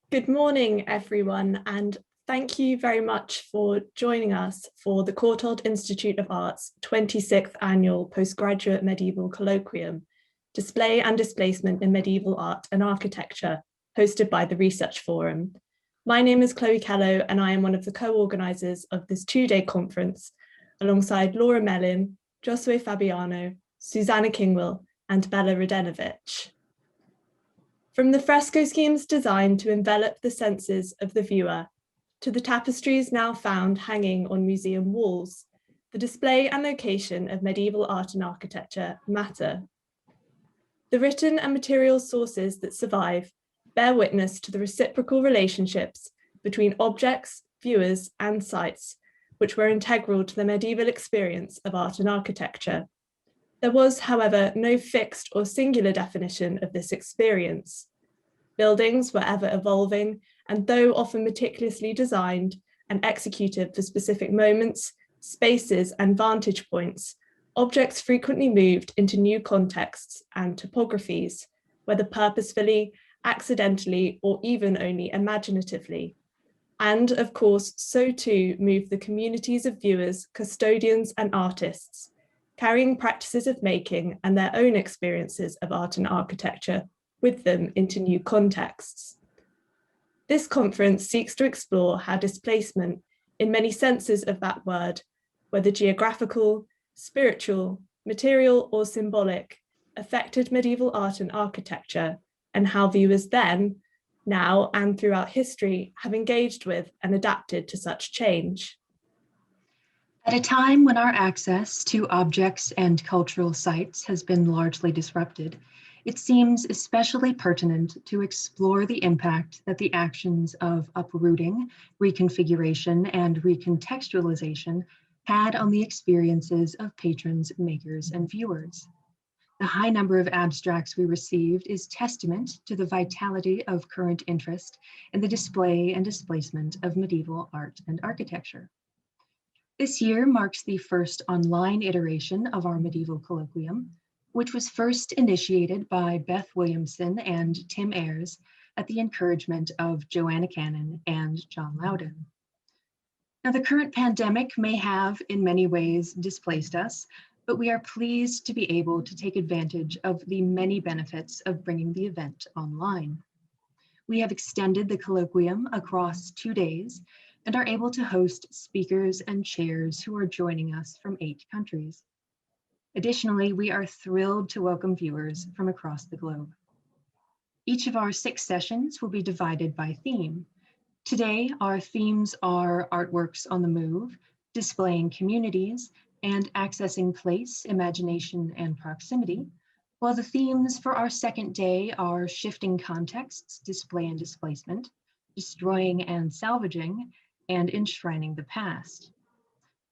Good morning, everyone, and thank you very much for joining us for the Courtauld Institute of Art's 26th Annual Postgraduate Medieval Colloquium, Display and Displacement in Medieval Art and Architecture, hosted by the Research Forum. My name is Chloe Kello, and I am one of the co-organisers of this two-day conference, alongside Laura Mellin, Josue Fabiano, Susanna Kingwell, and Bella Radenovich. From the fresco schemes designed to envelop the senses of the viewer, to the tapestries now found hanging on museum walls, the display and location of medieval art and architecture matter. The written and material sources that survive bear witness to the reciprocal relationships between objects, viewers, and sites, which were integral to the medieval experience of art and architecture. There was, however, no fixed or singular definition of this experience. Buildings were ever evolving, and though often meticulously designed and executed for specific moments, spaces, and vantage points, objects frequently moved into new contexts and topographies, whether purposefully, accidentally, or even only imaginatively. And of course, so too moved the communities of viewers, custodians, and artists, carrying practices of making and their own experiences of art and architecture with them into new contexts. This conference seeks to explore how displacement, in many senses of that word, whether geographical, spiritual, material, or symbolic, affected medieval art and architecture, and how viewers then, now, and throughout history have engaged with and adapted to such change. At a time when our access to objects and cultural sites has been largely disrupted, it seems especially pertinent to explore the impact that the actions of uprooting, reconfiguration, and recontextualization had on the experiences of patrons, makers, and viewers. The high number of abstracts we received is testament to the vitality of current interest in the display and displacement of medieval art and architecture. This year marks the first online iteration of our medieval colloquium, which was first initiated by Beth Williamson and Tim Ayres at the encouragement of Joanna Cannon and John Loudon. Now, the current pandemic may have in many ways displaced us, but we are pleased to be able to take advantage of the many benefits of bringing the event online. We have extended the colloquium across 2 days and are able to host speakers and chairs who are joining us from 8 countries. Additionally, we are thrilled to welcome viewers from across the globe. Each of our 6 sessions will be divided by theme. Today, our themes are artworks on the move, displaying communities, and accessing place, imagination, and proximity, while the themes for our second day are shifting contexts, display and displacement, destroying and salvaging, and enshrining the past.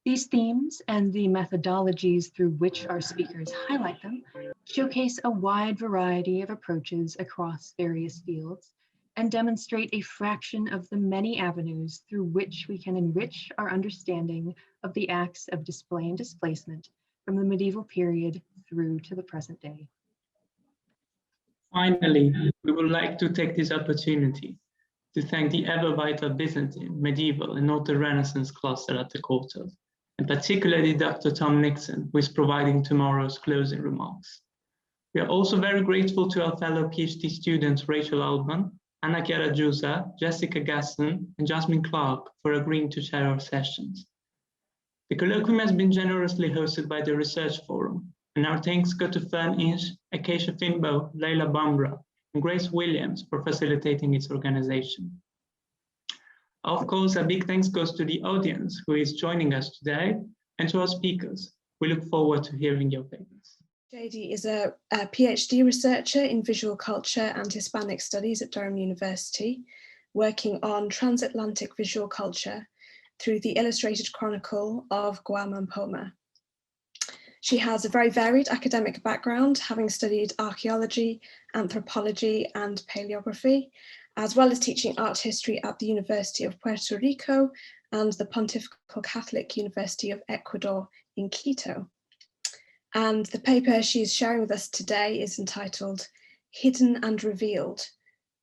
These themes and the methodologies through which our speakers highlight them showcase a wide variety of approaches across various fields and demonstrate a fraction of the many avenues through which we can enrich our understanding of the acts of display and displacement from the medieval period through to the present day. Finally, we would like to take this opportunity to thank the ever-vital Byzantine, medieval, and Auto Renaissance cluster at the Courtauld, and particularly Dr. Tom Nixon, who is providing tomorrow's closing remarks. We are also very grateful to our fellow PhD students Rachel Altman, Anna Chiara Giusa, Jessica Gaston, and Jasmine Clark for agreeing to share our sessions. The colloquium has been generously hosted by the Research Forum, and our thanks go to Fern Inch, Acacia Finbo, Leila Bambra, and Grace Williams for facilitating its organization. Of course, a big thanks goes to the audience who is joining us today and to our speakers. We look forward to hearing your papers. Yeidy is a PhD researcher in visual culture and Hispanic studies at Durham University, working on transatlantic visual culture through the Illustrated Chronicle of Guam and Poma. She has a very varied academic background, having studied archaeology, anthropology, and paleography, as well as teaching art history at the University of Puerto Rico and the Pontifical Catholic University of Ecuador in Quito. And the paper she's sharing with us today is entitled Hidden and Revealed,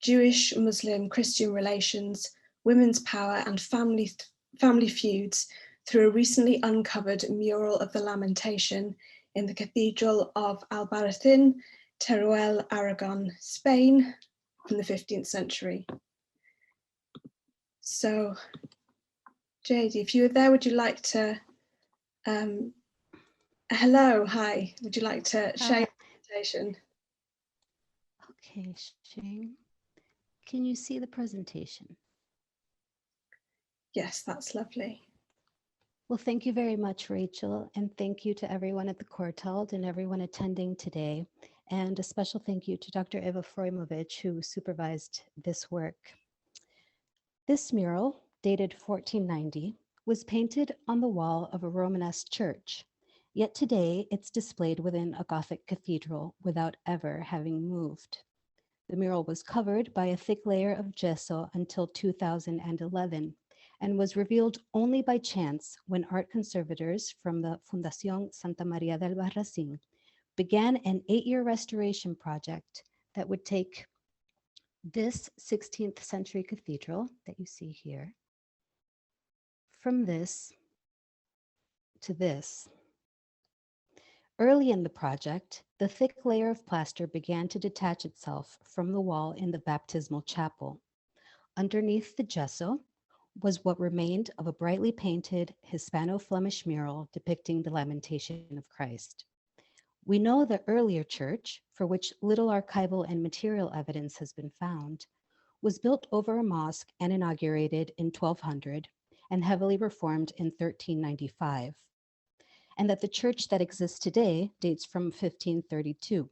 Jewish, Muslim, Christian relations, women's power and family feuds through a recently uncovered mural of the Lamentation in the Cathedral of Albarracin, Teruel, Aragon, Spain, from the 15th century. So, Yeidy, if you were there, would you like to, hello, hi, would you like to share your presentation? Okay, Shane, can you see the presentation? Yes, that's lovely. Well, thank you very much, Rachel, and thank you to everyone at the Courtauld and everyone attending today. And a special thank you to Dr. Eva Frojmovic, who supervised this work. This mural, dated 1490, was painted on the wall of a Romanesque church, yet today it's displayed within a Gothic cathedral without ever having moved. The mural was covered by a thick layer of gesso until 2011 and was revealed only by chance when art conservators from the Fundación Santamaría del Albarracín began an 8-year restoration project that would take this 16th century cathedral that you see here, from this to this. Early in the project, the thick layer of plaster began to detach itself from the wall in the baptismal chapel. Underneath the gesso was what remained of a brightly painted Hispano-Flemish mural depicting the Lamentation of Christ. We know the earlier church, for which little archival and material evidence has been found, was built over a mosque and inaugurated in 1200 and heavily reformed in 1395, and that the church that exists today dates from 1532.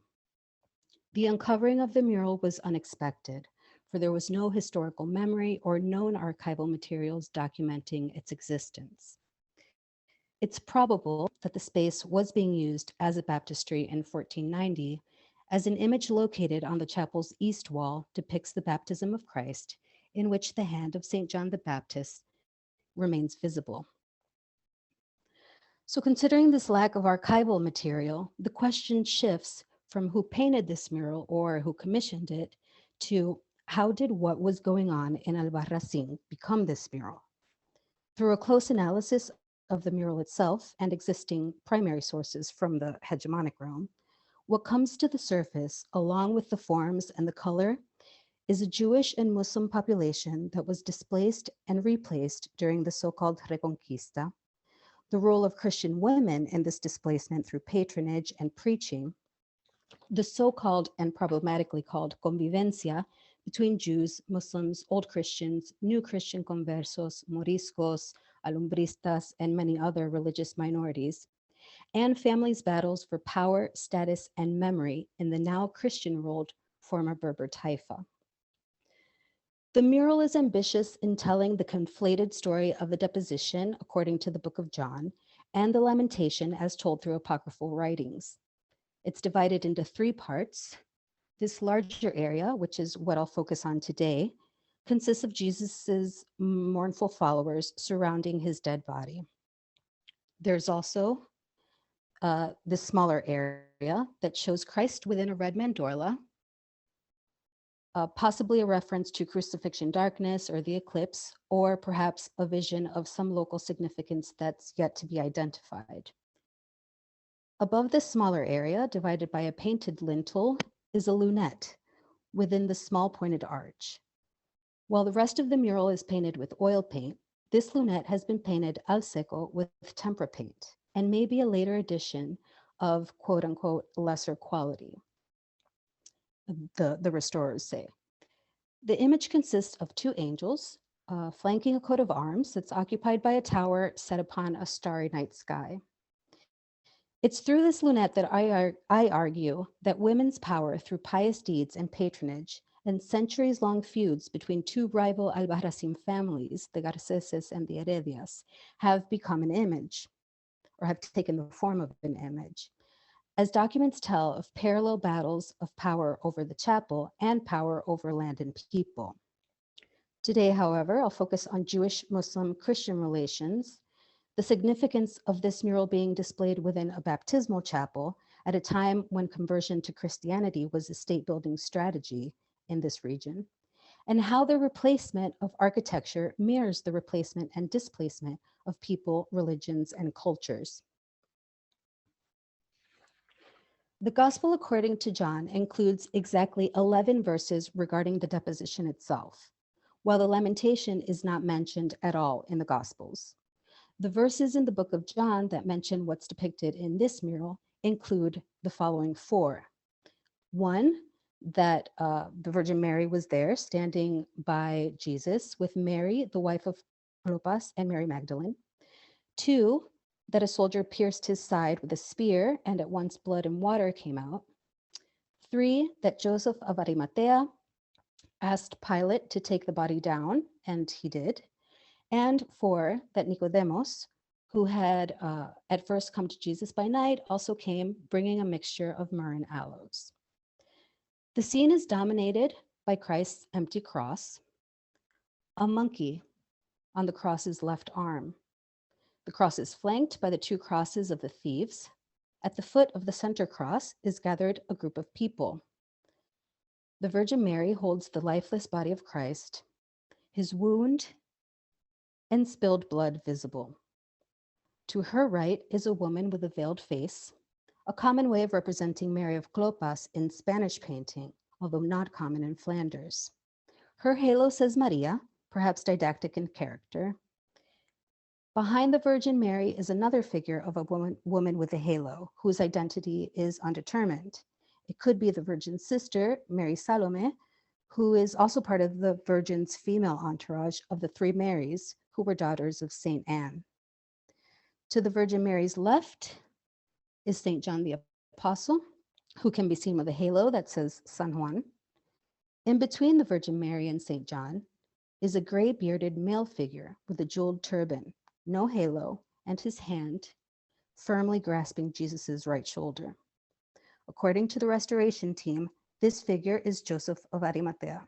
The uncovering of the mural was unexpected, for there was no historical memory or known archival materials documenting its existence. It's probable that the space was being used as a baptistry in 1490, as an image located on the chapel's east wall depicts the baptism of Christ, in which the hand of St. John the Baptist remains visible. So considering this lack of archival material, the question shifts from who painted this mural or who commissioned it to how did what was going on in Albarracín become this mural? Through a close analysis of the mural itself and existing primary sources from the hegemonic realm, what comes to the surface, along with the forms and the color, is a Jewish and Muslim population that was displaced and replaced during the so-called Reconquista, the role of Christian women in this displacement through patronage and preaching, the so-called and problematically called convivencia between Jews, Muslims, Old Christians, New Christian conversos, Moriscos, Alumbristas, and many other religious minorities, and families' battles for power, status, and memory in the now Christian-ruled former Berber Taifa. The mural is ambitious in telling the conflated story of the deposition according to the Book of John and the Lamentation as told through apocryphal writings. It's divided into 3 parts. This larger area, which is what I'll focus on today, consists of Jesus's mournful followers surrounding his dead body. There's also this smaller area that shows Christ within a red mandorla, possibly a reference to crucifixion darkness or the eclipse, or perhaps a vision of some local significance that's yet to be identified. Above this smaller area, divided by a painted lintel, is a lunette within the small pointed arch. While the rest of the mural is painted with oil paint, this lunette has been painted al seco with tempera paint and may be a later addition of quote unquote lesser quality, the restorers say. The image consists of 2 angels flanking a coat of arms that's occupied by a tower set upon a starry night sky. It's through this lunette that I argue that women's power through pious deeds and patronage and centuries-long feuds between 2 rival Albarracín families, the Garceses and the Heredias, have become an image, or have taken the form of an image, as documents tell of parallel battles of power over the chapel and power over land and people. Today, however, I'll focus on Jewish, Muslim, Christian relations, the significance of this mural being displayed within a baptismal chapel at a time when conversion to Christianity was a state-building strategy in this region, and how the replacement of architecture mirrors the replacement and displacement of people, religions, and cultures. The Gospel according to John includes exactly 11 verses regarding the deposition itself, while the lamentation is not mentioned at all in the Gospels. The verses in the book of John that mention what's depicted in this mural include the following 4. 1, that the Virgin Mary was there standing by Jesus with Mary, the wife of Clopas, and Mary Magdalene. 2, that a soldier pierced his side with a spear and at once blood and water came out. 3, that Joseph of Arimathea asked Pilate to take the body down, and he did. And 4, that Nicodemus, who had at first come to Jesus by night, also came bringing a mixture of myrrh and aloes. The scene is dominated by Christ's empty cross, a monkey on the cross's left arm. The cross is flanked by the 2 crosses of the thieves. At the foot of the center cross is gathered a group of people. The Virgin Mary holds the lifeless body of Christ, his wound and spilled blood visible. To her right is a woman with a veiled face, a common way of representing Mary of Clopas in Spanish painting, although not common in Flanders. Her halo says Maria, perhaps didactic in character. Behind the Virgin Mary is another figure of a woman with a halo, whose identity is undetermined. It could be the Virgin's sister, Mary Salome, who is also part of the Virgin's female entourage of the 3 Marys, who were daughters of Saint Anne. To the Virgin Mary's left is Saint John the Apostle, who can be seen with a halo that says San Juan. In between the Virgin Mary and Saint John is a gray bearded male figure with a jeweled turban, no halo, and his hand firmly grasping Jesus's right shoulder. According to the restoration team, this figure is Joseph of Arimathea.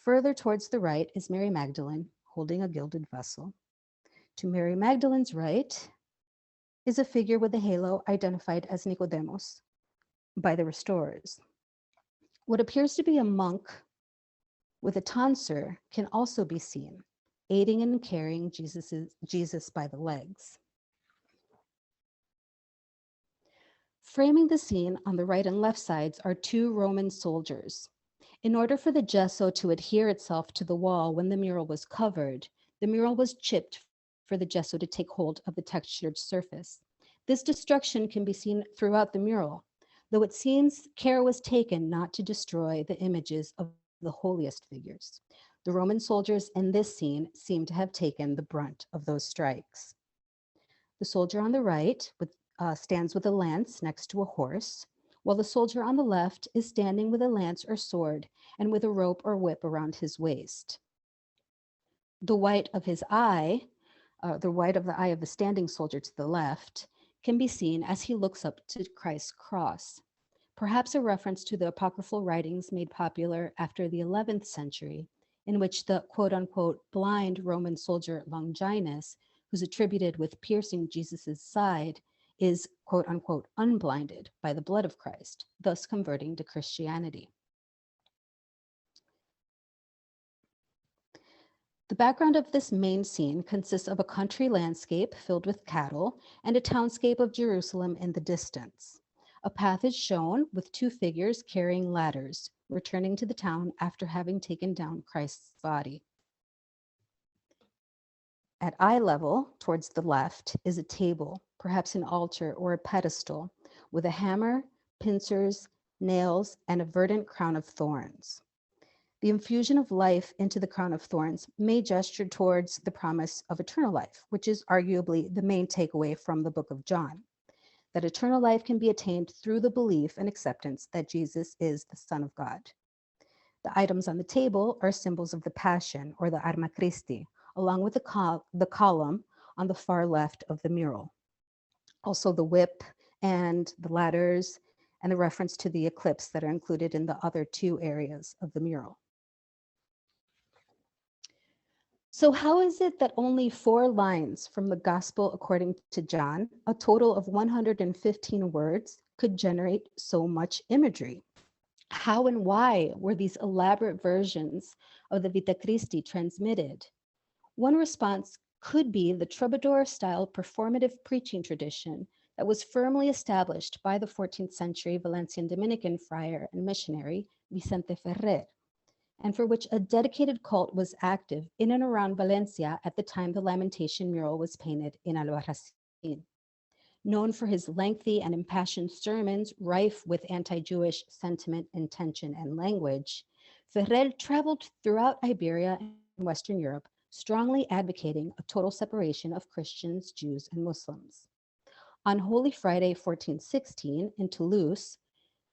Further towards the right is Mary Magdalene holding a gilded vessel. To Mary Magdalene's right is a figure with a halo identified as Nicodemus by the restorers. What appears to be a monk with a tonsure can also be seen, aiding and carrying Jesus by the legs. Framing the scene on the right and left sides are 2 Roman soldiers. In order for the gesso to adhere itself to the wall when the mural was covered, the mural was chipped for the gesso to take hold of the textured surface. This destruction can be seen throughout the mural, though it seems care was taken not to destroy the images of the holiest figures. The Roman soldiers in this scene seem to have taken the brunt of those strikes. The soldier on the right stands with a lance next to a horse, while the soldier on the left is standing with a lance or sword and with a rope or whip around his waist. The white of his eye, the white of the eye of the standing soldier to the left, can be seen as he looks up to Christ's cross, perhaps a reference to the apocryphal writings made popular after the 11th century, in which the quote-unquote blind Roman soldier Longinus, who's attributed with piercing Jesus's side, is quote-unquote unblinded by the blood of Christ, thus converting to Christianity. The background of this main scene consists of a country landscape filled with cattle and a townscape of Jerusalem in the distance. A path is shown with 2 figures carrying ladders, returning to the town after having taken down Christ's body. At eye level, towards the left, is a table, perhaps an altar or a pedestal, with a hammer, pincers, nails, and a verdant crown of thorns. The infusion of life into the crown of thorns may gesture towards the promise of eternal life, which is arguably the main takeaway from the book of John, that eternal life can be attained through the belief and acceptance that Jesus is the Son of God. The items on the table are symbols of the Passion, or the Arma Christi, along with the column on the far left of the mural. Also the whip and the ladders and the reference to the eclipse that are included in the other 2 areas of the mural. So how is it that only 4 lines from the Gospel according to John, a total of 115 words, could generate so much imagery? How and why were these elaborate versions of the Vita Christi transmitted? One response could be the troubadour-style performative preaching tradition that was firmly established by the 14th century Valencian Dominican friar and missionary Vicente Ferrer, and for which a dedicated cult was active in and around Valencia at the time the Lamentation mural was painted in Albarracin. Known for his lengthy and impassioned sermons rife with anti-Jewish sentiment, intention, and language, Ferrer traveled throughout Iberia and Western Europe, strongly advocating a total separation of Christians, Jews, and Muslims. On Holy Friday, 1416, in Toulouse,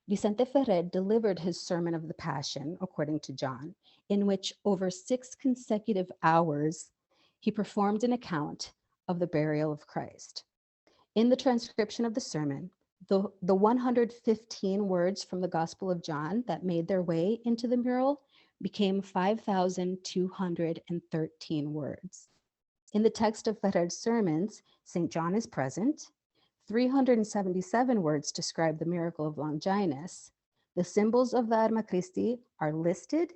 Vicente Ferrer delivered his Sermon of the Passion, according to John, in which over 6 consecutive hours, he performed an account of the burial of Christ. In the transcription of the sermon, the 115 words from the Gospel of John that made their way into the mural became 5,213 words. In the text of Ferrer's sermons, St. John is present. 377 words describe the miracle of Longinus. The symbols of the Arma Christi are listed,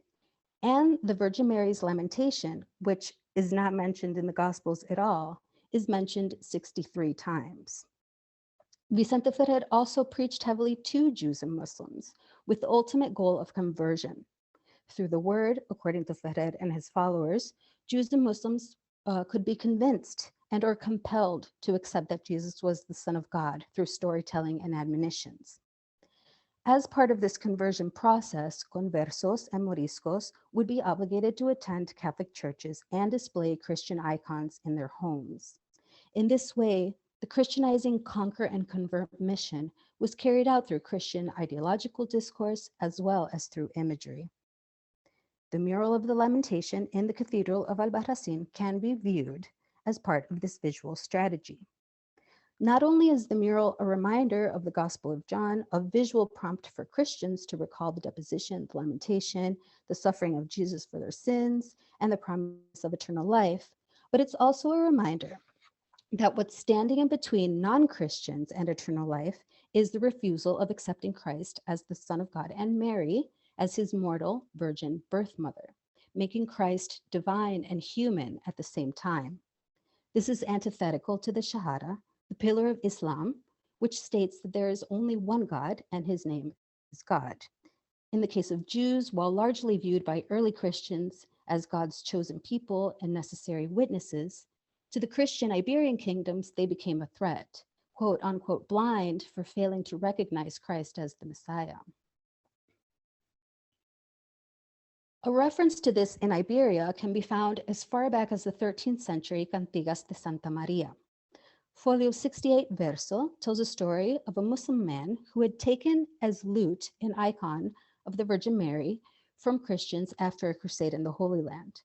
and the Virgin Mary's lamentation, which is not mentioned in the Gospels at all, is mentioned 63 times. Vicente Ferrer also preached heavily to Jews and Muslims with the ultimate goal of conversion. Through the word, according to Ferrer and his followers, Jews and Muslims could be convinced and or compelled to accept that Jesus was the Son of God through storytelling and admonitions. As part of this conversion process, conversos and moriscos would be obligated to attend Catholic churches and display Christian icons in their homes. In this way, the Christianizing conquer and convert mission was carried out through Christian ideological discourse as well as through imagery. The mural of the Lamentation in the Cathedral of Albarracin can be viewed as part of this visual strategy. Not only is the mural a reminder of the Gospel of John, a visual prompt for Christians to recall the deposition, the lamentation, the suffering of Jesus for their sins, and the promise of eternal life, but it's also a reminder that what's standing in between non-Christians and eternal life is the refusal of accepting Christ as the Son of God and Mary as his mortal virgin birth mother, making Christ divine and human at the same time. This is antithetical to the Shahada, the pillar of Islam, which states that there is only one God and his name is God. In the case of Jews, while largely viewed by early Christians as God's chosen people and necessary witnesses, to the Christian Iberian kingdoms, they became a threat, quote unquote, blind for failing to recognize Christ as the Messiah. A reference to this in Iberia can be found as far back as the 13th century Cantigas de Santamaría. Folio 68 verso tells a story of a Muslim man who had taken as loot an icon of the Virgin Mary from Christians after a crusade in the Holy Land.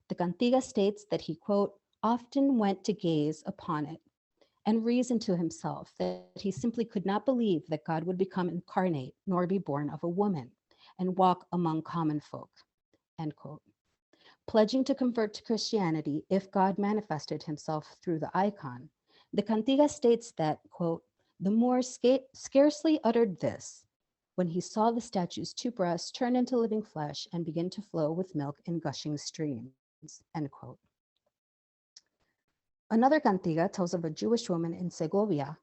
The Cantiga states that he, quote, often went to gaze upon it and reasoned to himself that he simply could not believe that God would become incarnate nor be born of a woman and walk among common folk, end quote. Pledging to convert to Christianity if God manifested himself through the icon, the Cantiga states that, quote, the Moor scarcely uttered this when he saw the statue's 2 breasts turn into living flesh and begin to flow with milk in gushing streams, end quote. Another Cantiga tells of a Jewish woman in Segovia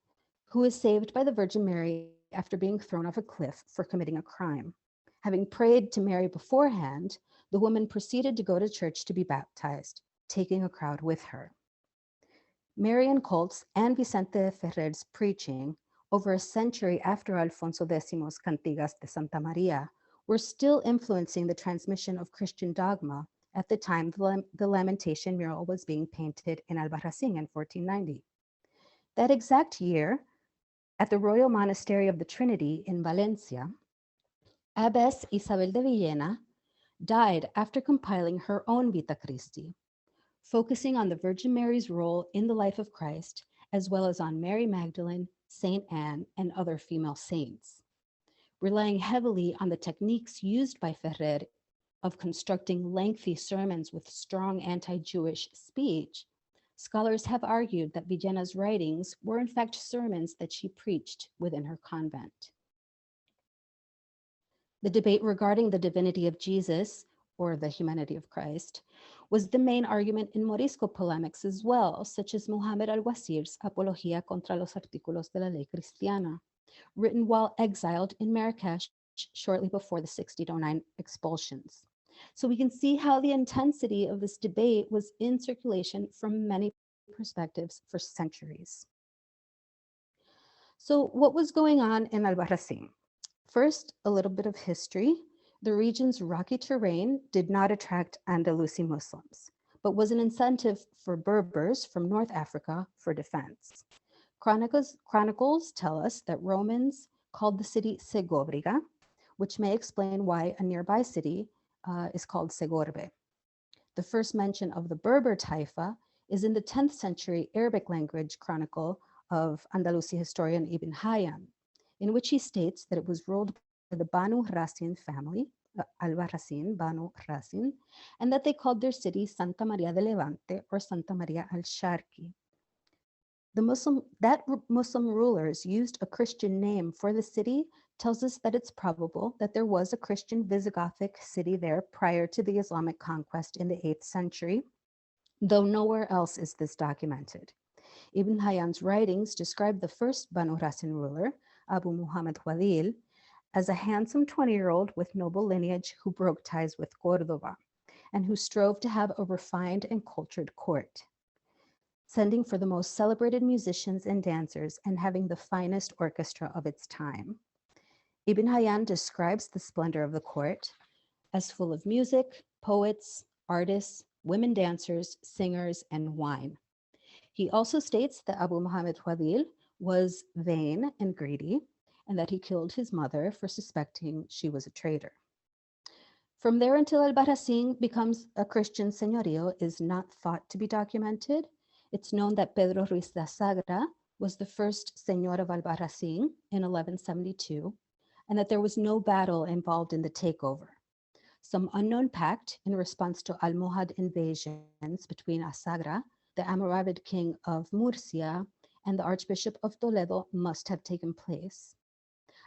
who is saved by the Virgin Mary after being thrown off a cliff for committing a crime. Having prayed to Mary beforehand, the woman proceeded to go to church to be baptized, taking a crowd with her. Marian cults and Vicente Ferrer's preaching over a century after Alfonso X's Cantigas de Santamaría were still influencing the transmission of Christian dogma at the time the Lamentation mural was being painted in Albarracin in 1490. That exact year, at the Royal Monastery of the Trinity in Valencia, Abbess Isabel de Villena died after compiling her own Vita Christi, focusing on the Virgin Mary's role in the life of Christ, as well as on Mary Magdalene, Saint Anne, and other female saints. Relying heavily on the techniques used by Ferrer of constructing lengthy sermons with strong anti-Jewish speech, scholars have argued that Villena's writings were in fact sermons that she preached within her convent. The debate regarding the divinity of Jesus, or the humanity of Christ, was the main argument in Morisco polemics as well, such as Muhammad al-Wazir's Apología contra los artículos de la ley cristiana, written while exiled in Marrakesh shortly before the 1609 expulsions. So we can see how the intensity of this debate was in circulation from many perspectives for centuries. So what was going on in Albarracin? First, a little bit of history. The region's rocky terrain did not attract Andalusi Muslims, but was an incentive for Berbers from North Africa for defense. Chronicles tell us that Romans called the city Segobriga, which may explain why a nearby city is called Segorbe. The first mention of the Berber Taifa is in the 10th century Arabic language chronicle of Andalusi historian Ibn Hayyan, in which he states that it was ruled by the Banu Rasin family, Albarracin, Banu Rasin, and that they called their city Santa Maria de Levante or Santa Maria al-Sharqi. That Muslim rulers used a Christian name for the city tells us that it's probable that there was a Christian Visigothic city there prior to the Islamic conquest in the 8th century, though nowhere else is this documented. Ibn Hayyan's writings describe the first Banu Rasin ruler, Abu Muhammad Wadil, as a handsome 20-year-old with noble lineage who broke ties with Córdoba and who strove to have a refined and cultured court, sending for the most celebrated musicians and dancers and having the finest orchestra of its time. Ibn Hayyan describes the splendor of the court as full of music, poets, artists, women dancers, singers, and wine. He also states that Abu Muhammad Wadil was vain and greedy, and that he killed his mother for suspecting she was a traitor. From there until Albarracin becomes a Christian señorío is not thought to be documented. It's known that Pedro Ruiz de Asagra was the first señor of Albarracin in 1172, and that there was no battle involved in the takeover. Some unknown pact in response to Almohad invasions between Asagra, the Almoravid king of Murcia, and the Archbishop of Toledo must have taken place.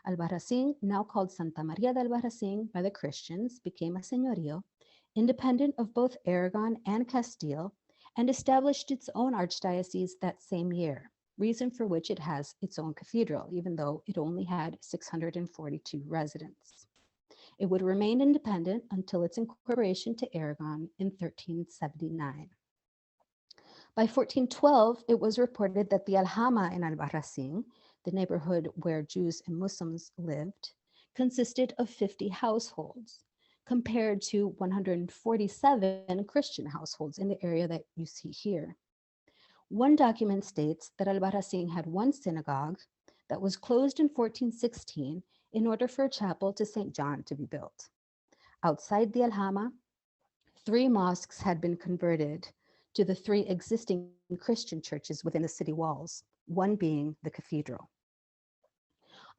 Albarracin, now called Santa Maria de Albarracin by the Christians, became a señorío, independent of both Aragon and Castile, and established its own archdiocese that same year, reason for which it has its own cathedral, even though it only had 642 residents. It would remain independent until its incorporation to Aragon in 1379. By 1412, it was reported that the Alhama in Albarracin, the neighborhood where Jews and Muslims lived, consisted of 50 households, compared to 147 Christian households in the area that you see here. One document states that Albarracin had one synagogue that was closed in 1416 in order for a chapel to St. John to be built. Outside the Alhama, 3 mosques had been converted to the 3 existing Christian churches within the city walls, one being the cathedral.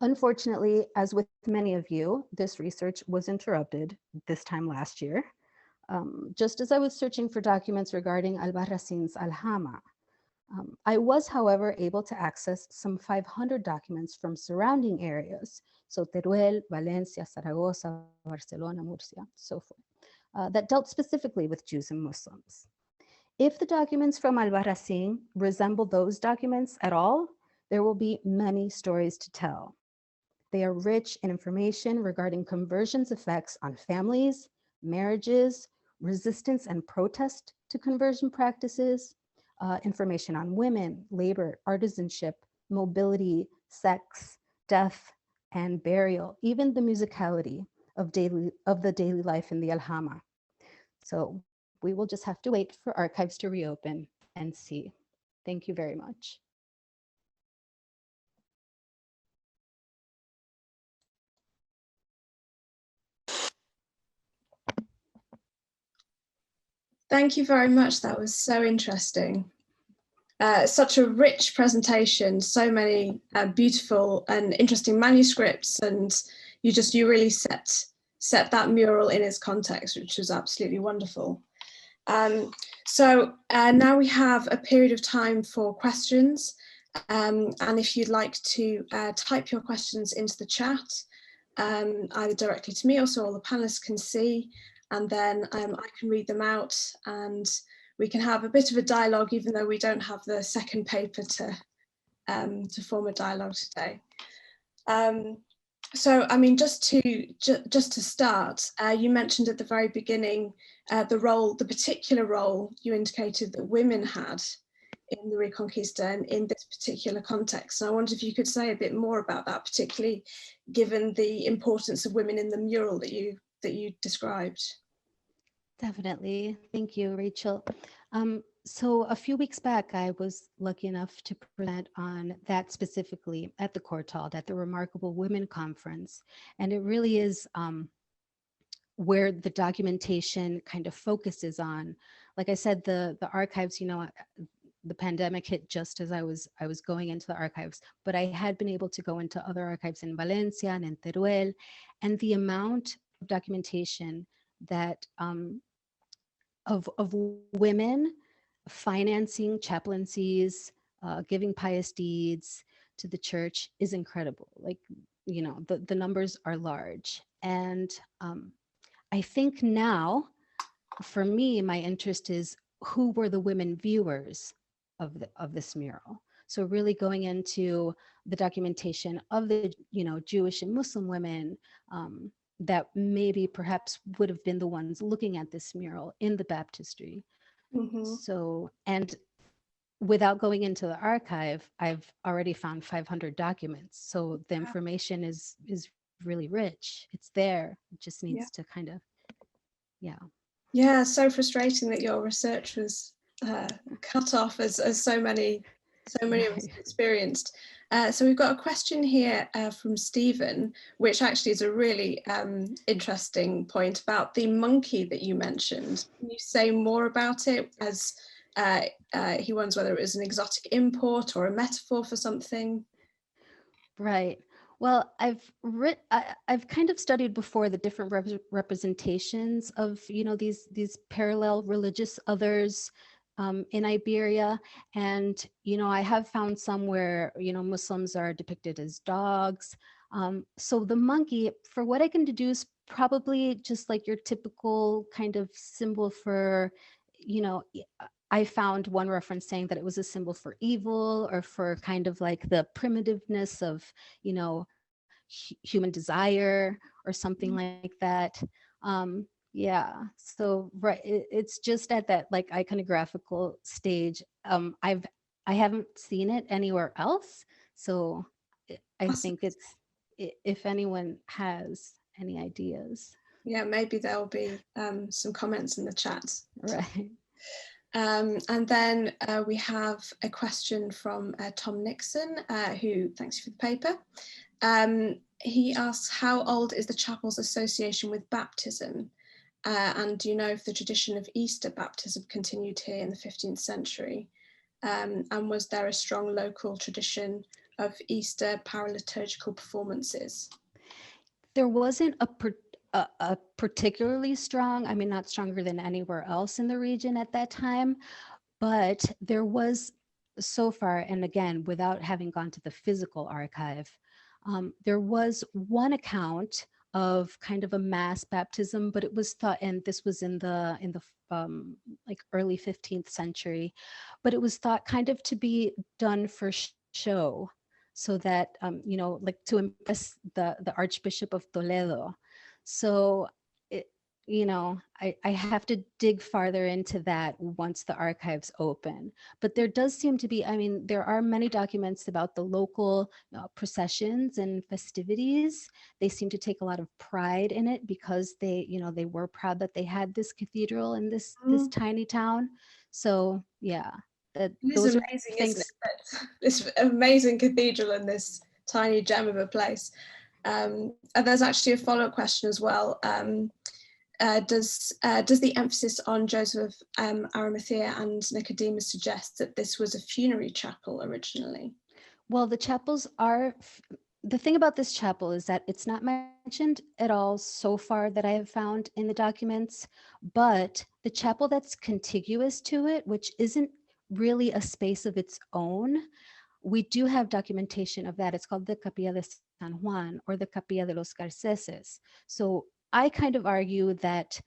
Unfortunately, as with many of you, this research was interrupted this time last year, just as I was searching for documents regarding Albarracin's Alhama. I was, however, able to access some 500 documents from surrounding areas, so Teruel, Valencia, Zaragoza, Barcelona, Murcia, so forth, that dealt specifically with Jews and Muslims. If the documents from Albarracin resemble those documents at all, there will be many stories to tell. They are rich in information regarding conversion's effects on families, marriages, resistance and protest to conversion practices, information on women, labor, artisanship, mobility, sex, death, and burial, even the musicality of the daily life in the Alhama. So we will just have to wait for archives to reopen and see. Thank you very much. Thank you very much. That was so interesting. Such a rich presentation, so many beautiful and interesting manuscripts, and you really set that mural in its context, which was absolutely wonderful. So now we have a period of time for questions, and if you'd like to type your questions into the chat, either directly to me or so all the panelists can see, and then I can read them out and we can have a bit of a dialogue, even though we don't have the second paper to form a dialogue today. So, I mean, just to start, you mentioned at the very beginning the particular role you indicated that women had in the Reconquista and in this particular context. And I wonder if you could say a bit more about that, particularly given the importance of women in the mural that you described. Definitely. Thank you, Rachel. So a few weeks back, I was lucky enough to present on that specifically at the Courtauld, at the Remarkable Women Conference. And it really is where the documentation kind of focuses on. Like I said, the archives, you know, the pandemic hit just as I was going into the archives, but I had been able to go into other archives in Valencia and in Teruel, and the amount of documentation that of women financing chaplaincies, giving pious deeds to the church is incredible. Like, you know, the numbers are large. And I think now, for me, my interest is who were the women viewers of this mural. So really going into the documentation of the, you know, Jewish and Muslim women that maybe perhaps would have been the ones looking at this mural in the baptistry. Mm-hmm. So, and without going into the archive, I've already found 500 documents. So the information is really rich. It's there. It just needs to kind of, Yeah, so frustrating that your research was cut off as so many of us experienced. So we've got a question here from Stephen, which actually is a really interesting point about the monkey that you mentioned. Can you say more about it, as he wonders whether it was an exotic import or a metaphor for something? Right. Well, I've kind of studied before the different representations of, you know, these parallel religious others in Iberia. And, you know, I have found some where, you know, Muslims are depicted as dogs. So the monkey, for what I can deduce, probably just like your typical kind of symbol for, you know, I found one reference saying that it was a symbol for evil or for kind of like the primitiveness of, you know, human desire or something like that. Yeah, so right, it's just at that like iconographical stage. I haven't seen it anywhere else, so I think it's, if anyone has any ideas. Yeah, maybe there'll be some comments in the chat. Right. And then we have a question from Tom Nixon, who thanks you for the paper. He asks, how old is the chapel's association with baptism? And do you know if the tradition of Easter baptism continued here in the 15th century? And was there a strong local tradition of Easter paraliturgical performances? There wasn't a particularly strong, I mean, not stronger than anywhere else in the region at that time, but there was so far, and again, without having gone to the physical archive, there was one account of kind of a mass baptism, but it was thought, and this was in the like early 15th century, but it was thought kind of to be done for show, so that you know, like to impress the Archbishop of Toledo. So it, you know, I have to dig farther into that once the archives open. But there does seem to be, I mean, there are many documents about the local processions and festivities. They seem to take a lot of pride in it because they, you know, they were proud that they had this cathedral in this tiny town. So yeah, those amazing, things. isn't it? This amazing cathedral in this tiny gem of a place. And there's actually a follow-up question as well. Does the emphasis on Joseph of Arimathea and Nicodemus suggest that this was a funerary chapel originally? Well, the chapels are, the thing about this chapel is that it's not mentioned at all so far that I have found in the documents, but the chapel that's contiguous to it, which isn't really a space of its own, we do have documentation of that. It's called the Capilla de San Juan or the Capilla de los Garceses. So I kind of argue that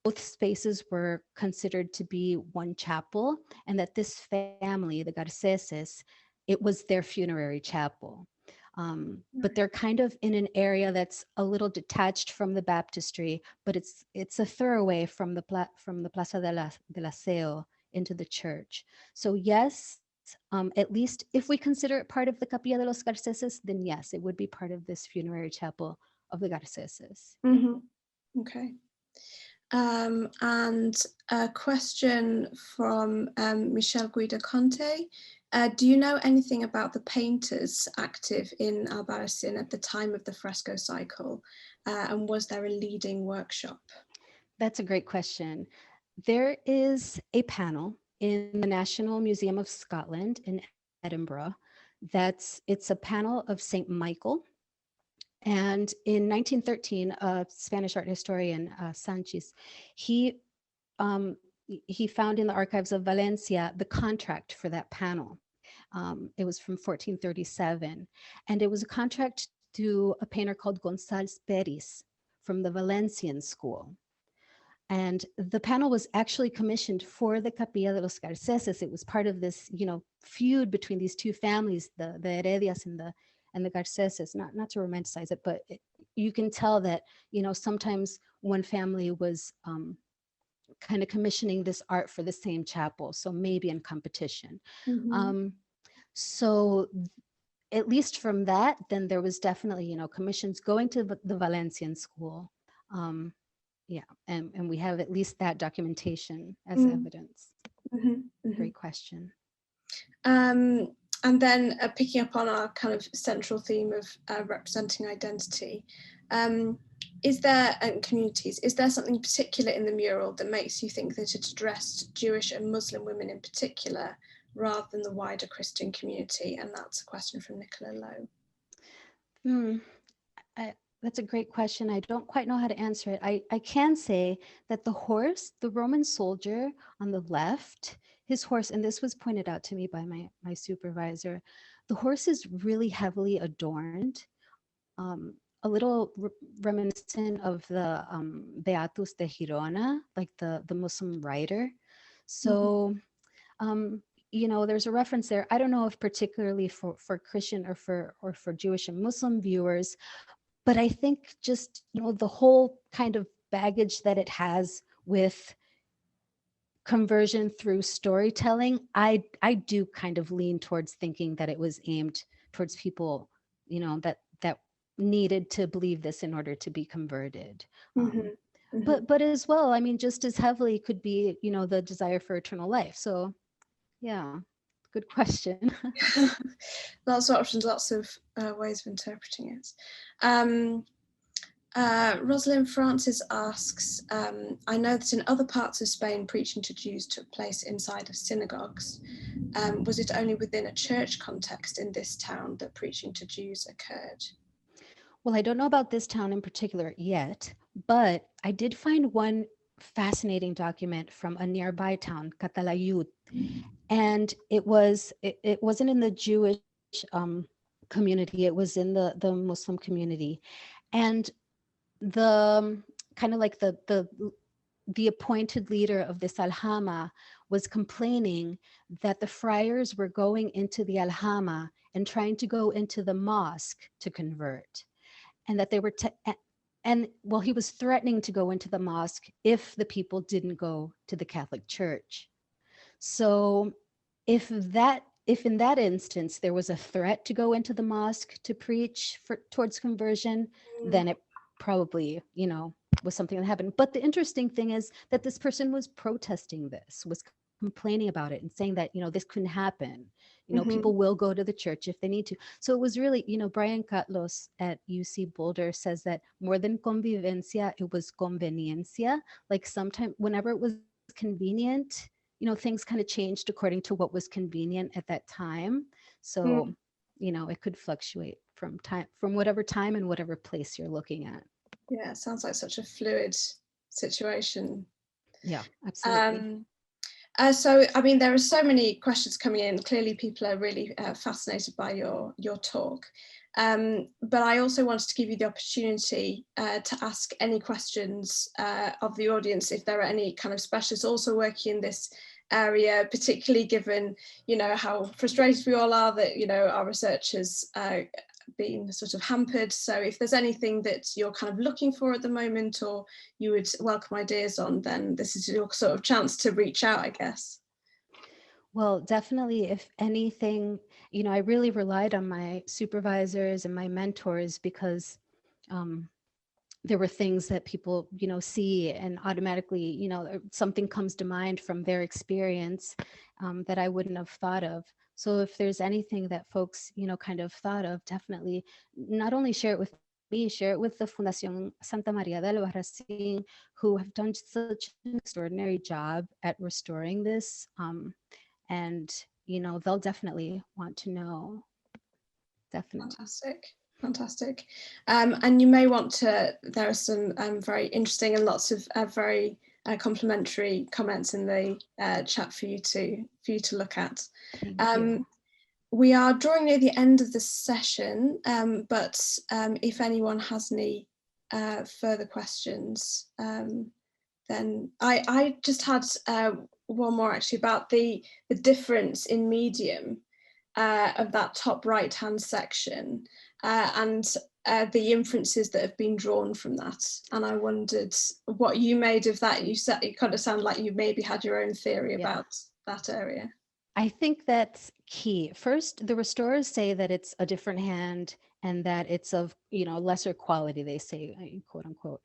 both spaces were considered to be one chapel, and that this family, the Garceses, it was their funerary chapel. But they're kind of in an area that's a little detached from the baptistry, but it's a thoroughway from the Plaza de la Seo into the church. So yes, at least if we consider it part of the Capilla de los Garceses, then yes, it would be part of this funerary chapel of the Garceses. Mm-hmm. Okay. And a question from Michel Guida Conte. Do you know anything about the painters active in Albarracin at the time of the fresco cycle? And was there a leading workshop? That's a great question. There is a panel in the National Museum of Scotland in Edinburgh. It's a panel of St. Michael. And in 1913, a Spanish art historian, Sanchez, he found in the archives of Valencia the contract for that panel. It was from 1437, and it was a contract to a painter called González Peris from the Valencian school. And the panel was actually commissioned for the Capilla de los Garceses. It was part of this, feud between these two families, the Heredias and the Garceses. Not to romanticize it, but you can tell that, sometimes one family was kind of commissioning this art for the same chapel, so maybe in competition. Mm-hmm. So at least from that, then there was definitely, commissions going to the Valencian school. And we have at least that documentation as evidence. Mm-hmm. Great question. And then picking up on our kind of central theme of representing identity, is there, and communities, is there something particular in the mural that makes you think that it addressed Jewish and Muslim women in particular, rather than the wider Christian community? And that's a question from Nicola Lowe. That's a great question. I don't quite know how to answer it. I can say that the horse, the Roman soldier on the left, his horse, and this was pointed out to me by my supervisor, the horse is really heavily adorned, a little reminiscent of the Beatus de Girona, like the Muslim writer. So, there's a reference there. I don't know if particularly for Christian or for Jewish and Muslim viewers, but I think just, the whole kind of baggage that it has with conversion through storytelling, I do kind of lean towards thinking that it was aimed towards people, that needed to believe this in order to be converted. But as well, I mean, just as heavily could be, the desire for eternal life. So yeah, good question. Lots of options, lots of ways of interpreting it. Rosalind Francis asks, I know that in other parts of Spain, preaching to Jews took place inside of synagogues. Was it only within a church context in this town that preaching to Jews occurred? Well, I don't know about this town in particular yet, but I did find one fascinating document from a nearby town, Calatayud, and it wasn't in the Jewish community, it was in the Muslim community, and the kind of like the appointed leader of this Alhama was complaining that the friars were going into the Alhama and trying to go into the mosque to convert, and that they were he was threatening to go into the mosque if the people didn't go to the Catholic Church. So if in that instance there was a threat to go into the mosque to preach towards conversion, then it probably, was something that happened. But the interesting thing is that this person was protesting this, was complaining about it and saying that, this couldn't happen. People will go to the church if they need to. So it was really, Brian Catlos at UC Boulder says that more than convivencia, it was conveniencia. Like sometimes, whenever it was convenient, things kind of changed according to what was convenient at that time. So, it could fluctuate from whatever time and whatever place you're looking at. Yeah, it sounds like such a fluid situation. Yeah, absolutely. So, I mean, there are so many questions coming in. Clearly, people are really fascinated by your talk. But I also wanted to give you the opportunity to ask any questions of the audience, if there are any kind of specialists also working in this area, particularly given, you know, how frustrated we all are that, you know, our research has been sort of hampered. So if there's anything that you're kind of looking for at the moment, or you would welcome ideas on, then this is your sort of chance to reach out, I guess. Well, definitely, if anything, you know, I really relied on my supervisors and my mentors, because there were things that people, you know, see and automatically, you know, something comes to mind from their experience that I wouldn't have thought of. So if there's anything that folks, you know, kind of thought of, definitely not only share it with me, share it with the Fundación Santamaría del Barracín, who have done such an extraordinary job at restoring this. And, you know, they'll definitely want to know. Definitely. Fantastic. And you may want to, there are some very interesting and lots of very complimentary comments in the chat for you to look at. We are drawing near the end of the session, but if anyone has any further questions, then I just had one more actually about the difference in medium of that top right hand section and the inferences that have been drawn from that. And I wondered what you made of that. You said it kind of sounded like you maybe had your own theory about that area. I think that's key. First, the restorers say that it's a different hand and that it's of, you know, lesser quality, they say, quote unquote.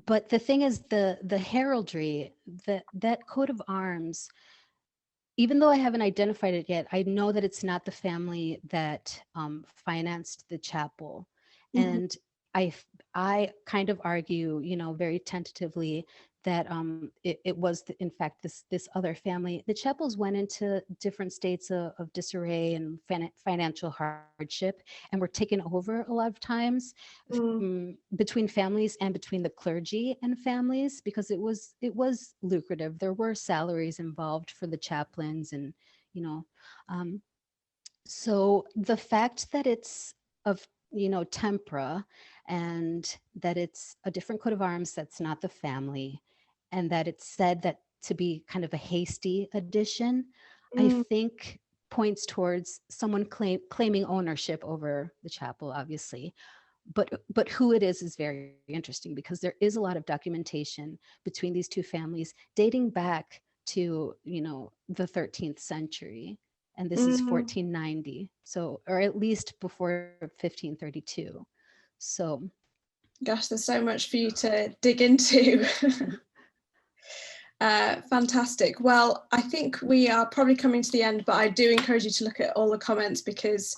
But the thing is, the heraldry, that coat of arms, even though I haven't identified it yet, I know that it's not the family that financed the chapel. Mm-hmm. And I kind of argue, you know, very tentatively that it was, in fact, this other family. The chapels went into different states of disarray and financial hardship, and were taken over a lot of times between families and between the clergy and families, because it was lucrative. There were salaries involved for the chaplains, and, you know, so the fact that it's of, you know, tempera, and that it's a different coat of arms that's not the family, and that it's said that to be kind of a hasty addition, I think points towards someone claiming ownership over the chapel, obviously. But who it is very interesting, because there is a lot of documentation between these two families dating back to, you know, the 13th century. And this is 1490, so, or at least before 1532. So, gosh, there's so much for you to dig into. Fantastic. Well, I think we are probably coming to the end, but I do encourage you to look at all the comments, because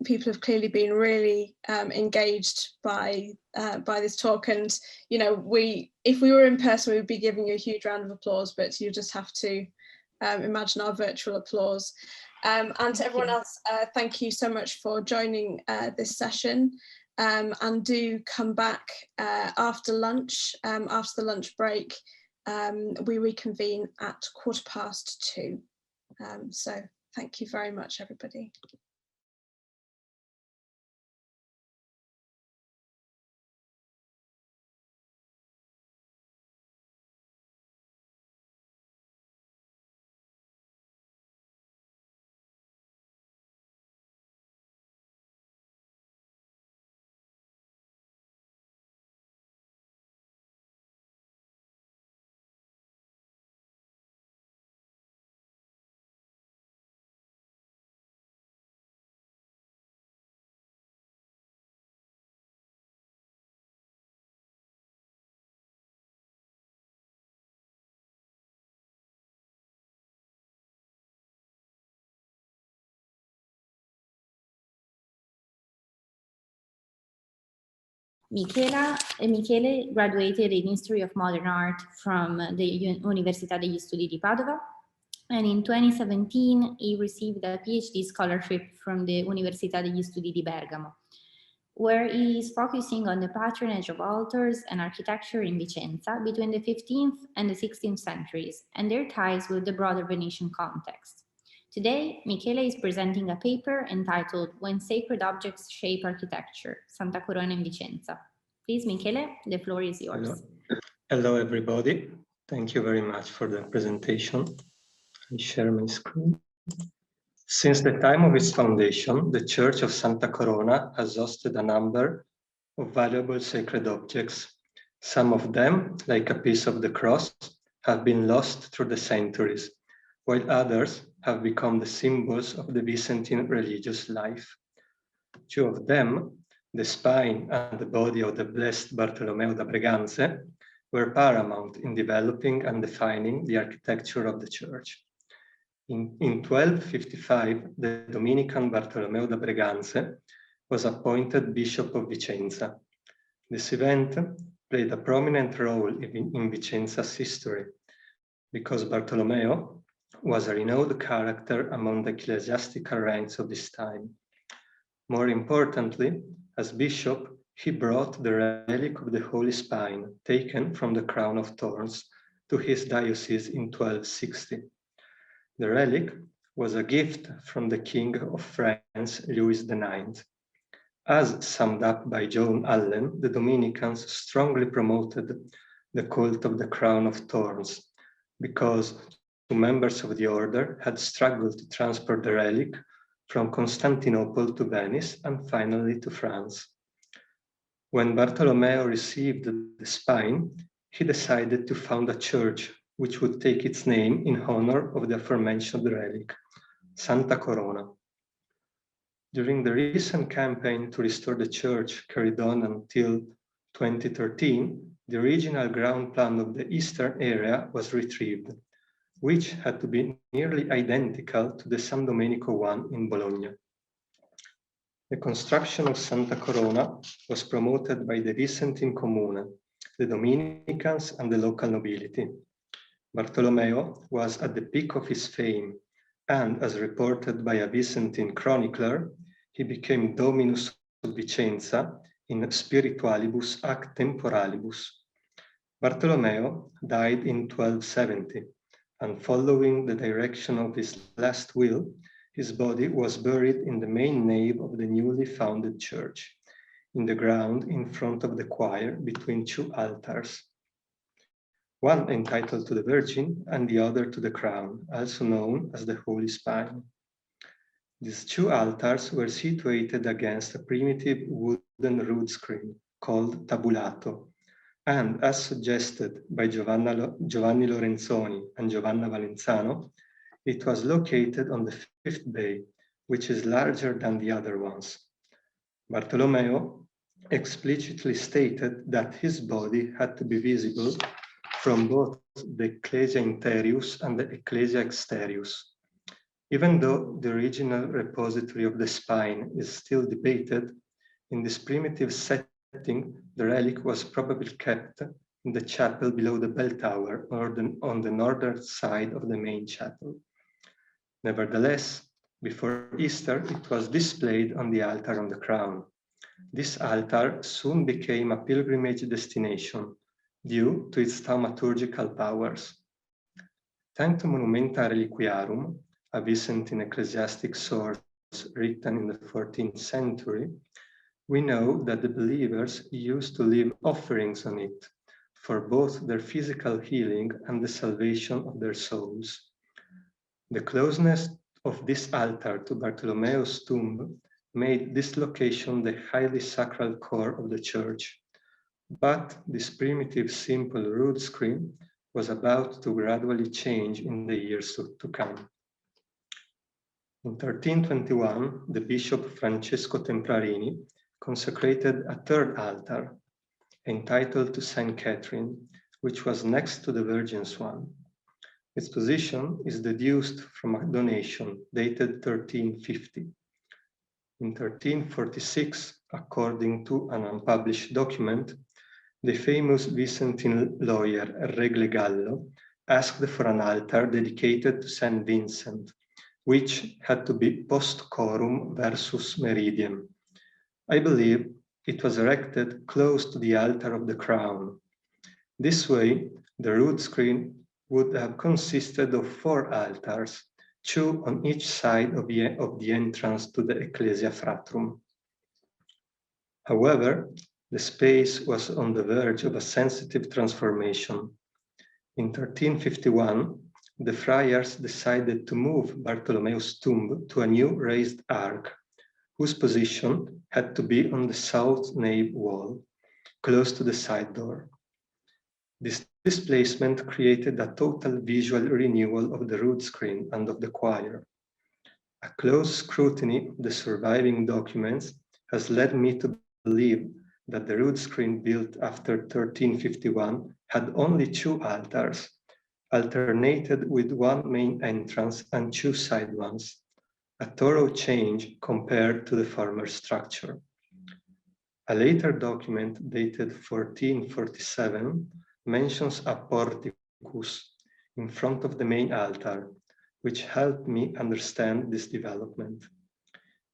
people have clearly been really engaged by this talk. And, you know, if we were in person, we would be giving you a huge round of applause, but you just have to imagine our virtual applause. And to everyone else, thank you so much for joining this session. And do come back after lunch, after the lunch break. We reconvene at 2:15. So thank you very much, everybody. Michele graduated in History of Modern Art from the Università degli Studi di Padova, and in 2017 he received a PhD scholarship from the Università degli Studi di Bergamo, where he is focusing on the patronage of altars and architecture in Vicenza between the 15th and the 16th centuries and their ties with the broader Venetian context. Today, Michele is presenting a paper entitled When Sacred Objects Shape Architecture, Santa Corona in Vicenza. Please, Michele, the floor is yours. Hello, everybody. Thank you very much for the presentation. I share my screen. Since the time of its foundation, the Church of Santa Corona has hosted a number of valuable sacred objects. Some of them, like a piece of the cross, have been lost through the centuries, while others have become the symbols of the Byzantine religious life. Two of them, the spine and the body of the blessed Bartolomeo da Breganze, were paramount in developing and defining the architecture of the church. In 1255, the Dominican Bartolomeo da Breganze was appointed Bishop of Vicenza. This event played a prominent role in Vicenza's history because Bartolomeo was a renowned character among the ecclesiastical ranks of his time. More importantly, as bishop, he brought the relic of the Holy Spine, taken from the crown of thorns, to his diocese in 1260. The relic was a gift from the King of France, Louis IX. As summed up by John Allen, the Dominicans strongly promoted the cult of the crown of thorns because two members of the order had struggled to transport the relic from Constantinople to Venice and finally to France. When Bartolomeo received the spine, he decided to found a church which would take its name in honor of the aforementioned relic, Santa Corona. During the recent campaign to restore the church carried on until 2013, the original ground plan of the eastern area was retrieved, which had to be nearly identical to the San Domenico one in Bologna. The construction of Santa Corona was promoted by the Byzantine Comune, the Dominicans, and the local nobility. Bartolomeo was at the peak of his fame, and as reported by a Byzantine chronicler, he became Dominus of Vicenza in spiritualibus ac temporalibus. Bartolomeo died in 1270, and following the direction of his last will, his body was buried in the main nave of the newly founded church, in the ground in front of the choir between two altars, one entitled to the Virgin and the other to the crown, also known as the Holy Spine. These two altars were situated against a primitive wooden rood screen called tabulato, and as suggested by Giovanni Lorenzoni and Giovanna Valenzano, it was located on the fifth bay, which is larger than the other ones. Bartolomeo explicitly stated that his body had to be visible from both the Ecclesia Interius and the Ecclesia Exterius. Even though the original repository of the spine is still debated, in this primitive setting, the relic was probably kept in the chapel below the bell tower or on the northern side of the main chapel. Nevertheless, before Easter, it was displayed on the altar on the crown. This altar soon became a pilgrimage destination due to its thaumaturgical powers. Thanks to Monumenta Reliquiarum, a Byzantine ecclesiastic source written in the 14th century, we know that the believers used to leave offerings on it for both their physical healing and the salvation of their souls. The closeness of this altar to Bartolomeo's tomb made this location the highly sacral core of the church. But this primitive, simple rood screen was about to gradually change in the years to come. In 1321, the Bishop Francesco Temprarini consecrated a third altar, entitled to Saint Catherine, which was next to the Virgin's one. Its position is deduced from a donation dated 1350. In 1346, according to an unpublished document, the famous Byzantine lawyer Regle Gallo asked for an altar dedicated to Saint Vincent, which had to be post corum versus meridiem. I believe it was erected close to the altar of the crown. This way, the rood screen would have consisted of 4 altars, 2 on each side of the entrance to the Ecclesia Fratrum. However, the space was on the verge of a sensitive transformation. In 1351, the friars decided to move Bartolomeo's tomb to a new raised ark, whose position had to be on the south nave wall, close to the side door. This displacement created a total visual renewal of the rood screen and of the choir. A close scrutiny of the surviving documents has led me to believe that the rood screen built after 1351 had only 2 altars, alternated with 1 main entrance and 2 side ones, a thorough change compared to the former structure. A later document dated 1447 mentions a porticus in front of the main altar, which helped me understand this development.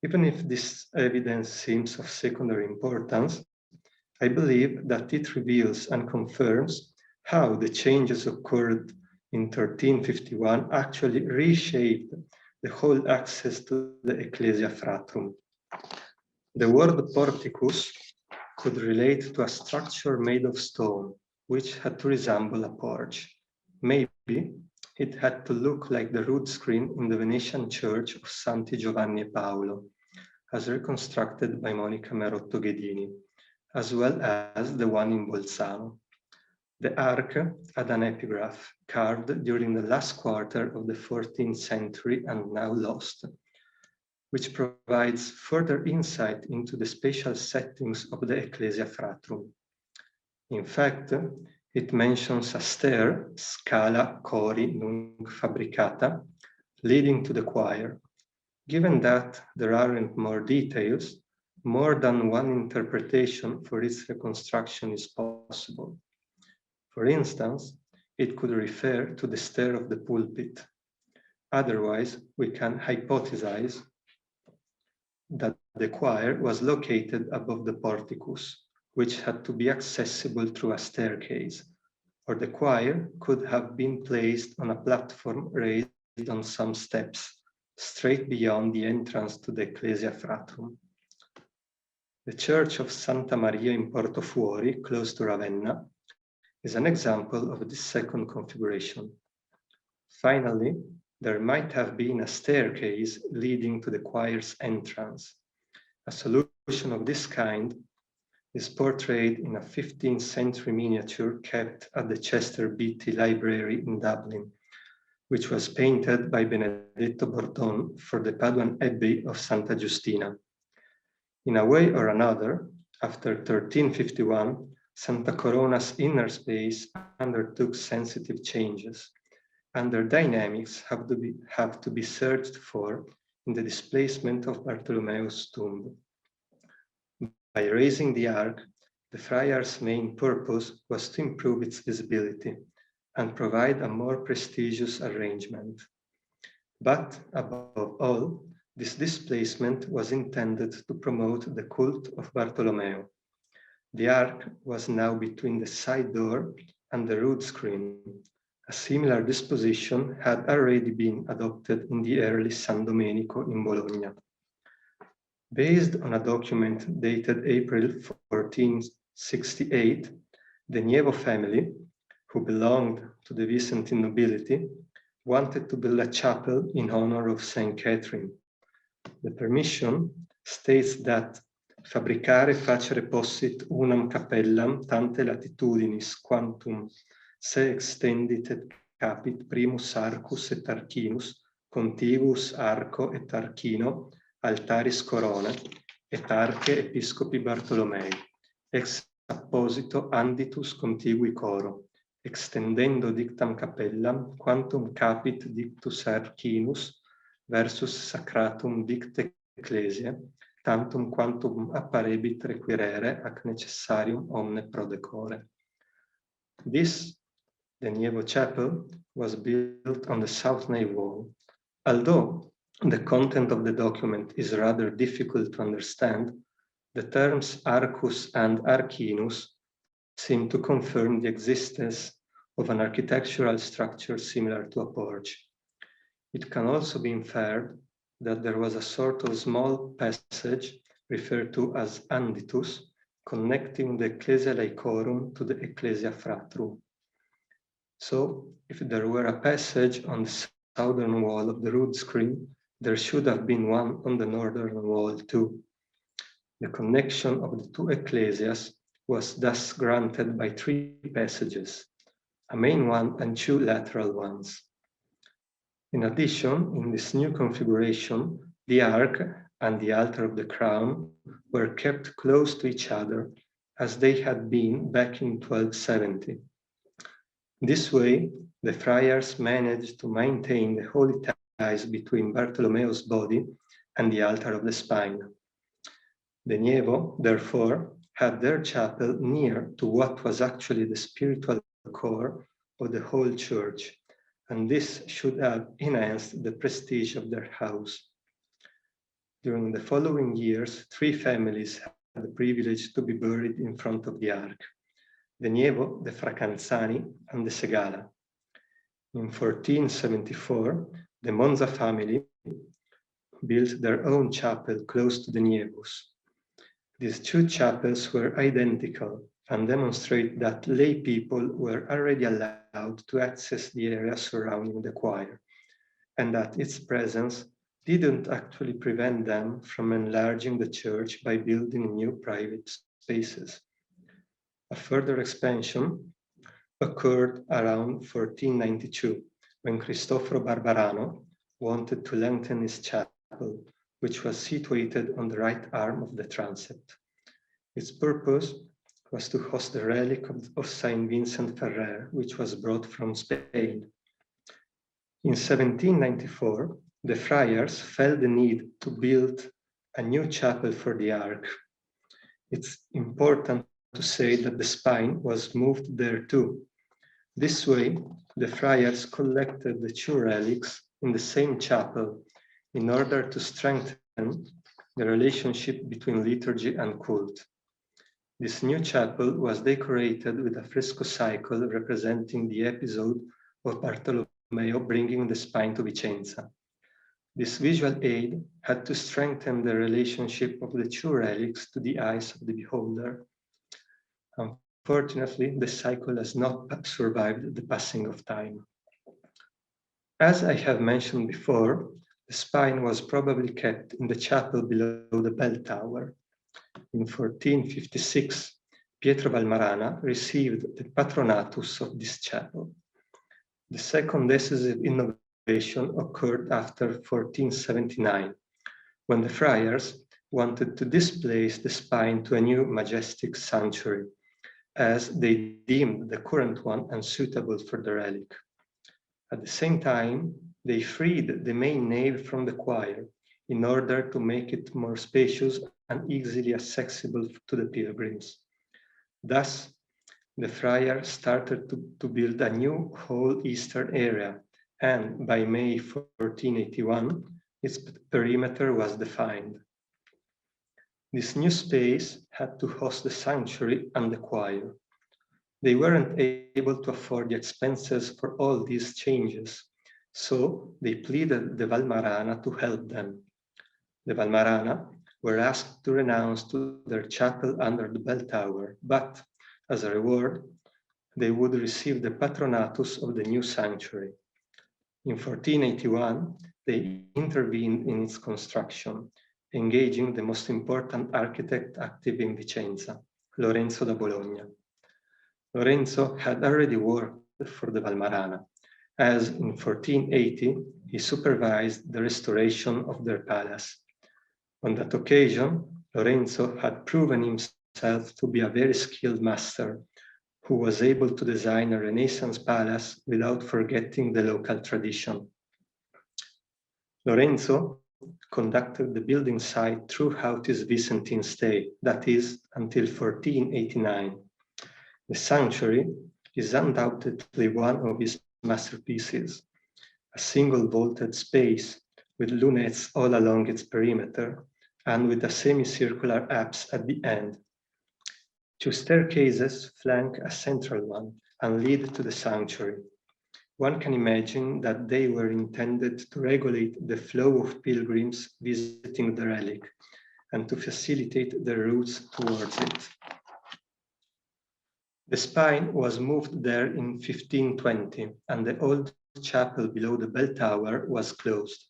Even if this evidence seems of secondary importance, I believe that it reveals and confirms how the changes occurred in 1351 actually reshaped the whole access to the Ecclesia Fratrum. The word porticus could relate to a structure made of stone, which had to resemble a porch. Maybe it had to look like the rood screen in the Venetian church of Santi Giovanni e Paolo, as reconstructed by Monica Merotto Ghedini, as well as the one in Bolzano. The ark had an epigraph carved during the last quarter of the 14th century and now lost, which provides further insight into the spatial settings of the Ecclesia Fratrum. In fact, it mentions a stair, scala cori nunc fabricata, leading to the choir. Given that there aren't more details, more than one interpretation for its reconstruction is possible. For instance, it could refer to the stair of the pulpit. Otherwise, we can hypothesize that the choir was located above the porticus, which had to be accessible through a staircase, or the choir could have been placed on a platform raised on some steps, straight beyond the entrance to the Ecclesia Fratrum. The Church of Santa Maria in Portofuori, close to Ravenna, is an example of this second configuration. Finally, there might have been a staircase leading to the choir's entrance. A solution of this kind is portrayed in a 15th century miniature kept at the Chester Beatty Library in Dublin, which was painted by Benedetto Bordon for the Paduan Abbey of Santa Giustina. In a way or another, after 1351, Santa Corona's inner space undertook sensitive changes, and their dynamics have to be searched for in the displacement of Bartolomeo's tomb. By raising the ark, the friar's main purpose was to improve its visibility and provide a more prestigious arrangement. But above all, this displacement was intended to promote the cult of Bartolomeo. The ark was now between the side door and the rood screen. A similar disposition had already been adopted in the early San Domenico in Bologna. Based on a document dated April 1468, the Nievo family, who belonged to the Byzantine nobility, wanted to build a chapel in honor of Saint Catherine. The permission states that fabricare facere possit unam capellam tante latitudinis quantum se extendit et capit primus arcus et arcinus contiguus arco et arcino altaris corona et arche episcopi Bartolomei ex apposito anditus contigui coro extendendo dictam capellam quantum capit dictus arcinus versus sacratum dicte ecclesia tantum quantum apparebit requirere ac necessarium omne prodecore. This, the Nievo Chapel, was built on the south nave wall. Although the content of the document is rather difficult to understand, the terms arcus and arcinus seem to confirm the existence of an architectural structure similar to a porch. It can also be inferred that there was a sort of small passage referred to as anditus, connecting the Ecclesia Laecorum to the Ecclesia Fratrum. So, if there were a passage on the southern wall of the rood screen, there should have been one on the northern wall too. The connection of the two ecclesias was thus granted by 3 passages, a main one and 2 lateral ones. In addition, in this new configuration, the ark and the altar of the crown were kept close to each other as they had been back in 1270. This way, the friars managed to maintain the holy ties between Bartolomeo's body and the altar of the spine. The Nievo, therefore, had their chapel near to what was actually the spiritual core of the whole church, and this should have enhanced the prestige of their house. During the following years, 3 families had the privilege to be buried in front of the ark: the Nievo, the Fracanzani, and the Segala. In 1474, the Monza family built their own chapel close to the Nievos. These 2 chapels were identical and demonstrate that lay people were already allowed to access the area surrounding the choir, and that its presence didn't actually prevent them from enlarging the church by building new private spaces. A further expansion occurred around 1492, when Cristoforo Barbarano wanted to lengthen his chapel, which was situated on the right arm of the transept. Its purpose was to host the relic of Saint Vincent Ferrer, which was brought from Spain. In 1794, the friars felt the need to build a new chapel for the ark. It's important to say that the spine was moved there too. This way, the friars collected the 2 relics in the same chapel in order to strengthen the relationship between liturgy and cult. This new chapel was decorated with a fresco cycle representing the episode of Bartolomeo bringing the spine to Vicenza. This visual aid had to strengthen the relationship of the 2 relics to the eyes of the beholder. Unfortunately, the cycle has not survived the passing of time. As I have mentioned before, the spine was probably kept in the chapel below the bell tower. In 1456, Pietro Valmarana received the patronatus of this chapel. The second decisive innovation occurred after 1479, when the friars wanted to displace the spine to a new majestic sanctuary, as they deemed the current one unsuitable for the relic. At the same time, they freed the main nave from the choir in order to make it more spacious and easily accessible to the pilgrims. Thus, the friars started to build a new whole eastern area, and by May 1481, its perimeter was defined. This new space had to host the sanctuary and the choir. They weren't able to afford the expenses for all these changes, so they pleaded the Valmarana to help them. The Valmarana were asked to renounce to their chapel under the bell tower, but as a reward, they would receive the patronatus of the new sanctuary. In 1481, they intervened in its construction, engaging the most important architect active in Vicenza, Lorenzo da Bologna. Lorenzo had already worked for the Valmarana, as in 1480 he supervised the restoration of their palace. On that occasion, Lorenzo had proven himself to be a very skilled master who was able to design a Renaissance palace without forgetting the local tradition. Lorenzo conducted the building site throughout his Byzantine stay, that is, until 1489. The sanctuary is undoubtedly one of his masterpieces, a single vaulted space with lunettes all along its perimeter, and with a semicircular apse at the end. 2 staircases flank a central one and lead to the sanctuary. One can imagine that they were intended to regulate the flow of pilgrims visiting the relic and to facilitate their routes towards it. The spine was moved there in 1520, and the old chapel below the bell tower was closed.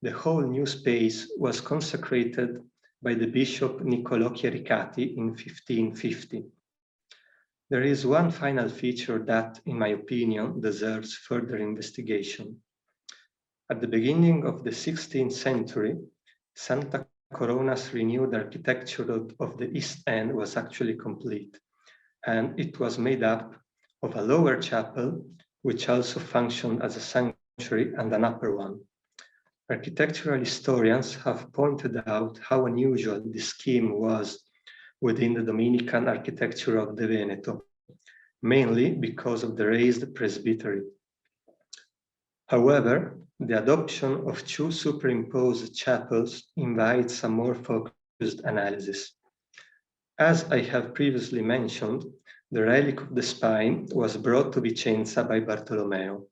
The whole new space was consecrated by the Bishop Niccolò Chiericati in 1550. There is one final feature that, in my opinion, deserves further investigation. At the beginning of the 16th century, Santa Corona's renewed architecture of the east end was actually complete, and it was made up of a lower chapel, which also functioned as a sanctuary, and an upper one. Architectural historians have pointed out how unusual this scheme was within the Dominican architecture of the Veneto, mainly because of the raised presbytery. However, the adoption of 2 superimposed chapels invites a more focused analysis. As I have previously mentioned, the relic of the spine was brought to Vicenza by Bartolomeo,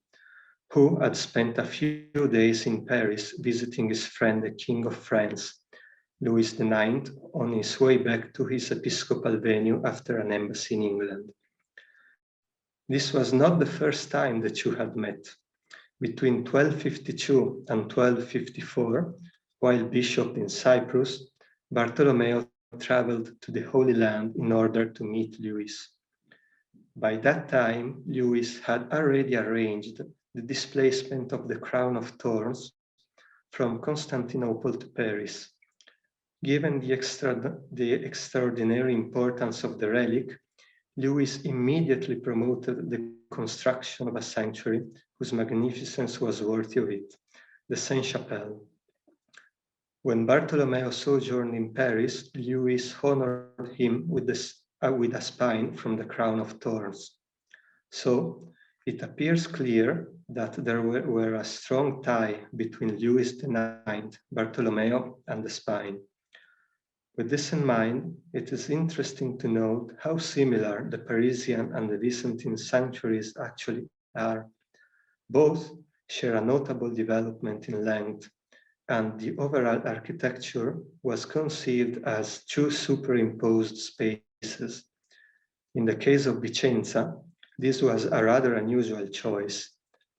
who had spent a few days in Paris visiting his friend the King of France, Louis IX, on his way back to his episcopal venue after an embassy in England. This was not the first time the two had met. Between 1252 and 1254, while bishop in Cyprus, Bartolomeo traveled to the Holy Land in order to meet Louis. By that time, Louis had already arranged the displacement of the crown of thorns from Constantinople to Paris. Given the extraordinary importance of the relic, Louis immediately promoted the construction of a sanctuary whose magnificence was worthy of it, the Sainte-Chapelle. When Bartolomeo sojourned in Paris, Louis honored him with a spine from the crown of thorns. So it appears clear that there were a strong tie between Louis IX, Bartolomeo, and the spine. With this in mind, it is interesting to note how similar the Parisian and the Byzantine sanctuaries actually are. Both share a notable development in length, and the overall architecture was conceived as 2 superimposed spaces. In the case of Vicenza, this was a rather unusual choice.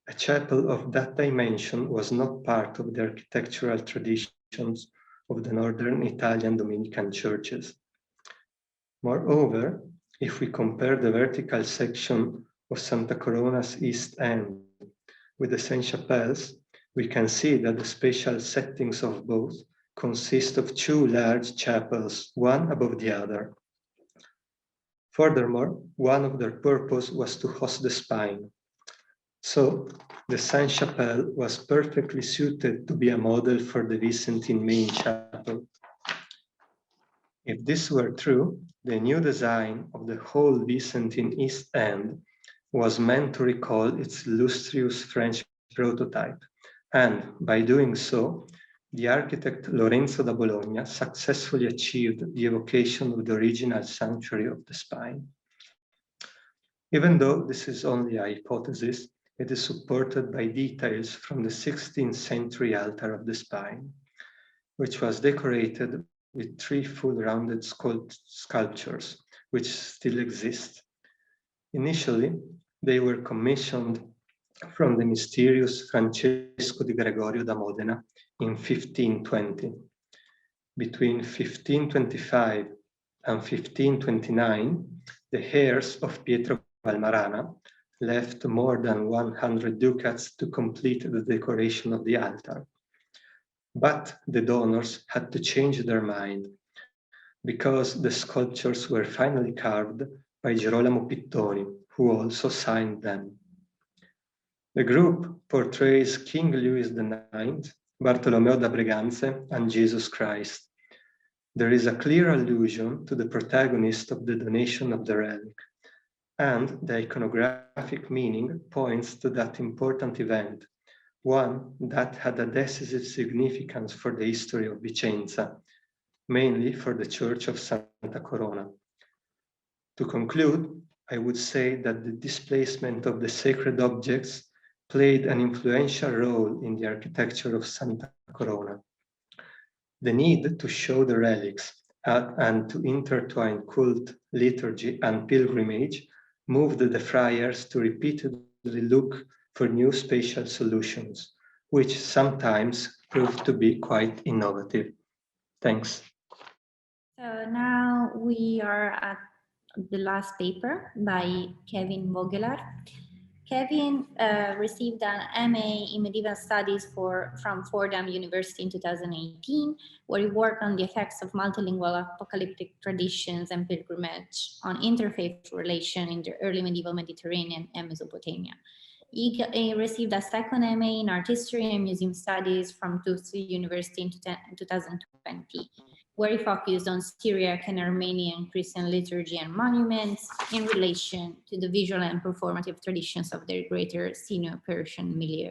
A chapel of that dimension was not part of the architectural traditions of the northern Italian Dominican churches. Moreover, if we compare the vertical section of Santa Corona's east end with the Sainte-Chapelles, we can see that the spatial settings of both consist of 2 large chapels, one above the other. Furthermore, one of their purpose was to host the spine. So the Sainte-Chapelle was perfectly suited to be a model for the Byzantine main chapel. If this were true, the new design of the whole Byzantine east end was meant to recall its illustrious French prototype, and by doing so, the architect Lorenzo da Bologna successfully achieved the evocation of the original sanctuary of the spine. Even though this is only a hypothesis, it is supported by details from the 16th century altar of the spine, which was decorated with 3 full rounded sculptures, which still exist. Initially, they were commissioned from the mysterious Francesco di Gregorio da Modena in 1520. Between 1525 and 1529, the heirs of Pietro Valmarana left more than 100 ducats to complete the decoration of the altar. But the donors had to change their mind because the sculptures were finally carved by Girolamo Pittoni, who also signed them. The group portrays King Louis IX, Bartolomeo da Breganze, and Jesus Christ. There is a clear allusion to the protagonist of the donation of the relic, and the iconographic meaning points to that important event, one that had a decisive significance for the history of Vicenza mainly for the Church of Santa Corona. To conclude, I would say that the displacement of the sacred objects played an influential role in the architecture of Santa Corona. The need to show the relics and to intertwine cult, liturgy, and pilgrimage moved the friars to repeatedly look for new spatial solutions, which sometimes proved to be quite innovative. Thanks. So now we are at the last paper by Kevin Vogelar. Kevin received an MA in Medieval Studies from Fordham University in 2018, where he worked on the effects of multilingual apocalyptic traditions and pilgrimage on interfaith relation in the early medieval Mediterranean and Mesopotamia. He received a second MA in Art History and Museum Studies from Tufts University in 2020, where he focused on Syriac and Armenian Christian liturgy and monuments in relation to the visual and performative traditions of their greater Sino-Persian milieu.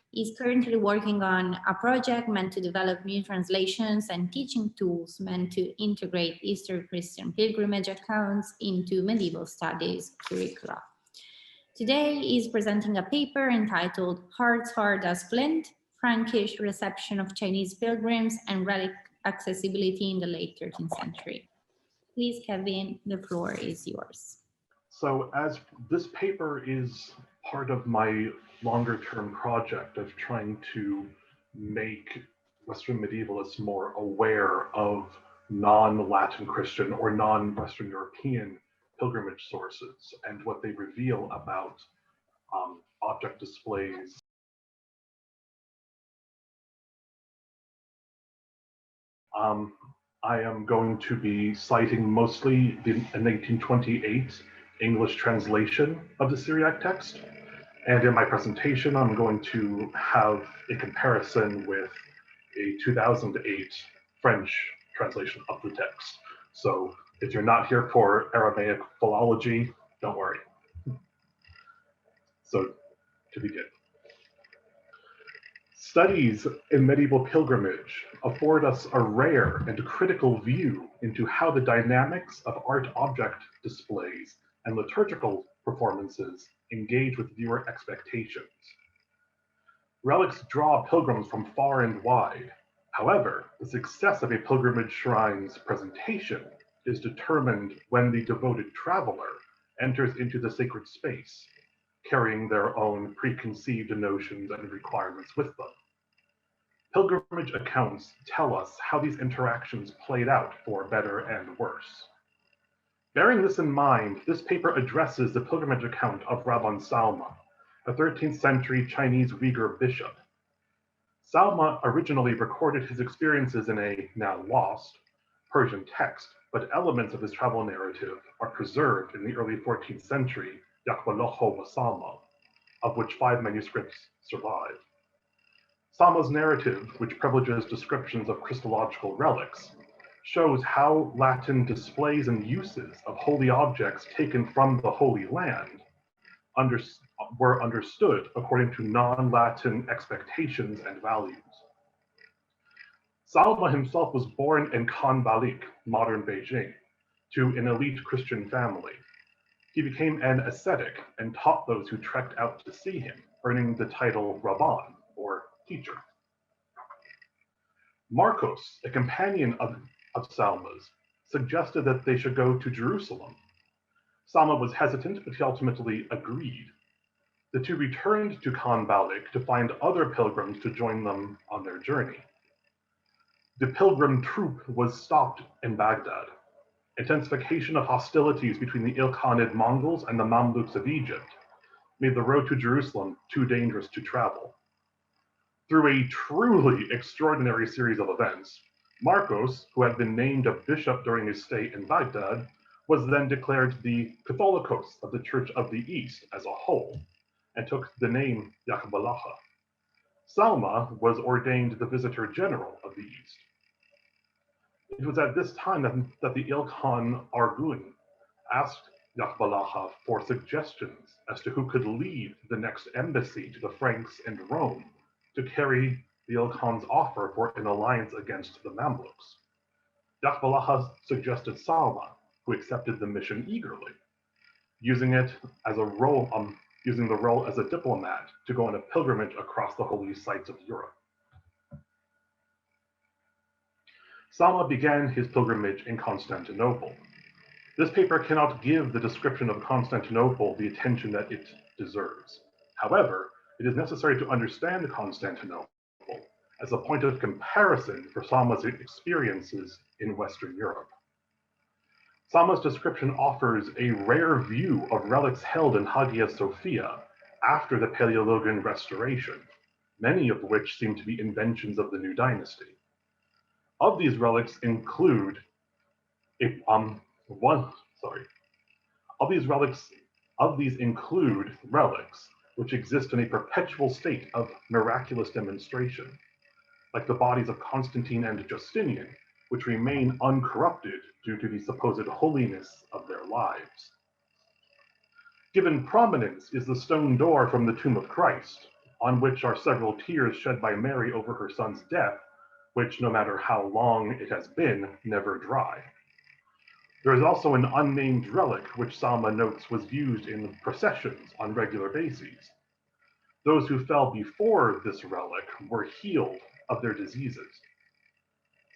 He's currently working on a project meant to develop new translations and teaching tools meant to integrate Eastern Christian pilgrimage accounts into medieval studies curricula. Today, he's presenting a paper entitled Hearts Hard as Flint, Frankish Reception of Chinese Pilgrims and Relic Accessibility in the late 13th century. Please, Kevin, the floor is yours. So as this paper is part of my longer term project of trying to make Western medievalists more aware of non-Latin Christian or non-Western European pilgrimage sources and what they reveal about object displays. I am going to be citing mostly the 1828 English translation of the Syriac text. And in my presentation, I'm going to have a comparison with a 2008 French translation of the text. So if you're not here for Aramaic philology, don't worry. So to begin. Studies in medieval pilgrimage afford us a rare and critical view into how the dynamics of art object displays and liturgical performances engage with viewer expectations. Relics draw pilgrims from far and wide. However, the success of a pilgrimage shrine's presentation is determined when the devoted traveler enters into the sacred space, carrying their own preconceived notions and requirements with them. Pilgrimage accounts tell us how these interactions played out for better and worse. Bearing this in mind, this paper addresses the pilgrimage account of Rabban Salma, a 13th century Chinese Uyghur bishop. Salma originally recorded his experiences in a now lost Persian text, but elements of his travel narrative are preserved in the early 14th century Yakbalocho Wasalma, of which 5 manuscripts survive. Salma's narrative, which privileges descriptions of Christological relics, shows how Latin displays and uses of holy objects taken from the Holy Land were understood according to non-Latin expectations and values. Salma himself was born in Khan Balik, modern Beijing, to an elite Christian family. He became an ascetic and taught those who trekked out to see him, earning the title Rabban, or teacher. Marcos, a companion of Salma's, suggested that they should go to Jerusalem. Salma was hesitant, but he ultimately agreed. The two returned to Khan Balik to find other pilgrims to join them on their journey. The pilgrim troop was stopped in Baghdad. Intensification of hostilities between the Ilkhanid Mongols and the Mamluks of Egypt made the road to Jerusalem too dangerous to travel. Through a truly extraordinary series of events, Marcos, who had been named a bishop during his stay in Baghdad, was then declared the Catholicos of the Church of the East as a whole, and took the name Yakbalacha. Salma was ordained the Visitor General of the East. It was at this time that the Ilkhan Argun asked Yakbalacha for suggestions as to who could lead the next embassy to the Franks and Rome to carry the Ilkhan's offer for an alliance against the Mamluks. Dakbalaha suggested Salma, who accepted the mission eagerly, using the role as a diplomat to go on a pilgrimage across the holy sites of Europe. Salma began his pilgrimage in Constantinople. This paper cannot give the description of Constantinople the attention that it deserves. However, it is necessary to understand Constantinople as a point of comparison for Salma's experiences in Western Europe. Salma's description offers a rare view of relics held in Hagia Sophia after the Paleologan restoration, many of which seem to be inventions of the new dynasty. Of these relics include relics which exist in a perpetual state of miraculous demonstration, like the bodies of Constantine and Justinian, which remain uncorrupted due to the supposed holiness of their lives. Given prominence is the stone door from the tomb of Christ, on which are several tears shed by Mary over her son's death, which, no matter how long it has been, never dry. There is also an unnamed relic which Salma notes was used in processions on regular bases. Those who fell before this relic were healed of their diseases.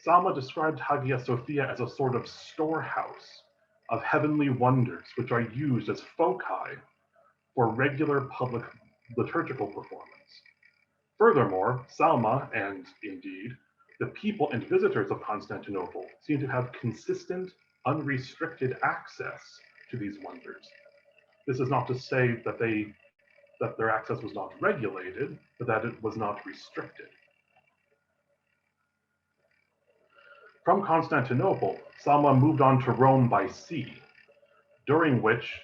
Salma described Hagia Sophia as a sort of storehouse of heavenly wonders which are used as foci for regular public liturgical performance. Furthermore, Salma, and indeed, the people and visitors of Constantinople seem to have consistent, unrestricted access to these wonders. This is not to say that their access was not regulated, but that it was not restricted. From Constantinople, Salma moved on to Rome by sea, during which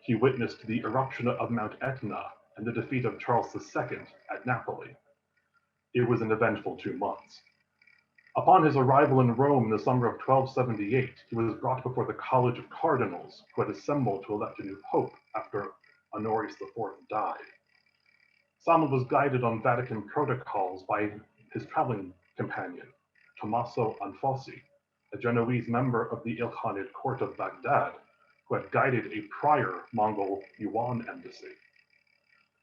he witnessed the eruption of Mount Etna and the defeat of Charles II at Napoli. It was an eventful 2 months. Upon his arrival in Rome in the summer of 1278, he was brought before the College of Cardinals, who had assembled to elect a new pope after Honorius IV died. Salma was guided on Vatican protocols by his traveling companion, Tommaso Anfossi, a Genoese member of the Ilkhanid court of Baghdad, who had guided a prior Mongol Yuan embassy.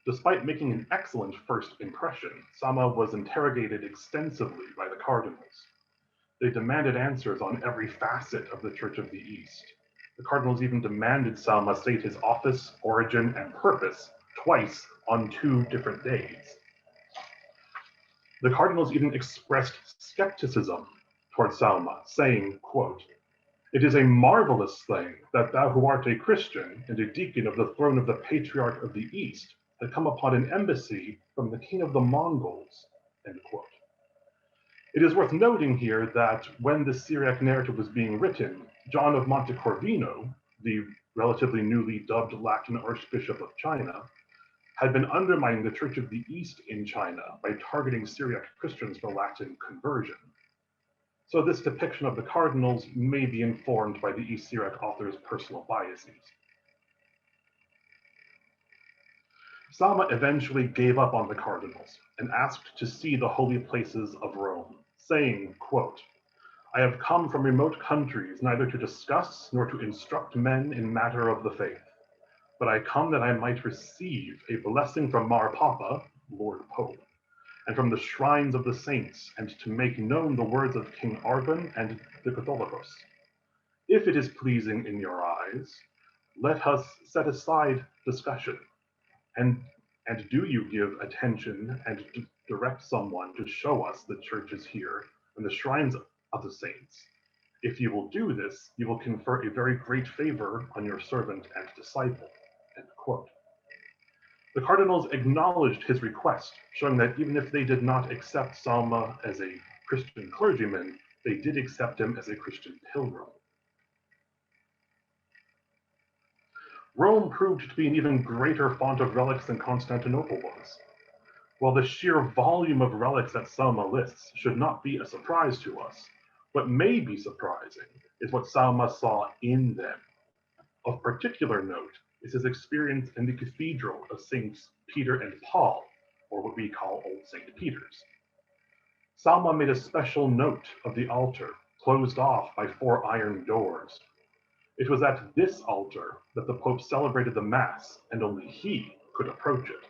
Despite making an excellent first impression, Salma was interrogated extensively by the cardinals. They demanded answers on every facet of the Church of the East. The cardinals even demanded Salma state his office, origin, and purpose twice on 2 different days. The cardinals even expressed skepticism toward Salma, saying, quote, "It is a marvelous thing that thou who art a Christian and a deacon of the throne of the Patriarch of the East had come upon an embassy from the king of the Mongols," end quote. It is worth noting here that when the Syriac narrative was being written, John of Montecorvino, the relatively newly dubbed Latin Archbishop of China, had been undermining the Church of the East in China by targeting Syriac Christians for Latin conversion. So this depiction of the cardinals may be informed by the East Syriac author's personal biases. Salma eventually gave up on the cardinals and asked to see the holy places of Rome, saying, quote, "I have come from remote countries neither to discuss nor to instruct men in matter of the faith, but I come that I might receive a blessing from Mar Papa, Lord Pope, and from the shrines of the saints, and to make known the words of King Arban and the Catholicos. If it is pleasing in your eyes, let us set aside discussion, and do you give attention and direct someone to show us the churches here and the shrines of the saints. If you will do this, you will confer a very great favor on your servant and disciple," end quote. The cardinals acknowledged his request, showing that even if they did not accept Salma as a Christian clergyman, they did accept him as a Christian pilgrim. Rome proved to be an even greater font of relics than Constantinople was. While the sheer volume of relics that Salma lists should not be a surprise to us, what may be surprising is what Salma saw in them. Of particular note is his experience in the Cathedral of Saints Peter and Paul, or what we call Old St. Peter's. Salma made a special note of the altar, closed off by 4 iron doors. It was at this altar that the Pope celebrated the Mass, and only he could approach it.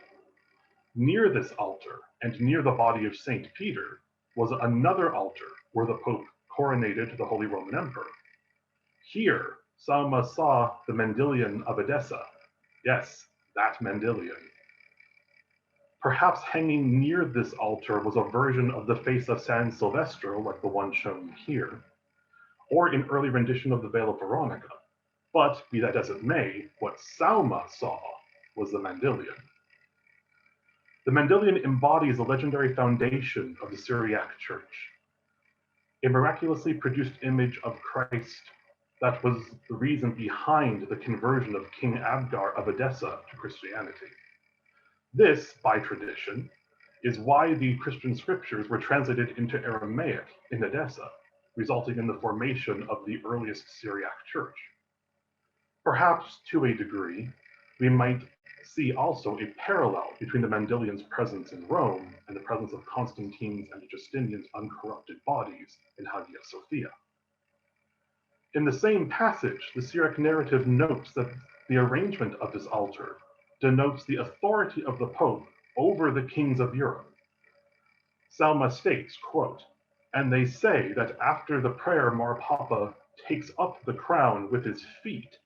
Near this altar, and near the body of St. Peter, was another altar where the Pope coronated the Holy Roman Emperor. Here, Salma saw the Mendilion of Edessa. Yes, that Mendilion. Perhaps hanging near this altar was a version of the face of San Silvestro, like the one shown here, or an early rendition of the Veil of Veronica. But be that as it may, what Salma saw was the Mendilion. The Mendilion embodies the legendary foundation of the Syriac Church, a miraculously produced image of Christ that was the reason behind the conversion of King Abgar of Edessa to Christianity. This, by tradition, is why the Christian scriptures were translated into Aramaic in Edessa, resulting in the formation of the earliest Syriac church. Perhaps to a degree, we might see also a parallel between the Mendilion's presence in Rome and the presence of Constantine's and Justinian's uncorrupted bodies in Hagia Sophia. In the same passage, the Syriac narrative notes that the arrangement of this altar denotes the authority of the Pope over the kings of Europe. Salma states, quote, "And they say that after the prayer Mar Papa takes up the crown with his feet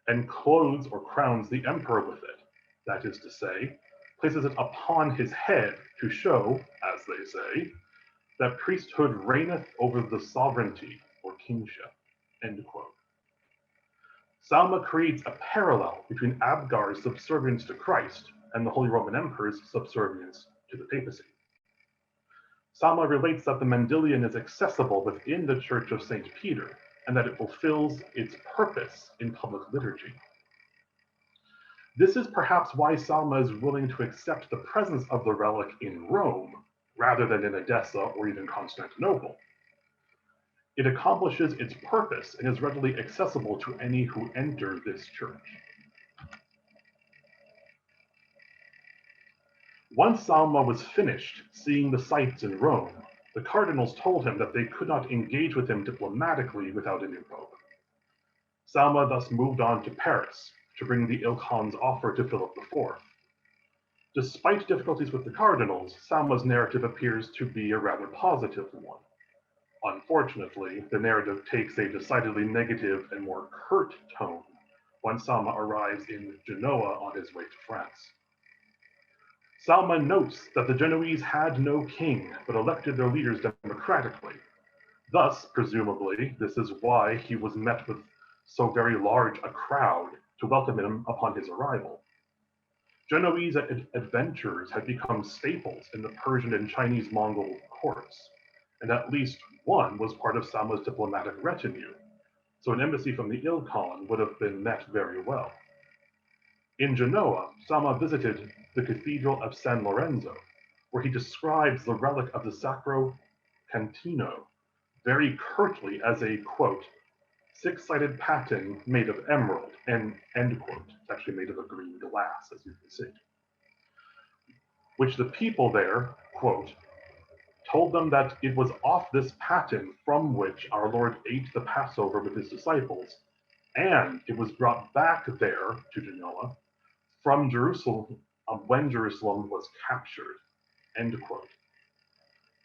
and clothes or crowns the emperor with it, that is to say, places it upon his head to show, as they say, that priesthood reigneth over the sovereignty or kingship," end quote. Salma creates a parallel between Abgar's subservience to Christ and the Holy Roman Emperor's subservience to the papacy. Salma relates that the Mendilion is accessible within the Church of St. Peter and that it fulfills its purpose in public liturgy. This is perhaps why Salma is willing to accept the presence of the relic in Rome rather than in Edessa or even Constantinople. It accomplishes its purpose and is readily accessible to any who enter this church. Once Salma was finished seeing the sights in Rome, the cardinals told him that they could not engage with him diplomatically without a new pope. Salma thus moved on to Paris to bring the Ilkhan's offer to Philip IV. Despite difficulties with the cardinals, Salma's narrative appears to be a rather positive one. Unfortunately, the narrative takes a decidedly negative and more curt tone when Salma arrives in Genoa on his way to France. Salma notes that the Genoese had no king, but elected their leaders democratically. Thus, presumably, this is why he was met with so very large a crowd to welcome him upon his arrival. Genoese adventurers had become staples in the Persian and Chinese Mongol courts, and at least one was part of Salma's diplomatic retinue, so an embassy from the Ilkhan would have been met very well. In Genoa, Salma visited the Cathedral of San Lorenzo, where he describes the relic of the Sacro Cantino very curtly as a, quote, six-sided paten made of emerald, and end quote. It's actually made of a green glass, as you can see, which the people there, quote, told them that it was off this paten from which our Lord ate the Passover with his disciples, and it was brought back there to Genoa from Jerusalem when Jerusalem was captured, end quote.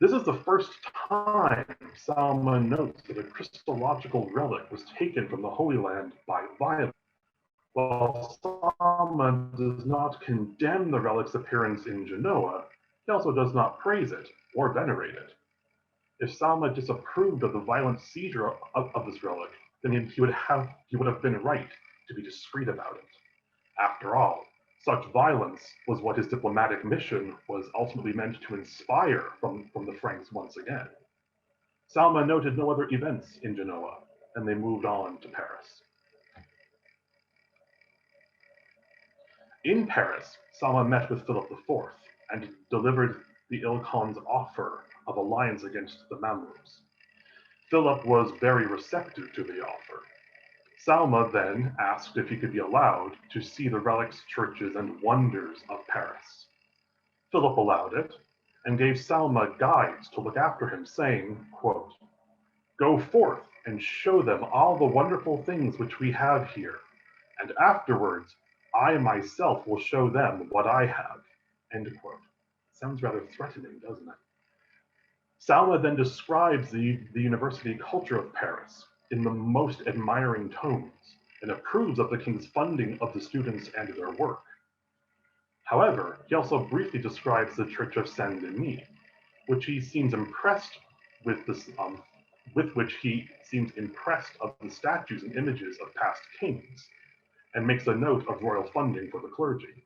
This is the first time Salma notes that a Christological relic was taken from the Holy Land by violence. While Salma does not condemn the relic's appearance in Genoa, he also does not praise it or venerate it. If Salma disapproved of the violent seizure of this relic, then he would have been right to be discreet about it. After all, such violence was what his diplomatic mission was ultimately meant to inspire from the Franks once again. Salma noted no other events in Genoa, and they moved on to Paris. In Paris, Salma met with Philip IV and delivered the Ilkhan's offer of alliance against the Mamluks. Philip was very receptive to the offer. Salma then asked if he could be allowed to see the relics, churches, and wonders of Paris. Philip allowed it and gave Salma guides to look after him, saying, quote, Go forth and show them all the wonderful things which we have here, and afterwards I myself will show them what I have. End quote. Sounds rather threatening, doesn't it? Salma then describes the university culture of Paris in the most admiring tones and approves of the king's funding of the students and their work. However, he also briefly describes the Church of Saint-Denis, which he seems impressed with which he seems impressed of the statues and images of past kings, and makes a note of royal funding for the clergy.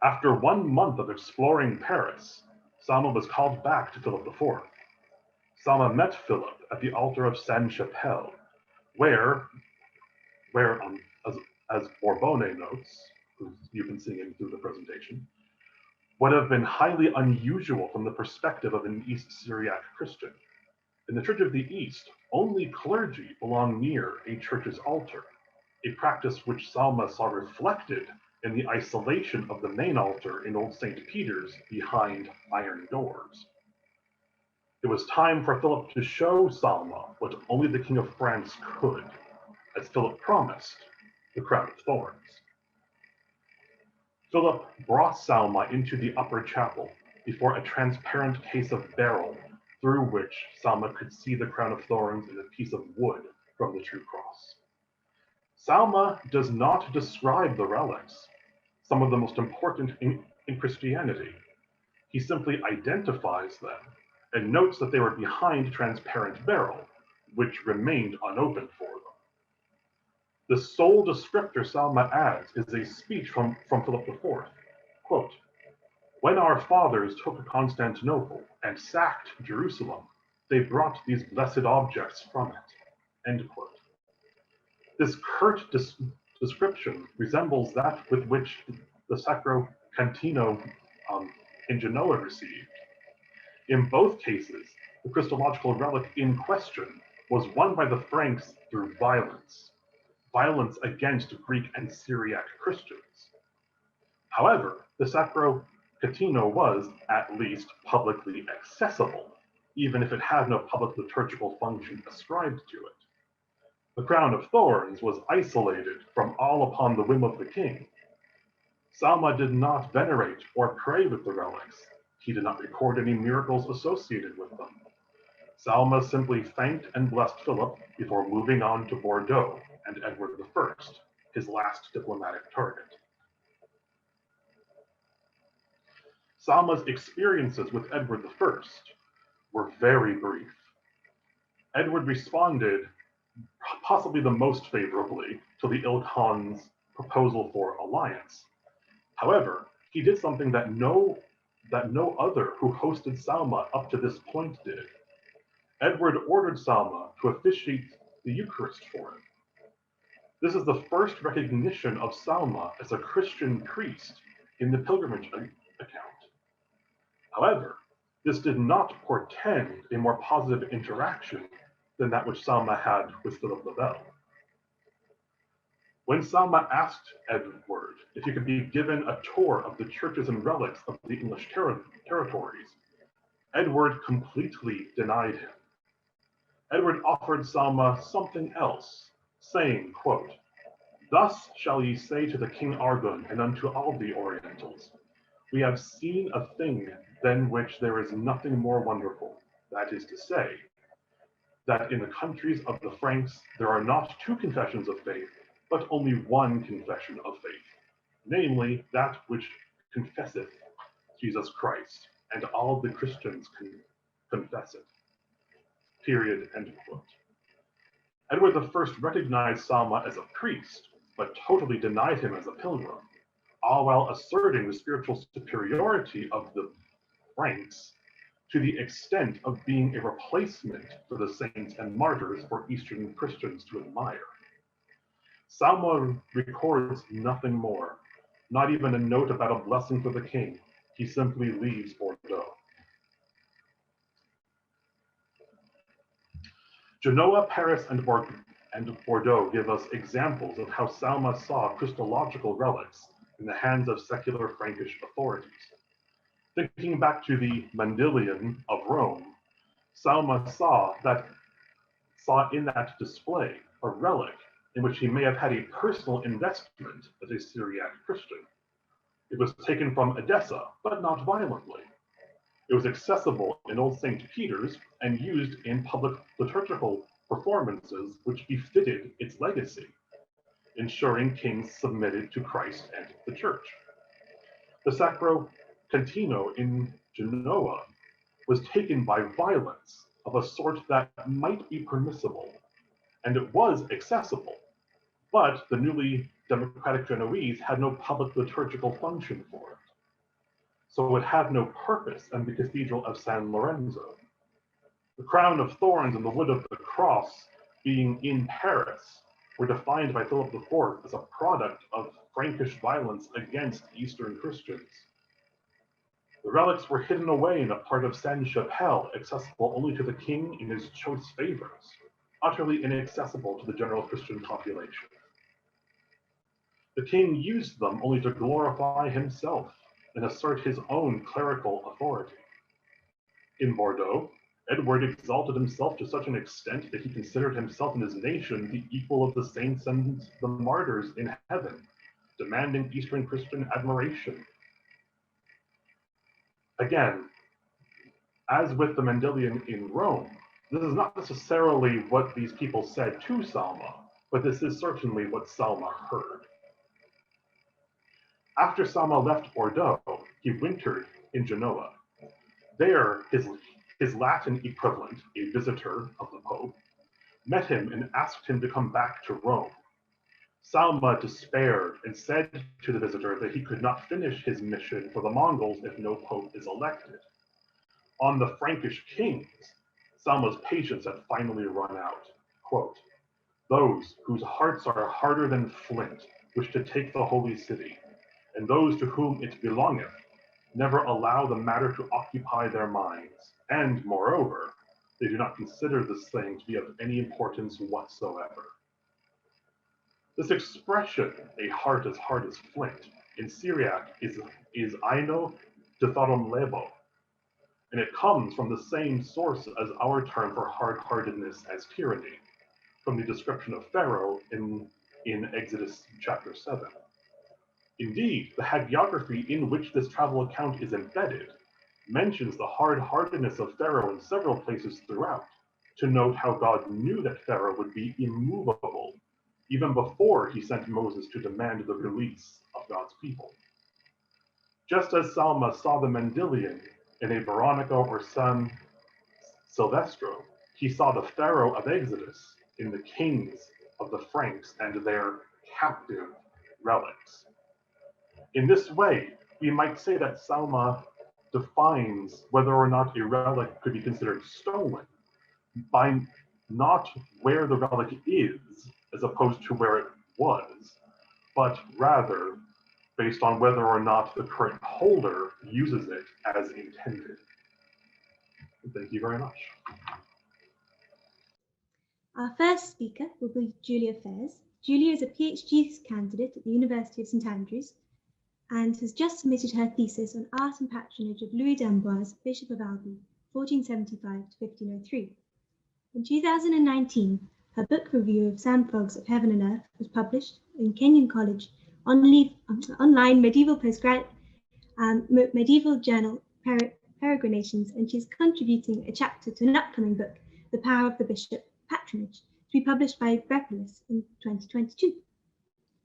After 1 month of exploring Paris, Salma was called back to Philip IV. Salma met Philip at the altar of Sainte-Chapelle, where as Bourbonnet notes, who you've been seeing through the presentation, would have been highly unusual from the perspective of an East Syriac Christian. In the Church of the East, only clergy belong near a church's altar, a practice which Salma saw reflected in the isolation of the main altar in Old St. Peter's behind iron doors. It was time for Philip to show Salma what only the King of France could, as Philip promised, the crown of thorns. Philip brought Salma into the upper chapel before a transparent case of beryl through which Salma could see the crown of thorns in a piece of wood from the true cross. Salma does not describe the relics, some of the most important in Christianity. He simply identifies them and notes that they were behind transparent beryl, which remained unopened for them. The sole descriptor Salma adds is a speech from Philip IV. Quote, "When our fathers took Constantinople and sacked Jerusalem, they brought these blessed objects from it." End quote. This curt description resembles that with which the Sacro Cantino in Genoa received. In both cases, the Christological relic in question was won by the Franks through violence against Greek and Syriac Christians. However, the Sacro Cantino was, at least, publicly accessible, even if it had no public liturgical function ascribed to it. The crown of thorns was isolated from all upon the whim of the king. Salma did not venerate or pray with the relics. He did not record any miracles associated with them. Salma simply thanked and blessed Philip before moving on to Bordeaux and Edward I, his last diplomatic target. Salma's experiences with Edward I were very brief. Edward responded possibly the most favorably to the Ilkhan's proposal for alliance. However, he did something that no other who hosted Salma up to this point did. Edward ordered Salma to officiate the Eucharist for him. This is the first recognition of Salma as a Christian priest in the pilgrimage account. However, this did not portend a more positive interaction than that which Salma had with Philip the Bell. When Salma asked Edward if he could be given a tour of the churches and relics of the English territories, Edward completely denied him. Edward offered Salma something else, saying, quote, "Thus shall ye say to the King Argun and unto all the Orientals, we have seen a thing than which there is nothing more wonderful, that is to say, that in the countries of the Franks there are not two confessions of faith, but only one confession of faith, namely that which confesseth Jesus Christ, and all the Christians confess it." Period, end quote. Edward I recognized Salma as a priest, but totally denied him as a pilgrim, all while asserting the spiritual superiority of the Franks to the extent of being a replacement for the saints and martyrs for Eastern Christians to admire. Salma records nothing more, not even a note about a blessing for the king. He simply leaves Bordeaux. Genoa, Paris, and Bordeaux give us examples of how Salma saw Christological relics in the hands of secular Frankish authorities. Thinking back to the Mandylion of Rome, Salma saw in that display a relic in which he may have had a personal investment as a Syriac Christian. It was taken from Edessa, but not violently. It was accessible in Old St. Peter's and used in public liturgical performances which befitted its legacy, ensuring kings submitted to Christ and the Church. The Sacro Cantino in Genoa was taken by violence of a sort that might be permissible, and it was accessible, but the newly democratic Genoese had no public liturgical function for it. So it had no purpose in the Cathedral of San Lorenzo. The crown of thorns and the wood of the cross, being in Paris, were defined by Philip IV as a product of Frankish violence against Eastern Christians. The relics were hidden away in a part of Sainte-Chapelle, accessible only to the king in his choice favors, utterly inaccessible to the general Christian population. The king used them only to glorify himself and assert his own clerical authority. In Bordeaux, Edward exalted himself to such an extent that he considered himself and his nation the equal of the saints and the martyrs in heaven, demanding Eastern Christian admiration. Again, as with the Mendelian in Rome, this is not necessarily what these people said to Salma, but this is certainly what Salma heard. After Salma left Bordeaux, he wintered in Genoa. There, his Latin equivalent, a visitor of the Pope, met him and asked him to come back to Rome. Salma despaired and said to the visitor that he could not finish his mission for the Mongols if no Pope is elected. On the Frankish kings, Salma's patience had finally run out. Quote, "Those whose hearts are harder than flint wish to take the holy city, and those to whom it belongeth never allow the matter to occupy their minds, and moreover, they do not consider this thing to be of any importance whatsoever." This expression, "a heart as hard as flint," in Syriac is Aino Ditharum Lebo, and it comes from the same source as our term for hard-heartedness as tyranny, from the description of Pharaoh in Exodus chapter 7. Indeed, the hagiography in which this travel account is embedded mentions the hard-heartedness of Pharaoh in several places throughout, to note how God knew that Pharaoh would be immovable, even before he sent Moses to demand the release of God's people. Just as Salma saw the Mendelian in a Veronica or San Silvestro, he saw the Pharaoh of Exodus in the kings of the Franks and their captive relics. In this way, we might say that Salma defines whether or not a relic could be considered stolen by not where the relic is, as opposed to where it was, but rather based on whether or not the current holder uses it as intended. Thank you very much. Our first speaker will be Julia Feuds. Julia is a PhD candidate at the University of St Andrews and has just submitted her thesis on art and patronage of Louis d'Amboise, Bishop of Albi, 1475 to 1503. In 2019, her book review of Sam Fogg's Of Heaven and Earth was published in Kenyon College online medieval medieval journal Peregrinations, and she's contributing a chapter to an upcoming book, The Power of the Bishop Patronage, to be published by Brepolis in 2022.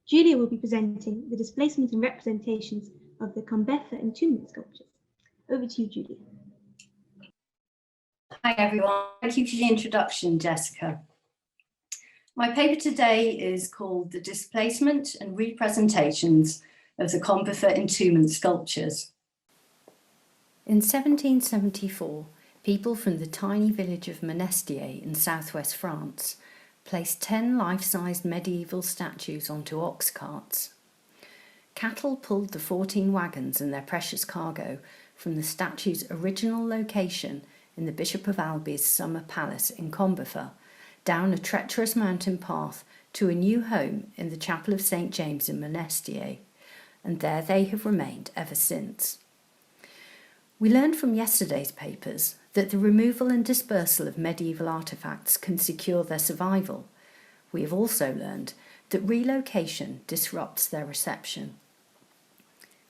Julia will be presenting the displacement and representations of the Combefa Entombment sculptures. Over to you, Julia. Hi everyone, thank you for the introduction, Jessica. My paper today is called The Displacement and Representations of the Combefa Entombment Sculptures. In 1774, people from the tiny village of Monestier in southwest France placed 10 life-sized medieval statues onto ox carts. Cattle pulled the 14 wagons and their precious cargo from the statue's original location in the Bishop of Albi's summer palace in Combefa, down a treacherous mountain path to a new home in the chapel of St. James in Monestier, and there they have remained ever since. We learned from yesterday's papers that the removal and dispersal of medieval artefacts can secure their survival, we have also learned that relocation disrupts their reception.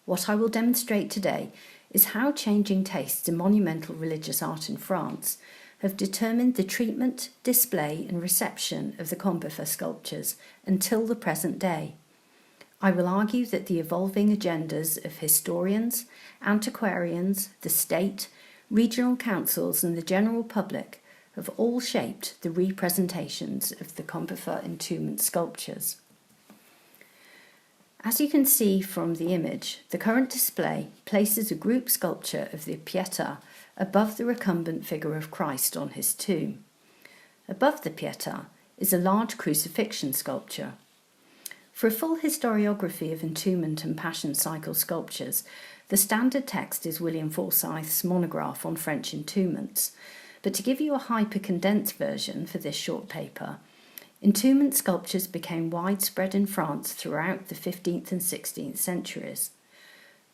What I will demonstrate today is how changing tastes in monumental religious art in France have determined the treatment, display and reception of the Combefa sculptures until the present day. I will argue that the evolving agendas of historians, antiquarians, the state, regional councils and the general public have all shaped the representations of the Combefa Entombment sculptures. As you can see from the image, the current display places a group sculpture of the Pietà above the recumbent figure of Christ on his tomb. Above the Pietà is a large crucifixion sculpture. For a full historiography of entombment and passion cycle sculptures, the standard text is William Forsyth's monograph on French entombments, but to give you a hyper-condensed version for this short paper, entombment sculptures became widespread in France throughout the 15th and 16th centuries.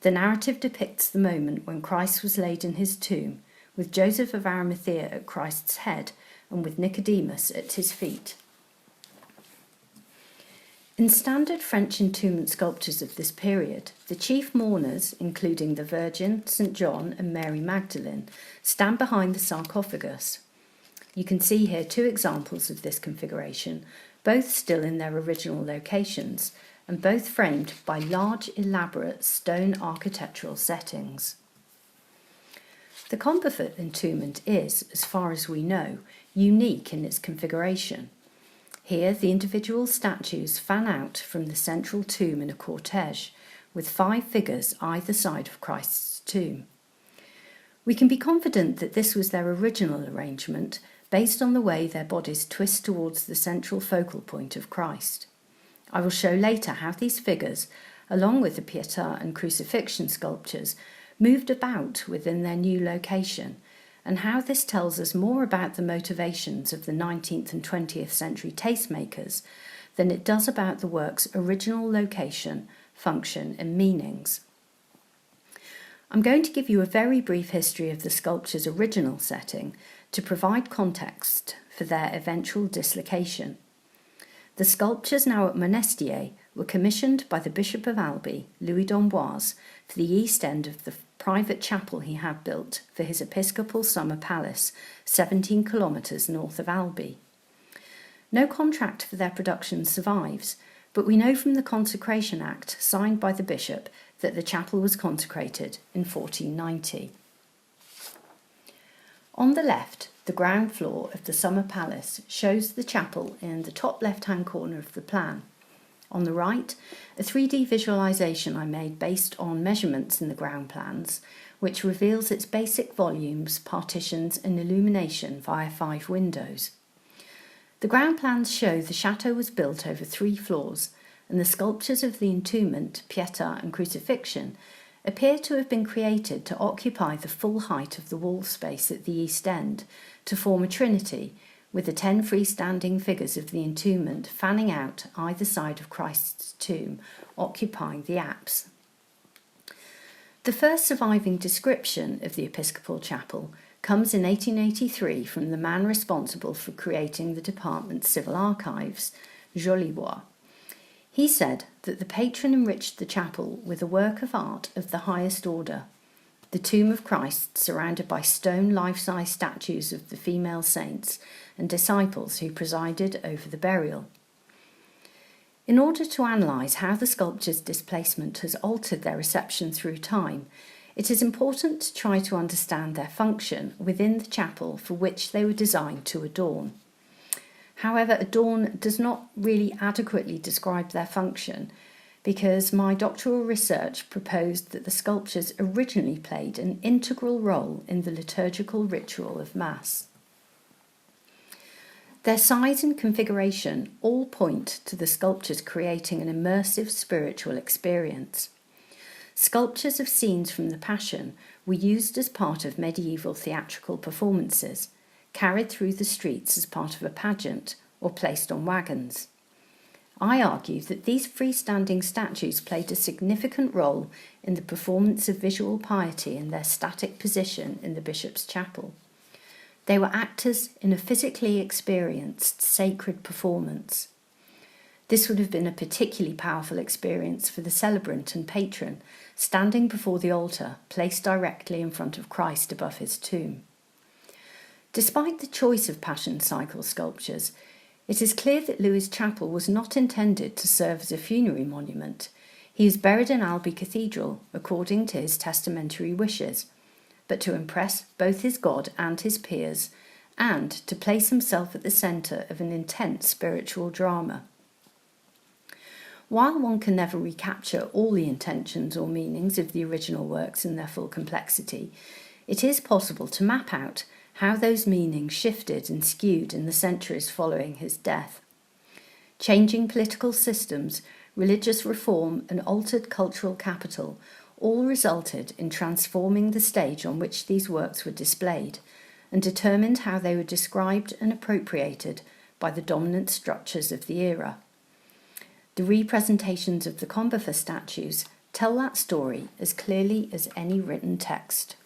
The narrative depicts the moment when Christ was laid in his tomb, with Joseph of Arimathea at Christ's head and with Nicodemus at his feet. In standard French entombment sculptures of this period, the chief mourners, including the Virgin, St. John and Mary Magdalene, stand behind the sarcophagus. You can see here two examples of this configuration, both still in their original locations, and both framed by large, elaborate stone architectural settings. The Combefa entombment is, as far as we know, unique in its configuration. Here, the individual statues fan out from the central tomb in a cortege, with 5 figures either side of Christ's tomb. We can be confident that this was their original arrangement, based on the way their bodies twist towards the central focal point of Christ. I will show later how these figures, along with the Pietà and crucifixion sculptures, moved about within their new location, and how this tells us more about the motivations of the 19th and 20th century tastemakers than it does about the work's original location, function and meanings. I'm going to give you a very brief history of the sculpture's original setting to provide context for their eventual dislocation. The sculptures now at Monestier were commissioned by the Bishop of Albi, Louis d'Amboise, for the east end of the private chapel he had built for his episcopal summer palace, 17 kilometres north of Albi. No contract for their production survives, but we know from the Consecration Act signed by the bishop that the chapel was consecrated in 1490. On the left, the ground floor of the summer palace shows the chapel in the top left-hand corner of the plan. On the right, a 3D visualisation I made based on measurements in the ground plans, which reveals its basic volumes, partitions and illumination via 5 windows. The ground plans show the chateau was built over 3 floors, and the sculptures of the entombment, Pietà and crucifixion appear to have been created to occupy the full height of the wall space at the east end, to form a trinity, with the 10 freestanding figures of the entombment fanning out either side of Christ's tomb, occupying the apse. The first surviving description of the episcopal chapel comes in 1883 from the man responsible for creating the department's civil archives, Jolibois. He said that the patron enriched the chapel with a work of art of the highest order, the tomb of Christ surrounded by stone life-size statues of the female saints and disciples who presided over the burial. In order to analyse how the sculpture's displacement has altered their reception through time, it is important to try to understand their function within the chapel for which they were designed to adorn. However, adorn does not really adequately describe their function, because my doctoral research proposed that the sculptures originally played an integral role in the liturgical ritual of Mass. Their size and configuration all point to the sculptures creating an immersive spiritual experience. Sculptures of scenes from the Passion were used as part of medieval theatrical performances, carried through the streets as part of a pageant, or placed on wagons. I argue that these freestanding statues played a significant role in the performance of visual piety in their static position in the bishop's chapel. They were actors in a physically experienced sacred performance. This would have been a particularly powerful experience for the celebrant and patron, standing before the altar placed directly in front of Christ above his tomb. Despite the choice of Passion Cycle sculptures, it is clear that Louis' chapel was not intended to serve as a funerary monument. He is buried in Albi Cathedral, according to his testamentary wishes, but to impress both his God and his peers, and to place himself at the centre of an intense spiritual drama. While one can never recapture all the intentions or meanings of the original works in their full complexity, it is possible to map out how those meanings shifted and skewed in the centuries following his death. Changing political systems, religious reform, and altered cultural capital all resulted in transforming the stage on which these works were displayed, and determined how they were described and appropriated by the dominant structures of the era. The representations of the Combefa statues tell that story as clearly as any written text.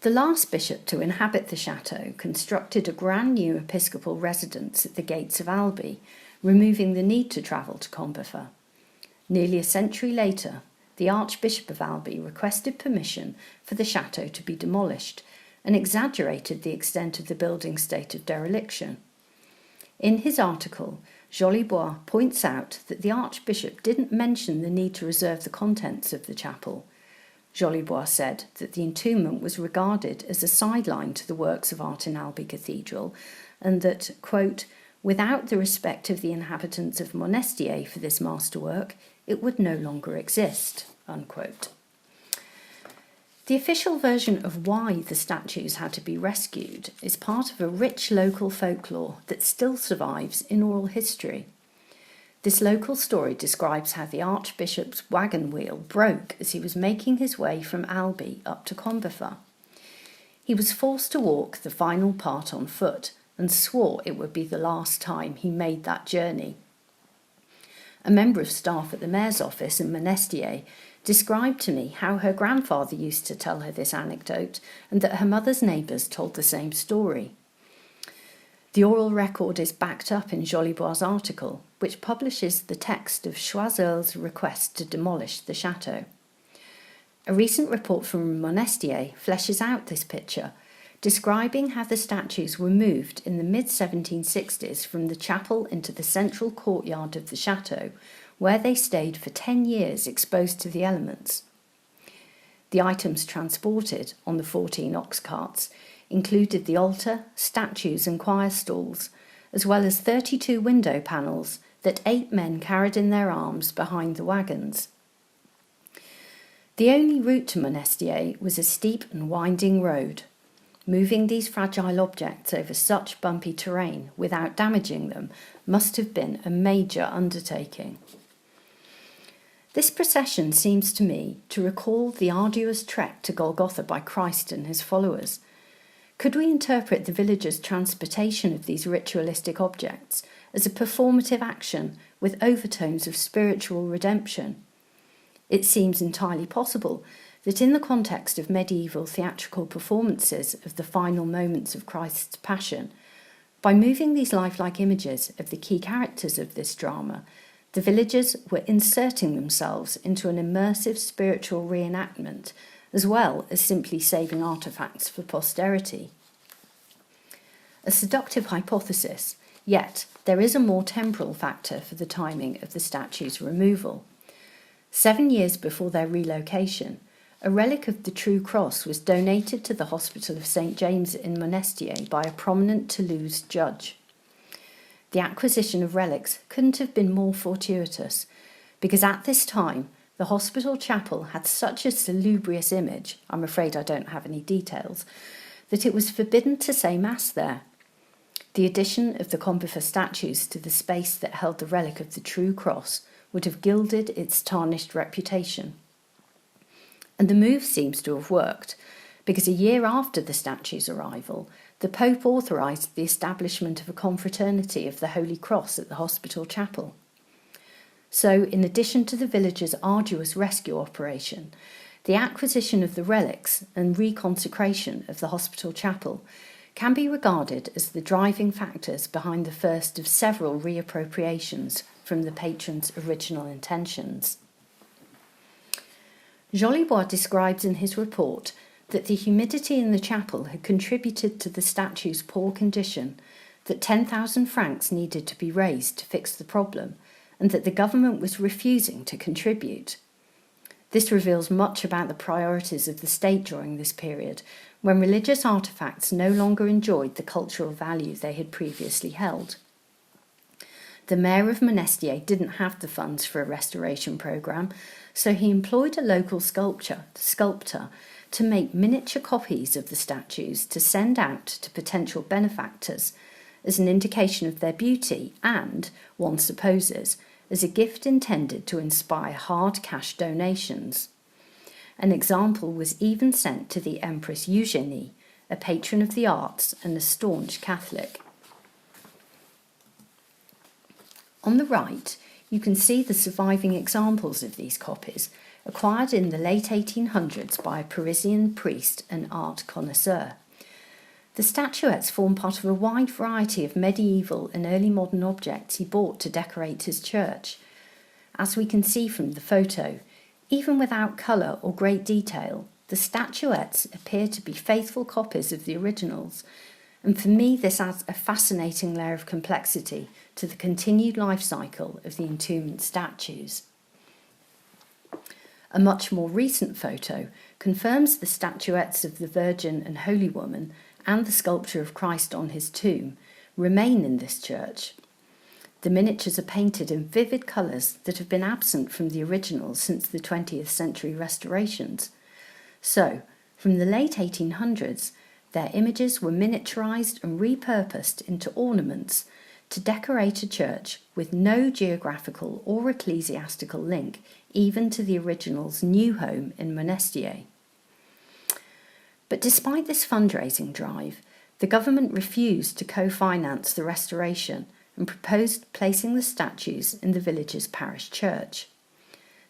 The last bishop to inhabit the chateau constructed a brand new episcopal residence at the gates of Albi, removing the need to travel to Combefa. Nearly a century later, the Archbishop of Albi requested permission for the chateau to be demolished and exaggerated the extent of the building's state of dereliction. In his article, Jolibois points out that the Archbishop didn't mention the need to reserve the contents of the chapel. Jolibois said that the entombment was regarded as a sideline to the works of art in Albi Cathedral, and that, quote, without the respect of the inhabitants of Monestier for this masterwork, it would no longer exist, unquote. The official version of why the statues had to be rescued is part of a rich local folklore that still survives in oral history. This local story describes how the Archbishop's wagon wheel broke as he was making his way from Albi up to Combefa. He was forced to walk the final part on foot and swore it would be the last time he made that journey. A member of staff at the mayor's office in Monestier described to me how her grandfather used to tell her this anecdote and that her mother's neighbours told the same story. The oral record is backed up in Jolibois' article, which publishes the text of Choiseul's request to demolish the chateau. A recent report from Monestier fleshes out this picture, describing how the statues were moved in the mid-1760s from the chapel into the central courtyard of the chateau, where they stayed for 10 years exposed to the elements. The items transported on the 14 ox carts included the altar, statues and choir stalls, as well as 32 window panels that 8 men carried in their arms behind the wagons. The only route to Monestier was a steep and winding road. Moving these fragile objects over such bumpy terrain without damaging them must have been a major undertaking. This procession seems to me to recall the arduous trek to Golgotha by Christ and his followers. Could we interpret the villagers' transportation of these ritualistic objects as a performative action with overtones of spiritual redemption? It seems entirely possible that in the context of medieval theatrical performances of the final moments of Christ's Passion, by moving these lifelike images of the key characters of this drama, the villagers were inserting themselves into an immersive spiritual reenactment, as well as simply saving artefacts for posterity. A seductive hypothesis, yet there is a more temporal factor for the timing of the statue's removal. 7 years before their relocation, a relic of the True Cross was donated to the Hospital of St. James in Monestier by a prominent Toulouse judge. The acquisition of relics couldn't have been more fortuitous, because at this time the hospital chapel had such a salubrious image, I'm afraid I don't have any details, that it was forbidden to say Mass there. The addition of the Combefa statues to the space that held the relic of the True Cross would have gilded its tarnished reputation. And the move seems to have worked, because a year after the statue's arrival, the Pope authorised the establishment of a confraternity of the Holy Cross at the hospital chapel. So, in addition to the villagers' arduous rescue operation, The acquisition of the relics and reconsecration of the hospital chapel can be regarded as the driving factors behind the first of several reappropriations from the patron's original intentions. Jolibois describes in his report that the humidity in the chapel had contributed to the statue's poor condition, that 10,000 francs needed to be raised to fix the problem, and that the government was refusing to contribute. This reveals much about the priorities of the state during this period, when religious artefacts no longer enjoyed the cultural value they had previously held. The mayor of Monestier didn't have the funds for a restoration programme, so he employed a local sculptor to make miniature copies of the statues to send out to potential benefactors as an indication of their beauty and, one supposes, as a gift intended to inspire hard cash donations. An example was even sent to the Empress Eugénie, a patron of the arts and a staunch Catholic. On the right, you can see the surviving examples of these copies, acquired in the late 1800s by a Parisian priest and art connoisseur. The statuettes form part of a wide variety of medieval and early modern objects he bought to decorate his church. As we can see from the photo, even without colour or great detail, the statuettes appear to be faithful copies of the originals, and for me this adds a fascinating layer of complexity to the continued life cycle of the entombment statues. A much more recent photo confirms the statuettes of the Virgin and Holy Woman and the sculpture of Christ on his tomb remain in this church. The miniatures are painted in vivid colours that have been absent from the originals since the 20th century restorations. So, from the late 1800s, their images were miniaturised and repurposed into ornaments to decorate a church with no geographical or ecclesiastical link even to the original's new home in Monestier. But despite this fundraising drive, the government refused to co-finance the restoration and proposed placing the statues in the village's parish church.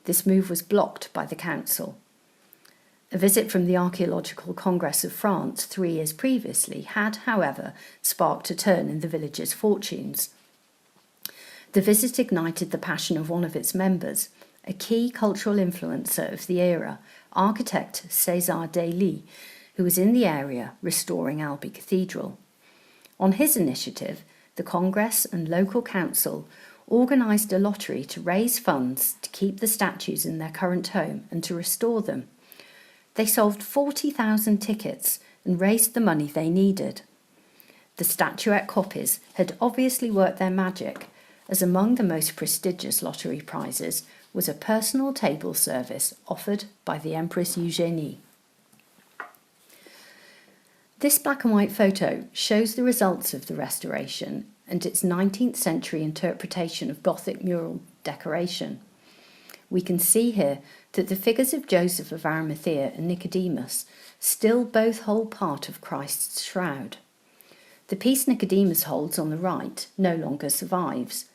This move was blocked by the council. A visit from the Archaeological Congress of France 3 years previously had, however, sparked a turn in the village's fortunes. The visit ignited the passion of one of its members, a key cultural influencer of the era, architect César Dailly, who was in the area restoring Albi Cathedral. On his initiative, the Congress and local council organised a lottery to raise funds to keep the statues in their current home and to restore them. They sold 40,000 tickets and raised the money they needed. The statuette copies had obviously worked their magic, as among the most prestigious lottery prizes was a personal table service offered by the Empress Eugénie. This black and white photo shows the results of the restoration and its 19th century interpretation of Gothic mural decoration. We can see here that the figures of Joseph of Arimathea and Nicodemus still both hold part of Christ's shroud. The piece Nicodemus holds on the right no longer survives.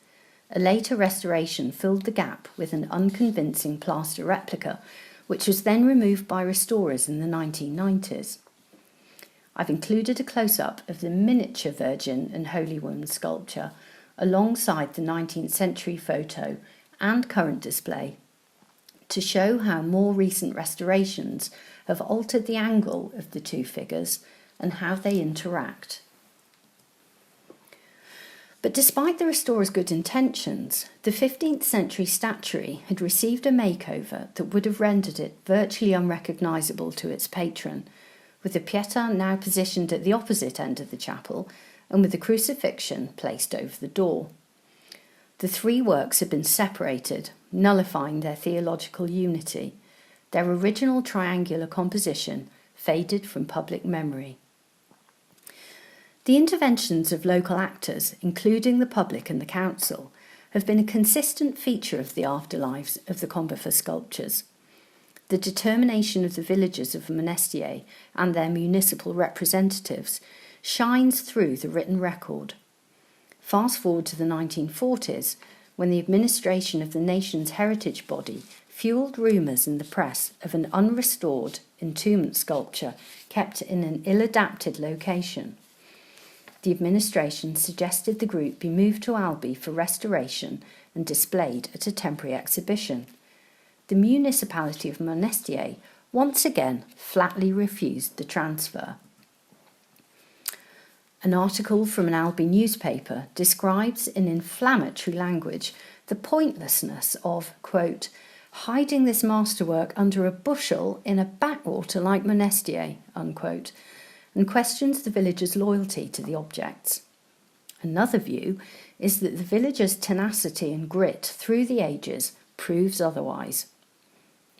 A later restoration filled the gap with an unconvincing plaster replica, which was then removed by restorers in the 1990s. I've included a close-up of the miniature Virgin and Holy Woman sculpture alongside the 19th century photo and current display to show how more recent restorations have altered the angle of the two figures and how they interact. But despite the restorer's good intentions, the 15th century statuary had received a makeover that would have rendered it virtually unrecognisable to its patron, with the Pietà now positioned at the opposite end of the chapel and with the crucifixion placed over the door. The three works had been separated, nullifying their theological unity. Their original triangular composition faded from public memory. The interventions of local actors, including the public and the council, have been a consistent feature of the afterlives of the Combefa sculptures. The determination of the villagers of Monestier and their municipal representatives shines through the written record. Fast forward to the 1940s, when the administration of the nation's heritage body fueled rumours in the press of an unrestored entombment sculpture kept in an ill-adapted location. The administration suggested the group be moved to Albi for restoration and displayed at a temporary exhibition. The municipality of Monestier once again flatly refused the transfer. An article from an Albi newspaper describes in inflammatory language the pointlessness of, quote, hiding this masterwork under a bushel in a backwater like Monestier, unquote, and questions the villagers' loyalty to the objects. Another view is that the villagers' tenacity and grit through the ages proves otherwise.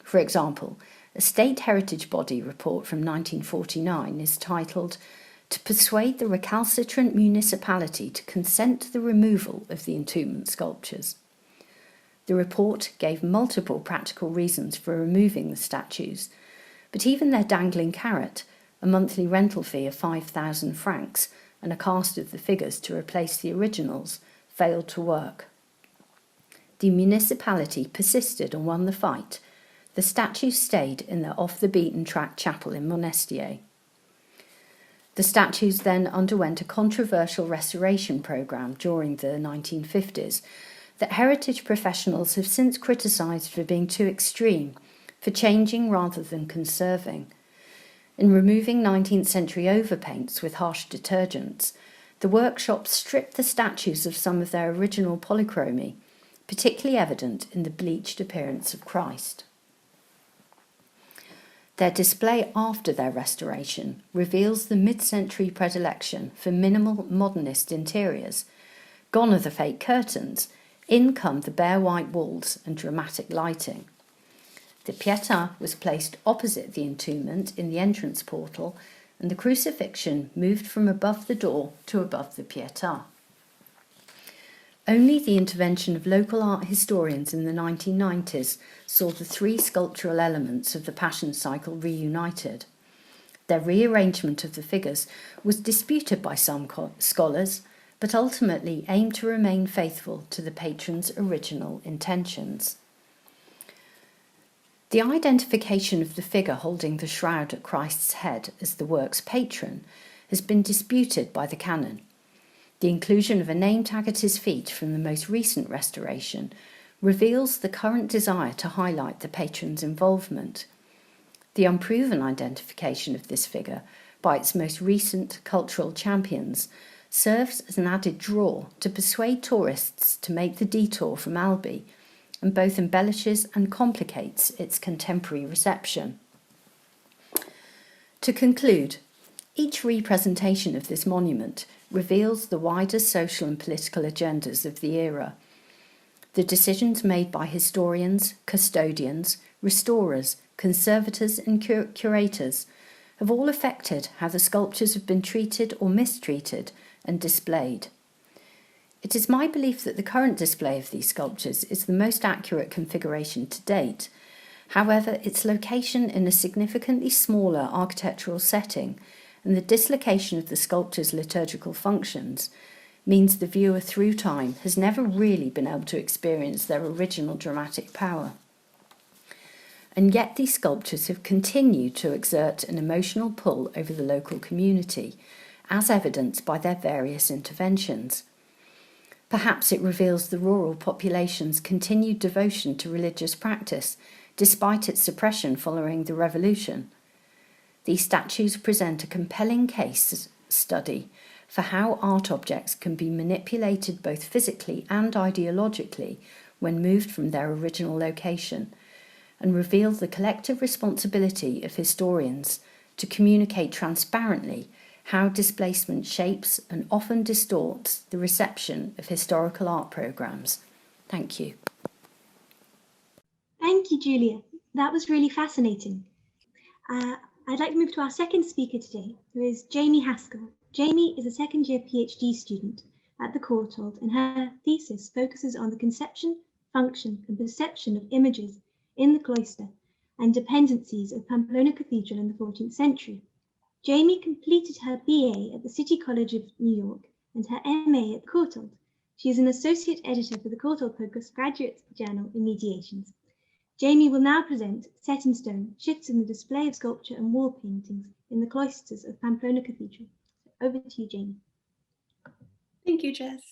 For example, a state heritage body report from 1949 is titled "To persuade the recalcitrant municipality to consent to the removal of the entombment sculptures." The report gave multiple practical reasons for removing the statues, but even their dangling carrot, a monthly rental fee of 5,000 francs and a cast of the figures to replace the originals, failed to work. The municipality persisted and won the fight. The statues stayed in their off-the-beaten-track chapel in Monestier. The statues then underwent a controversial restoration programme during the 1950s that heritage professionals have since criticised for being too extreme, for changing rather than conserving. In removing 19th century overpaints with harsh detergents, the workshop stripped the statues of some of their original polychromy, particularly evident in the bleached appearance of Christ. Their display after their restoration reveals the mid-century predilection for minimal modernist interiors. Gone are the fake curtains, in come the bare white walls and dramatic lighting. The Pietà was placed opposite the entombment in the entrance portal, and the crucifixion moved from above the door to above the Pietà. Only the intervention of local art historians in the 1990s saw the three sculptural elements of the Passion cycle reunited. Their rearrangement of the figures was disputed by some scholars, but ultimately aimed to remain faithful to the patron's original intentions. The identification of the figure holding the shroud at Christ's head as the work's patron has been disputed by the canon. The inclusion of a name tag at his feet from the most recent restoration reveals the current desire to highlight the patron's involvement. The unproven identification of this figure by its most recent cultural champions serves as an added draw to persuade tourists to make the detour from Albi, and both embellishes and complicates its contemporary reception. To conclude, each representation of this monument reveals the wider social and political agendas of the era. The decisions made by historians, custodians, restorers, conservators and curators have all affected how the sculptures have been treated or mistreated and displayed. It is my belief that the current display of these sculptures is the most accurate configuration to date. However, its location in a significantly smaller architectural setting and the dislocation of the sculpture's liturgical functions means the viewer through time has never really been able to experience their original dramatic power. And yet these sculptures have continued to exert an emotional pull over the local community, as evidenced by their various interventions. Perhaps it reveals the rural population's continued devotion to religious practice, despite its suppression following the revolution. These statues present a compelling case study for how art objects can be manipulated both physically and ideologically when moved from their original location, and reveal the collective responsibility of historians to communicate transparently how displacement shapes and often distorts the reception of historical art programmes. Thank you. Thank you, Julia. That was really fascinating. I'd like to move to our second speaker today, who is Jamie Haskell. Jamie is a second-year PhD student at the Courtauld, and her thesis focuses on the conception, function, and perception of images in the cloister and dependencies of Pamplona Cathedral in the 14th century. Jamie completed her BA at the City College of New York and her MA at the Courtauld. She is an associate editor for the Courtauld Postgraduate Journal in Mediations. Jamie will now present Set in Stone, Shifts in the Display of Sculpture and Wall Paintings in the Cloisters of Pamplona Cathedral. Over to you, Jamie. Thank you, Jess.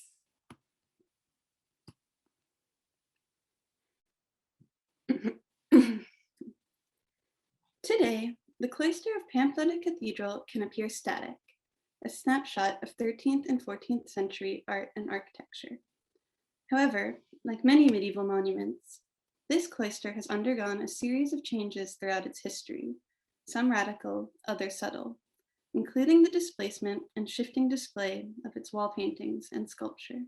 Today, the cloister of Pamplona Cathedral can appear static, a snapshot of 13th and 14th century art and architecture. However, like many medieval monuments, this cloister has undergone a series of changes throughout its history, some radical, others subtle, including the displacement and shifting display of its wall paintings and sculpture.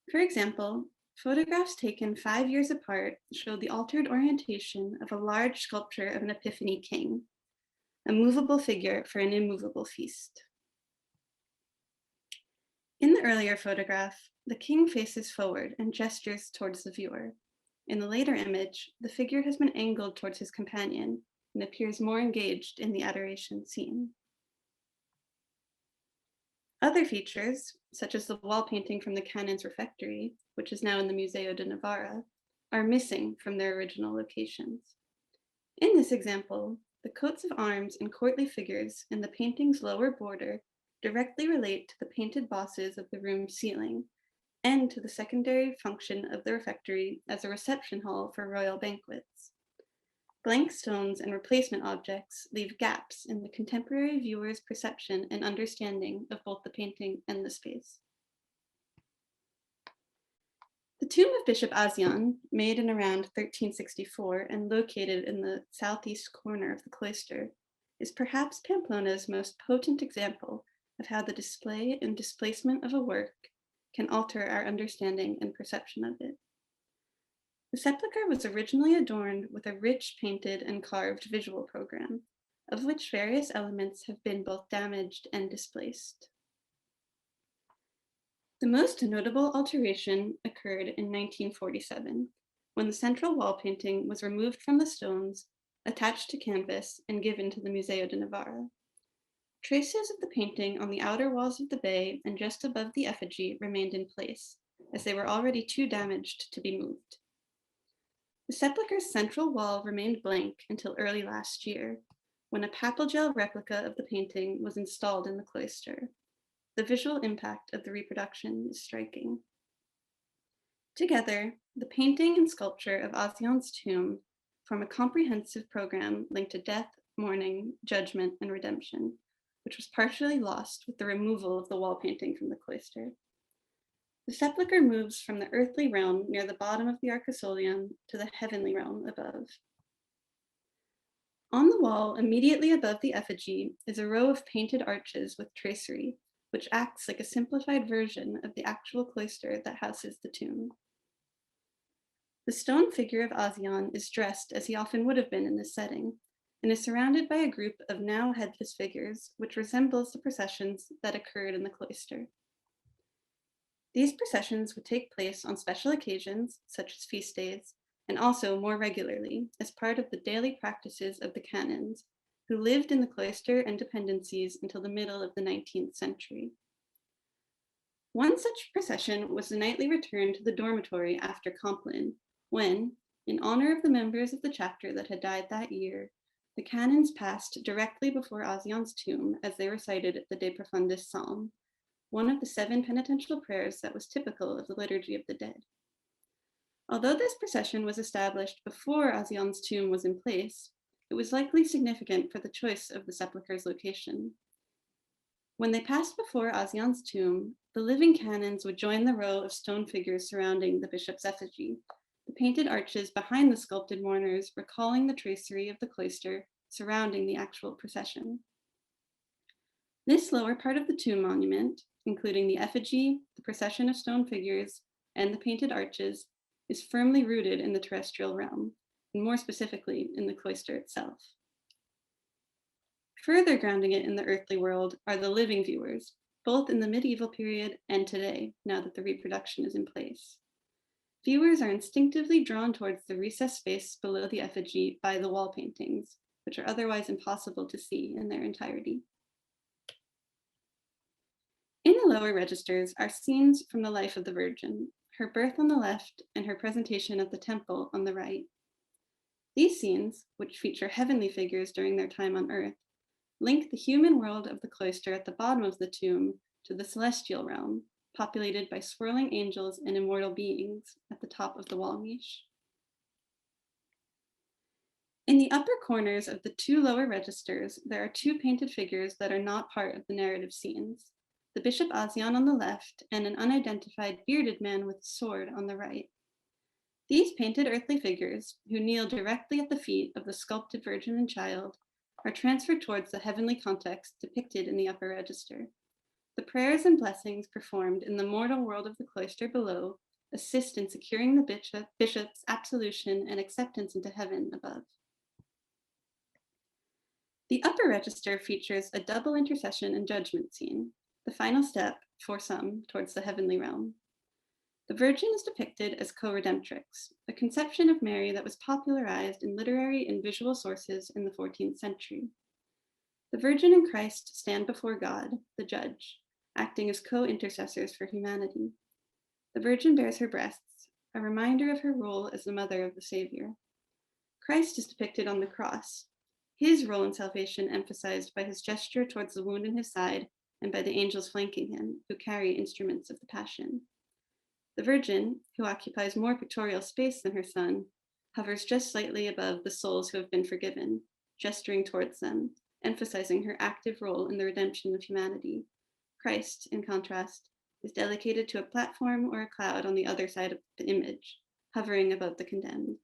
For example, photographs taken 5 years apart show the altered orientation of a large sculpture of an Epiphany king, a movable figure for an immovable feast. In the earlier photograph, the king faces forward and gestures towards the viewer. In the later image, the figure has been angled towards his companion and appears more engaged in the adoration scene. Other features, such as the wall painting from the canon's refectory, which is now in the Museo de Navarra, are missing from their original locations. In this example, the coats of arms and courtly figures in the painting's lower border directly relate to the painted bosses of the room's ceiling and to the secondary function of the refectory as a reception hall for royal banquets. Blank stones and replacement objects leave gaps in the contemporary viewer's perception and understanding of both the painting and the space. The tomb of Bishop Azion, made in around 1364 and located in the southeast corner of the cloister, is perhaps Pamplona's most potent example of how the display and displacement of a work can alter our understanding and perception of it. The sepulchre was originally adorned with a rich painted and carved visual program, of which various elements have been both damaged and displaced. The most notable alteration occurred in 1947, when the central wall painting was removed from the stones, attached to canvas, and given to the Museo de Navarra. Traces of the painting on the outer walls of the bay and just above the effigy remained in place, as they were already too damaged to be moved. The sepulchre's central wall remained blank until early last year, when a papal gel replica of the painting was installed in the cloister. The visual impact of the reproduction is striking. Together, the painting and sculpture of Azion's tomb form a comprehensive program linked to death, mourning, judgment, and redemption, which was partially lost with the removal of the wall painting from the cloister. The sepulchre moves from the earthly realm near the bottom of the arcosolium to the heavenly realm above. On the wall immediately above the effigy is a row of painted arches with tracery, which acts like a simplified version of the actual cloister that houses the tomb. The stone figure of Azion is dressed as he often would have been in this setting, and is surrounded by a group of now headless figures, which resembles the processions that occurred in the cloister. These processions would take place on special occasions, such as feast days, and also more regularly as part of the daily practices of the canons, who lived in the cloister and dependencies until the middle of the 19th century. One such procession was the nightly return to the dormitory after Compline, when, in honor of the members of the chapter that had died that year, the canons passed directly before Azion's tomb as they recited the De Profundis Psalm, one of the 7 penitential prayers that was typical of the Liturgy of the Dead. Although this procession was established before Azion's tomb was in place, it was likely significant for the choice of the sepulchre's location. When they passed before Azion's tomb, the living canons would join the row of stone figures surrounding the bishop's effigy, the painted arches behind the sculpted mourners recalling the tracery of the cloister surrounding the actual procession. This lower part of the tomb monument, including the effigy, the procession of stone figures, and the painted arches, is firmly rooted in the terrestrial realm, and more specifically in the cloister itself. Further grounding it in the earthly world are the living viewers, both in the medieval period and today, now that the reproduction is in place. Viewers are instinctively drawn towards the recessed space below the effigy by the wall paintings, which are otherwise impossible to see in their entirety. In the lower registers are scenes from the life of the Virgin, her birth on the left, and her presentation at the temple on the right. These scenes, which feature heavenly figures during their time on earth, link the human world of the cloister at the bottom of the tomb to the celestial realm, populated by swirling angels and immortal beings at the top of the wall niche. In the upper corners of the two lower registers, there are two painted figures that are not part of the narrative scenes, the Bishop Azion on the left and an unidentified bearded man with a sword on the right. These painted earthly figures, who kneel directly at the feet of the sculpted Virgin and Child, are transferred towards the heavenly context depicted in the upper register. The prayers and blessings performed in the mortal world of the cloister below assist in securing the bishop's absolution and acceptance into heaven above. The upper register features a double intercession and judgment scene, the final step, for some, towards the heavenly realm. The Virgin is depicted as co-redemptrix, a conception of Mary that was popularized in literary and visual sources in the 14th century. The Virgin and Christ stand before God, the judge, acting as co-intercessors for humanity. The Virgin bears her breasts, a reminder of her role as the mother of the Savior. Christ is depicted on the cross, his role in salvation emphasized by his gesture towards the wound in his side and by the angels flanking him, who carry instruments of the Passion. The Virgin, who occupies more pictorial space than her son, hovers just slightly above the souls who have been forgiven, gesturing towards them, emphasizing her active role in the redemption of humanity. Christ, in contrast, is delegated to a platform or a cloud on the other side of the image, hovering above the condemned.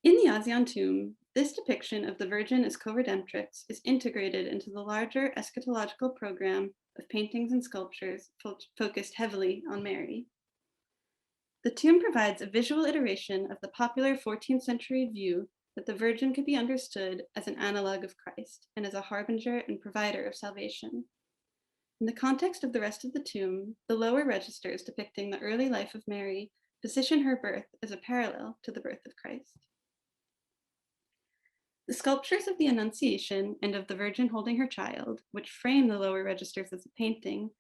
In the Azion tomb, this depiction of the Virgin as co-redemptrix is integrated into the larger eschatological program of paintings and sculptures focused heavily on Mary. The tomb provides a visual iteration of the popular 14th century view that the Virgin could be understood as an analog of Christ and as a harbinger and provider of salvation. In the context of the rest of the tomb, the lower registers depicting the early life of Mary position her birth as a parallel to the birth of Christ. The sculptures of the Annunciation and of the Virgin holding her child, which frame the lower registers as a painting,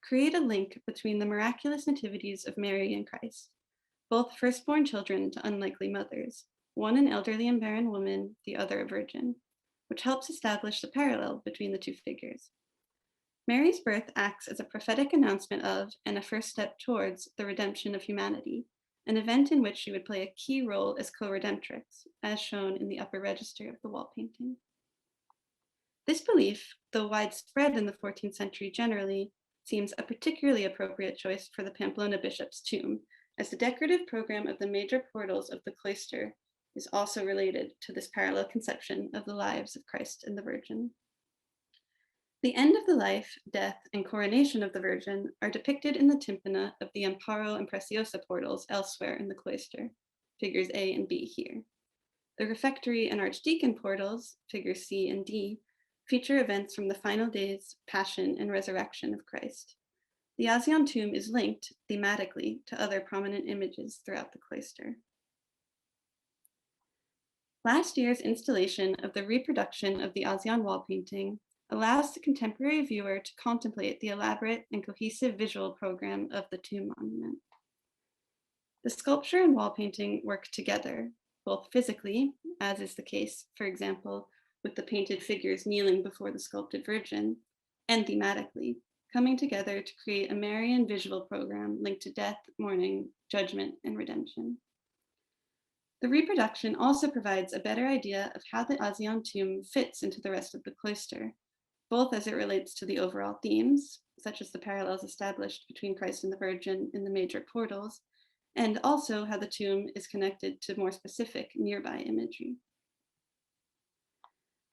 create a link between the miraculous nativities of Mary and Christ, both firstborn children to unlikely mothers, one an elderly and barren woman, the other a virgin, which helps establish the parallel between the two figures. Mary's birth acts as a prophetic announcement of and a first step towards the redemption of humanity, an event in which she would play a key role as co-redemptrix, as shown in the upper register of the wall painting. This belief, though widespread in the 14th century generally, seems a particularly appropriate choice for the Pamplona bishop's tomb, as the decorative program of the major portals of the cloister is also related to this parallel conception of the lives of Christ and the Virgin. The end of the life, death, and coronation of the Virgin are depicted in the tympana of the Amparo and Preciosa portals elsewhere in the cloister, figures A and B here. The refectory and archdeacon portals, figures C and D, feature events from the final days, passion, and resurrection of Christ. The Azion tomb is linked thematically to other prominent images throughout the cloister. Last year's installation of the reproduction of the Azion wall painting allows the contemporary viewer to contemplate the elaborate and cohesive visual program of the tomb monument. The sculpture and wall painting work together, both physically, as is the case, for example, with the painted figures kneeling before the sculpted Virgin, and thematically, coming together to create a Marian visual program linked to death, mourning, judgment, and redemption. The reproduction also provides a better idea of how the Azion tomb fits into the rest of the cloister, both as it relates to the overall themes, such as the parallels established between Christ and the Virgin in the major portals, and also how the tomb is connected to more specific nearby imagery.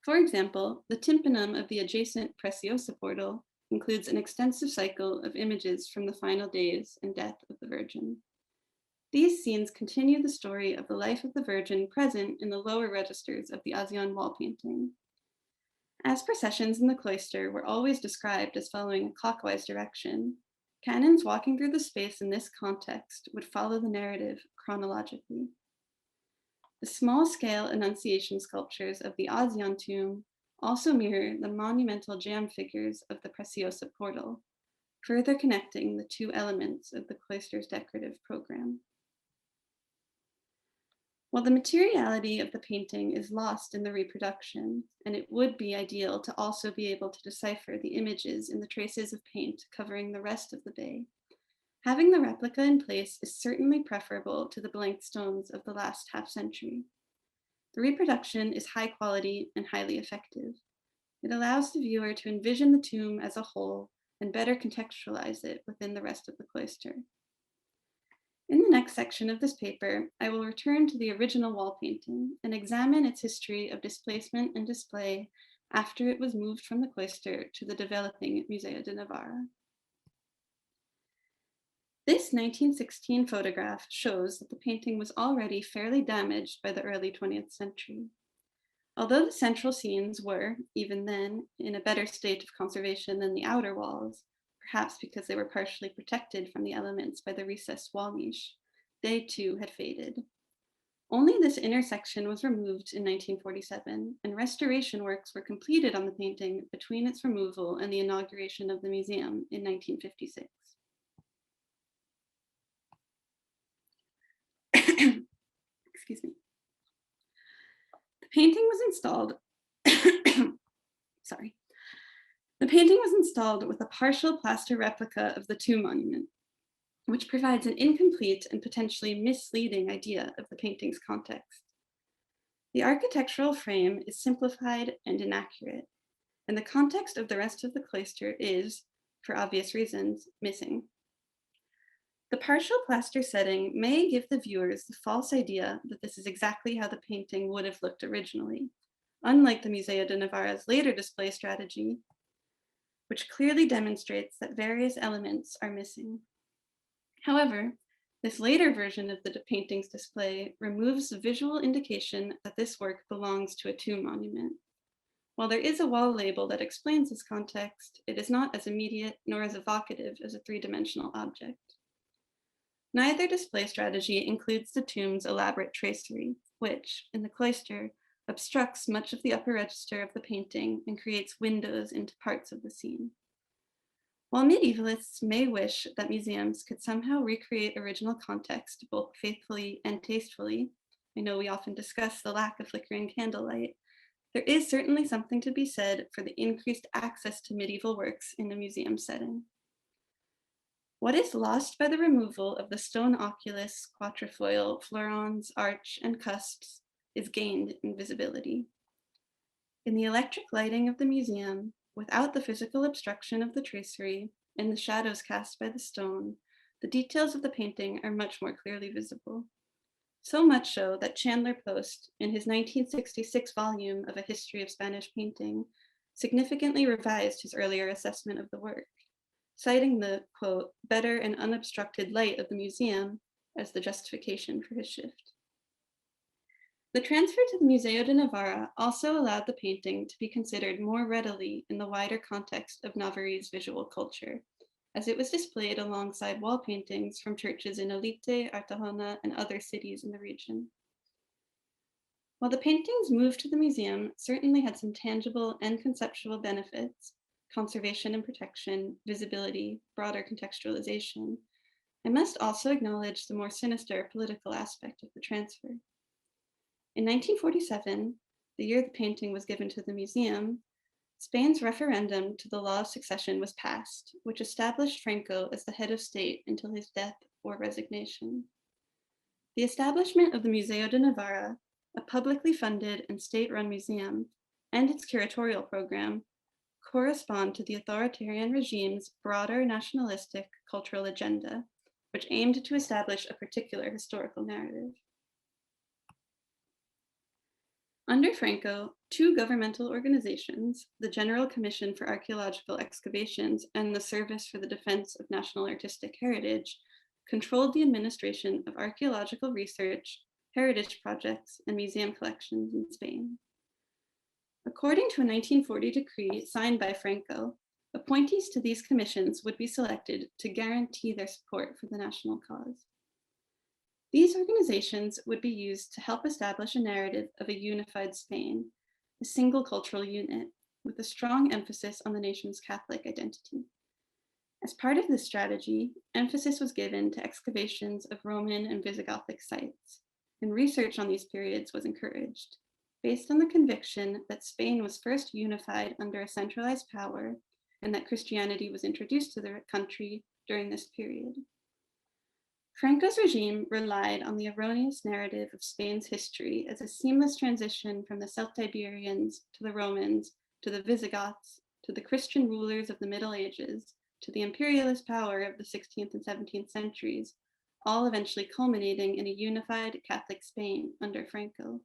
For example, the tympanum of the adjacent Preciosa portal includes an extensive cycle of images from the final days and death of the Virgin. These scenes continue the story of the life of the Virgin present in the lower registers of the Azion wall painting. As processions in the cloister were always described as following a clockwise direction, canons walking through the space in this context would follow the narrative chronologically. The small-scale Annunciation sculptures of the Azion tomb also mirror the monumental jam figures of the Preciosa portal, further connecting the two elements of the cloister's decorative program. While the materiality of the painting is lost in the reproduction, and it would be ideal to also be able to decipher the images in the traces of paint covering the rest of the bay, having the replica in place is certainly preferable to the blank stones of the last half-century. The reproduction is high quality and highly effective. It allows the viewer to envision the tomb as a whole and better contextualize it within the rest of the cloister. In the next section of this paper, I will return to the original wall painting and examine its history of displacement and display after it was moved from the cloister to the developing Museo de Navarra. This 1916 photograph shows that the painting was already fairly damaged by the early 20th century. Although the central scenes were, even then, in a better state of conservation than the outer walls, perhaps because they were partially protected from the elements by the recessed wall niche, they too had faded. Only this intersection was removed in 1947, and restoration works were completed on the painting between its removal and the inauguration of the museum in 1956. Excuse me. The painting was installed, sorry. The painting was installed with a partial plaster replica of the tomb monument, which provides an incomplete and potentially misleading idea of the painting's context. The architectural frame is simplified and inaccurate, and the context of the rest of the cloister is, for obvious reasons, missing. The partial plaster setting may give the viewers the false idea that this is exactly how the painting would have looked originally, unlike the Museo de Navarra's later display strategy, which clearly demonstrates that various elements are missing. However, this later version of the painting's display removes the visual indication that this work belongs to a tomb monument. While there is a wall label that explains this context, it is not as immediate nor as evocative as a three-dimensional object. Neither display strategy includes the tomb's elaborate tracery, which, in the cloister, obstructs much of the upper register of the painting and creates windows into parts of the scene. While medievalists may wish that museums could somehow recreate original context both faithfully and tastefully, I know we often discuss the lack of flickering candlelight, there is certainly something to be said for the increased access to medieval works in a museum setting. What is lost by the removal of the stone oculus, quatrefoil, florons, arch, and cusps is gained in visibility. In the electric lighting of the museum, without the physical obstruction of the tracery and the shadows cast by the stone, the details of the painting are much more clearly visible. So much so that Chandler Post, in his 1966 volume of A History of Spanish Painting, significantly revised his earlier assessment of the work, citing the, quote, better and unobstructed light of the museum as the justification for his shift. The transfer to the Museo de Navarra also allowed the painting to be considered more readily in the wider context of Navarrese visual culture, as it was displayed alongside wall paintings from churches in Olite, Artajona, and other cities in the region. While the paintings moved to the museum certainly had some tangible and conceptual benefits, conservation and protection, visibility, broader contextualization, I must also acknowledge the more sinister political aspect of the transfer. In 1947, the year the painting was given to the museum, Spain's referendum to the law of succession was passed, which established Franco as the head of state until his death or resignation. The establishment of the Museo de Navarra, a publicly funded and state-run museum, and its curatorial program correspond to the authoritarian regime's broader nationalistic cultural agenda, which aimed to establish a particular historical narrative. Under Franco, two governmental organizations, the General Commission for Archaeological Excavations and the Service for the Defense of National Artistic Heritage, controlled the administration of archaeological research, heritage projects, and museum collections in Spain. According to a 1940 decree signed by Franco, appointees to these commissions would be selected to guarantee their support for the national cause. These organizations would be used to help establish a narrative of a unified Spain, a single cultural unit, with a strong emphasis on the nation's Catholic identity. As part of this strategy, emphasis was given to excavations of Roman and Visigothic sites, and research on these periods was encouraged, based on the conviction that Spain was first unified under a centralized power and that Christianity was introduced to the country during this period. Franco's regime relied on the erroneous narrative of Spain's history as a seamless transition from the Celtiberians to the Romans, to the Visigoths, to the Christian rulers of the Middle Ages, to the imperialist power of the 16th and 17th centuries, all eventually culminating in a unified Catholic Spain under Franco.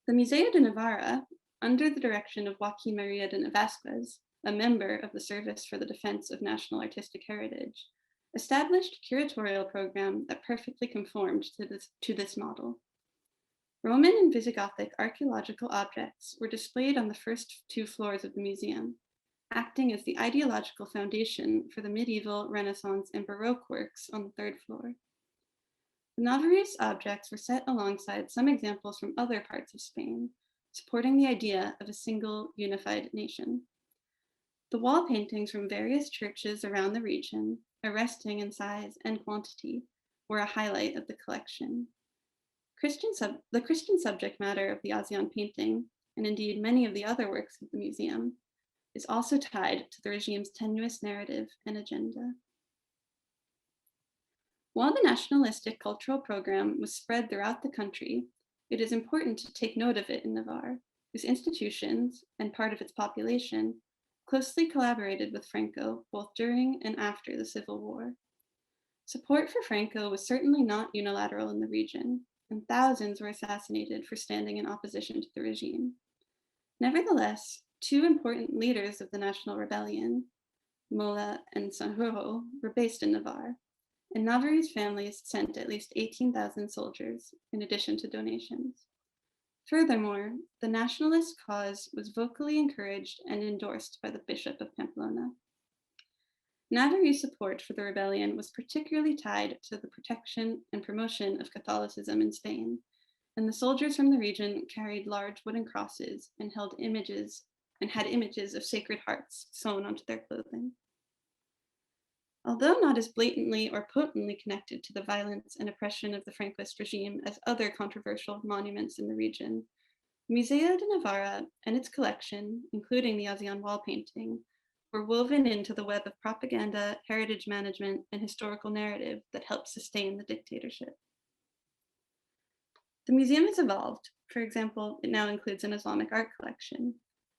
The Museo de Navarra, under the direction of Joaquin Maria de Vasquez, a member of the Service for the Defense of National Artistic Heritage, established a curatorial program that perfectly conformed to this model. Roman and Visigothic archaeological objects were displayed on the first 2 floors of the museum, acting as the ideological foundation for the medieval, Renaissance, and Baroque works on the 3rd floor. The Navarrese objects were set alongside some examples from other parts of Spain, supporting the idea of a single unified nation. The wall paintings from various churches around the region, arresting in size and quantity, were a highlight of the collection. The Christian subject matter of the Asian painting, and indeed many of the other works of the museum, is also tied to the regime's tenuous narrative and agenda. While the nationalistic cultural program was spread throughout the country, it is important to take note of it in Navarre, whose institutions and part of its population closely collaborated with Franco both during and after the Civil War. Support for Franco was certainly not unilateral in the region, and thousands were assassinated for standing in opposition to the regime. Nevertheless, 2 important leaders of the national rebellion, Mola and Sanjurjo, were based in Navarre, and Navarrese families sent at least 18,000 soldiers, in addition to donations. Furthermore, the nationalist cause was vocally encouraged and endorsed by the Bishop of Pamplona. Navarrese support for the rebellion was particularly tied to the protection and promotion of Catholicism in Spain, and the soldiers from the region carried large wooden crosses and had images of Sacred Hearts sewn onto their clothing. Although not as blatantly or potently connected to the violence and oppression of the Franquist regime as other controversial monuments in the region, Museo de Navarra and its collection, including the Asian wall painting, were woven into the web of propaganda, heritage management, and historical narrative that helped sustain the dictatorship. The museum has evolved. For example, it now includes an Islamic art collection,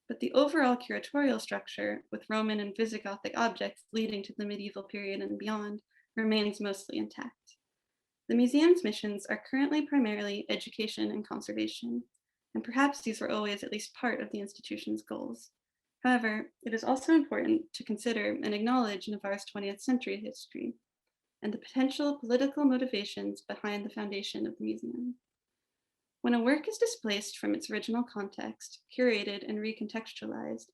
but the overall curatorial structure, with Roman and Visigothic objects leading to the medieval period and beyond, remains mostly intact. The museum's missions are currently primarily education and conservation, and perhaps these were always at least part of the institution's goals. However, it is also important to consider and acknowledge Navarre's 20th century history and the potential political motivations behind the foundation of the museum. When a work is displaced from its original context, curated and recontextualized,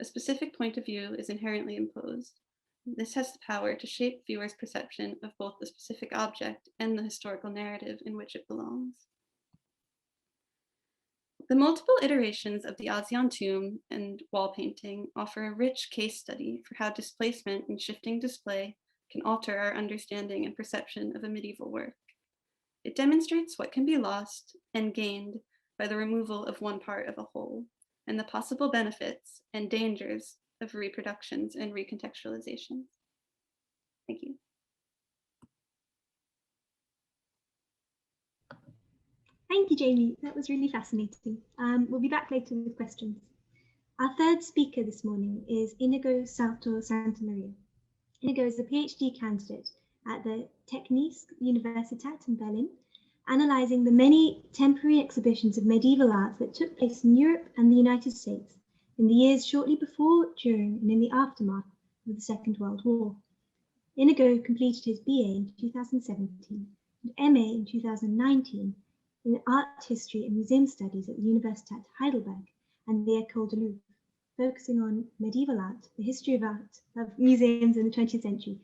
a specific point of view is inherently imposed. This has the power to shape viewers' perception of both the specific object and the historical narrative in which it belongs. The multiple iterations of the Asian tomb and wall painting offer a rich case study for how displacement and shifting display can alter our understanding and perception of a medieval work. It demonstrates what can be lost and gained by the removal of one part of a whole, and the possible benefits and dangers of reproductions and recontextualizations. Thank you. Thank you, Jamie. That was really fascinating. We'll be back later with questions. Our 3rd speaker this morning is Iñigo Salto Santamaría. Iñigo is a PhD candidate at the Technische Universität in Berlin, analysing the many temporary exhibitions of medieval art that took place in Europe and the United States in the years shortly before, during, and in the aftermath of the Second World War. Iñigo completed his BA in 2017 and MA in 2019 in Art History and Museum Studies at the Universität Heidelberg and the École de Louvre, focusing on medieval art, the history of art, of museums in the 20th century,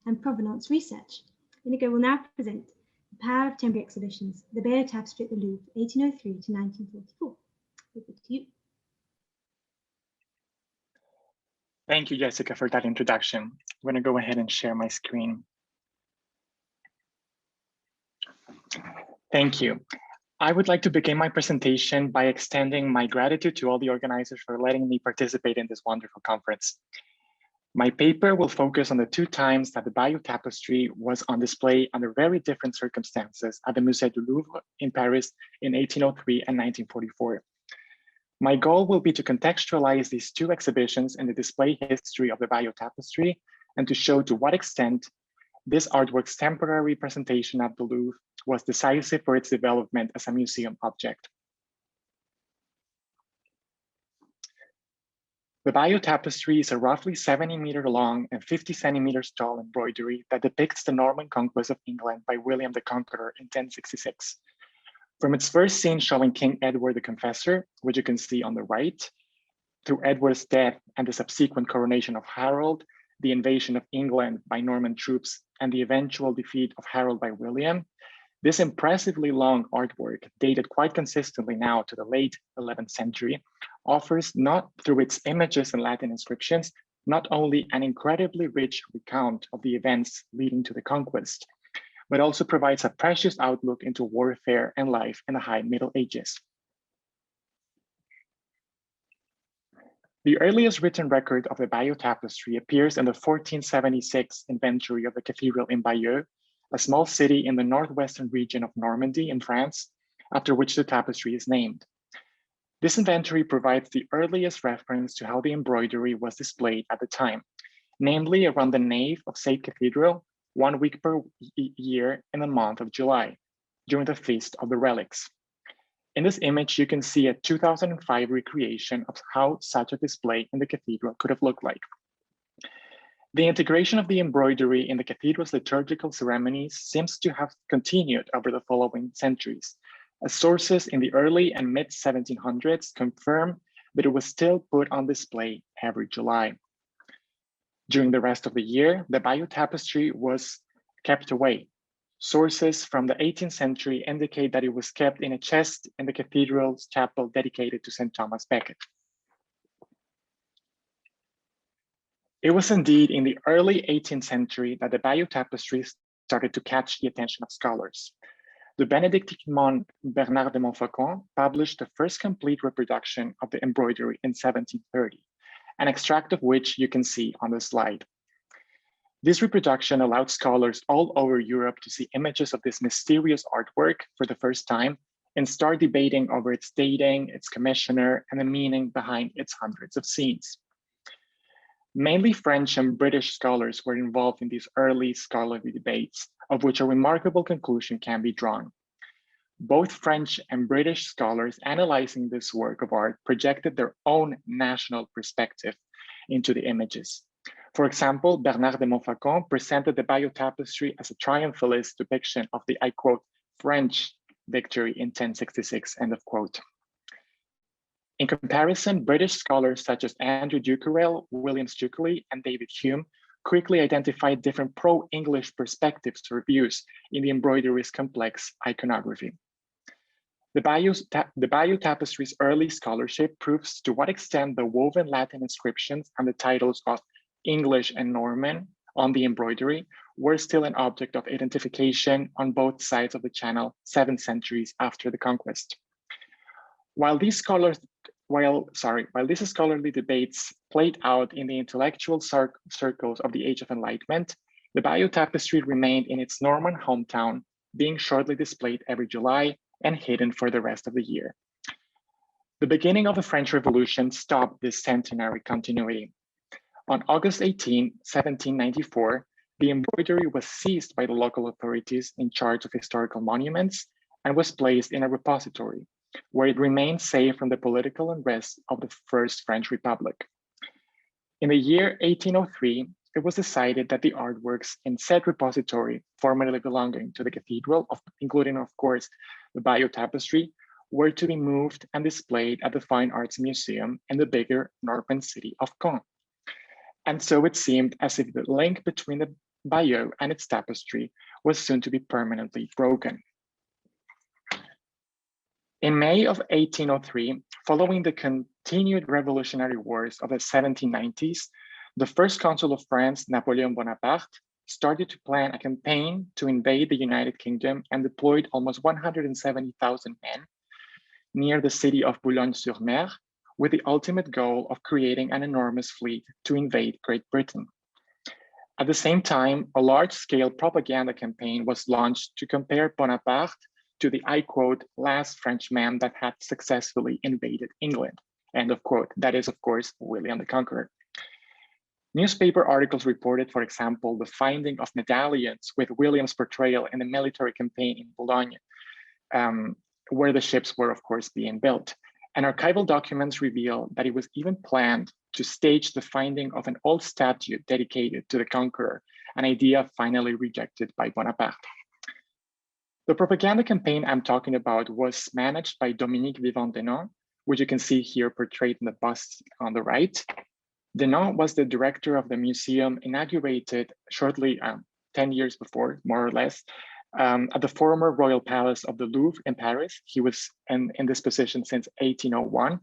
and provenance research. Iñigo will now present The Power of Temporary Exhibitions, the Bayeux Tapestry at the Louvre, 1803 to 1944. Over to you. Thank you, Jessica, for that introduction. I'm going to go ahead and share my screen. Thank you. I would like to begin my presentation by extending my gratitude to all the organizers for letting me participate in this wonderful conference. My paper will focus on the 2 times that the Bayeux Tapestry was on display under very different circumstances at the Musée du Louvre in Paris in 1803 and 1944. My goal will be to contextualize these 2 exhibitions in the display history of the Bayeux Tapestry and to show to what extent this artwork's temporary presentation at the Louvre was decisive for its development as a museum object. The Bayeux Tapestry is a roughly 70-meter long and 50 centimeters tall embroidery that depicts the Norman conquest of England by William the Conqueror in 1066. From its first scene showing King Edward the Confessor, which you can see on the right, through Edward's death and the subsequent coronation of Harold, the invasion of England by Norman troops, and the eventual defeat of Harold by William, this impressively long artwork, dated quite consistently now to the late 11th century, offers, not through its images and Latin inscriptions, not only an incredibly rich recount of the events leading to the conquest, but also provides a precious outlook into warfare and life in the High Middle Ages. The earliest written record of the Bayeux Tapestry appears in the 1476 inventory of the cathedral in Bayeux, a small city in the northwestern region of Normandy in France, after which the tapestry is named. This inventory provides the earliest reference to how the embroidery was displayed at the time, namely around the nave of Said Cathedral, 1 week per year in the month of July, during the Feast of the Relics. In this image, you can see a 2005 recreation of how such a display in the cathedral could have looked like. The integration of the embroidery in the cathedral's liturgical ceremonies seems to have continued over the following centuries, as sources in the early and mid-1700s confirm that it was still put on display every July. During the rest of the year, the Bayeux Tapestry was kept away. Sources from the 18th century indicate that it was kept in a chest in the cathedral's chapel dedicated to St. Thomas Becket. It was indeed in the early 18th century that the Bayeux Tapestry started to catch the attention of scholars. The Benedictine monk Bernard de Montfaucon published the first complete reproduction of the embroidery in 1730, an extract of which you can see on the slide. This reproduction allowed scholars all over Europe to see images of this mysterious artwork for the first time and start debating over its dating, its commissioner, and the meaning behind its hundreds of scenes. Mainly French and British scholars were involved in these early scholarly debates, of which a remarkable conclusion can be drawn. Both French and British scholars analyzing this work of art projected their own national perspective into the images. For example, Bernard de Montfaucon presented the Bayeux Tapestry as a triumphalist depiction of the, I quote, French victory in 1066, end of quote. In comparison, British scholars such as Andrew Ducarel, William Stukeley, and David Hume quickly identified different pro-English perspectives or views in the embroidery's complex iconography. The Bayeux Tapestry's early scholarship proves to what extent the woven Latin inscriptions and the titles of English and Norman on the embroidery were still an object of identification on both sides of the Channel 7 centuries after the conquest. While these scholarly debates played out in the intellectual circles of the Age of Enlightenment, the Bayeux Tapestry remained in its Norman hometown, being shortly displayed every July and hidden for the rest of the year. The beginning of the French Revolution stopped this centenary continuity. On August 18, 1794, the embroidery was seized by the local authorities in charge of historical monuments and was placed in a repository, where it remained safe from the political unrest of the First French Republic. In the year 1803, it was decided that the artworks in said repository, formerly belonging to the cathedral, including, of course, the Bayeux Tapestry, were to be moved and displayed at the Fine Arts Museum in the bigger northern city of Caen. And so it seemed as if the link between the Bayeux and its tapestry was soon to be permanently broken. In May of 1803, following the continued revolutionary wars of the 1790s, the first consul of France, Napoleon Bonaparte, started to plan a campaign to invade the United Kingdom and deployed almost 170,000 men near the city of Boulogne-sur-Mer, with the ultimate goal of creating an enormous fleet to invade Great Britain. At the same time, a large-scale propaganda campaign was launched to compare Bonaparte to the, I quote, last Frenchman that had successfully invaded England, end of quote. That is, of course, William the Conqueror. Newspaper articles reported, for example, the finding of medallions with William's portrayal in the military campaign in Boulogne, where the ships were, of course, being built. And archival documents reveal that it was even planned to stage the finding of an old statue dedicated to the conqueror, an idea finally rejected by Bonaparte. The propaganda campaign I'm talking about was managed by Dominique Vivant-Denon, which you can see here portrayed in the bust on the right. Denon was the director of the museum inaugurated shortly 10 years before, more or less, at the former royal palace of the Louvre in Paris. He was in this position since 1801,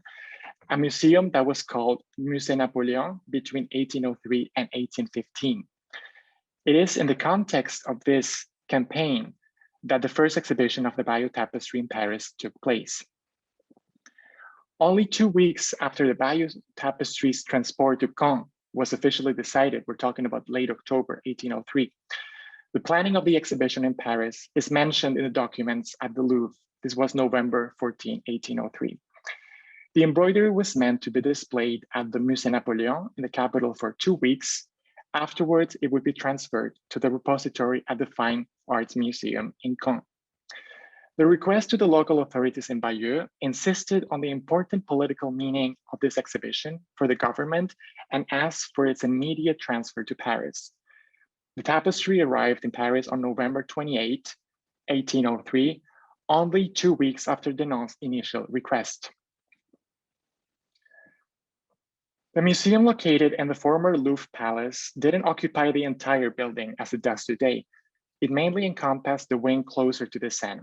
a museum that was called Musée Napoléon between 1803 and 1815. It is in the context of this campaign that the first exhibition of the Bayeux Tapestry in Paris took place. Only 2 weeks after the Bayeux Tapestry's transport to Caen was officially decided, we're talking about late October 1803, the planning of the exhibition in Paris is mentioned in the documents at the Louvre. This was November 14, 1803. The embroidery was meant to be displayed at the Musée Napoléon in the capital for 2 weeks. Afterwards, it would be transferred to the repository at the Fine Arts Museum in Caen. The request to the local authorities in Bayeux insisted on the important political meaning of this exhibition for the government and asked for its immediate transfer to Paris. The tapestry arrived in Paris on November 28, 1803, only 2 weeks after Denon's initial request. The museum located in the former Louvre Palace didn't occupy the entire building as it does today. It mainly encompassed the wing closer to the Seine.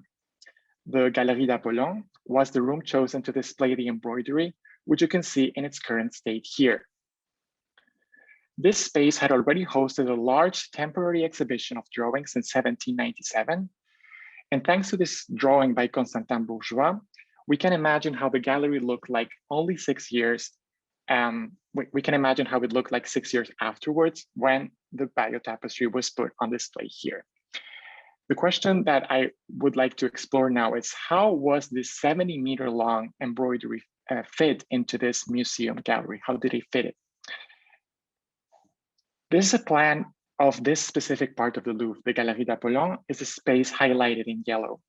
The Galerie d'Apollon was the room chosen to display the embroidery, which you can see in its current state here. This space had already hosted a large temporary exhibition of drawings in 1797. And thanks to this drawing by Constantin Bourgeois, we can imagine how the gallery looked like only 6 years. We can imagine how it looked like 6 years afterwards when the Bayeux Tapestry was put on display here. The question that I would like to explore now is how was this 70-meter long embroidery fit into this museum gallery? How did it fit it? This is a plan of this specific part of the Louvre. The Galerie d'Apollon is a space highlighted in yellow.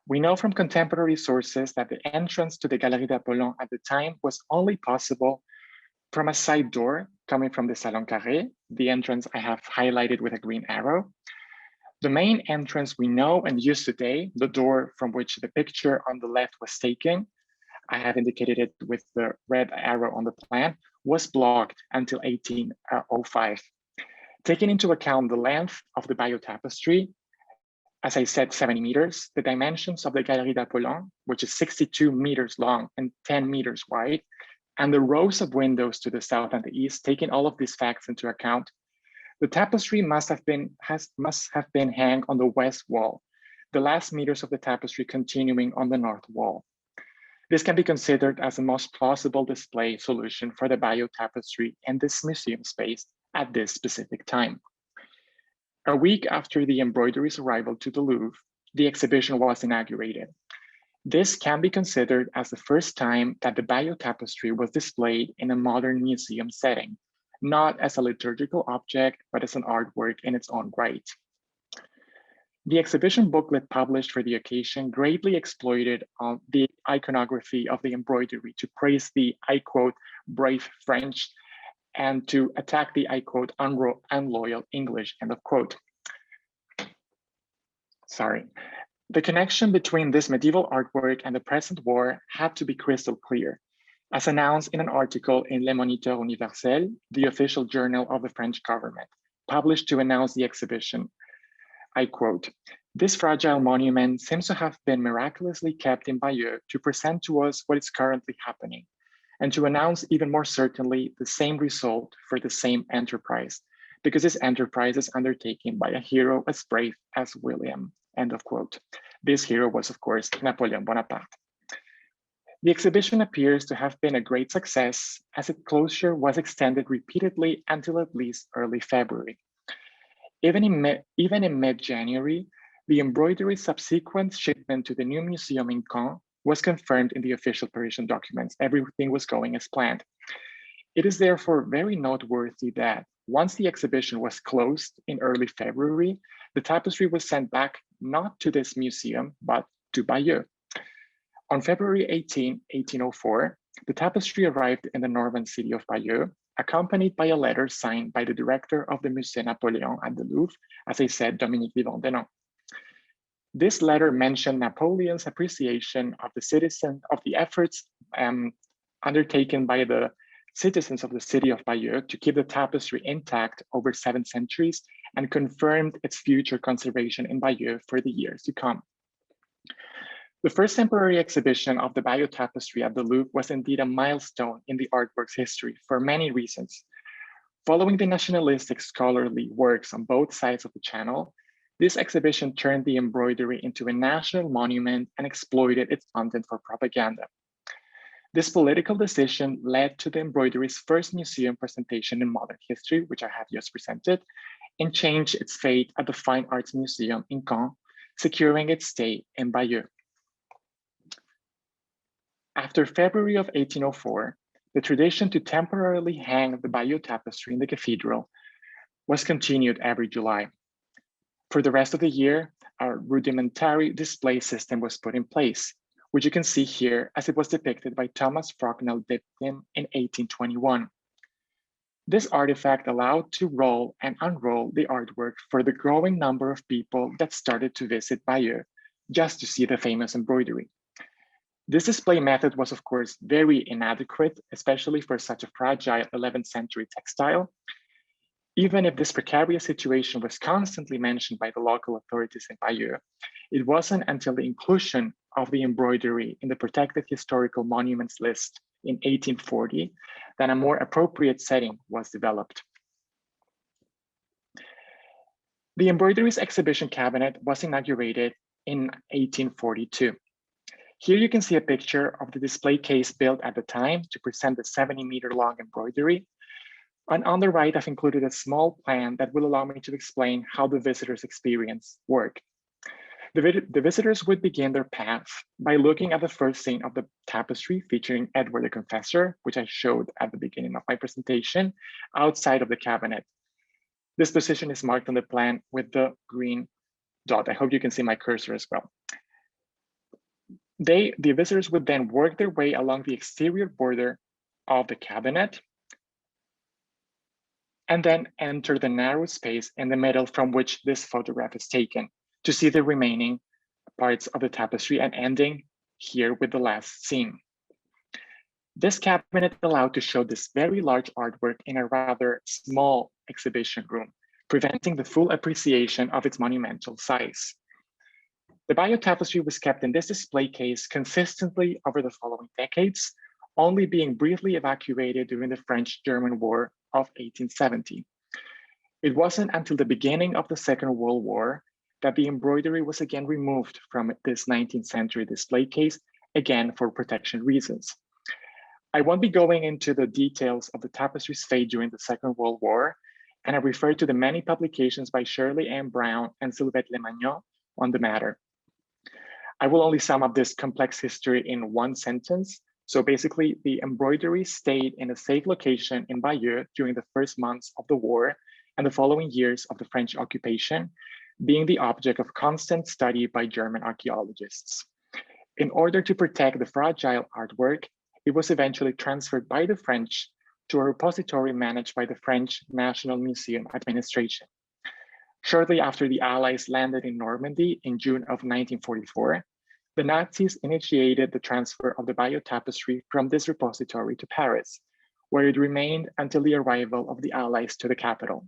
We know from contemporary sources that the entrance to the Galerie d'Apollon at the time was only possible from a side door coming from the Salon Carré, the entrance I have highlighted with a green arrow. The main entrance we know and use today, the door from which the picture on the left was taken, I have indicated it with the red arrow on the plan, was blocked until 1805. Taking into account the length of the Bayeux Tapestry, as I said, 70 meters, the dimensions of the Galerie d'Apollon, which is 62 meters long and 10 meters wide, and the rows of windows to the south and the east, taking all of these facts into account, the tapestry must have been hung on the west wall, the last meters of the tapestry continuing on the north wall. This can be considered as the most plausible display solution for the Bayeux Tapestry in this museum space at this specific time. A week after the embroidery's arrival to the Louvre, the exhibition was inaugurated. This can be considered as the first time that the Bayeux Tapestry was displayed in a modern museum setting, not as a liturgical object, but as an artwork in its own right. The exhibition booklet published for the occasion greatly exploited the iconography of the embroidery to praise the, I quote, brave French, and to attack the, I quote, unloyal English, end of quote. Sorry. The connection between this medieval artwork and the present war had to be crystal clear, as announced in an article in Le Moniteur Universel, the official journal of the French government, published to announce the exhibition. I quote, "This fragile monument seems to have been miraculously kept in Bayeux to present to us what is currently happening, and to announce even more certainly the same result for the same enterprise, because this enterprise is undertaken by a hero as brave as William, end of quote. This hero was, of course, Napoleon Bonaparte. The exhibition appears to have been a great success, as its closure was extended repeatedly until at least early February. Even in mid-January, the embroidery's subsequent shipment to the new museum in Caen was confirmed in the official Parisian documents. Everything was going as planned. It is therefore very noteworthy that once the exhibition was closed in early February, the tapestry was sent back not to this museum, but to Bayeux. On February 18, 1804, the tapestry arrived in the northern city of Bayeux, accompanied by a letter signed by the director of the Musée Napoléon at the Louvre, as I said, Dominique Vivant-Denon. This letter mentioned Napoleon's appreciation of the efforts undertaken by the citizens of the city of Bayeux to keep the tapestry intact over 7 centuries, and confirmed its future conservation in Bayeux for the years to come. The first temporary exhibition of the Bayeux Tapestry at the Louvre was indeed a milestone in the artwork's history for many reasons. Following the nationalistic scholarly works on both sides of the channel, this exhibition turned the embroidery into a national monument and exploited its content for propaganda. This political decision led to the embroidery's first museum presentation in modern history, which I have just presented, and changed its fate at the Fine Arts Museum in Caen, securing its stay in Bayeux. After February of 1804, the tradition to temporarily hang the Bayeux Tapestry in the cathedral was continued every July. For the rest of the year, a rudimentary display system was put in place, which you can see here as it was depicted by Thomas Frognall Dipton in 1821. This artifact allowed to roll and unroll the artwork for the growing number of people that started to visit Bayeux just to see the famous embroidery. This display method was, of course, very inadequate, especially for such a fragile 11th century textile. Even if this precarious situation was constantly mentioned by the local authorities in Bayeux, it wasn't until the inclusion of the embroidery in the Protected Historical Monuments list in 1840 that a more appropriate setting was developed. The embroidery's exhibition cabinet was inaugurated in 1842. Here you can see a picture of the display case built at the time to present the 70-meter-long embroidery. And on the right, I've included a small plan that will allow me to explain how the visitor's experience worked. The visitors would begin their path by looking at the first scene of the tapestry featuring Edward the Confessor, which I showed at the beginning of my presentation, outside of the cabinet. This position is marked on the plan with the green dot. I hope you can see my cursor as well. The visitors would then work their way along the exterior border of the cabinet and then enter the narrow space in the middle from which this photograph is taken to see the remaining parts of the tapestry and ending here with the last scene. This cabinet allowed to show this very large artwork in a rather small exhibition room, preventing the full appreciation of its monumental size. The Bayeux Tapestry was kept in this display case consistently over the following decades, only being briefly evacuated during the French-German War of 1870. It wasn't until the beginning of the Second World War that the embroidery was again removed from this 19th century display case, again for protection reasons. I won't be going into the details of the tapestry's fate during the Second World War, and I refer to the many publications by Shirley M. Brown and Sylvette Lemagnon on the matter. I will only sum up this complex history in one sentence. So basically, the embroidery stayed in a safe location in Bayeux during the first months of the war and the following years of the French occupation, being the object of constant study by German archaeologists. In order to protect the fragile artwork, it was eventually transferred by the French to a repository managed by the French National Museum Administration. Shortly after the Allies landed in Normandy in June of 1944, the Nazis initiated the transfer of the Bayeux Tapestry from this repository to Paris, where it remained until the arrival of the Allies to the capital.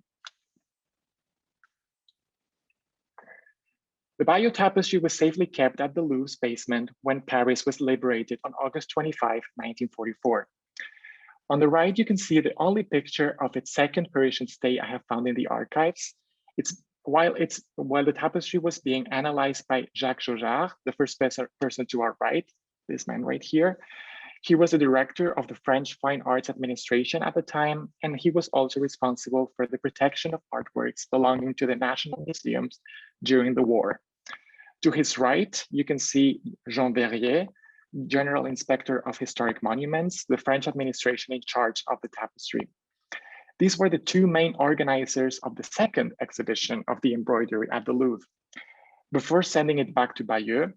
The Bayeux Tapestry was safely kept at the Louvre's basement when Paris was liberated on August 25, 1944. On the right, you can see the only picture of its second Parisian stay I have found in the archives. While the tapestry was being analyzed by Jacques Jaujard, the first person to our right, this man right here, he was the director of the French Fine Arts Administration at the time, and he was also responsible for the protection of artworks belonging to the national museums during the war. To his right, you can see Jean Verrier, General Inspector of Historic Monuments, the French administration in charge of the tapestry. These were the two main organizers of the second exhibition of the embroidery at the Louvre. Before sending it back to Bayeux,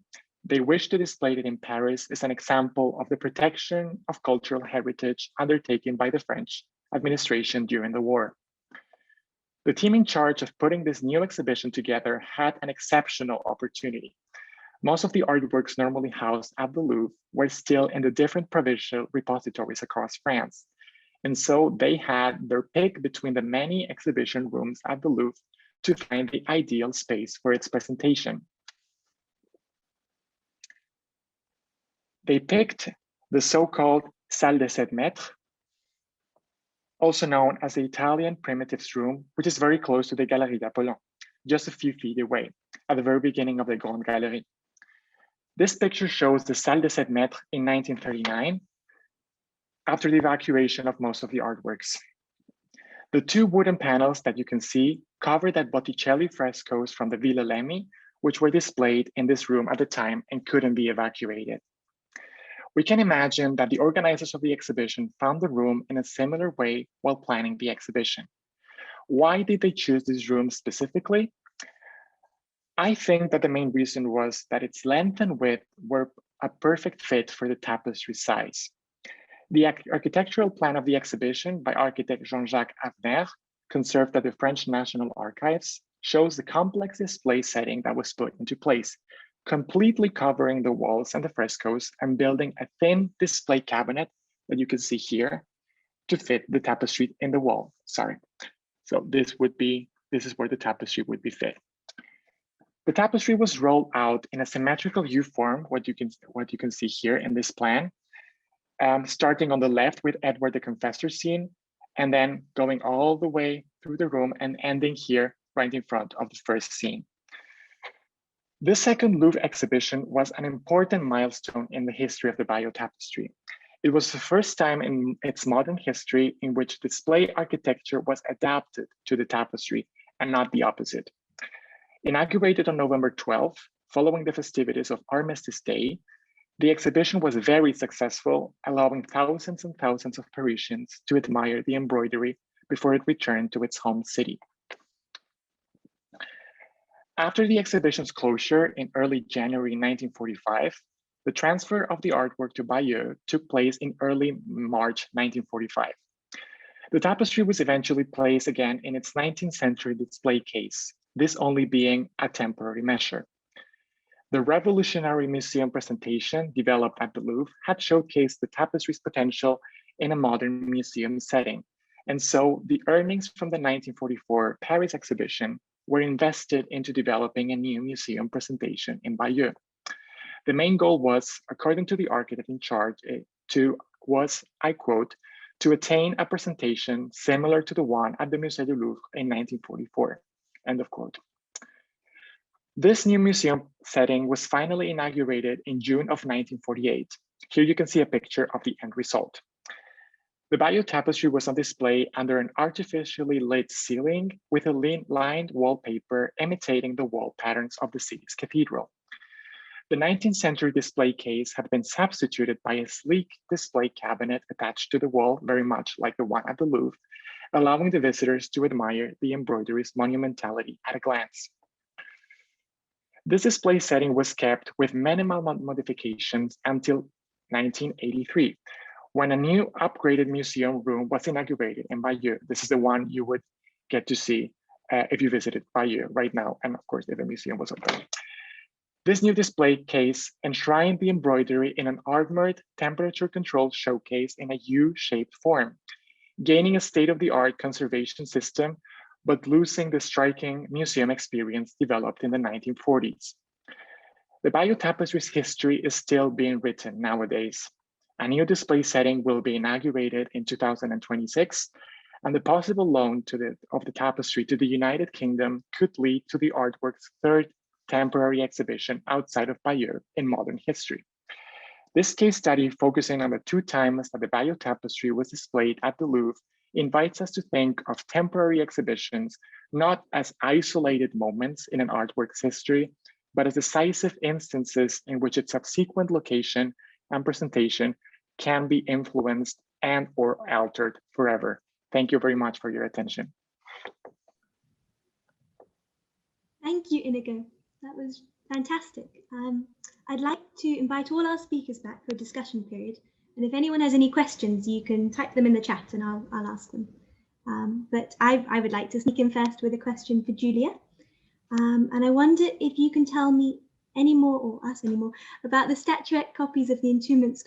they wished to display it in Paris as an example of the protection of cultural heritage undertaken by the French administration during the war. The team in charge of putting this new exhibition together had an exceptional opportunity. Most of the artworks normally housed at the Louvre were still in the different provincial repositories across France. And so they had their pick between the many exhibition rooms at the Louvre to find the ideal space for its presentation. They picked the so-called Salle des 7 mètres, also known as the Italian primitives room, which is very close to the Galerie d'Apollon, just a few feet away, at the very beginning of the Grande Galerie. This picture shows the Salle des 7 mètres in 1939, after the evacuation of most of the artworks. The two wooden panels that you can see cover that Botticelli frescoes from the Villa Lemmi, which were displayed in this room at the time and couldn't be evacuated. We can imagine that the organizers of the exhibition found the room in a similar way while planning the exhibition. Why did they choose this room specifically? I think that the main reason was that its length and width were a perfect fit for the tapestry size. The architectural plan of the exhibition by architect Jean-Jacques Avner, conserved at the French National Archives, shows the complex display setting that was put into place, completely covering the walls and the frescoes and building a thin display cabinet that you can see here to fit the tapestry in the wall. Sorry. So this is where the tapestry would be fit. The tapestry was rolled out in a symmetrical U form, what you can see here in this plan, starting on the left with Edward the Confessor scene, and then going all the way through the room and ending here right in front of the first scene. This second Louvre exhibition was an important milestone in the history of the Bayeux Tapestry. It was the first time in its modern history in which display architecture was adapted to the tapestry and not the opposite. Inaugurated on November 12th, following the festivities of Armistice Day, the exhibition was very successful, allowing thousands and thousands of Parisians to admire the embroidery before it returned to its home city. After the exhibition's closure in early January 1945, the transfer of the artwork to Bayeux took place in early March 1945. The tapestry was eventually placed again in its 19th century display case, this only being a temporary measure. The revolutionary museum presentation developed at the Louvre had showcased the tapestry's potential in a modern museum setting, and so the earnings from the 1944 Paris exhibition were invested into developing a new museum presentation in Bayeux. The main goal was, according to the architect in charge, I quote, to attain a presentation similar to the one at the Musée du Louvre in 1944, end of quote. This new museum setting was finally inaugurated in June of 1948. Here you can see a picture of the end result. The Bayeux Tapestry was on display under an artificially lit ceiling with a lined wallpaper imitating the wall patterns of the city's cathedral. The 19th century display case had been substituted by a sleek display cabinet attached to the wall, very much like the one at the Louvre, allowing the visitors to admire the embroidery's monumentality at a glance. This display setting was kept with minimal modifications until 1983, when a new upgraded museum room was inaugurated in Bayeux. This is the one you would get to see if you visited Bayeux right now, and of course, if the museum was open. This new display case enshrined the embroidery in an armored, temperature-controlled showcase in a U-shaped form, gaining a state-of-the-art conservation system, but losing the striking museum experience developed in the 1940s. The Bayeux Tapestry's history is still being written nowadays. A new display setting will be inaugurated in 2026, and the possible loan of the tapestry to the United Kingdom could lead to the artwork's third temporary exhibition outside of Bayeux in modern history. This case study, focusing on the two times that the Bayeux Tapestry was displayed at the Louvre, invites us to think of temporary exhibitions not as isolated moments in an artwork's history, but as decisive instances in which its subsequent location and presentation can be influenced and or altered forever. Thank you very much for your attention. Thank you, Iñigo. That was fantastic. I'd like to invite all our speakers back for a discussion period. And if anyone has any questions, you can type them in the chat and I'll ask them. But I would like to sneak in first with a question for Julia. And I wonder if you can tell me any more, or ask any more, about the statuette copies of the entombment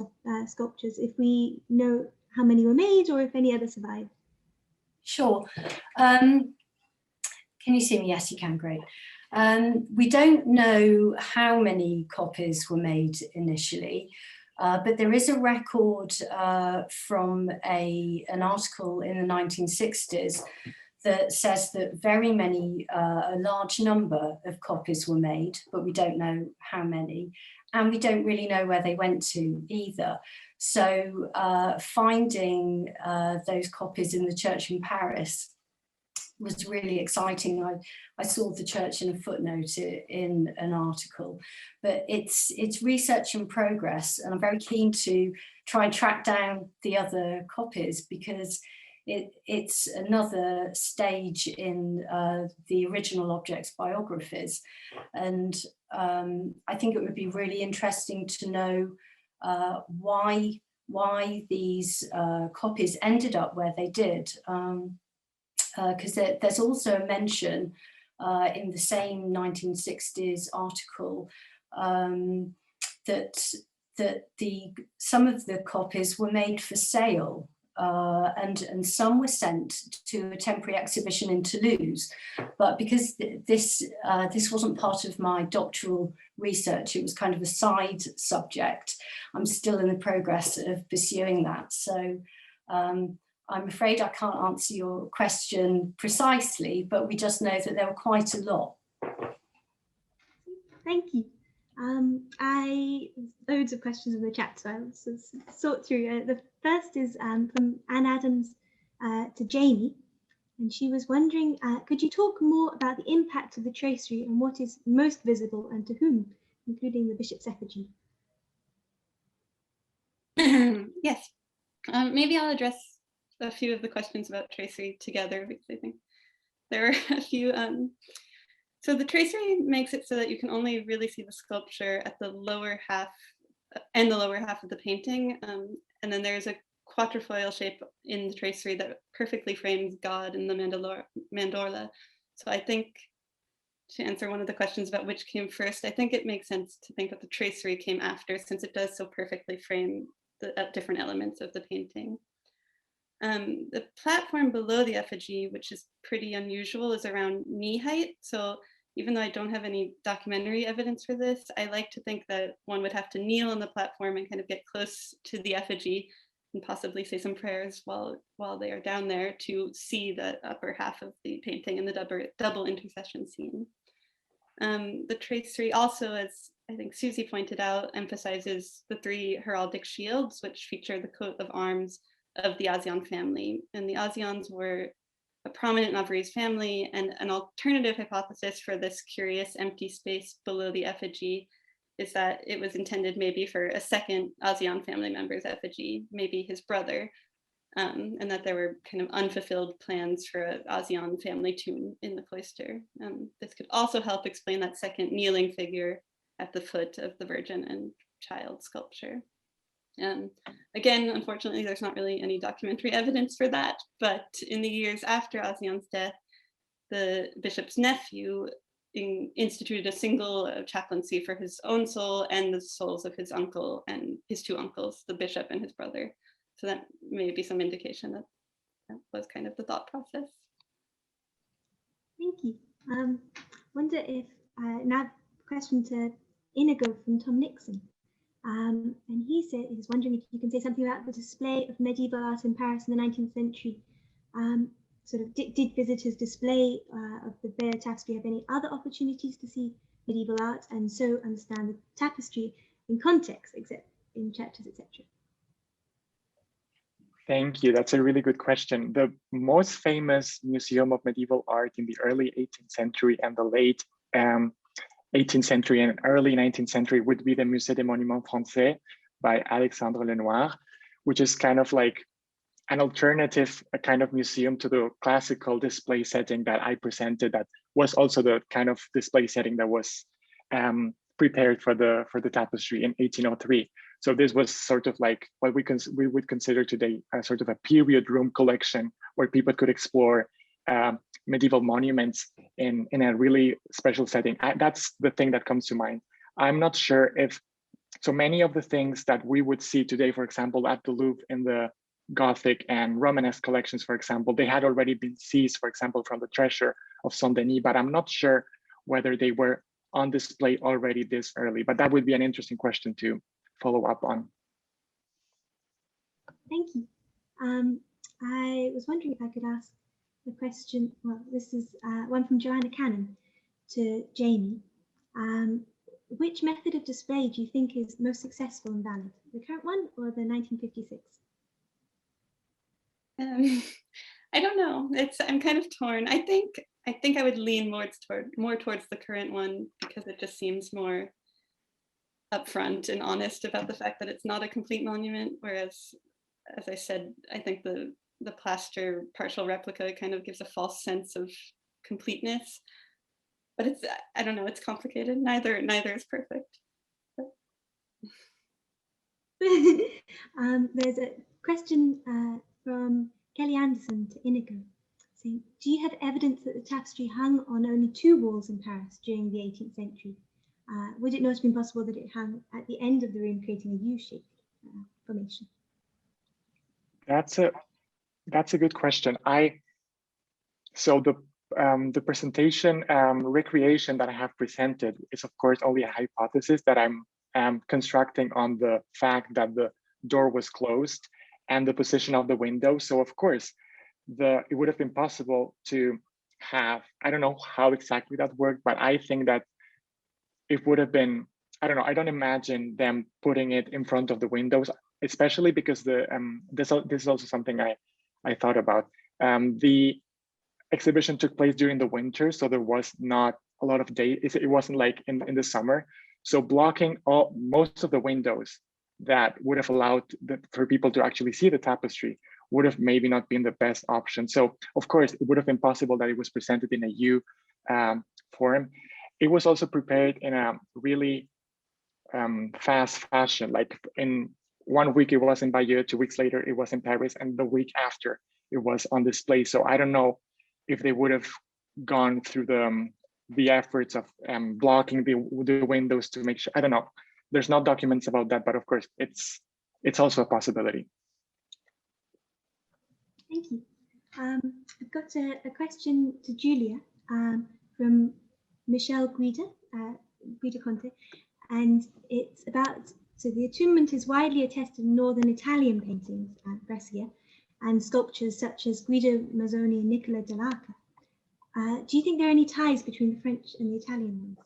sculptures, if we know how many were made or if any others survived. Sure. Can you see me? Yes, you can. Great. We don't know how many copies were made initially, but there is a record from an article in the 1960s that says that very many, a large number of copies were made, but we don't know how many, and we don't really know where they went to either. So finding those copies in the church in Paris was really exciting. I saw the church in a footnote in an article, but it's research in progress, and I'm very keen to try and track down the other copies, because it's another stage in the original objects biographies. And I think it would be really interesting to know why these copies ended up where they did. Because there's also a mention in the same 1960s article that some of the copies were made for sale, and some were sent to a temporary exhibition in Toulouse. But because this wasn't part of my doctoral research, it was kind of a side subject, I'm still in the progress of pursuing that. So I'm afraid I can't answer your question precisely, but we just know that there were quite a lot. Thank you. Loads of questions in the chat, so I'll sort through. The first is from Anne Adams to Jamie, and she was wondering, could you talk more about the impact of the tracery and what is most visible and to whom, including the bishop's effigy? Yes, maybe I'll address a few of the questions about tracery together, because I think there are a few. So the tracery makes it so that you can only really see the sculpture at the lower half and the lower half of the painting. And then there's a quatrefoil shape in the tracery that perfectly frames God in the mandorla. So I think, to answer one of the questions about which came first, I think it makes sense to think that the tracery came after, since it does so perfectly frame the different elements of the painting. The platform below the effigy, which is pretty unusual, is around knee height. So even though I don't have any documentary evidence for this, I like to think that one would have to kneel on the platform and kind of get close to the effigy and possibly say some prayers while they are down there to see the upper half of the painting and the double intercession scene. The tracery also, as I think Susie pointed out, emphasizes the three heraldic shields, which feature the coat of arms of the Azion family. And the Azions were a prominent Navarrese family, and an alternative hypothesis for this curious empty space below the effigy is that it was intended maybe for a second Azion family member's effigy, maybe his brother, and that there were kind of unfulfilled plans for an Azion family tomb in the cloister. This could also help explain that second kneeling figure at the foot of the Virgin and Child sculpture. Again, unfortunately, there's not really any documentary evidence for that, but in the years after Azion's death, the bishop's nephew instituted a single chaplaincy for his own soul and the souls of his uncle and his two uncles, the bishop and his brother. So that may be some indication that that was kind of the thought process. Thank you. Wonder if, now question to Iñigo from Tom Nixon. And he said he was wondering if you can say something about the display of medieval art in Paris in the 19th century. Sort of did visitors display of the Bayeux Tapestry have any other opportunities to see medieval art and so understand the tapestry in context, except in chapters, etc.? Thank you. That's a really good question. The most famous museum of medieval art in the early 18th century and the late 18th century and early 19th century would be the Musée des Monuments Français by Alexandre Lenoir, which is kind of like an alternative kind of museum to the classical display setting that I presented, that was also the kind of display setting that was prepared for the tapestry in 1803. So this was sort of like what we would consider today a sort of a period room collection where people could explore medieval monuments in a really special setting. That's the thing that comes to mind. I'm not sure if, so many of the things that we would see today, for example, at the Louvre in the Gothic and Romanesque collections, for example, they had already been seized, for example, from the treasure of Saint-Denis, but I'm not sure whether they were on display already this early, but that would be an interesting question to follow up on. Thank you. I was wondering if I could ask a question. Well, this is one from Joanna Cannon to Jamie. Which method of display do you think is most successful and valid, the current one or the 1956? I don't know. I'm kind of torn. I think I would lean more towards the current one because it just seems more upfront and honest about the fact that it's not a complete monument. Whereas, as I said, I think the plaster partial replica kind of gives a false sense of completeness. But it's, I don't know, it's complicated. Neither is perfect. There's a question from Kelly Anderson to Inigo, saying, do you have evidence that the tapestry hung on only 2 walls in Paris during the 18th century? Would it not have been possible that it hung at the end of the room, creating a U-shaped formation? That's a good question. So the presentation recreation that I have presented is of course only a hypothesis that I'm constructing on the fact that the door was closed and the position of the window. So of course, it would have been possible to have, I don't know how exactly that worked, but I think that it would have been, I don't know, I don't imagine them putting it in front of the windows, especially because this is also something I thought about. The exhibition took place during the winter, so there was not a lot of days. It wasn't like in the summer. So blocking most of the windows that would have allowed for people to actually see the tapestry would have maybe not been the best option. So of course, it would have been possible that it was presented in a U form. It was also prepared in a really fast fashion. Like in 1 week, it was in Bayeux, 2 weeks later, it was in Paris, and the week after, it was on display. So I don't know if they would have gone through the efforts of blocking the windows to make sure. I don't know. There's no documents about that, but of course, it's also a possibility. Thank you. I've got a question to Julia from Michelle Guida Conte, and it's about, so the attunement is widely attested in northern Italian paintings, Brescia, and sculptures such as Guido Mazzoni and Nicola dell'Arca. Do you think there are any ties between the French and the Italian ones?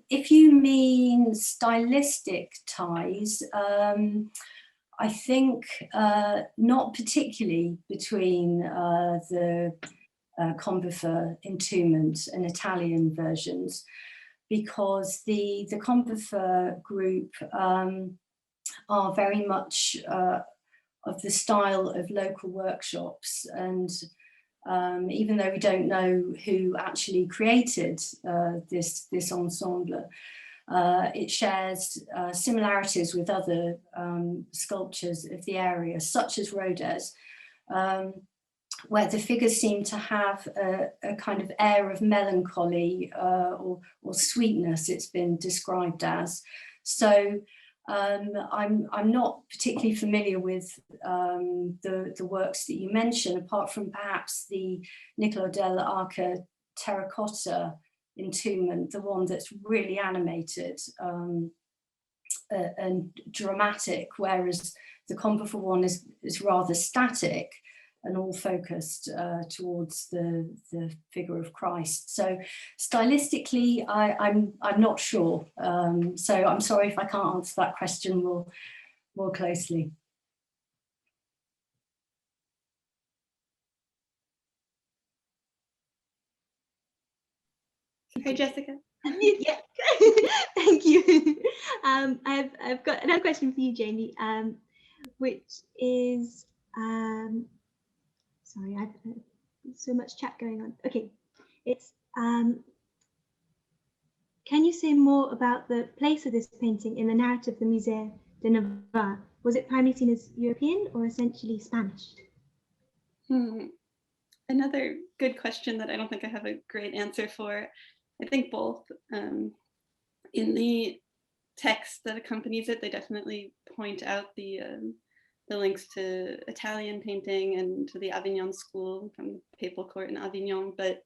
If you mean stylistic ties, I think not particularly between the Combefa Entombment and Italian versions, because the Combefa group are very much of the style of local workshops, and even though we don't know who actually created this ensemble, it shares similarities with other sculptures of the area, such as Rodez, where the figures seem to have a kind of air of melancholy or sweetness, it's been described as. So I'm not particularly familiar with the works that you mentioned, apart from perhaps the Nicola dell'Arca terracotta entombment, the one that's really animated. and dramatic, whereas the Combefa one is rather static and all focused towards the figure of Christ. So stylistically, I'm not sure. So I'm sorry if I can't answer that question more closely. Hi, Jessica. Yeah, thank you. I've got another question for you, Jamie, which is, sorry, I've so much chat going on. Okay, it's, can you say more about the place of this painting in the narrative of the Musée de Navarre? Was it primarily seen as European or essentially Spanish? Another good question that I don't think I have a great answer for. I think both. In the text that accompanies it, they definitely point out the links to Italian painting and to the Avignon school from the papal court in Avignon. But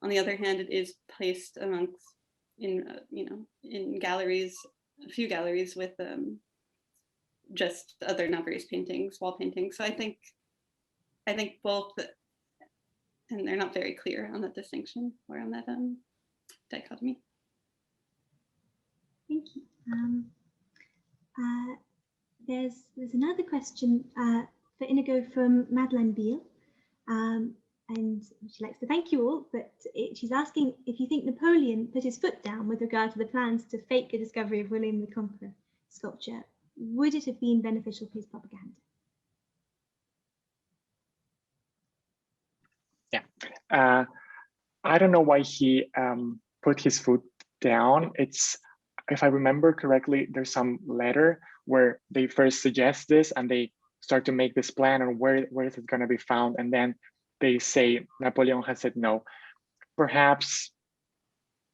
on the other hand, it is placed amongst in galleries, a few galleries with just other Navarrese paintings, wall paintings. So I think both, and they're not very clear on that distinction or on that dichotomy. Thank you. There's another question for Iñigo from Madeleine Beale, and she likes to thank you all, but she's asking if you think Napoleon put his foot down with regard to the plans to fake a discovery of William the Conqueror sculpture. Would it have been beneficial for his propaganda? Yeah, I don't know why he put his foot down. It's, if I remember correctly, there's some letter where they first suggest this and they start to make this plan on where is it going to be found, and then they say Napoleon has said no. Perhaps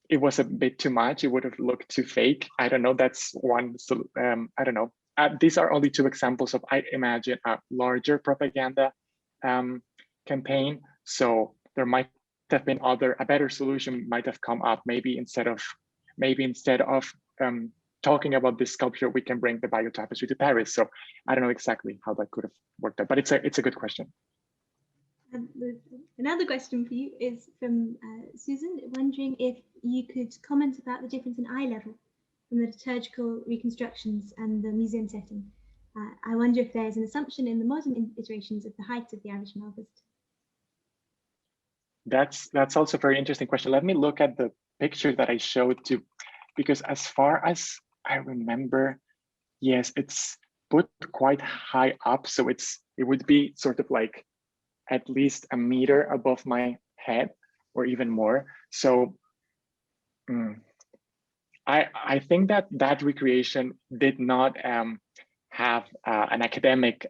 it was a bit too much. It would have looked too fake. I don't know. That's one. So I don't know. These are only two examples of, I imagine, a larger propaganda campaign. So there might have been a better solution might have come up. Maybe instead of talking about this sculpture, we can bring the Bayeux Tapestry to Paris. So I don't know exactly how that could have worked out, but it's a good question. Another question for you is from Susan, wondering if you could comment about the difference in eye level from the liturgical reconstructions and the museum setting. I wonder if there's an assumption in the modern iterations of the height of the average male visitor. That's also a very interesting question. Let me look at the picture that I showed too, because as far as I remember, yes, it's put quite high up. So it would be sort of like at least a meter above my head or even more. So I think that recreation did not have an academic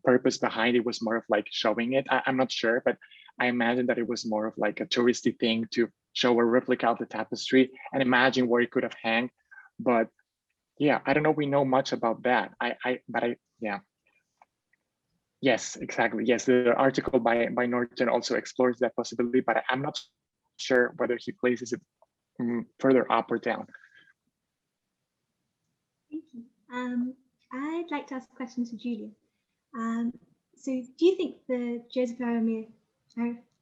purpose behind it. It was more of like showing it. I'm not sure, but I imagine that it was more of like a touristy thing to show a replica of the tapestry and imagine where it could have hung. But yeah, I don't know. We know much about that. Yeah. Yes, exactly. Yes, the article by Norton also explores that possibility, but I'm not sure whether he places it further up or down. Thank you. I'd like to ask a question to Julia. So do you think the Joseph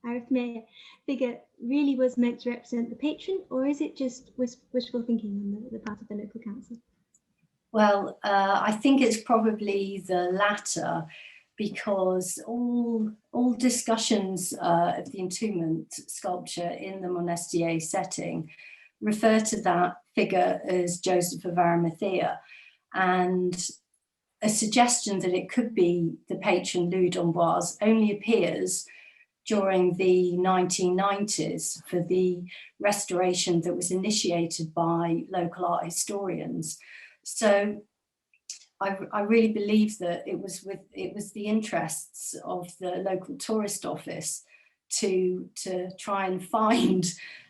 Arithmeia figure really was meant to represent the patron, or is it just wishful thinking on the part of the local council? Well, I think it's probably the latter, because all discussions of the entombment sculpture in the Monestier setting refer to that figure as Joseph of Arimathea, and a suggestion that it could be the patron Louis d'Amboise only appears during the 1990s for the restoration that was initiated by local art historians. So I really believe that it was the interests of the local tourist office to try and find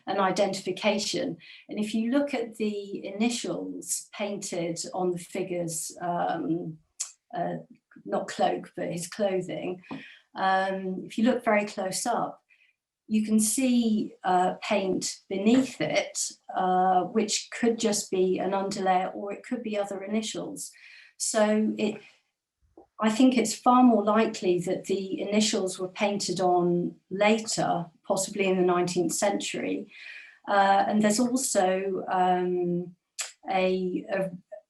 an identification. And if you look at the initials painted on the figure's, not cloak, but his clothing, if you look very close up, you can see paint beneath it, which could just be an underlayer, or it could be other initials. So I think it's far more likely that the initials were painted on later, possibly in the 19th century. And there's also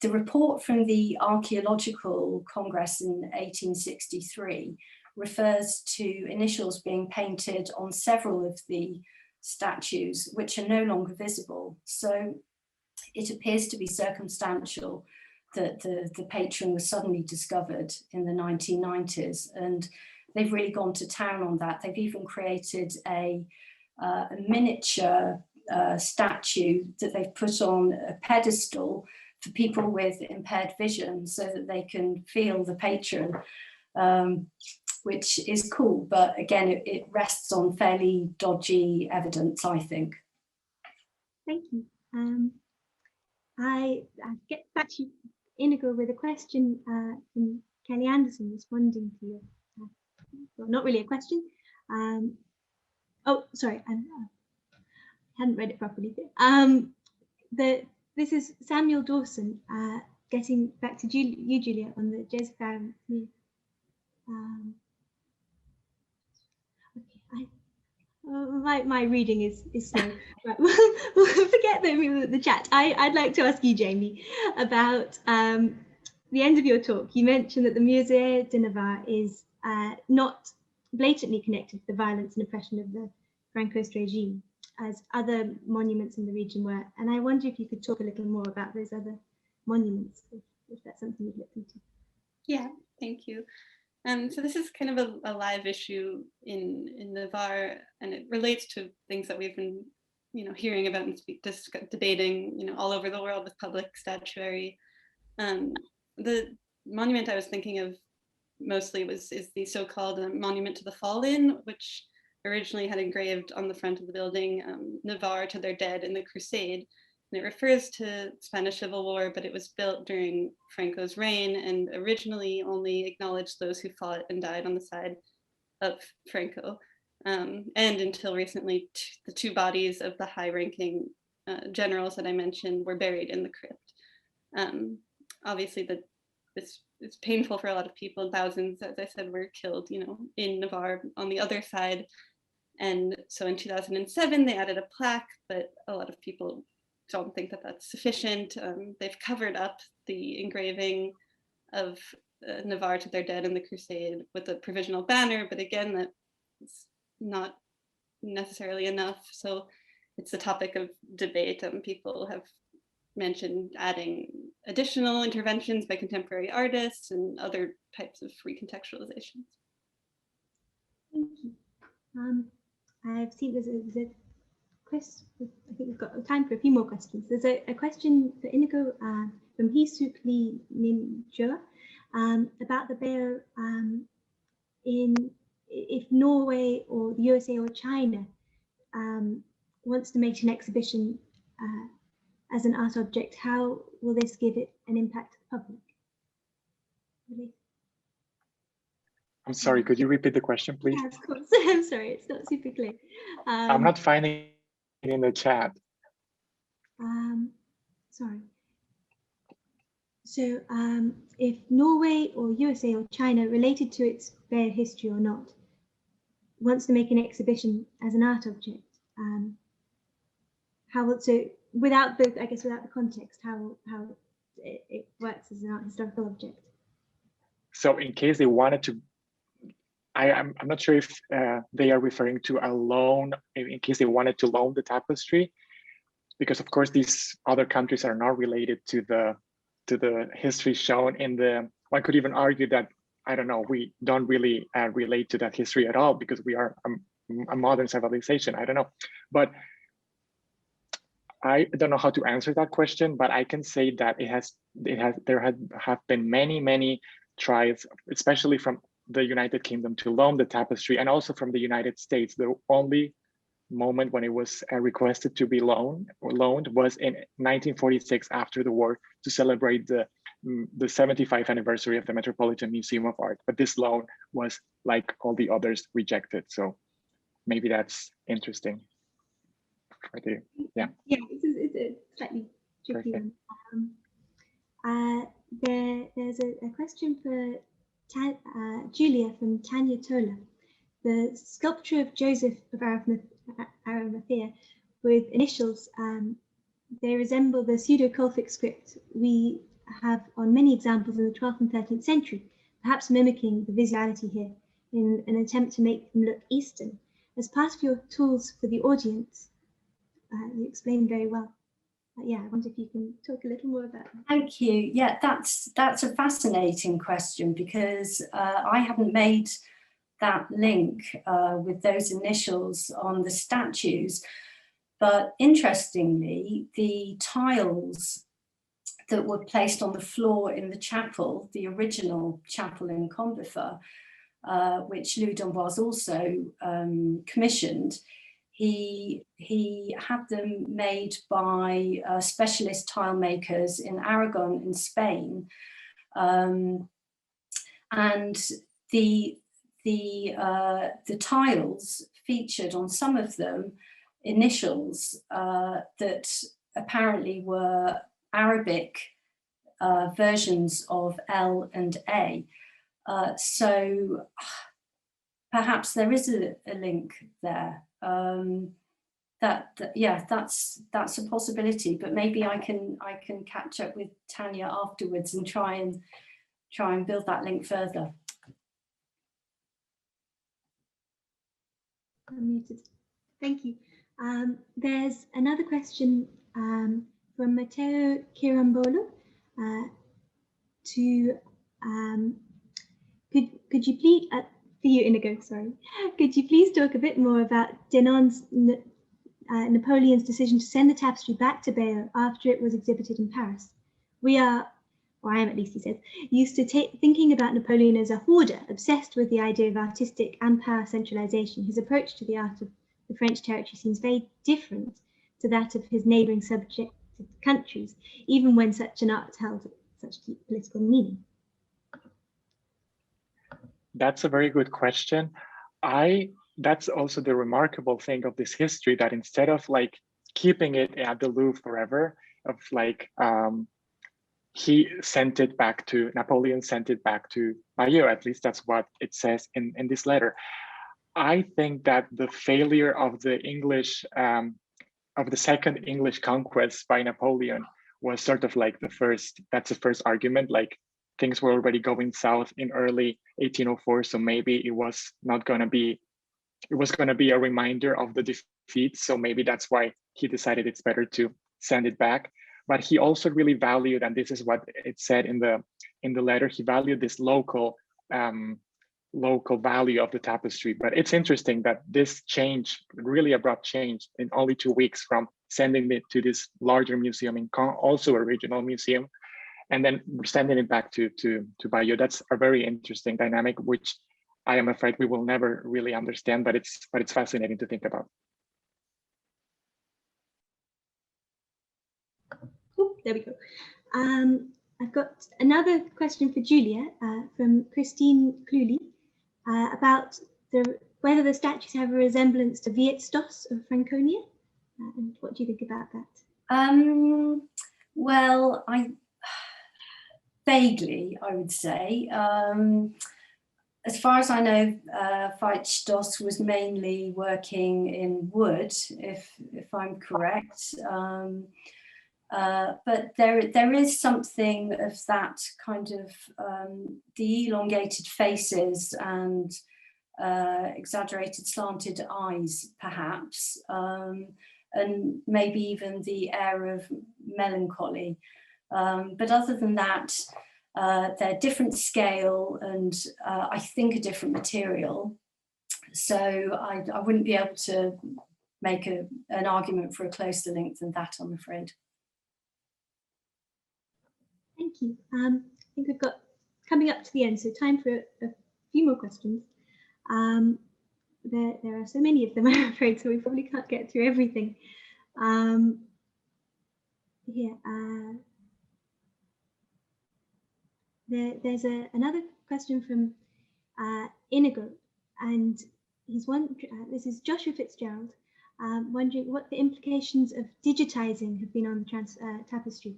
the report from the Archaeological Congress in 1863 refers to initials being painted on several of the statues, which are no longer visible. So it appears to be circumstantial that the patron was suddenly discovered in the 1990s, and they've really gone to town on that. They've even created a miniature statue that they've put on a pedestal for people with impaired vision so that they can feel the patron, which is cool. But again, it rests on fairly dodgy evidence, I think. Thank you. I get back to you, Iñigo, with a question from Kelly Anderson responding to you. Well, not really a question. Oh, sorry, I hadn't read it properly. This is Samuel Dawson getting back to you, Julia, on the Joseph Barham. My reading is slow. Right. We'll forget the chat. I'd like to ask you, Jamie, about the end of your talk. You mentioned that the Musée de Navarre is not blatantly connected to the violence and oppression of the Francoist regime, as other monuments in the region were. And I wonder if you could talk a little more about those other monuments, if that's something you'd look into. Yeah, thank you. So this is kind of a live issue in Navarre, and it relates to things that we've been, hearing about and debating, all over the world with public statuary. The monument I was thinking of mostly is the so-called Monument to the Fallen, which originally had engraved on the front of the building, Navarre to their dead in the Crusade. And it refers to Spanish Civil War, but it was built during Franco's reign and originally only acknowledged those who fought and died on the side of Franco. And until recently, the two bodies of the high-ranking generals that I mentioned were buried in the crypt. Obviously, it's painful for a lot of people. Thousands, as I said, were killed, in Navarre on the other side. And so in 2007, they added a plaque, but a lot of people don't think that that's sufficient. They've covered up the engraving of Navarre to their dead in the Crusade with a provisional banner, but again, that's not necessarily enough. So it's a topic of debate. People have mentioned adding additional interventions by contemporary artists and other types of recontextualizations. Thank you. I've seen there's a question. I think we've got time for a few more questions. There's a question for Iñigo from Hisuk Lee Ninja about the Bayeux if Norway or the USA or China wants to make an exhibition as an art object, how will this give it an impact to the public? Really? I'm sorry, could you repeat the question, please? Yeah, of course. I'm sorry, it's not super clear. I'm not finding it in the chat. Sorry. So if Norway or USA or China, related to its Bayeux history or not, wants to make an exhibition as an art object, how will, so without the context, how it works as an art historical object? So in case they wanted to, I'm not sure if they are referring to a loan, in case they wanted to loan the tapestry, because of course these other countries are not related to the history shown in the, one could even argue that, I don't know, we don't really relate to that history at all because we are a modern civilization, I don't know. But I don't know how to answer that question, but I can say that there have been many tries, especially from the United Kingdom, to loan the tapestry, and also from the United States. The only moment when it was requested to be loaned was in 1946 after the war to celebrate the 75th anniversary of the Metropolitan Museum of Art. But this loan was, like all the others, rejected. So maybe that's interesting for the, yeah. Yeah, it's a slightly tricky one. There's a question for Julia from Tanya Tola. The sculpture of Joseph of Arimathea with initials, they resemble the pseudo-Colphic script we have on many examples in the 12th and 13th century, perhaps mimicking the visuality here in an attempt to make them look Eastern. As part of your tools for the audience, you explained very well. Yeah, I wonder if you can talk a little more about that. Thank you. Yeah, that's a fascinating question, because I haven't made that link with those initials on the statues. But interestingly, the tiles that were placed on the floor in the chapel, the original chapel in Combefa, which Louis d'Amboise also commissioned, he had them made by specialist tile makers in Aragon in Spain, and the tiles featured on some of them initials that apparently were Arabic versions of L and A. So perhaps there is a link there. Yeah, that's a possibility, but maybe I can catch up with Tanya afterwards and try and build that link further. Unmuted. Thank you. There's another question from Matteo Kirambolo to could you please for you, Iñigo, sorry, could you please talk a bit more about Denon's Napoleon's decision to send the tapestry back to Bayeux after it was exhibited in Paris? We are, or I am at least, he says, used to thinking about Napoleon as a hoarder, obsessed with the idea of artistic and power centralization. His approach to the art of the French territory seems very different to that of his neighboring subjected countries, even when such an art held such deep political meaning. That's a very good question. That's also the remarkable thing of this history, that instead of like keeping it at the Louvre forever, of like Napoleon sent it back to Bayeux, at least that's what it says in this letter. I think that the failure of the English, of the second English conquest by Napoleon was sort of like that's the first argument, like things were already going south in early 1804, so maybe it was going to be a reminder of the defeat, so maybe that's why he decided it's better to send it back. But he also really valued, and this is what it said in the letter, he valued this local value of the tapestry. But it's interesting that this change, really abrupt change in only 2 weeks, from sending it to this larger museum in Caen, also a regional museum, and then sending it back to Bayeux. That's a very interesting dynamic, which I am afraid we will never really understand, but it's fascinating to think about. Oh, there we go. I've got another question for Julia from Christine Cluley about whether the statues have a resemblance to Vietstos of Franconia, and what do you think about that? Well, vaguely, I would say. As far as I know, Feuds was mainly working in wood, if I'm correct. But there is something of that kind of the elongated faces and exaggerated slanted eyes, perhaps, and maybe even the air of melancholy. But other than that, they're different scale and I think a different material. So I wouldn't be able to make an argument for a closer link than that, I'm afraid. Thank you. I think we've got coming up to the end, so time for a few more questions. There are so many of them, I'm afraid, so we probably can't get through everything. There's another question from Iñigo, and this is Joshua Fitzgerald, wondering what the implications of digitizing have been on the tapestry.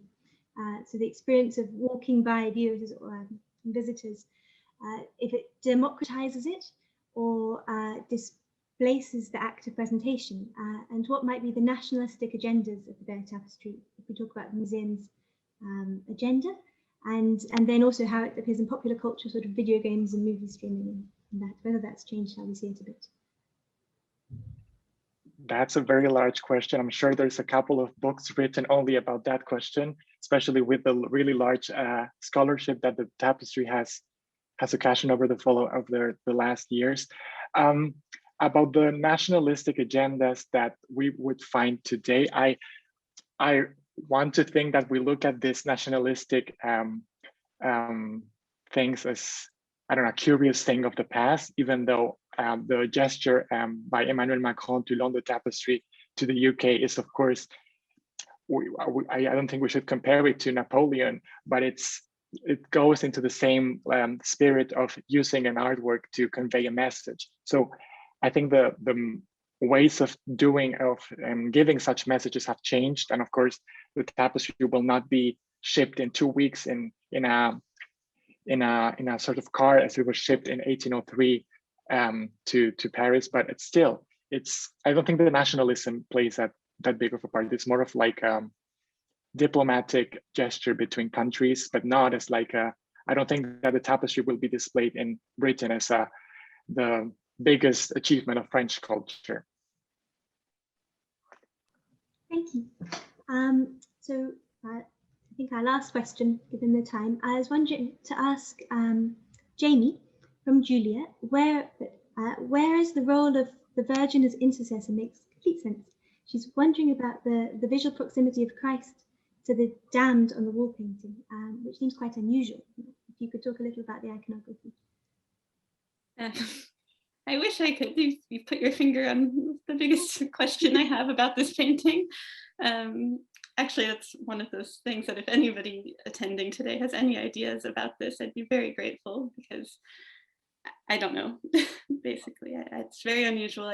So the experience of walking by viewers or visitors, if it democratizes it or displaces the act of presentation, and what might be the nationalistic agendas of the Bayeux Tapestry, if we talk about the museum's agenda, and then also how it appears in popular culture, sort of video games and movie streaming, and that, whether that's changed how we see it a bit. That's a very large question. I'm sure there's a couple of books written only about that question, especially with the really large scholarship that the tapestry has occasioned over the last years. About the nationalistic agendas that we would find today, I want to think that we look at this nationalistic things as, I don't know, a curious thing of the past, even though the gesture by Emmanuel Macron to loan the tapestry to the UK is, of course, I don't think we should compare it to Napoleon, but it goes into the same spirit of using an artwork to convey a message. So I think the ways of giving such messages have changed, and of course, the tapestry will not be shipped in 2 weeks in a sort of car as it was shipped in 1803 to Paris, but I don't think the nationalism plays that big of a part. It's more of like a diplomatic gesture between countries, but not as like I don't think that the tapestry will be displayed in Britain as the biggest achievement of French culture. Thank you. So I think our last question, given the time, I was wondering to ask Jamie from Julia, where is the role of the Virgin as intercessor makes complete sense. She's wondering about the visual proximity of Christ to the damned on the wall painting, which seems quite unusual. If you could talk a little about the iconography. I wish I could. You put your finger on the biggest question I have about this painting. Actually, that's one of those things that if anybody attending today has any ideas about this, I'd be very grateful, because I don't know, basically. It's very unusual.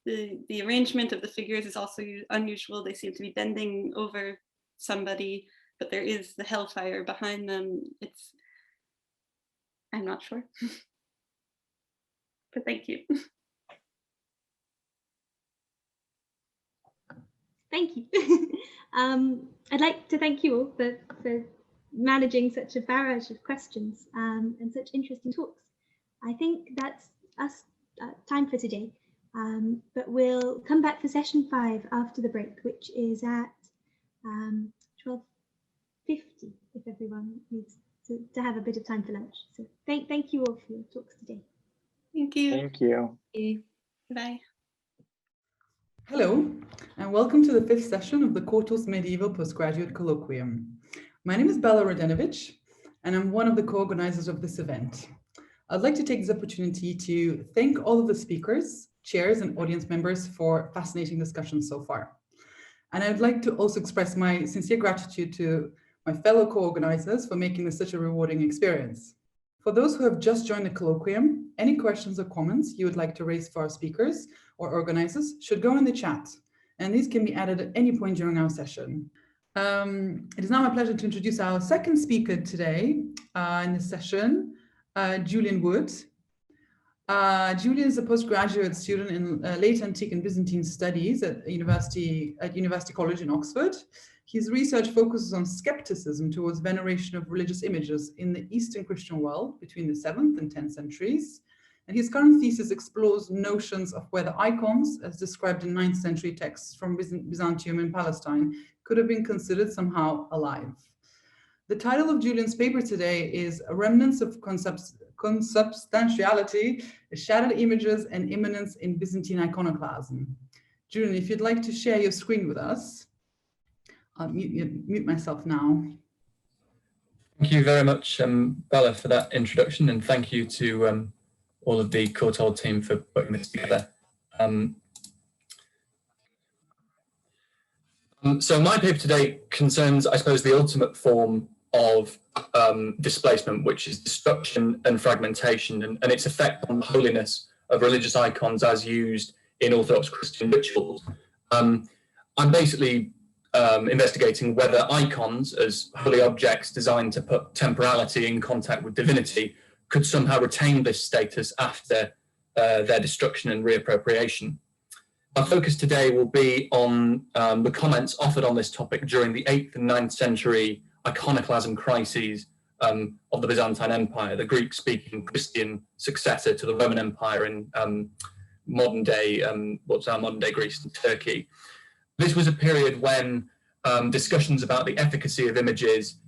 The arrangement of the figures is also unusual. They seem to be bending over somebody, but there is the hellfire behind them. I'm not sure. But thank you. Thank you. I'd like to thank you all for managing such a barrage of questions and such interesting talks. I think that's us time for today, but we'll come back for session 5 after the break, which is at 12:50, if everyone needs to have a bit of time for lunch. So thank you all for your talks today. Thank you. Thank you. Bye. Hello, and welcome to the 5th session of the Courtauld's Medieval Postgraduate Colloquium. My name is Bella Radenovic, and I'm one of the co-organizers of this event. I'd like to take this opportunity to thank all of the speakers, chairs, and audience members for fascinating discussions so far. And I'd like to also express my sincere gratitude to my fellow co-organizers for making this such a rewarding experience. For those who have just joined the colloquium, any questions or comments you would like to raise for our speakers or organizers should go in the chat, and these can be added at any point during our session. It is now my pleasure to introduce our second speaker today in this session, Julian Wood. Julian is a postgraduate student in late antique and Byzantine studies at University College in Oxford. His research focuses on skepticism towards veneration of religious images in the Eastern Christian world between the 7th and 10th centuries. And his current thesis explores notions of whether icons, as described in 9th century texts from Byzantium and Palestine, could have been considered somehow alive. The title of Julian's paper today is Remnants of Consubstantiality, Shattered Images and Immanence in Byzantine Iconoclasm. Julian, if you'd like to share your screen with us. I'll mute myself now. Thank you very much, Bella, for that introduction, and thank you to all of the Courtauld team for putting this together. So my paper today concerns, I suppose, the ultimate form of displacement, which is destruction and fragmentation, and its effect on the holiness of religious icons as used in Orthodox Christian rituals. I'm basically investigating whether icons as holy objects designed to put temporality in contact with divinity could somehow retain this status after their destruction and reappropriation. Our focus today will be on the comments offered on this topic during the 8th and 9th century iconoclasm crises of the Byzantine Empire, the Greek-speaking Christian successor to the Roman Empire in modern day, what's our modern day Greece and Turkey. This was a period when discussions about the efficacy of images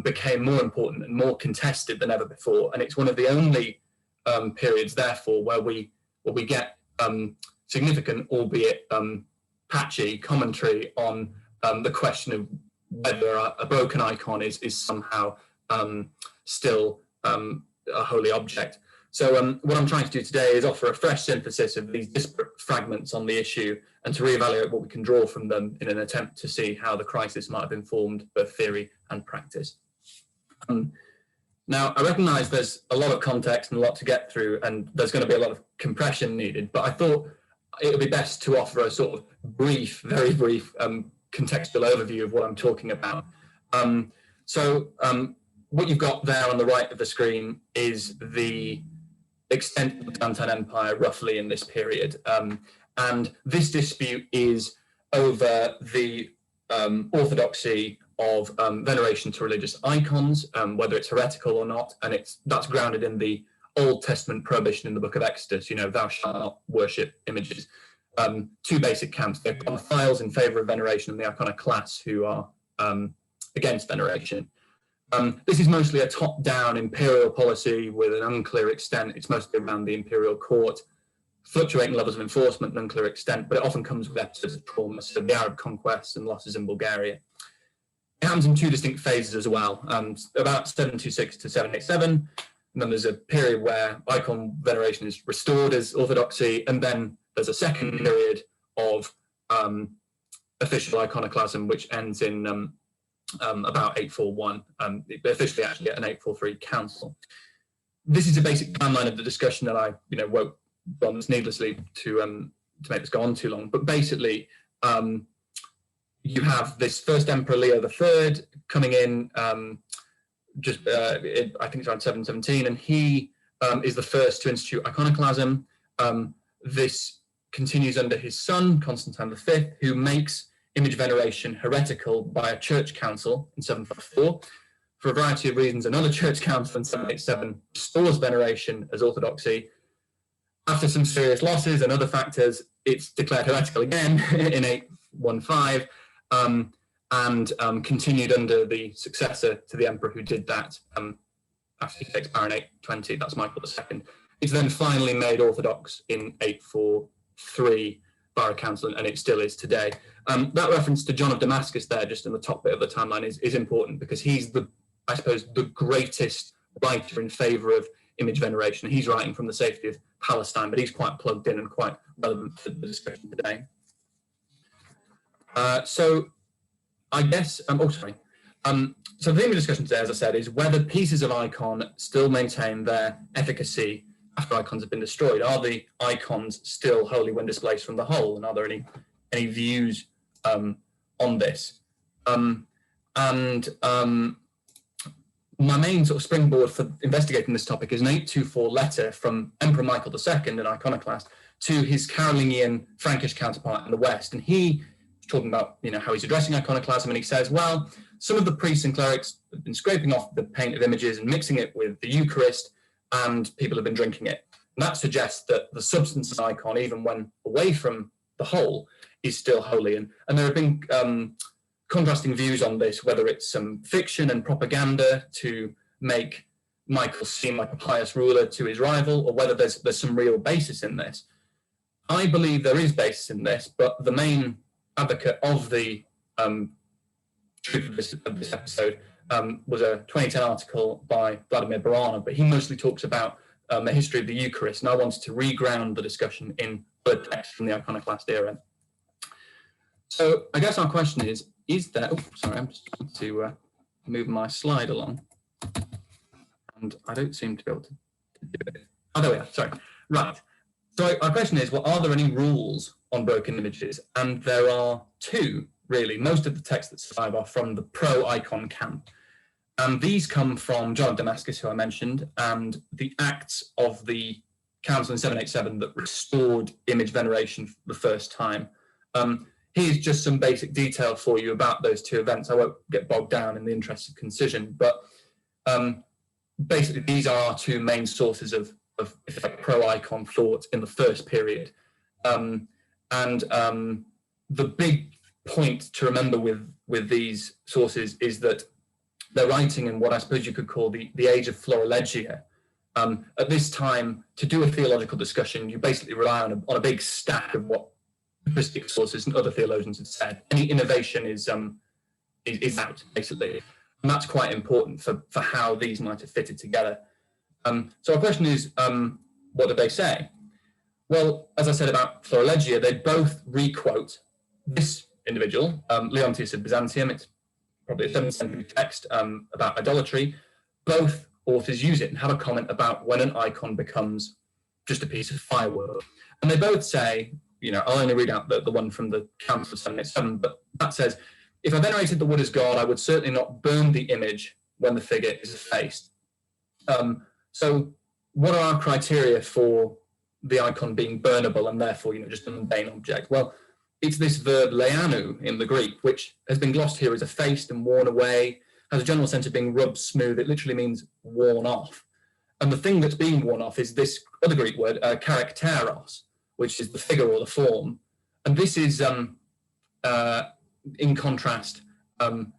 became more important and more contested than ever before, and it's one of the only periods, therefore, where we get significant, albeit patchy, commentary on the question of whether a broken icon is somehow still a holy object. So what I'm trying to do today is offer a fresh synthesis of these disparate fragments on the issue and to reevaluate what we can draw from them in an attempt to see how the crisis might have informed both theory and practice. Now, I recognise there's a lot of context and a lot to get through, and there's going to be a lot of compression needed, but I thought it would be best to offer a sort of brief, very brief contextual overview of what I'm talking about. What you've got there on the right of the screen is the extent of the Byzantine Empire roughly in this period. And this dispute is over the orthodoxy of veneration to religious icons, whether it's heretical or not, and that's grounded in the Old Testament prohibition in the book of Exodus, you know, thou shalt not worship images. Two basic camps, the iconophiles in favor of veneration and the iconoclasts who are against veneration. This is mostly a top-down imperial policy with an unclear extent. It's mostly around the imperial court, fluctuating levels of enforcement and unclear extent, but it often comes with episodes of trauma, so the Arab conquests and losses in Bulgaria. It happens in two distinct phases as well, about 726 to 787, and then there's a period where icon veneration is restored as orthodoxy, and then there's a second period of official iconoclasm, which ends in about 841, officially actually at an 843 council. This is a basic timeline of the discussion that I won't run this needlessly to make this go on too long, but basically you have this first Emperor Leo III coming in I think it's around 717, and he is the first to institute iconoclasm. This continues under his son, Constantine V, who makes image veneration heretical by a church council in 754. For a variety of reasons, another church council in 787 restores veneration as orthodoxy. After some serious losses and other factors, it's declared heretical again in 815, and continued under the successor to the emperor who did that after he takes power in 820, that's Michael II. It's then finally made orthodox in 843 by a council, and it still is today. That reference to John of Damascus there, just in the top bit of the timeline, is important because he's I suppose, the greatest writer in favour of image veneration. He's writing from the safety of Palestine, but he's quite plugged in and quite relevant to the discussion today. So I guess, so the theme of discussion today, as I said, is whether pieces of icon still maintain their efficacy after icons have been destroyed. Are the icons still holy when displaced from the whole? And are there any views on this? My main sort of springboard for investigating this topic is an 824 letter from Emperor Michael II, an iconoclast, to his Carolingian Frankish counterpart in the West. And he was talking about how he's addressing iconoclasm, and he says, well, some of the priests and clerics have been scraping off the paint of images and mixing it with the Eucharist, and people have been drinking it. And that suggests that the substance of an icon, even when away from the whole, is still holy. And there have been contrasting views on this, whether it's some fiction and propaganda to make Michael seem like a pious ruler to his rival, or whether there's some real basis in this. I believe there is basis in this, but the main advocate of the truth of this episode was a 2010 article by Vladimir Baranov, but he mostly talks about the history of the Eucharist, and I wanted to reground the discussion in other texts from the iconoclast era. So I guess our question is there, I'm just trying to move my slide along, and I don't seem to be able to do it. Oh, there we are, sorry. Right, So our question is, well, are there any rules on broken images? And there are two, really. Most of the texts that survive are from the pro-icon camp. And these come from John of Damascus, who I mentioned, and the Acts of the Council in 787 that restored image veneration for the first time. Here's just some basic detail for you about those two events. I won't get bogged down in the interest of concision, but basically these are our two main sources of pro-icon thought in the first period. The big point to remember with these sources is that they're writing in what I suppose you could call the age of florilegia. At this time, to do a theological discussion, you basically rely on a big stack of what patristic sources and other theologians have said. Any innovation is out, basically. And that's quite important for how these might have fitted together. So our question is, what did they say? Well, as I said about florilegia, they both re-quote this individual, Leontius of Byzantium. It's probably a 7th century text about idolatry. Both authors use it and have a comment about when an icon becomes just a piece of firework. And they both say, I'll only read out the one from the Council of 787, but that says, if I venerated the wood as God, I would certainly not burn the image when the figure is effaced. So what are our criteria for the icon being burnable and therefore, just a mundane object? Well, it's this verb leanou in the Greek, which has been glossed here as effaced and worn away, has a general sense of being rubbed smooth. It literally means worn off. And the thing that's being worn off is this other Greek word, characteros, which is the figure or the form. And this is in contrast to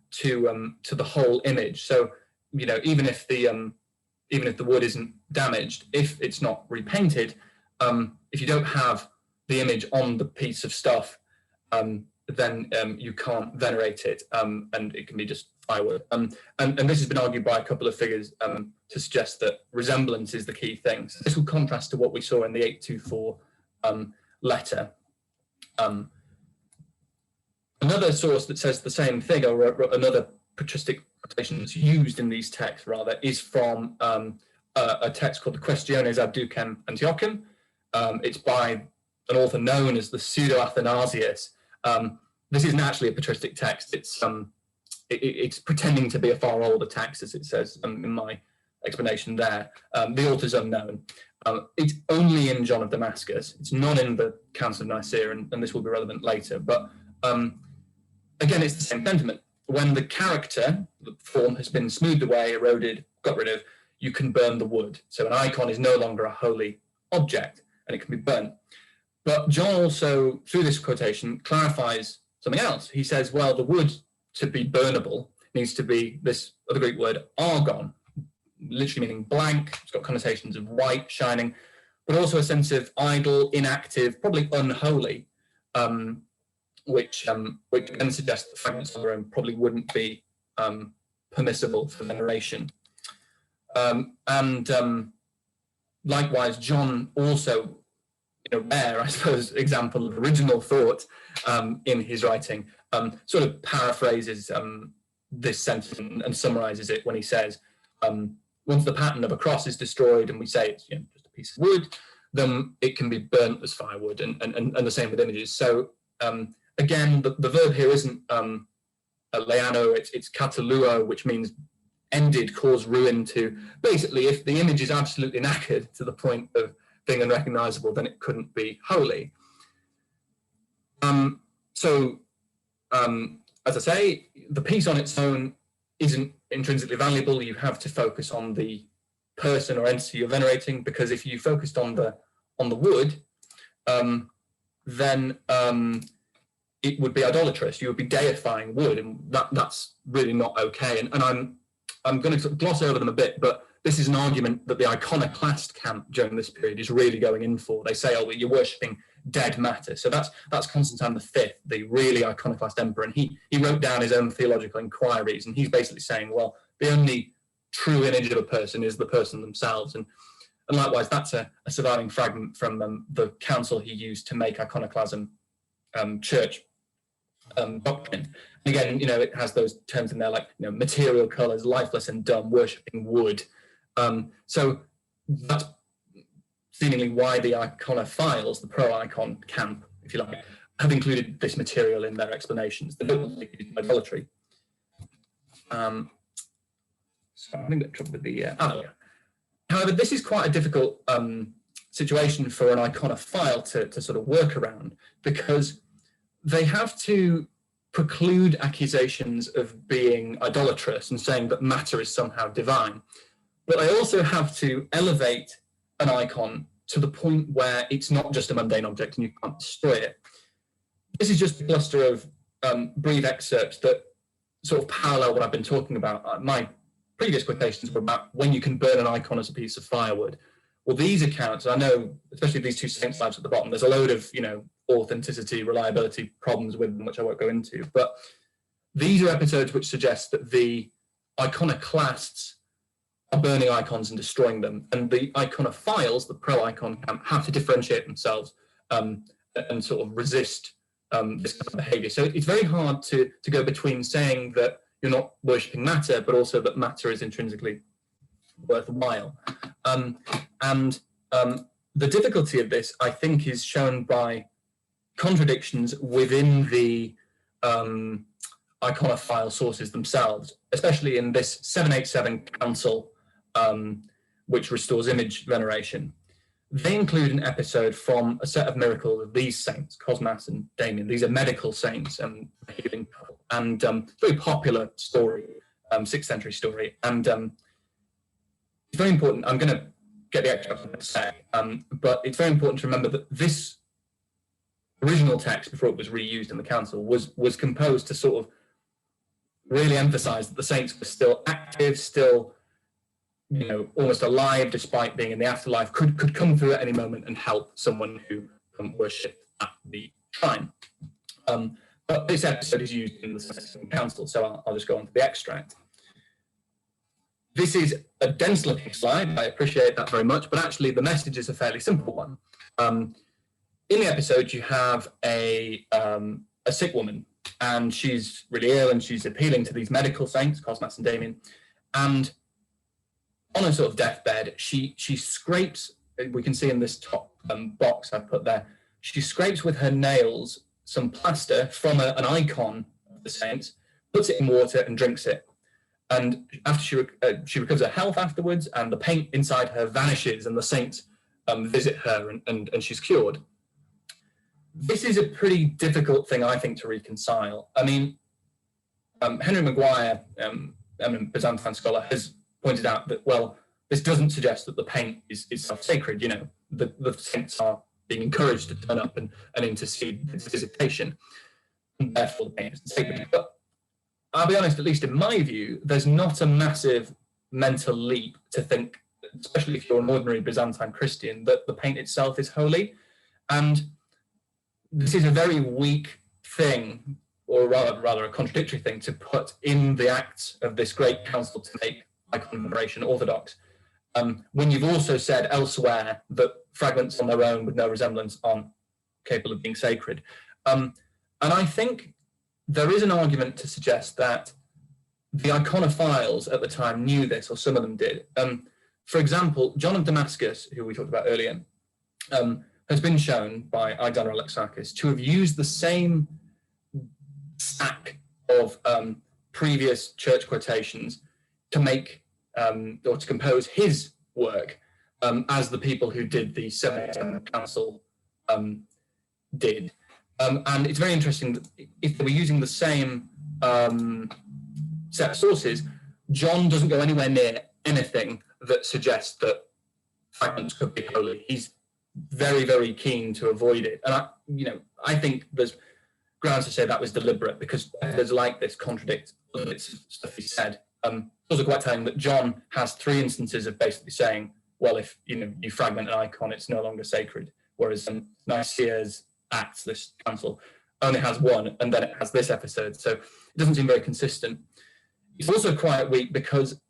the whole image. So, even if the wood isn't damaged, if it's not repainted, if you don't have the image on the piece of stuff, then you can't venerate it, and it can be just firewood. And this has been argued by a couple of figures to suggest that resemblance is the key thing. So this will contrast to what we saw in the 824 letter. Another source that says the same thing, or another patristic quotation that's used in these texts, rather, is from a text called the Questiones ad Ducem Antiochum. It's by an author known as the Pseudo-Athanasius. This isn't actually a patristic text. It's pretending to be a far older text, as it says in my explanation there. The author's unknown. It's only in John of Damascus. It's not in the Council of Nicaea, and this will be relevant later. But again, it's the same sentiment. When the character, the form, has been smoothed away, eroded, got rid of, you can burn the wood. So an icon is no longer a holy object, and it can be burnt. But John also, through this quotation, clarifies something else. He says, well, the wood to be burnable needs to be this other Greek word, argon, literally meaning blank. It's got connotations of white, shining, but also a sense of idle, inactive, probably unholy, which again suggests that fragments on their own probably wouldn't be permissible for veneration. Likewise, John also, in a rare, I suppose, example of original thought in his writing, sort of paraphrases this sentence and summarizes it when he says, once the pattern of a cross is destroyed and we say it's just a piece of wood, then it can be burnt as firewood, and the same with images. So again, the verb here isn't a leano, it's katalua, which means ended, caused ruin to. Basically, if the image is absolutely knackered to the point of being unrecognizable, then it couldn't be holy. As I say, the piece on its own isn't intrinsically valuable. You have to focus on the person or entity you're venerating, because if you focused on the wood, then it would be idolatrous. You would be deifying wood, and that's really not okay. And I'm going to sort of gloss over them a bit, but this is an argument that the iconoclast camp during this period is really going in for. They say, oh, well, you're worshipping dead matter. So that's Constantine V, the really iconoclast emperor, and he wrote down his own theological inquiries, and he's basically saying, well, the only true image of a person is the person themselves. And likewise, that's a surviving fragment from the council he used to make iconoclasm church doctrine. And again, it has those terms in there like material colors, lifeless and dumb, worshipping wood. So that's seemingly why the iconophiles, the pro-icon camp, if you like, have included this material in their explanations. They don't want to use idolatry. So I think that trouble with the However, this is quite a difficult situation for an iconophile to sort of work around, because they have to preclude accusations of being idolatrous and saying that matter is somehow divine. But they also have to elevate an icon to the point where it's not just a mundane object and you can't destroy it. This is just a cluster of brief excerpts that sort of parallel what I've been talking about. My previous quotations were about when you can burn an icon as a piece of firewood. Well, these accounts, I know, especially these two saint slides at the bottom, there's a load of, authenticity, reliability problems with them, which I won't go into. But these are episodes which suggest that the iconoclasts are burning icons and destroying them. And the iconophiles, the pro-icon camp, have to differentiate themselves and sort of resist this kind of behavior. So it's very hard to go between saying that you're not worshipping matter, but also that matter is intrinsically worthwhile. The difficulty of this, I think, is shown by contradictions within the iconophile sources themselves, especially in this 787 council, which restores image veneration. They include an episode from a set of miracles of these saints, Cosmas and Damien. These are medical saints and healing couple, and very popular story, 6th century story. And it's very important. I'm going to get the extract in a sec, but it's very important to remember that this original text, before it was reused in the council, was composed to sort of really emphasize that the saints were still active, still almost alive, despite being in the afterlife, could come through at any moment and help someone who worshipped at the shrine. But this episode is used in the second council, so I'll just go on to the extract. This is a dense looking slide. I appreciate that very much, but actually the message is a fairly simple one. In the episode, you have a sick woman, and she's really ill, and she's appealing to these medical saints, Cosmas and Damien, and on a sort of deathbed, she scrapes, we can see in this top box I've put there, she scrapes with her nails some plaster from an icon of the saints, puts it in water and drinks it. And after she recovers her health afterwards, and the paint inside her vanishes, and the saints visit her, and she's cured. This is a pretty difficult thing, I think, to reconcile. I mean, Henry Maguire, eminent Byzantine scholar, has pointed out that, well, this doesn't suggest that the paint is self-sacred. The saints are being encouraged to turn up and intercede in visitation, and therefore the paint is sacred. But I'll be honest, at least in my view, there's not a massive mental leap to think, especially if you're an ordinary Byzantine Christian, that the paint itself is holy. And this is a very weak thing, or rather a contradictory thing, to put in the acts of this great council to make icon veneration orthodox, when you've also said elsewhere that fragments on their own with no resemblance aren't capable of being sacred. And I think there is an argument to suggest that the iconophiles at the time knew this, or some of them did. For example, John of Damascus, who we talked about earlier, has been shown by Alexander Alexakis to have used the same stack of previous church quotations to make or to compose his work as the people who did the 787 Council did. And it's very interesting that if they were using the same set of sources, John doesn't go anywhere near anything that suggests that fragments could be holy. He's very, very keen to avoid it. And I think there's grounds to say that was deliberate, because there's like this contradict stuff he said. It's also quite telling that John has 3 instances of basically saying, well, if you fragment an icon, it's no longer sacred. Whereas Nicaea's Acts, this council, only has 1, and then it has this episode. So it doesn't seem very consistent. It's also quite weak because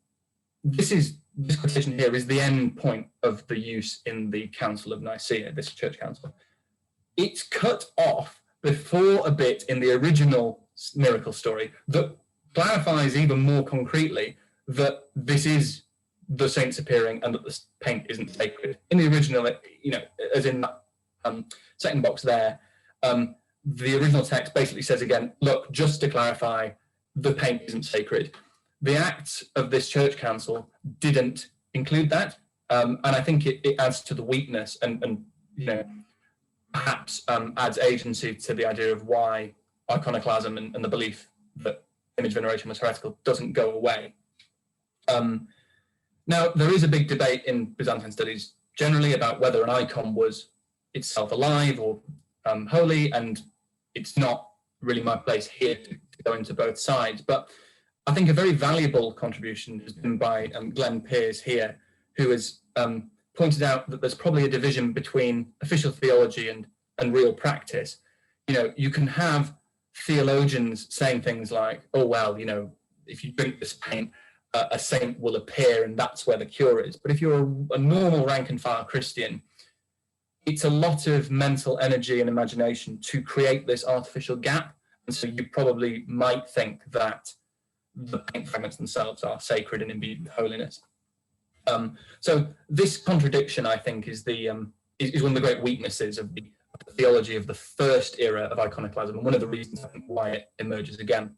this quotation here is the end point of the use in the Council of Nicaea, this church council. It's cut off before a bit in the original miracle story that clarifies even more concretely that this is the saints appearing and that the paint isn't sacred. In the original, you know, as in that second box there, the original text basically says again, look, just to clarify, the paint isn't sacred. The Acts of this church council didn't include that, and I think it adds to the weakness and you know, perhaps adds agency to the idea of why iconoclasm and the belief that image veneration was heretical doesn't go away. Now, there is a big debate in Byzantine studies generally about whether an icon was itself alive or holy, and it's not really my place here to go into both sides. But I think a very valuable contribution has been by Glenn Pearce here, who has pointed out that there's probably a division between official theology and real practice. You know, you can have theologians saying things like, oh, well, you know, if you drink this paint, a saint will appear and that's where the cure is. But if you're a normal rank and file Christian, it's a lot of mental energy and imagination to create this artificial gap. And so you probably might think that the paint fragments themselves are sacred and imbued with holiness. So this contradiction, I think, is one of the great weaknesses of the theology of the first era of iconoclasm, and one of the reasons I think why it emerges again.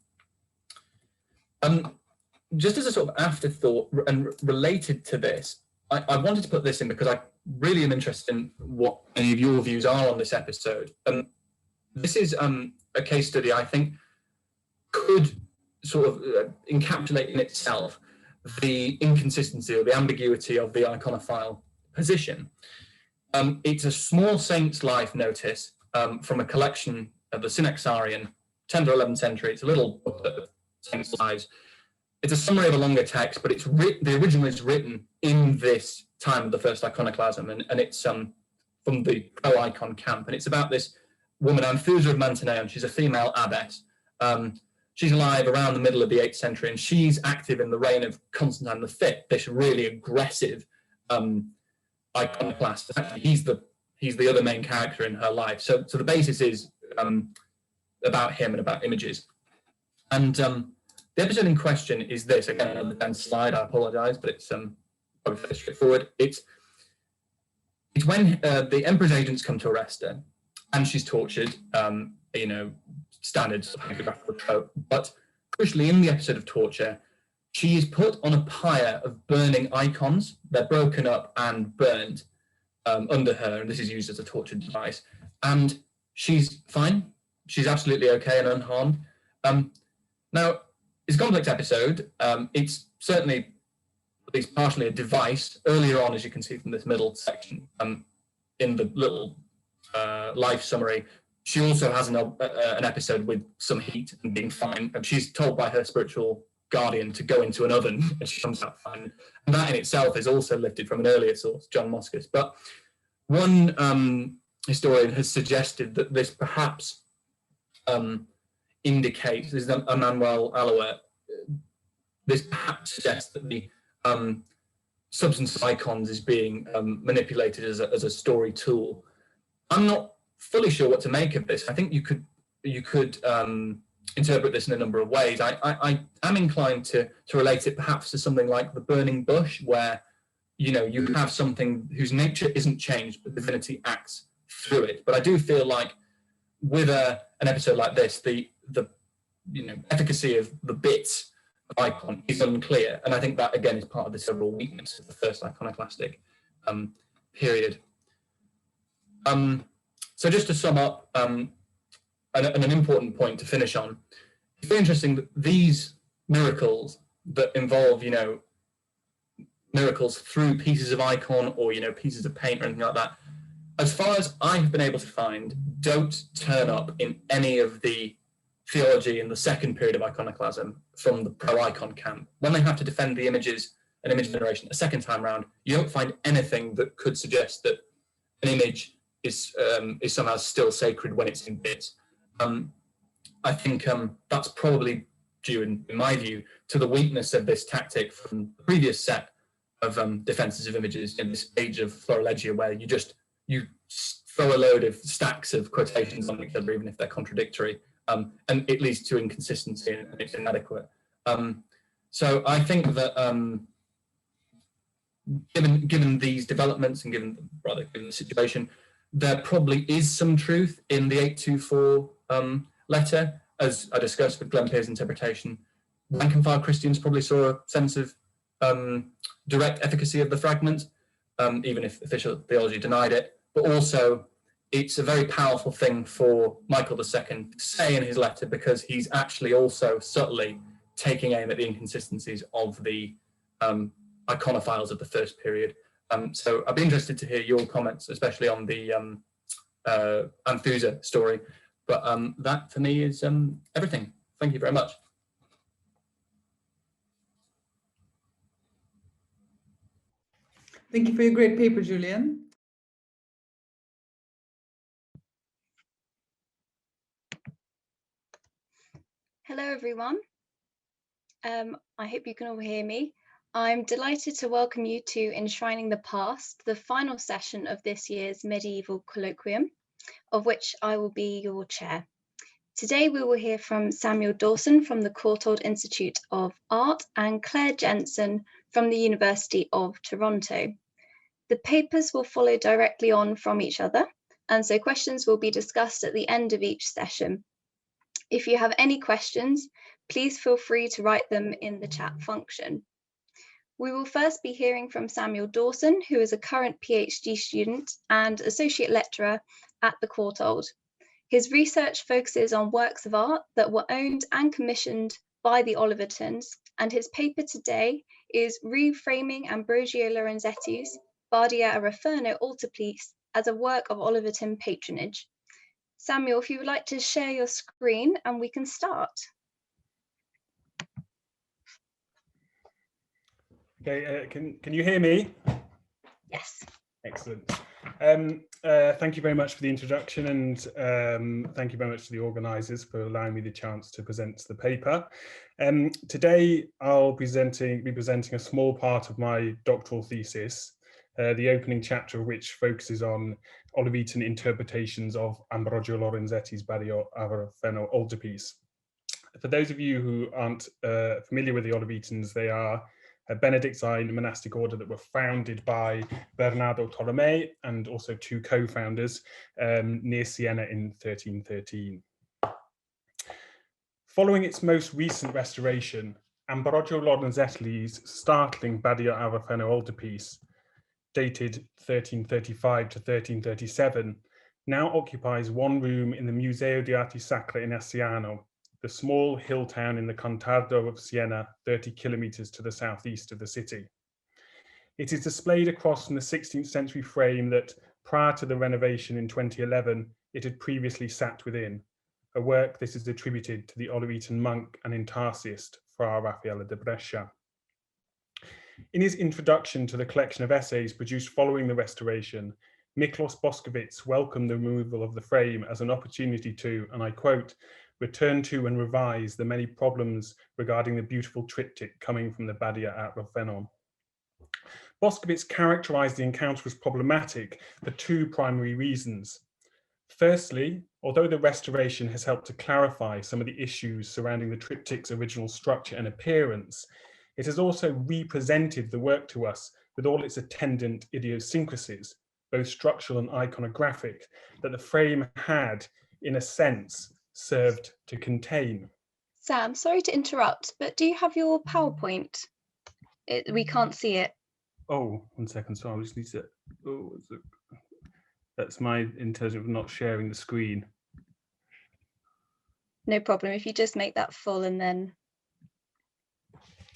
Just as a sort of afterthought and related to this, I wanted to put this in because I really am interested in what any of your views are on this episode. This is a case study I think could sort of encapsulate in itself the inconsistency or the ambiguity of the iconophile position. It's a small saint's life notice from a collection of the Synaxarian, 10th or 11th century. It's a little booklet of saints' lives. It's a summary of a longer text, but the original is written in this time of the first iconoclasm, and it's from the pro-icon camp, and it's about this woman, Anthusa of Mantineum. She's a female abbess. She's alive around the middle of the 8th century, and she's active in the reign of Constantine V, this really aggressive iconoclast. Actually, he's the other main character in her life. So the basis is about him and about images. And the episode in question is this. Again, on the dense slide, I apologize, but it's probably fairly straightforward. It's when the emperor's agents come to arrest her, and she's tortured, you know, standard hagiographical trope. But crucially, in the episode of torture, she is put on a pyre of burning icons. They're broken up and burned under her, and this is used as a torture device. And she's fine. She's absolutely okay and unharmed. Now, it's a complex episode. It's certainly, at least partially, a device. Earlier on, as you can see from this middle section, in the little life summary, she also has an episode with some heat and being fine. And she's told by her spiritual guardian to go into an oven, and she comes out fine. And that in itself is also lifted from an earlier source, John Moskos. But one historian has suggested that this perhaps indicates, this is Emmanuel Allouet, this perhaps suggests that the substance of icons is being manipulated as a story tool. I'm not fully sure what to make of this. I think you could interpret this in a number of ways. I am inclined to relate it perhaps to something like the burning bush, where you know you have something whose nature isn't changed, but divinity acts through it. But I do feel like with an episode like this, the efficacy of the bits of icon is unclear, and I think that again is part of the several weaknesses of the first iconoclastic period. So just to sum up, and an important point to finish on, it's very interesting that these miracles that involve, you know, miracles through pieces of icon or, you know, pieces of paint or anything like that, as far as I have been able to find, don't turn up in any of the theology in the second period of iconoclasm from the pro-icon camp. When they have to defend the images and image veneration a second time round, you don't find anything that could suggest that an image is somehow still sacred when it's in bits. I think that's probably due, in my view, to the weakness of this tactic from the previous set of defenses of images in this age of florilegia, where you throw a load of stacks of quotations on each other, even if they're contradictory, and it leads to inconsistency and it's inadequate. So I think that given these developments and given the situation, there probably is some truth in the 824 letter, as I discussed with Glenn Pear's interpretation. Rank and file Christians probably saw a sense of direct efficacy of the fragment, even if official theology denied it. But also, it's a very powerful thing for Michael II to say in his letter, because he's actually also subtly taking aim at the inconsistencies of the iconophiles of the first period. So I'd be interested to hear your comments, especially on the Anthusa story. But that for me is everything. Thank you very much. Thank you for your great paper, Julian. Hello, everyone. I hope you can all hear me. I'm delighted to welcome you to Enshrining the Past, the final session of this year's medieval colloquium, of which I will be your chair. Today we will hear from Samuel Dawson from the Courtauld Institute of Art and Claire Jensen from the University of Toronto. The papers will follow directly on from each other, and so questions will be discussed at the end of each session. If you have any questions, please feel free to write them in the chat function. We will first be hearing from Samuel Dawson, who is a current PhD student and associate lecturer at the Courtauld. His research focuses on works of art that were owned and commissioned by the Olivertons, and his paper today is Reframing Ambrogio Lorenzetti's Badia a Referno altarpiece as a work of Oliverton patronage. Samuel, if you would like to share your screen and we can start. Okay, can you hear me? Yes. Excellent. Thank you very much for the introduction, and thank you very much to the organisers for allowing me the chance to present the paper. Today I'll be presenting a small part of my doctoral thesis, the opening chapter of which focuses on Olivetan interpretations of Ambrogio Lorenzetti's Badia a Referno altarpiece. For those of you who aren't familiar with the Olivetans, they are a Benedictine monastic order that were founded by Bernardo Tolomei and also two co-founders near Siena in 1313. Following its most recent restoration, Ambrogio Lorenzetti's startling Badia a Referno altarpiece, dated 1335 to 1337, now occupies one room in the Museo di Arti Sacra in Asciano, the small hill town in the Contardo of Siena, 30 kilometers to the southeast of the city. It is displayed across from the 16th century frame that, prior to the renovation in 2011, it had previously sat within, a work that is attributed to the Olivetan monk and intarsiist Fra Raffaele de Brescia. In his introduction to the collection of essays produced following the restoration, Miklos Boskowitz welcomed the removal of the frame as an opportunity to, and I quote, return to and revise the many problems regarding the beautiful triptych coming from the Badia a Referno. Boskowitz characterized the encounter as problematic for two primary reasons. Firstly, although the restoration has helped to clarify some of the issues surrounding the triptych's original structure and appearance, it has also represented the work to us with all its attendant idiosyncrasies, both structural and iconographic, that the frame had, in a sense, served to contain. Sam, sorry to interrupt, but do you have your PowerPoint? We can't see it. Oh, 1 second, sorry, I just need to, that's my intention of not sharing the screen. No problem, if you just make that full and then.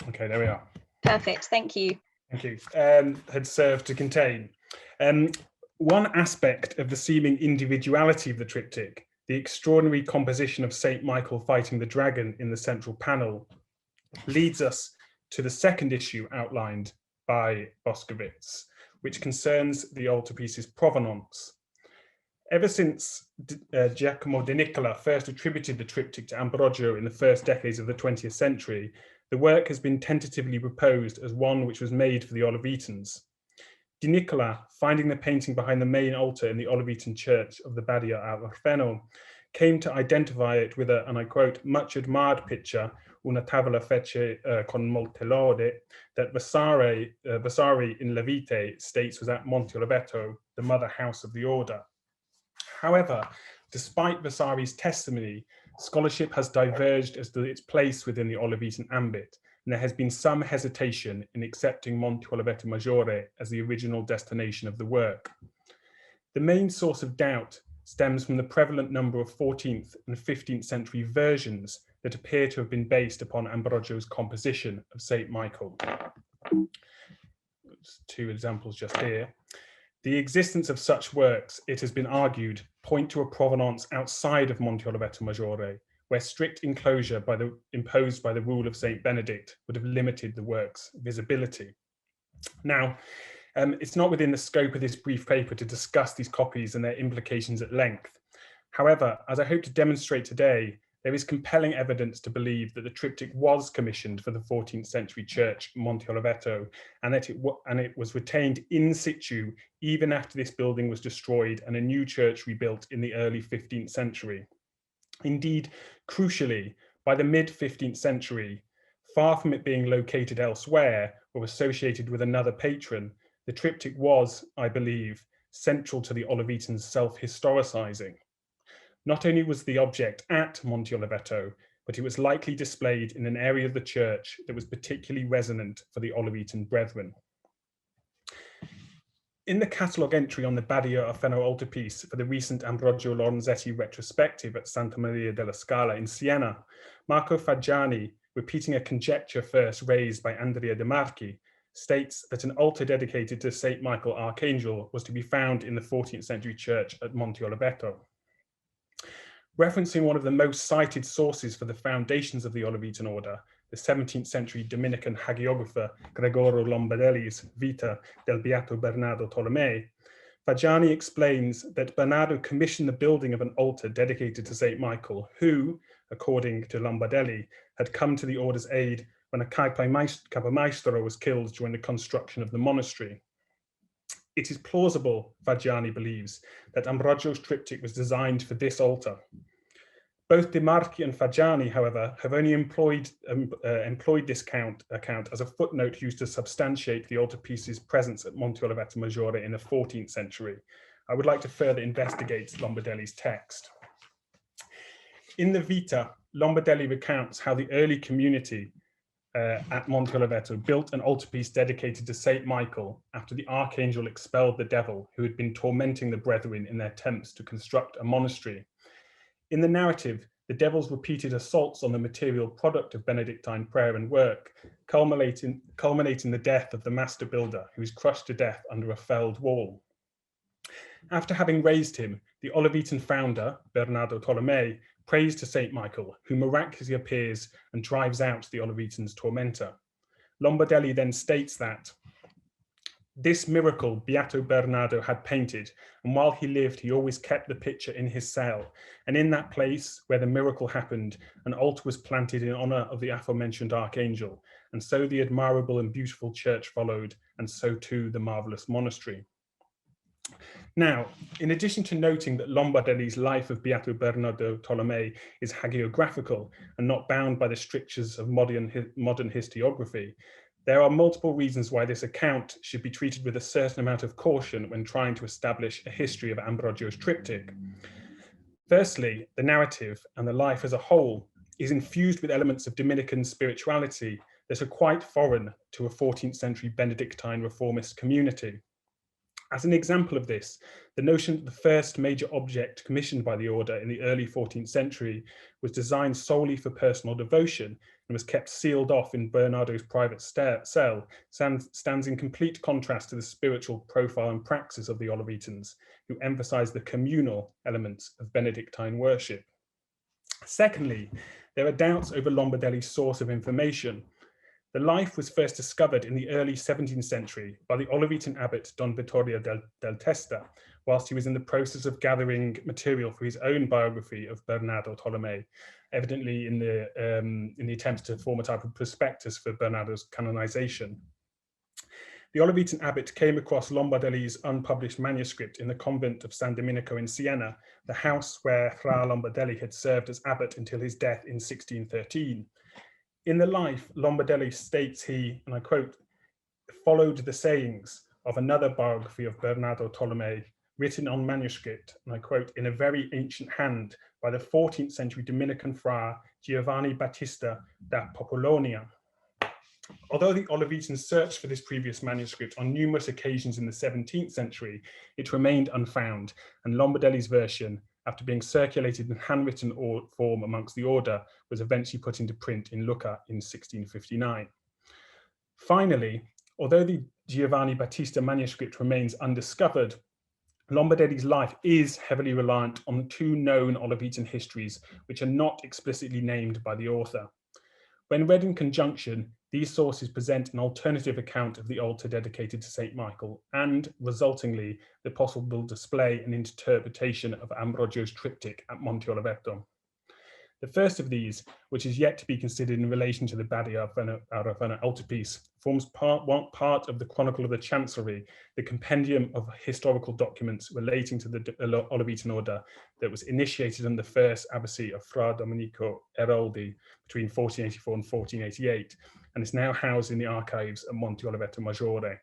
Okay, there we are. Perfect, thank you. Thank you. Had served to contain. One aspect of the seeming individuality of the triptych, the extraordinary composition of Saint Michael fighting the dragon in the central panel, leads us to the second issue outlined by Boskowitz, which concerns the altarpiece's provenance. Ever since Giacomo de Nicola first attributed the triptych to Ambrogio in the first decades of the 20th century, the work has been tentatively proposed as one which was made for the Olivetans. De Nicola, finding the painting behind the main altar in the Olivetan church of the Badia a Referno, came to identify it with a, and I quote, much admired picture, una tavola fece con molte lode, that Vasari in Levite states was at Monte Oliveto, the mother house of the order. However, despite Vasari's testimony, scholarship has diverged as to its place within the Olivetan ambit, and there has been some hesitation in accepting Monte Oliveto Maggiore as the original destination of the work. The main source of doubt stems from the prevalent number of 14th and 15th century versions that appear to have been based upon Ambrogio's composition of St. Michael. Two examples just here. The existence of such works, it has been argued, point to a provenance outside of Monte Oliveto Maggiore, where strict enclosure imposed by the rule of St. Benedict would have limited the work's visibility. Now, it's not within the scope of this brief paper to discuss these copies and their implications at length. However, as I hope to demonstrate today, there is compelling evidence to believe that the triptych was commissioned for the 14th century church, Monte Oliveto, and that it was retained in situ even after this building was destroyed and a new church rebuilt in the early 15th century. Indeed, crucially, by the mid-15th century, far from it being located elsewhere or associated with another patron, the triptych was, I believe, central to the Olivetans' self-historicizing. Not only was the object at Monte Oliveto, but it was likely displayed in an area of the church that was particularly resonant for the Olivetan brethren. In the catalogue entry on the Bayeux Tapestry altarpiece for the recent Ambrogio Lorenzetti retrospective at Santa Maria della Scala in Siena, Marco Faggiani, repeating a conjecture first raised by Andrea de Marchi, states that an altar dedicated to St. Michael Archangel was to be found in the 14th century church at Monte Oliveto. Referencing one of the most cited sources for the foundations of the Olivetan order, the 17th century Dominican hagiographer Gregorio Lombardelli's Vita del Beato Bernardo Tolomei, Faggiani explains that Bernardo commissioned the building of an altar dedicated to St. Michael, who, according to Lombardelli, had come to the order's aid when a capamaestro was killed during the construction of the monastery. It is plausible, Faggiani believes, that Ambrogio's triptych was designed for this altar. Both De Marchi and Faggiani, however, have only employed this account as a footnote used to substantiate the altarpiece's presence at Monte Oliveto Maggiore in the 14th century. I would like to further investigate Lombardelli's text. In the Vita, Lombardelli recounts how the early community at Monte Oliveto built an altarpiece dedicated to St. Michael after the archangel expelled the devil who had been tormenting the brethren in their attempts to construct a monastery. In the narrative, the devil's repeated assaults on the material product of Benedictine prayer and work, culminating the death of the master builder, who was crushed to death under a felled wall. After having raised him, the Olivetan founder, Bernardo Tolomei, prays to St. Michael, who miraculously appears and drives out the Olivetan's tormentor. Lombardelli then states that this miracle Beato Bernardo had painted, and while he lived, he always kept the picture in his cell. And in that place where the miracle happened, an altar was planted in honor of the aforementioned archangel. And so the admirable and beautiful church followed, and so too the marvelous monastery. Now, in addition to noting that Lombardelli's life of Beato Bernardo Tolomei is hagiographical and not bound by the strictures of modern historiography, there are multiple reasons why this account should be treated with a certain amount of caution when trying to establish a history of Ambrogio's triptych. Firstly, the narrative and the life as a whole is infused with elements of Dominican spirituality that are quite foreign to a 14th century Benedictine reformist community. As an example of this, the notion that the first major object commissioned by the order in the early 14th century was designed solely for personal devotion and was kept sealed off in Bernardo's private cell stands in complete contrast to the spiritual profile and praxis of the Olivetans, who emphasized the communal elements of Benedictine worship. Secondly, there are doubts over Lombardelli's source of information. The life was first discovered in the early 17th century by the Olivetan abbot Don Vittorio del Testa, whilst he was in the process of gathering material for his own biography of Bernardo Tolomei, evidently in the attempts to form a type of prospectus for Bernardo's canonization. The Olivetan abbot came across Lombardelli's unpublished manuscript in the convent of San Domenico in Siena, the house where Fra Lombardelli had served as abbot until his death in 1613. In the life, Lombardelli states he, and I quote, followed the sayings of another biography of Bernardo Tolomei, written on manuscript, and I quote, in a very ancient hand by the 14th century Dominican friar Giovanni Battista da Popolonia. Although the Olivetans searched for this previous manuscript on numerous occasions in the 17th century, it remained unfound, and Lombardelli's version, after being circulated in handwritten form amongst the order, was eventually put into print in Lucca in 1659. Finally, although the Giovanni Battista manuscript remains undiscovered, Lombardelli's life is heavily reliant on two known Olivetan histories, which are not explicitly named by the author. When read in conjunction, these sources present an alternative account of the altar dedicated to St. Michael and, resultingly, the possible display and interpretation of Ambrogio's triptych at Monte Oliveto. The first of these, which is yet to be considered in relation to the Badia Arafana altarpiece, forms part of the Chronicle of the Chancery, the compendium of historical documents relating to the Olivetan order that was initiated in the first abbacy of Fra Domenico Eroldi between 1484 and 1488, and is now housed in the archives at Monte Oliveto Maggiore.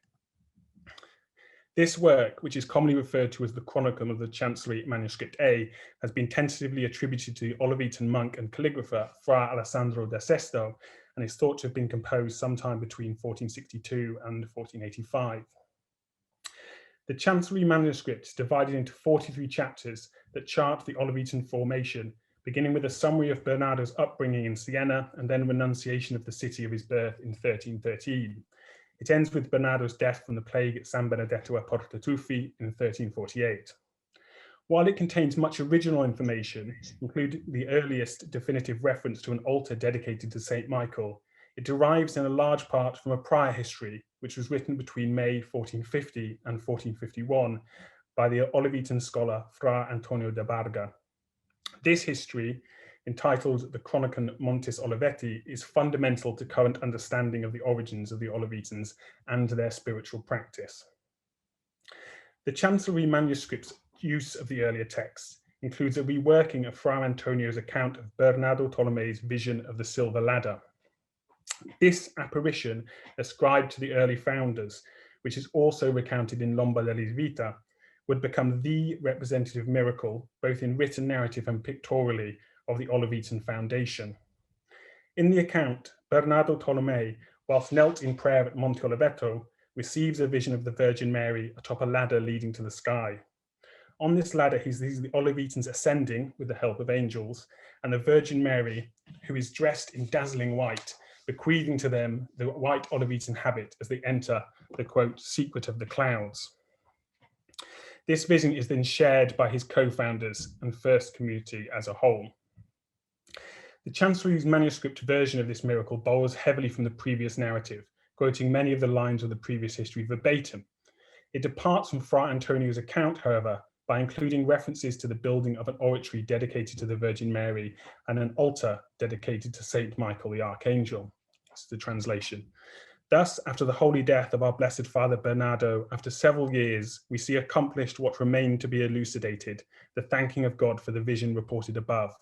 This work, which is commonly referred to as the Chronicle of the Chancery Manuscript A, has been tentatively attributed to the Olivetan monk and calligrapher Fra Alessandro da Sesto, and is thought to have been composed sometime between 1462 and 1485. The Chancery manuscript is divided into 43 chapters that chart the Olivetan formation, beginning with a summary of Bernardo's upbringing in Siena and then renunciation of the city of his birth in 1313. It ends with Bernardo's death from the plague at San Benedetto a Porta Tuffi in 1348. While it contains much original information, including the earliest definitive reference to an altar dedicated to St. Michael, it derives in a large part from a prior history, which was written between May 1450 and 1451 by the Olivetan scholar Fra Antonio da Barga. This history, entitled The Chronicon Montis Oliveti, is fundamental to current understanding of the origins of the Olivetans and their spiritual practice. The Chancery manuscript's use of the earlier texts includes a reworking of Fra Antonio's account of Bernardo Tolomei's vision of the silver ladder. This apparition, ascribed to the early founders, which is also recounted in Lombardelli's Vita, would become the representative miracle, both in written narrative and pictorially, of the Olivetan foundation. In the account, Bernardo Tolomei, whilst knelt in prayer at Monte Oliveto, receives a vision of the Virgin Mary atop a ladder leading to the sky. On this ladder, he sees the Olivetans ascending with the help of angels, and the Virgin Mary, who is dressed in dazzling white, bequeathing to them the white Olivetan habit as they enter the, quote, secret of the clouds. This vision is then shared by his co-founders and first community as a whole. The Chancery's manuscript version of this miracle borrows heavily from the previous narrative, quoting many of the lines of the previous history verbatim. It departs from Fra Antonio's account, however, by including references to the building of an oratory dedicated to the Virgin Mary and an altar dedicated to Saint Michael the Archangel. That's the translation. Thus, after the holy death of our blessed Father Bernardo, after several years, we see accomplished what remained to be elucidated, the thanking of God for the vision reported above.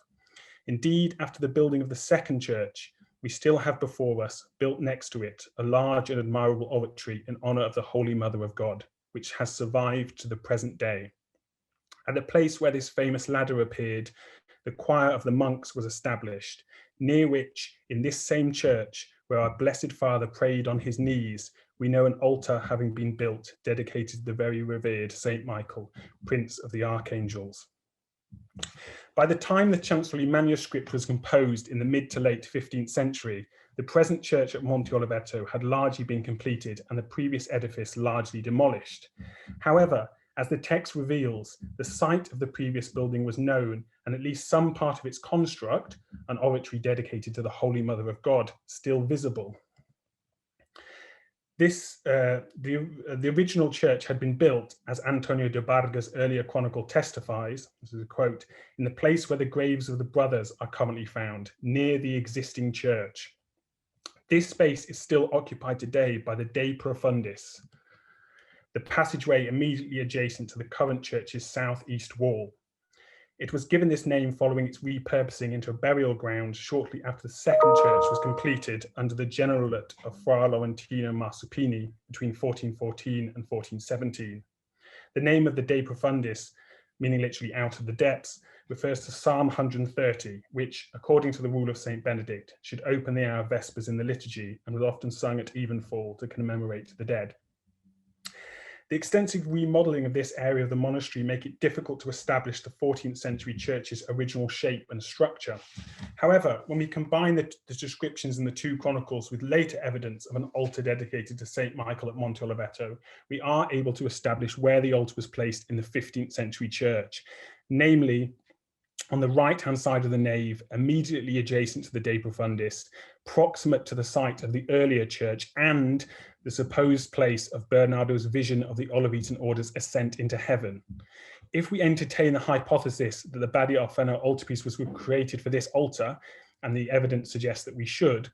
Indeed, after the building of the second church, we still have before us, built next to it, a large and admirable oratory in honor of the Holy Mother of God, which has survived to the present day. At the place where this famous ladder appeared, the choir of the monks was established, near which, in this same church, where our Blessed Father prayed on his knees, we know an altar having been built dedicated to the very revered Saint Michael, Prince of the Archangels. By the time the Chancery manuscript was composed in the mid to late 15th century, the present church at Monte Oliveto had largely been completed and the previous edifice largely demolished. However, as the text reveals, the site of the previous building was known, and at least some part of its construct, an oratory dedicated to the Holy Mother of God, still visible. The original church had been built, as Antonio de Barga's earlier chronicle testifies, this is a quote, in the place where the graves of the brothers are currently found, near the existing church. This space is still occupied today by the De Profundis, the passageway immediately adjacent to the current church's southeast wall. It was given this name following its repurposing into a burial ground shortly after the second church was completed under the generalate of Fra Laurentino Marsupini between 1414 and 1417. The name of the De Profundis, meaning literally out of the depths, refers to Psalm 130, which, according to the rule of St. Benedict, should open the hour of Vespers in the liturgy and was often sung at evenfall to commemorate the dead. The extensive remodeling of this area of the monastery make it difficult to establish the 14th century church's original shape and structure. However, when we combine the descriptions in the two chronicles with later evidence of an altar dedicated to St. Michael at Monte Oliveto, we are able to establish where the altar was placed in the 15th century church, namely on the right-hand side of the nave, immediately adjacent to the De Profundis, proximate to the site of the earlier church and the supposed place of Bernardo's vision of the Olivetan order's ascent into heaven. If we entertain the hypothesis that the Badia of Fano altarpiece was created for this altar, and the evidence suggests that we should,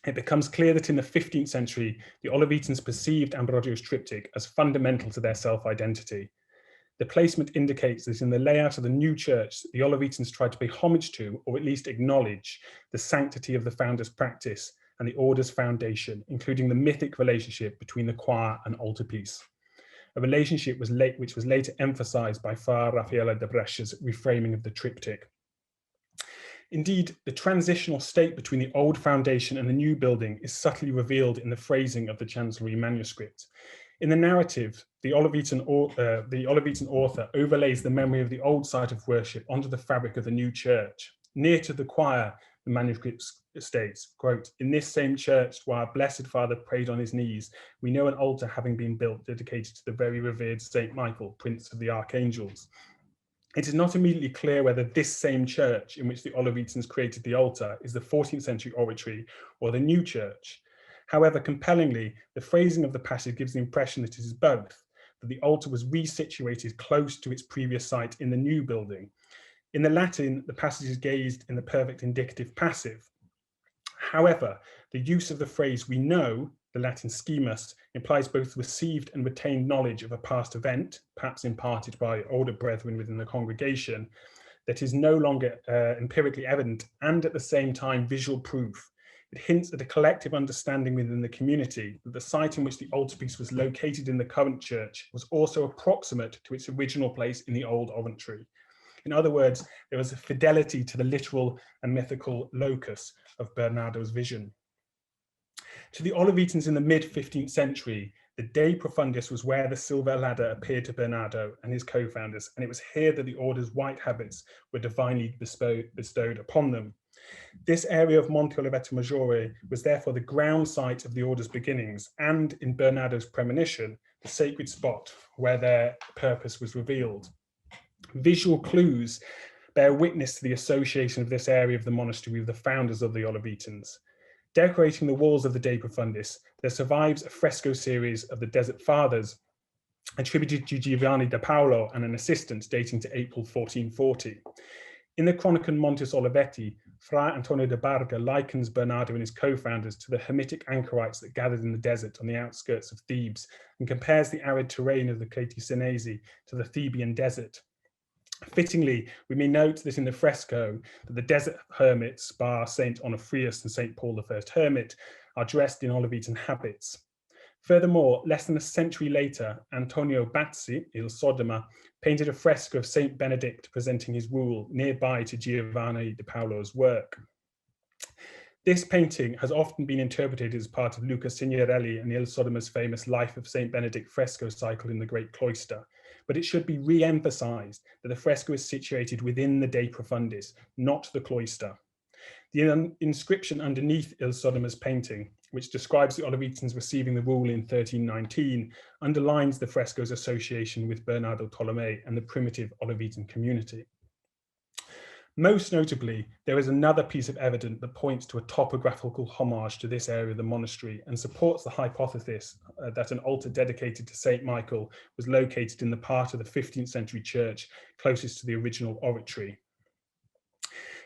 it becomes clear that in the 15th century, the Olivetans perceived Ambrogio's triptych as fundamental to their self-identity. The placement indicates that in the layout of the new church, the Olivetans tried to pay homage to, or at least acknowledge, the sanctity of the founder's practice and the order's foundation, including the mythic relationship between the choir and altarpiece, a relationship which was later emphasized by Fra Raffaele da Brescia's reframing of the triptych. Indeed, the transitional state between the old foundation and the new building is subtly revealed in the phrasing of the Chancellery manuscript. In the narrative, the Olivetan author overlays the memory of the old site of worship onto the fabric of the new church. Near to the choir, the manuscript states, quote, "In this same church where our Blessed Father prayed on his knees, we know an altar having been built dedicated to the very revered Saint Michael, Prince of the Archangels." It is not immediately clear whether this same church in which the Olivetans created the altar is the 14th century oratory or the new church. However, compellingly, the phrasing of the passage gives the impression that it is both, that the altar was resituated close to its previous site in the new building. In the Latin, the passage is gazed in the perfect indicative passive. However, the use of the phrase "we know," the Latin schemus, implies both received and retained knowledge of a past event, perhaps imparted by older brethren within the congregation, that is no longer empirically evident, and at the same time visual proof. It hints at a collective understanding within the community that the site in which the altarpiece was located in the current church was also approximate to its original place in the old oratory. In other words, there was a fidelity to the literal and mythical locus of Bernardo's vision. To the Olivetans in the mid-15th century, the De Profundis was where the silver ladder appeared to Bernardo and his co-founders, and it was here that the order's white habits were divinely bestowed upon them. This area of Monte Oliveto Maggiore was therefore the ground site of the order's beginnings, and in Bernardo's premonition, the sacred spot where their purpose was revealed. Visual clues bear witness to the association of this area of the monastery with the founders of the Olivetans. Decorating the walls of the De Profundis, there survives a fresco series of the Desert Fathers attributed to Giovanni da Paolo and an assistant dating to April 1440. In the Chronicon Montes Olivetti, Fra Antonio de Barga likens Bernardo and his co-founders to the Hamitic anchorites that gathered in the desert on the outskirts of Thebes, and compares the arid terrain of the Cleti Senesi to the Theban desert. Fittingly, we may note that in the fresco that the desert hermits, bar Saint Onofrius and Saint Paul I Hermit, are dressed in Olivetan habits. Furthermore, less than a century later, Antonio Bazzi, Il Sodoma, painted a fresco of Saint Benedict presenting his rule nearby to Giovanni da Paolo's work. This painting has often been interpreted as part of Luca Signorelli and Il Sodoma's famous Life of Saint Benedict fresco cycle in the Great Cloister, but it should be re-emphasized that the fresco is situated within the De Profundis, not the cloister. The inscription underneath Il Sodoma's painting, which describes the Olivetans receiving the rule in 1319, underlines the fresco's association with Bernardo Tolomei and the primitive Olivetan community. Most notably, there is another piece of evidence that points to a topographical homage to this area of the monastery and supports the hypothesis that an altar dedicated to Saint Michael was located in the part of the 15th century church closest to the original oratory.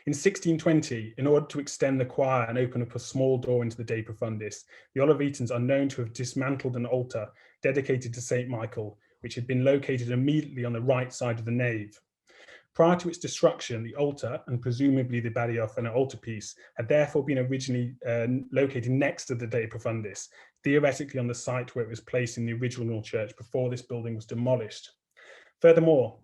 In 1620, in order to extend the choir and open up a small door into the De Profundis, the Olivetans are known to have dismantled an altar dedicated to St. Michael, which had been located immediately on the right side of the nave. Prior to its destruction, the altar, and presumably the Bayeux and altarpiece, had therefore been originally located next to the De Profundis, theoretically on the site where it was placed in the original church before this building was demolished. Furthermore,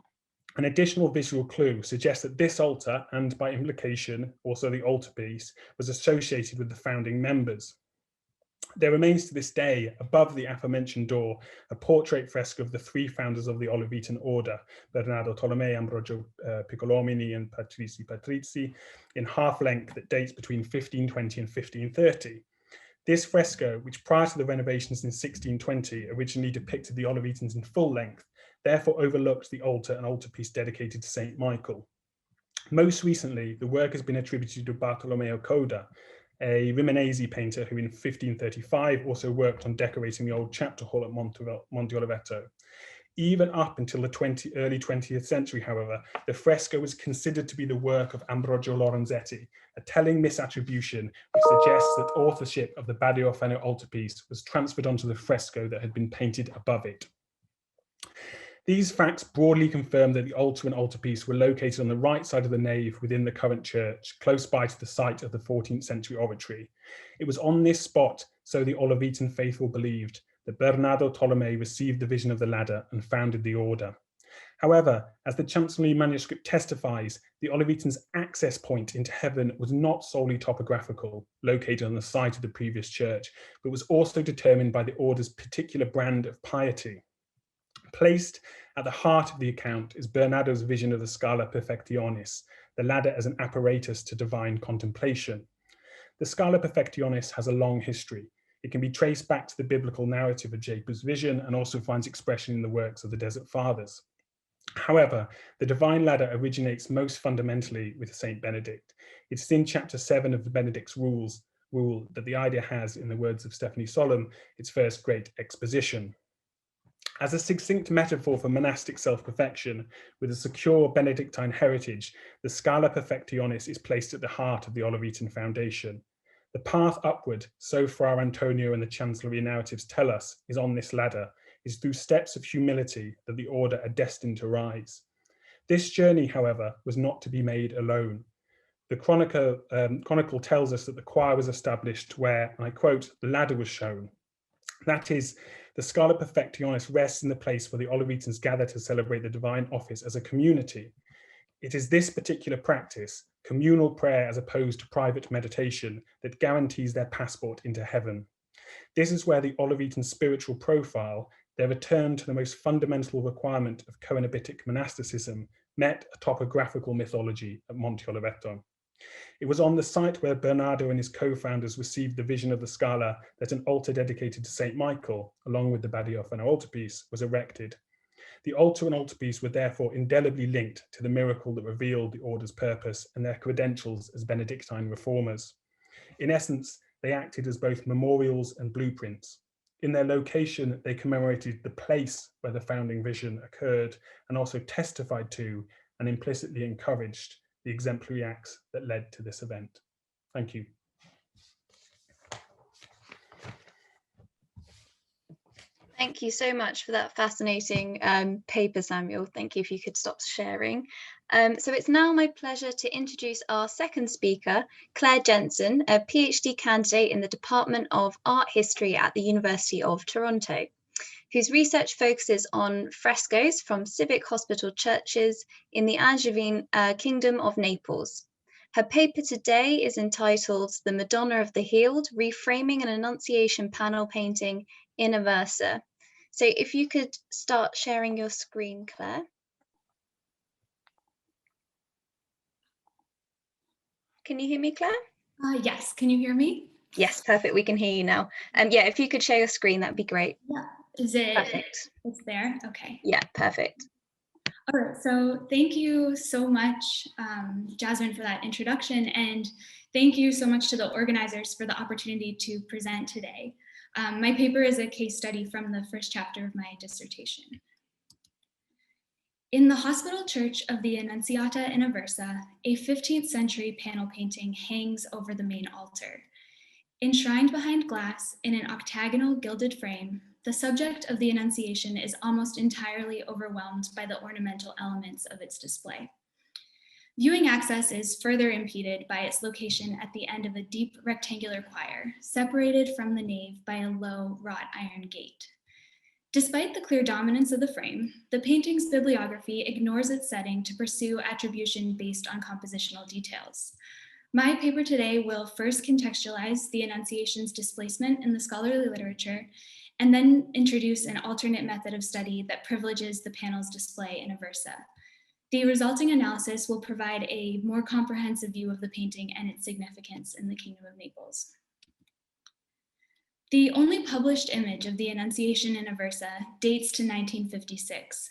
an additional visual clue suggests that this altar, and by implication also the altarpiece, was associated with the founding members. There remains to this day, above the aforementioned door, a portrait fresco of the three founders of the Olivetan order, Bernardo Tolomei, Ambrogio Piccolomini, and Patrizi Patrizi, in half length that dates between 1520 and 1530. This fresco, which prior to the renovations in 1620 originally depicted the Olivetans in full length, therefore overlooked the altar and altarpiece dedicated to St. Michael. Most recently, the work has been attributed to Bartolomeo Coda, a Rimanese painter who in 1535 also worked on decorating the old chapter hall at Monte Oliveto. Even up until the early 20th century, however, the fresco was considered to be the work of Ambrogio Lorenzetti, a telling misattribution which suggests that authorship of the Badiofano altarpiece was transferred onto the fresco that had been painted above it. These facts broadly confirm that the altar and altarpiece were located on the right side of the nave within the current church, close by to the site of the 14th century oratory. It was on this spot, so the Olivetan faithful believed, that Bernardo Tolomei received the vision of the ladder and founded the order. However, as the Chancellery manuscript testifies, the Olivetans' access point into heaven was not solely topographical, located on the site of the previous church, but was also determined by the order's particular brand of piety. Placed at the heart of the account is Bernardo's vision of the Scala Perfectionis, the ladder as an apparatus to divine contemplation. The Scala Perfectionis has a long history. It can be traced back to the biblical narrative of Jacob's vision and also finds expression in the works of the Desert Fathers. However, the divine ladder originates most fundamentally with Saint Benedict. It is in chapter 7 of the Benedict's rule that the idea has, in the words of Stephanie Solom, its first great exposition. As a succinct metaphor for monastic self-perfection, with a secure Benedictine heritage, the Scala Perfectionis is placed at the heart of the Olivetan foundation. The path upward, so Fra Antonio and the Chancellery narratives tell us, is on this ladder, is through steps of humility that the order are destined to rise. This journey, however, was not to be made alone. The Chronicle tells us that the choir was established where, and I quote, the ladder was shown. That is, the Scala Perfectionis rests in the place where the Olivetans gather to celebrate the divine office as a community. It is this particular practice, communal prayer as opposed to private meditation, that guarantees their passport into heaven. This is where the Olivetan spiritual profile, their return to the most fundamental requirement of coenobitic monasticism, met a topographical mythology at Monte Oliveto. It was on the site where Bernardo and his co-founders received the vision of the Scala that an altar dedicated to St. Michael, along with the Badiofano altarpiece, was erected. The altar and altarpiece were therefore indelibly linked to the miracle that revealed the order's purpose and their credentials as Benedictine reformers. In essence, they acted as both memorials and blueprints. In their location, they commemorated the place where the founding vision occurred and also testified to and implicitly encouraged the exemplary acts that led to this event. Thank you. Thank you so much for that fascinating paper, Samuel. Thank you if you could stop sharing. So it's now my pleasure to introduce our second speaker, Claire Jensen, a PhD candidate in the Department of Art History at the University of Toronto, whose research focuses on frescoes from civic hospital churches in the Angevin Kingdom of Naples. Her paper today is entitled The Madonna of the Healed, Reframing an Annunciation Panel Painting in Aversa. So if you could start sharing your screen, Claire. Can you hear me, Claire? Yes, can you hear me? Yes, perfect, we can hear you now. Yeah, if you could share your screen, that'd be great. Yeah, is it? Perfect. It's there, okay. Yeah, perfect. All right, so thank you so much, Jasmine, for that introduction, and thank you so much to the organizers for the opportunity to present today. My paper is a case study from the first chapter of my dissertation. In the Hospital Church of the Annunziata in Aversa, a 15th century panel painting hangs over the main altar. Enshrined behind glass in an octagonal gilded frame, the subject of the Annunciation is almost entirely overwhelmed by the ornamental elements of its display. Viewing access is further impeded by its location at the end of a deep rectangular choir, separated from the nave by a low wrought iron gate. Despite the clear dominance of the frame, the painting's bibliography ignores its setting to pursue attribution based on compositional details. My paper today will first contextualize the Annunciation's displacement in the scholarly literature, and then introduce an alternate method of study that privileges the panel's display in Aversa. The resulting analysis will provide a more comprehensive view of the painting and its significance in the Kingdom of Naples. The only published image of the Annunciation in Aversa dates to 1956.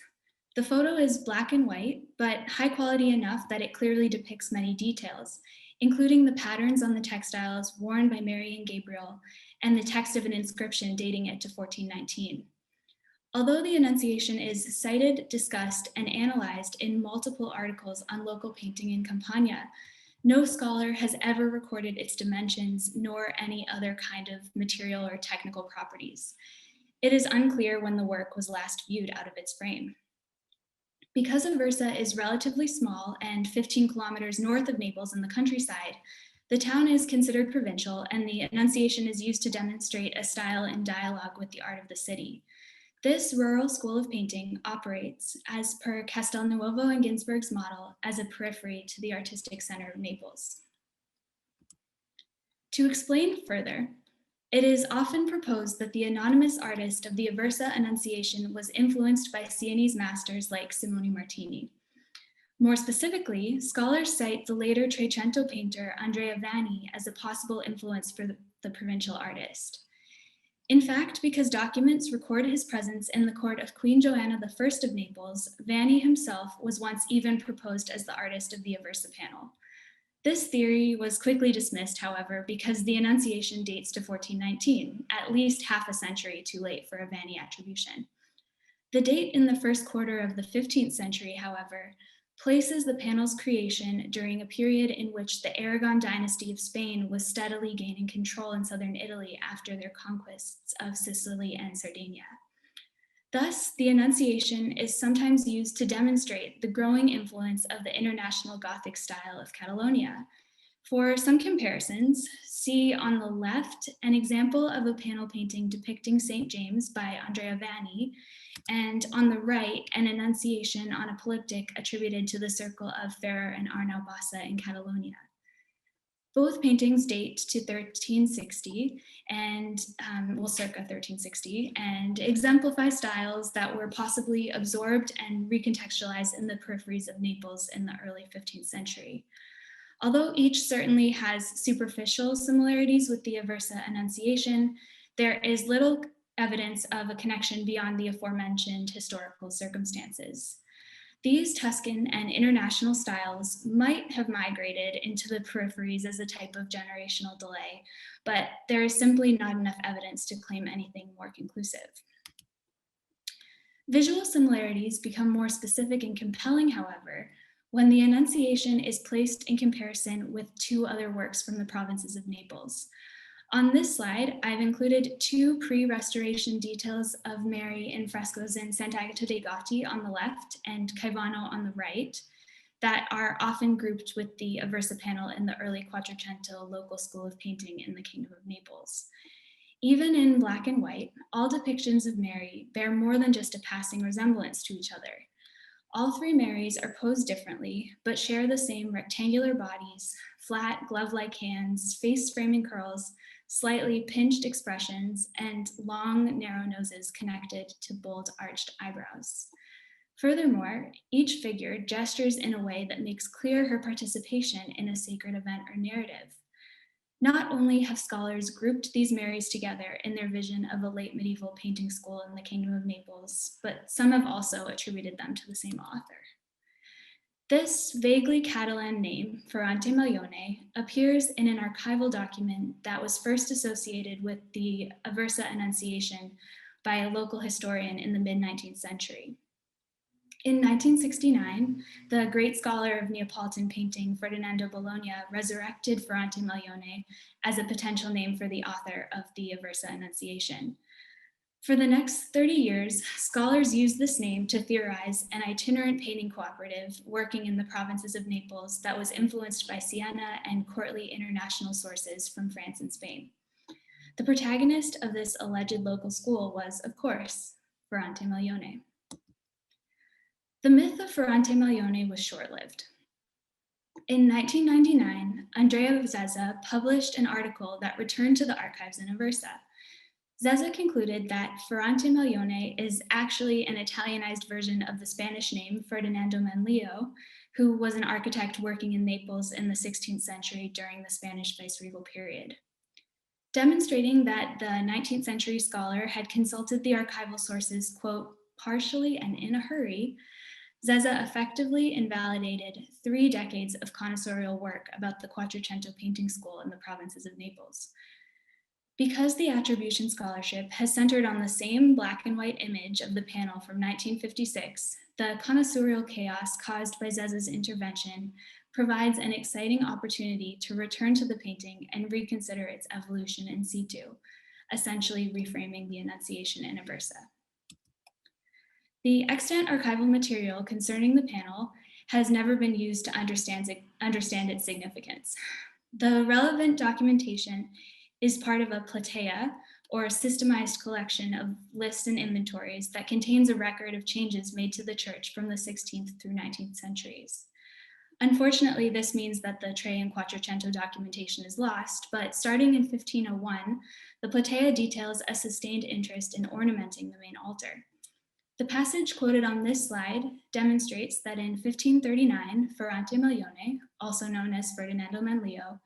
The photo is black and white, but high quality enough that it clearly depicts many details, including the patterns on the textiles worn by Mary and Gabriel and the text of an inscription dating it to 1419. Although the Annunciation is cited, discussed, and analyzed in multiple articles on local painting in Campania, no scholar has ever recorded its dimensions nor any other kind of material or technical properties. It is unclear when the work was last viewed out of its frame. Because Aversa is relatively small and 15 kilometers north of Naples in the countryside, the town is considered provincial, and the Annunciation is used to demonstrate a style in dialogue with the art of the city. This rural school of painting operates, as per Castelnuovo and Ginsberg's model, as a periphery to the artistic center of Naples. To explain further, it is often proposed that the anonymous artist of the Aversa Annunciation was influenced by Sienese masters like Simone Martini. More specifically, scholars cite the later Trecento painter Andrea Vanni as a possible influence for the provincial artist. In fact, because documents record his presence in the court of Queen Joanna I of Naples, Vanni himself was once even proposed as the artist of the Aversa panel. This theory was quickly dismissed, however, because the Annunciation dates to 1419, at least half a century too late for a Vanni attribution. The date in the first quarter of the 15th century, however, places the panel's creation during a period in which the Aragon dynasty of Spain was steadily gaining control in southern Italy after their conquests of Sicily and Sardinia. Thus, the Annunciation is sometimes used to demonstrate the growing influence of the international Gothic style of Catalonia. For some comparisons, see on the left an example of a panel painting depicting St. James by Andrea Vanni, and on the right, an Annunciation on a polyptych attributed to the circle of Ferrer and Arnau Bassa in Catalonia. Both paintings date to 1360 and, circa 1360, and exemplify styles that were possibly absorbed and recontextualized in the peripheries of Naples in the early 15th century. Although each certainly has superficial similarities with the Aversa Annunciation, there is little evidence of a connection beyond the aforementioned historical circumstances. These Tuscan and international styles might have migrated into the peripheries as a type of generational delay, but there is simply not enough evidence to claim anything more conclusive. Visual similarities become more specific and compelling, however, when the Annunciation is placed in comparison with two other works from the provinces of Naples. On this slide, I've included two pre-restoration details of Mary in frescoes in Sant'Agata dei Gotti on the left and Caivano on the right that are often grouped with the Aversa panel in the early Quattrocento local school of painting in the Kingdom of Naples. Even in black and white, all depictions of Mary bear more than just a passing resemblance to each other. All three Marys are posed differently, but share the same rectangular bodies, flat glove-like hands, face framing curls, slightly pinched expressions, and long, narrow noses connected to bold, arched eyebrows. Furthermore, each figure gestures in a way that makes clear her participation in a sacred event or narrative. Not only have scholars grouped these Marys together in their vision of a late medieval painting school in the Kingdom of Naples, but some have also attributed them to the same author. This vaguely Catalan name, Ferrante Maglione, appears in an archival document that was first associated with the Aversa Annunciation by a local historian in the mid-19th century. In 1969, the great scholar of Neapolitan painting, Ferdinando Bologna, resurrected Ferrante Maglione as a potential name for the author of the Aversa Annunciation. For the next 30 years, scholars used this name to theorize an itinerant painting cooperative working in the provinces of Naples that was influenced by Siena and courtly international sources from France and Spain. The protagonist of this alleged local school was, of course, Ferrante Maglione. The myth of Ferrante Maglione was short-lived. In 1999, Andrea Zezza published an article that returned to the archives in Aversa. Zezza concluded that Ferrante Maglione is actually an Italianized version of the Spanish name Ferdinando Manlio, who was an architect working in Naples in the 16th century during the Spanish viceregal period. Demonstrating that the 19th century scholar had consulted the archival sources, quote, partially and in a hurry, Zezza effectively invalidated 3 decades of connoisseurial work about the Quattrocento painting school in the provinces of Naples. Because the attribution scholarship has centered on the same black and white image of the panel from 1956, the connoisseurial chaos caused by Zezza's intervention provides an exciting opportunity to return to the painting and reconsider its evolution in situ, essentially reframing the Annunciation in Aversa. The extant archival material concerning the panel has never been used to understand its significance. The relevant documentation is part of a platea, or a systemized collection of lists and inventories that contains a record of changes made to the church from the 16th through 19th centuries. Unfortunately, this means that the Tre and Quattrocento documentation is lost, but starting in 1501, the platea details a sustained interest in ornamenting the main altar. The passage quoted on this slide demonstrates that in 1539, Ferrante Maglione, also known as Ferdinando Manlio,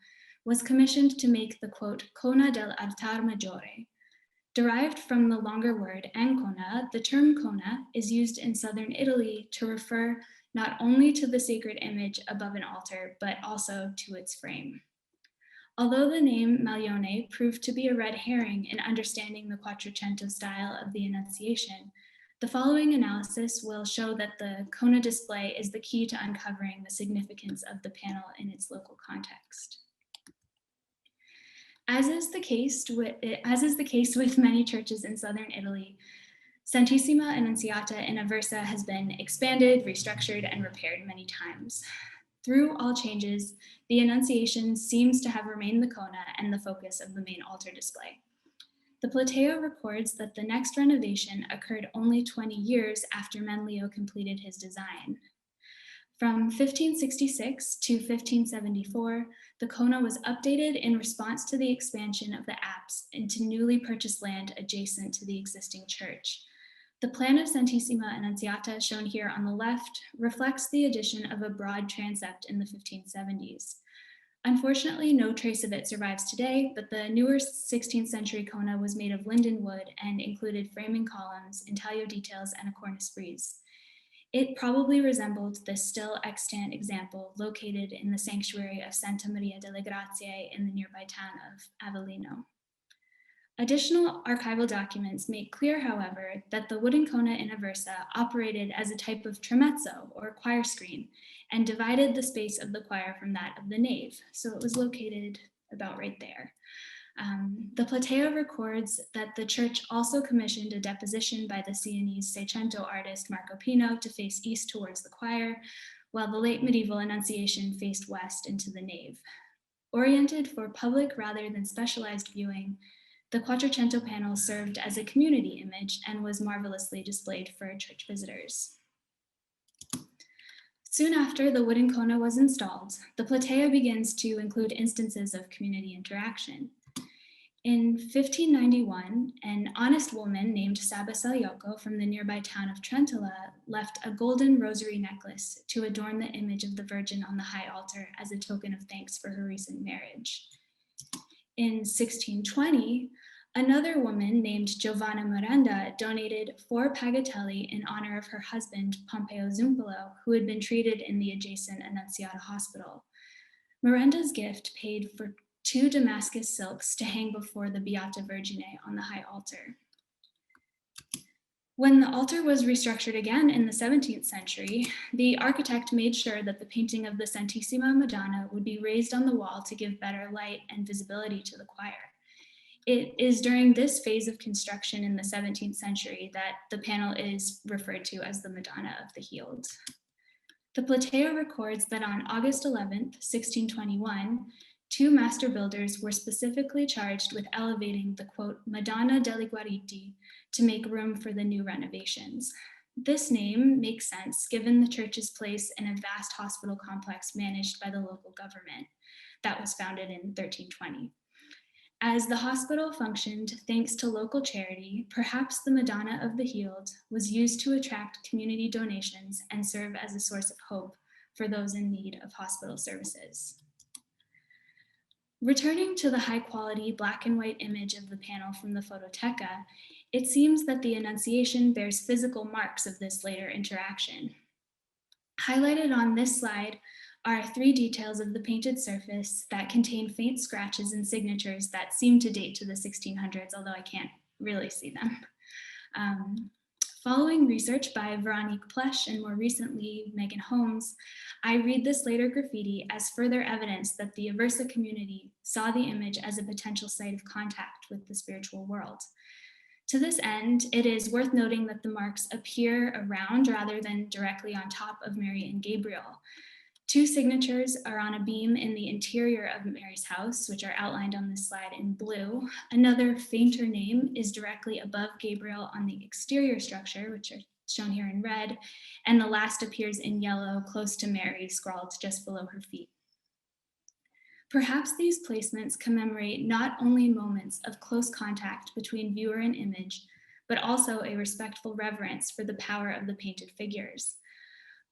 was commissioned to make the, quote, cona del altar maggiore. Derived from the longer word ancona, the term cona is used in southern Italy to refer not only to the sacred image above an altar, but also to its frame. Although the name Maglione proved to be a red herring in understanding the Quattrocento style of the Annunciation, the following analysis will show that the cona display is the key to uncovering the significance of the panel in its local context. As is the case with many churches in southern Italy, Santissima Annunziata in Aversa has been expanded, restructured, and repaired many times. Through all changes, the Annunciation seems to have remained the cona and the focus of the main altar display. The platea records that the next renovation occurred only 20 years after Manlio completed his design. From 1566 to 1574, the cona was updated in response to the expansion of the apse into newly purchased land adjacent to the existing church. The plan of Santissima Annunziata, shown here on the left, reflects the addition of a broad transept in the 1570s. Unfortunately, no trace of it survives today, but the newer 16th century cona was made of linden wood and included framing columns, intaglio details, and a cornice frieze. It probably resembled the still extant example located in the sanctuary of Santa Maria delle Grazie in the nearby town of Avellino. Additional archival documents make clear, however, that the wooden cona in Aversa operated as a type of tramezzo or choir screen and divided the space of the choir from that of the nave. So it was located about right there. The platea records that the church also commissioned a deposition by the Sienese Seicento artist Marco Pino to face east towards the choir, while the late medieval Annunciation faced west into the nave. Oriented for public rather than specialized viewing, the Quattrocento panel served as a community image and was marvelously displayed for church visitors. Soon after the wooden cona was installed, the platea begins to include instances of community interaction. In 1591, an honest woman named Saba Saliocco from the nearby town of Trentola left a golden rosary necklace to adorn the image of the Virgin on the high altar as a token of thanks for her recent marriage. In 1620, another woman named Giovanna Miranda donated 4 pagatelli in honor of her husband, Pompeo Zumpolo, who had been treated in the adjacent Annunziata hospital. Miranda's gift paid for 2 Damascus silks to hang before the Beata Virgine on the high altar. When the altar was restructured again in the 17th century, the architect made sure that the painting of the Santissima Madonna would be raised on the wall to give better light and visibility to the choir. It is during this phase of construction in the 17th century that the panel is referred to as the Madonna of the Healed. The Platea records that on August 11th, 1621, 2 master builders were specifically charged with elevating the, quote, Madonna degli Guariti to make room for the new renovations. This name makes sense given the church's place in a vast hospital complex managed by the local government that was founded in 1320. As the hospital functioned thanks to local charity, perhaps the Madonna of the Healed was used to attract community donations and serve as a source of hope for those in need of hospital services. Returning to the high-quality black and white image of the panel from the Phototeca, it seems that the Annunciation bears physical marks of this later interaction. Highlighted on this slide are 3 details of the painted surface that contain faint scratches and signatures that seem to date to the 1600s, although I can't really see them. Following research by Veronique Plesch and more recently Megan Holmes, I read this later graffiti as further evidence that the Aversa community saw the image as a potential site of contact with the spiritual world. To this end, it is worth noting that the marks appear around rather than directly on top of Mary and Gabriel. 2 signatures are on a beam in the interior of Mary's house, which are outlined on this slide in blue. Another fainter name is directly above Gabriel on the exterior structure, which are shown here in red, and the last appears in yellow close to Mary, scrawled just below her feet. Perhaps these placements commemorate not only moments of close contact between viewer and image, but also a respectful reverence for the power of the painted figures.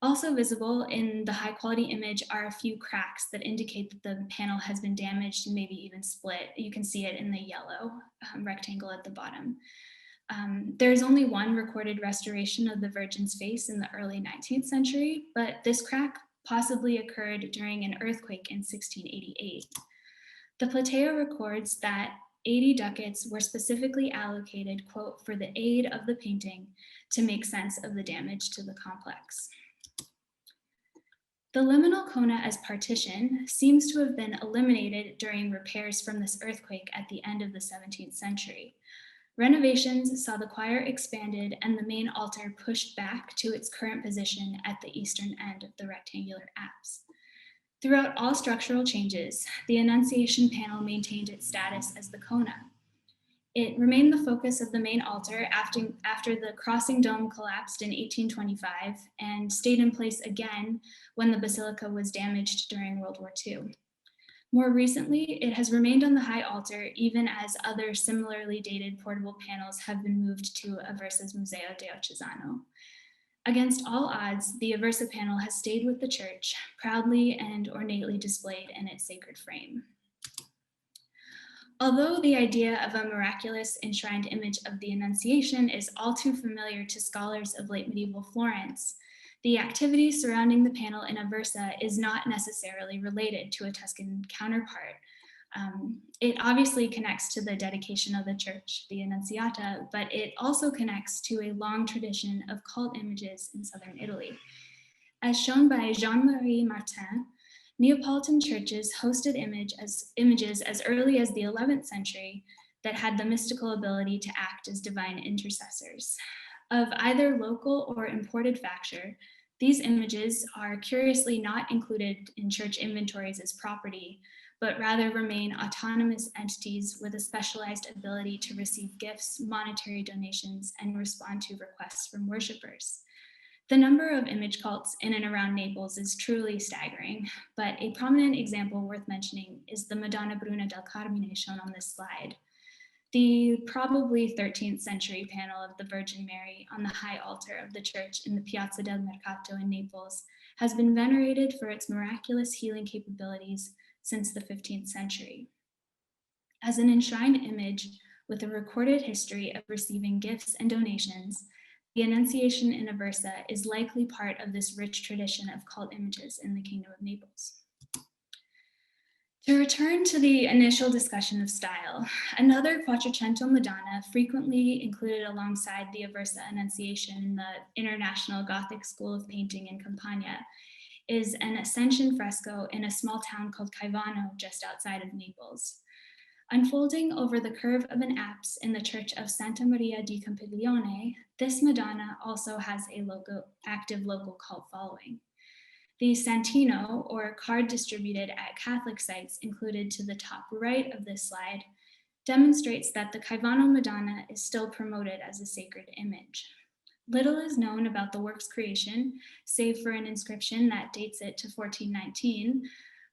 Also visible in the high quality image are a few cracks that indicate that the panel has been damaged and maybe even split. You can see it in the yellow rectangle at the bottom. There's only one recorded restoration of the Virgin's face in the early 19th century, but this crack possibly occurred during an earthquake in 1688. The Platea records that 80 ducats were specifically allocated, quote, for the aid of the painting to make sense of the damage to the complex. The liminal cona as partition seems to have been eliminated during repairs from this earthquake at the end of the 17th century. Renovations saw the choir expanded and the main altar pushed back to its current position at the eastern end of the rectangular apse. Throughout all structural changes, the Annunciation panel maintained its status as the cona. It remained the focus of the main altar after the crossing dome collapsed in 1825 and stayed in place again when the basilica was damaged during World War II. More recently, it has remained on the high altar even as other similarly dated portable panels have been moved to Aversa's Museo Diocesano. Against all odds, the Aversa panel has stayed with the church, proudly and ornately displayed in its sacred frame. Although the idea of a miraculous enshrined image of the Annunciation is all too familiar to scholars of late medieval Florence, the activity surrounding the panel in Aversa is not necessarily related to a Tuscan counterpart. It obviously connects to the dedication of the church, the Annunziata, but it also connects to a long tradition of cult images in southern Italy. As shown by Jean-Marie Martin, Neapolitan churches hosted images as early as the 11th century that had the mystical ability to act as divine intercessors. Of either local or imported facture, these images are curiously not included in church inventories as property, but rather remain autonomous entities with a specialized ability to receive gifts, monetary donations, and respond to requests from worshipers. The number of image cults in and around Naples is truly staggering, but a prominent example worth mentioning is the Madonna Bruna del Carmine shown on this slide. The probably 13th century panel of the Virgin Mary on the high altar of the church in the Piazza del Mercato in Naples has been venerated for its miraculous healing capabilities since the 15th century. As an enshrined image with a recorded history of receiving gifts and donations, the Annunciation in Aversa is likely part of this rich tradition of cult images in the Kingdom of Naples. To return to the initial discussion of style, another Quattrocento Madonna frequently included alongside the Aversa Annunciation in the International Gothic School of Painting in Campania is an Ascension fresco in a small town called Caivano just outside of Naples. Unfolding over the curve of an apse in the church of Santa Maria di Campiglione, this Madonna also has a active local cult following. The Santino, or card distributed at Catholic sites included to the top right of this slide, demonstrates that the Caivano Madonna is still promoted as a sacred image. Little is known about the work's creation, save for an inscription that dates it to 1419,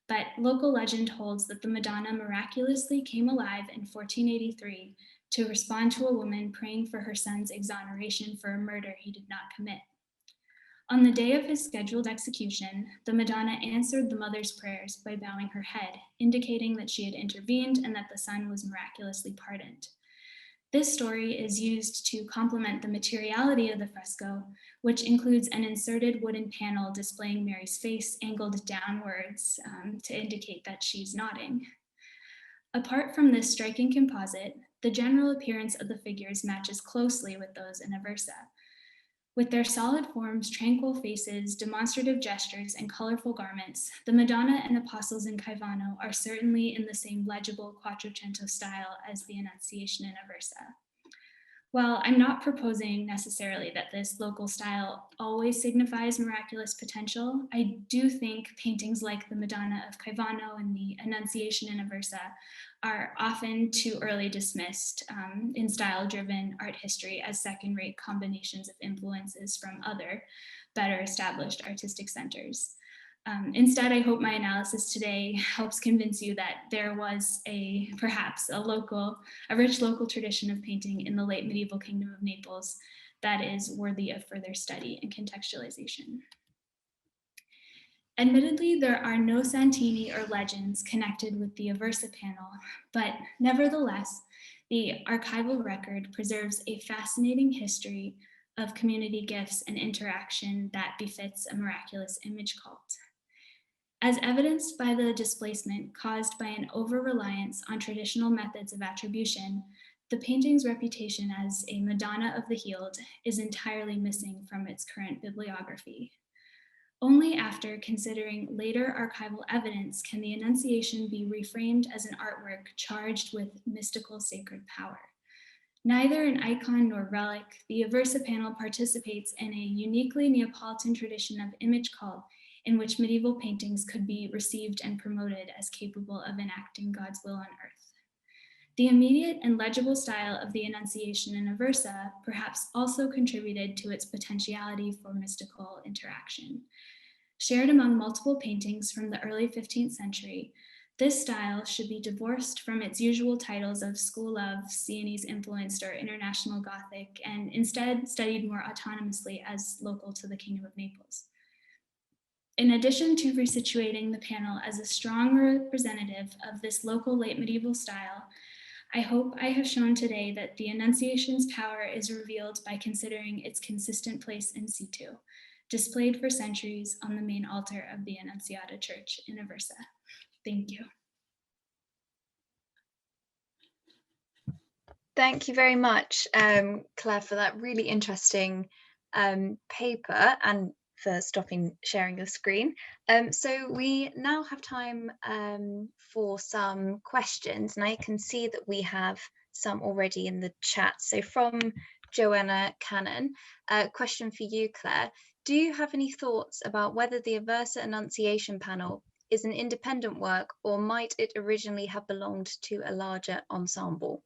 but local legend holds that the Madonna miraculously came alive in 1483 to respond to a woman praying for her son's exoneration for a murder he did not commit. On the day of his scheduled execution, the Madonna answered the mother's prayers by bowing her head, indicating that she had intervened and that the son was miraculously pardoned. This story is used to complement the materiality of the fresco, which includes an inserted wooden panel displaying Mary's face angled downwards to indicate that she's nodding. Apart from this striking composite, the general appearance of the figures matches closely with those in Aversa. With their solid forms, tranquil faces, demonstrative gestures, and colorful garments, the Madonna and Apostles in Caivano are certainly in the same legible Quattrocento style as the Annunciation in Aversa. While I'm not proposing necessarily that this local style always signifies miraculous potential, I do think paintings like the Madonna of Caivano and the Annunciation in Aversa are often too early dismissed in style-driven art history as second-rate combinations of influences from other, better established artistic centers. Instead, I hope my analysis today helps convince you that there was perhaps a rich local tradition of painting in the late medieval Kingdom of Naples that is worthy of further study and contextualization. Admittedly, there are no Santini or legends connected with the Aversa panel, but nevertheless, the archival record preserves a fascinating history of community gifts and interaction that befits a miraculous image cult. As evidenced by the displacement caused by an over-reliance on traditional methods of attribution, the painting's reputation as a Madonna of the Healed is entirely missing from its current bibliography. Only after considering later archival evidence can the Annunciation be reframed as an artwork charged with mystical sacred power. Neither an icon nor relic, the Aversa panel participates in a uniquely Neapolitan tradition of image cult in which medieval paintings could be received and promoted as capable of enacting God's will on earth. The immediate and legible style of the Annunciation in Aversa perhaps also contributed to its potentiality for mystical interaction. Shared among multiple paintings from the early 15th century, this style should be divorced from its usual titles of School of, Sienese influenced, or International Gothic, and instead studied more autonomously as local to the Kingdom of Naples. In addition to resituating the panel as a strong representative of this local late medieval style, I hope I have shown today that the Annunciation's power is revealed by considering its consistent place in situ, displayed for centuries on the main altar of the Annunziata Church in Aversa. Thank you. Thank you very much, Claire, for that really interesting paper and for stopping sharing your screen. So we now have time for some questions, and I can see that we have some already in the chat. So from Joanna Cannon, question for you, Claire. Do you have any thoughts about whether the Aversa Annunciation panel is an independent work, or might it originally have belonged to a larger ensemble?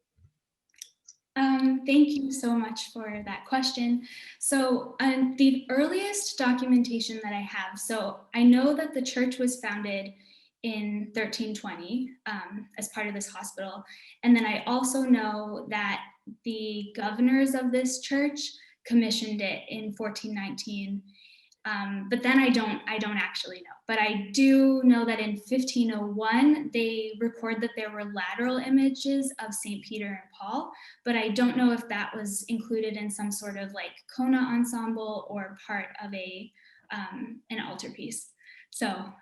Thank you so much for that question. So the earliest documentation that I have, so I know that the church was founded in 1320 as part of this hospital. And then I also know that the governors of this church commissioned it in 1419. But then I don't actually know. But I do know that in 1501, they record that there were lateral images of St. Peter and Paul, but I don't know if that was included in some sort of like Kona ensemble or part of an altarpiece. So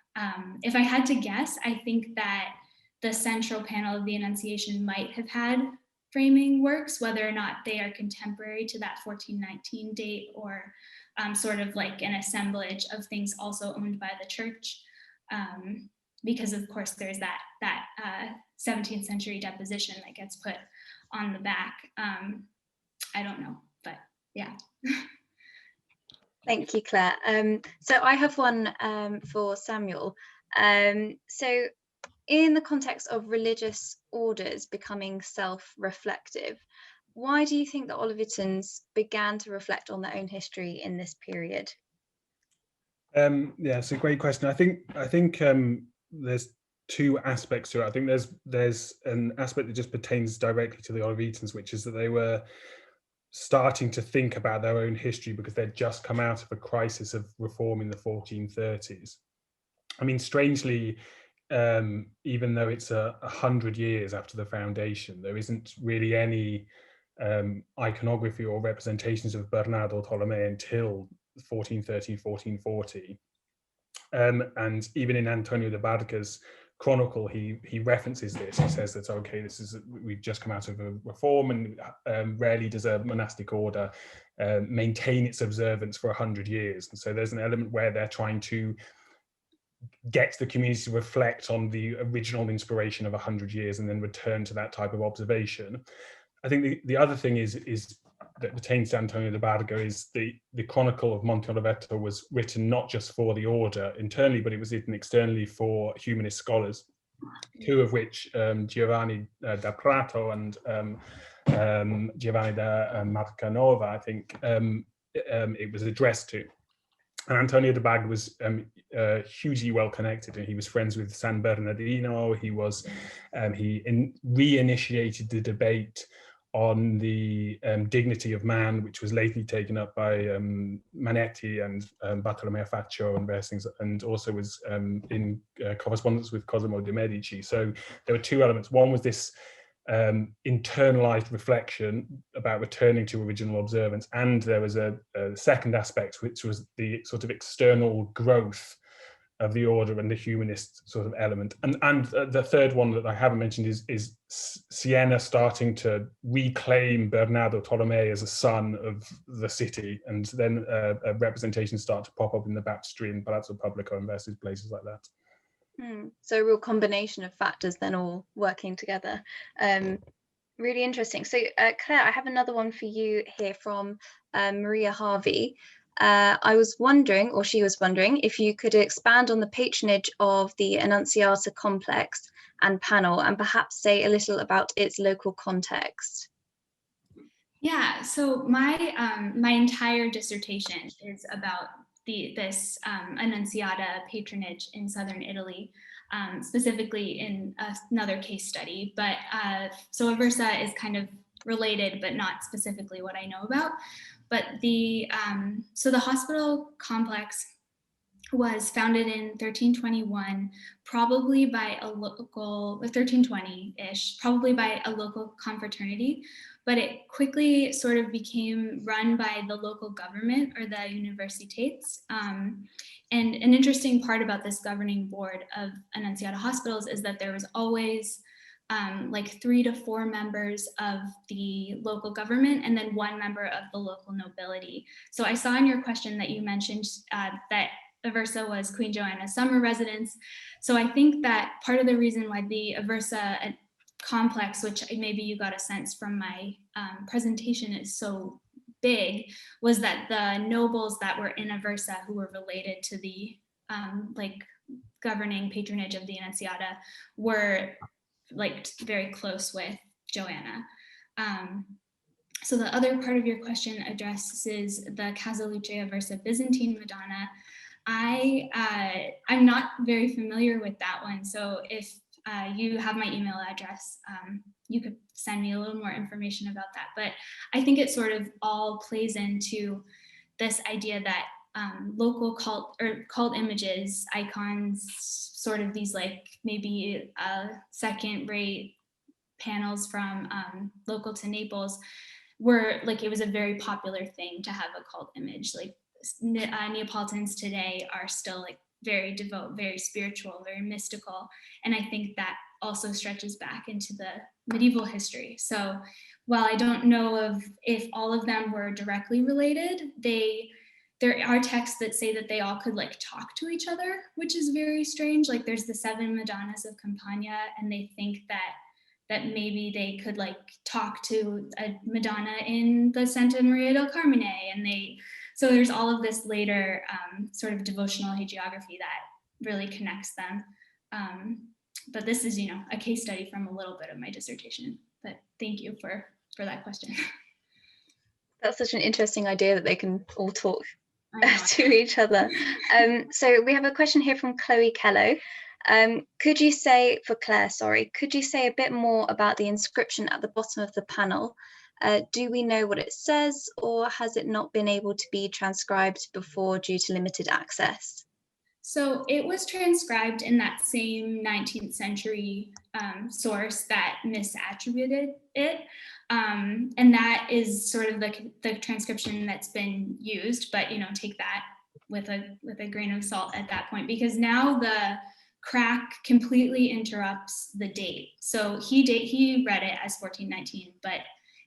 if I had to guess, I think that the central panel of the Annunciation might have had framing works, whether or not they are contemporary to that 1419 date, or sort of like an assemblage of things also owned by the church. Because of course there's that 17th century deposition that gets put on the back. I don't know, but yeah. Thank you, Claire. So I have one for Samuel. So in the context of religious orders becoming self-reflective, why do you think the Olivitans began to reflect on their own history in this period? Yeah, it's a great question. I think there's two aspects to it. I think there's an aspect that just pertains directly to the Olivitans, which is that they were starting to think about their own history because they'd just come out of a crisis of reform in the 1430s. I mean, strangely, even though it's 100 years after the foundation, there isn't really any iconography or representations of Bernardo Tolomei until 1430, 1440. And even in Antonio de Barca's chronicle, he references this. He says that, okay, we've just come out of a reform, and rarely does a monastic order maintain its observance for 100 years. And so there's an element where they're trying to get the community to reflect on the original inspiration of 100 years and then return to that type of observation. I think the other thing is that pertains to Antonio de Barca is the Chronicle of Monte Oliveto was written not just for the order internally, but it was written externally for humanist scholars, two of which, Giovanni da Prato and Giovanni da Marcanova, I think it was addressed to. And Antonio de Barca was hugely well connected, and he was friends with San Bernardino. He was reinitiated the debate on the dignity of man, which was lately taken up by Manetti and Bartolomeo Faccio and various things, and also was in correspondence with Cosimo de' Medici. So there were two elements. One was this internalized reflection about returning to original observance, and there was a second aspect, which was the sort of external growth of the order and the humanist sort of element. And the third one that I haven't mentioned is Siena starting to reclaim Bernardo Tolomei as a son of the city, and then representations start to pop up in the baptistry in Palazzo Pubblico and various places like that. So a real combination of factors then all working together. Really interesting. So Claire, I have another one for you here from Maria Harvey. I was wondering, or she was wondering, if you could expand on the patronage of the Annunziata complex and panel, and perhaps say a little about its local context. Yeah, so my my entire dissertation is about this Annunziata patronage in southern Italy, specifically in another case study. But so Aversa is kind of related, but not specifically what I know about. But so the hospital complex was founded in 1321, probably by a local, 1320-ish, probably by a local confraternity, but it quickly sort of became run by the local government, or the Universitates. And an interesting part about this governing board of Annunziata hospitals is that there was always like 3 to 4 members of the local government and then 1 member of the local nobility. So I saw in your question that you mentioned that Aversa was Queen Joanna's summer residence. So I think that part of the reason why the Aversa complex, which maybe you got a sense from my presentation, is so big, was that the nobles that were in Aversa, who were related to the like governing patronage of the Annunziata, were like very close with Joanna. So the other part of your question addresses the Casa Luce Aversa Byzantine Madonna. I'm not very familiar with that one. So if you have my email address, you could send me a little more information about that. But I think it sort of all plays into this idea that local cult images, icons, sort of these like maybe second-rate panels from local to Naples, were like, it was a very popular thing to have a cult image. Like Neapolitans today are still like very devout, very spiritual, very mystical. And I think that also stretches back into the medieval history. So while I don't know if all of them were directly related, there are texts that say that they all could like talk to each other, which is very strange. Like there's the 7 Madonnas of Campania, and they think that maybe they could like talk to a Madonna in the Santa Maria del Carmine, and so there's all of this later sort of devotional hagiography that really connects them. But this is, a case study from a little bit of my dissertation. But thank you for that question. That's such an interesting idea that they can all talk to each other. So we have a question here from Chloe Kello. Could you say a bit more about the inscription at the bottom of the panel? Do we know what it says, or has it not been able to be transcribed before due to limited access? So it was transcribed in that same 19th century source that misattributed it. And that is sort of the transcription that's been used, but take that with a grain of salt at that point, because now the crack completely interrupts the date. So he read it as 1419, but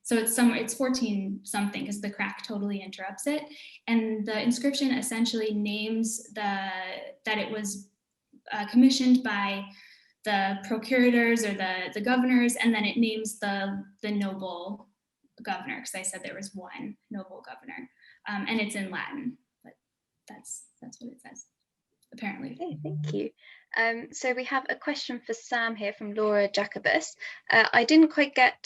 so it's 14 something because the crack totally interrupts it. And the inscription essentially names that it was commissioned by the procurators or the governors, and then it names the noble governor, because I said there was one noble governor, and it's in Latin, but that's what it says, apparently. Okay, thank you. So we have a question for Sam here from Laura Jacobus. She didn't quite get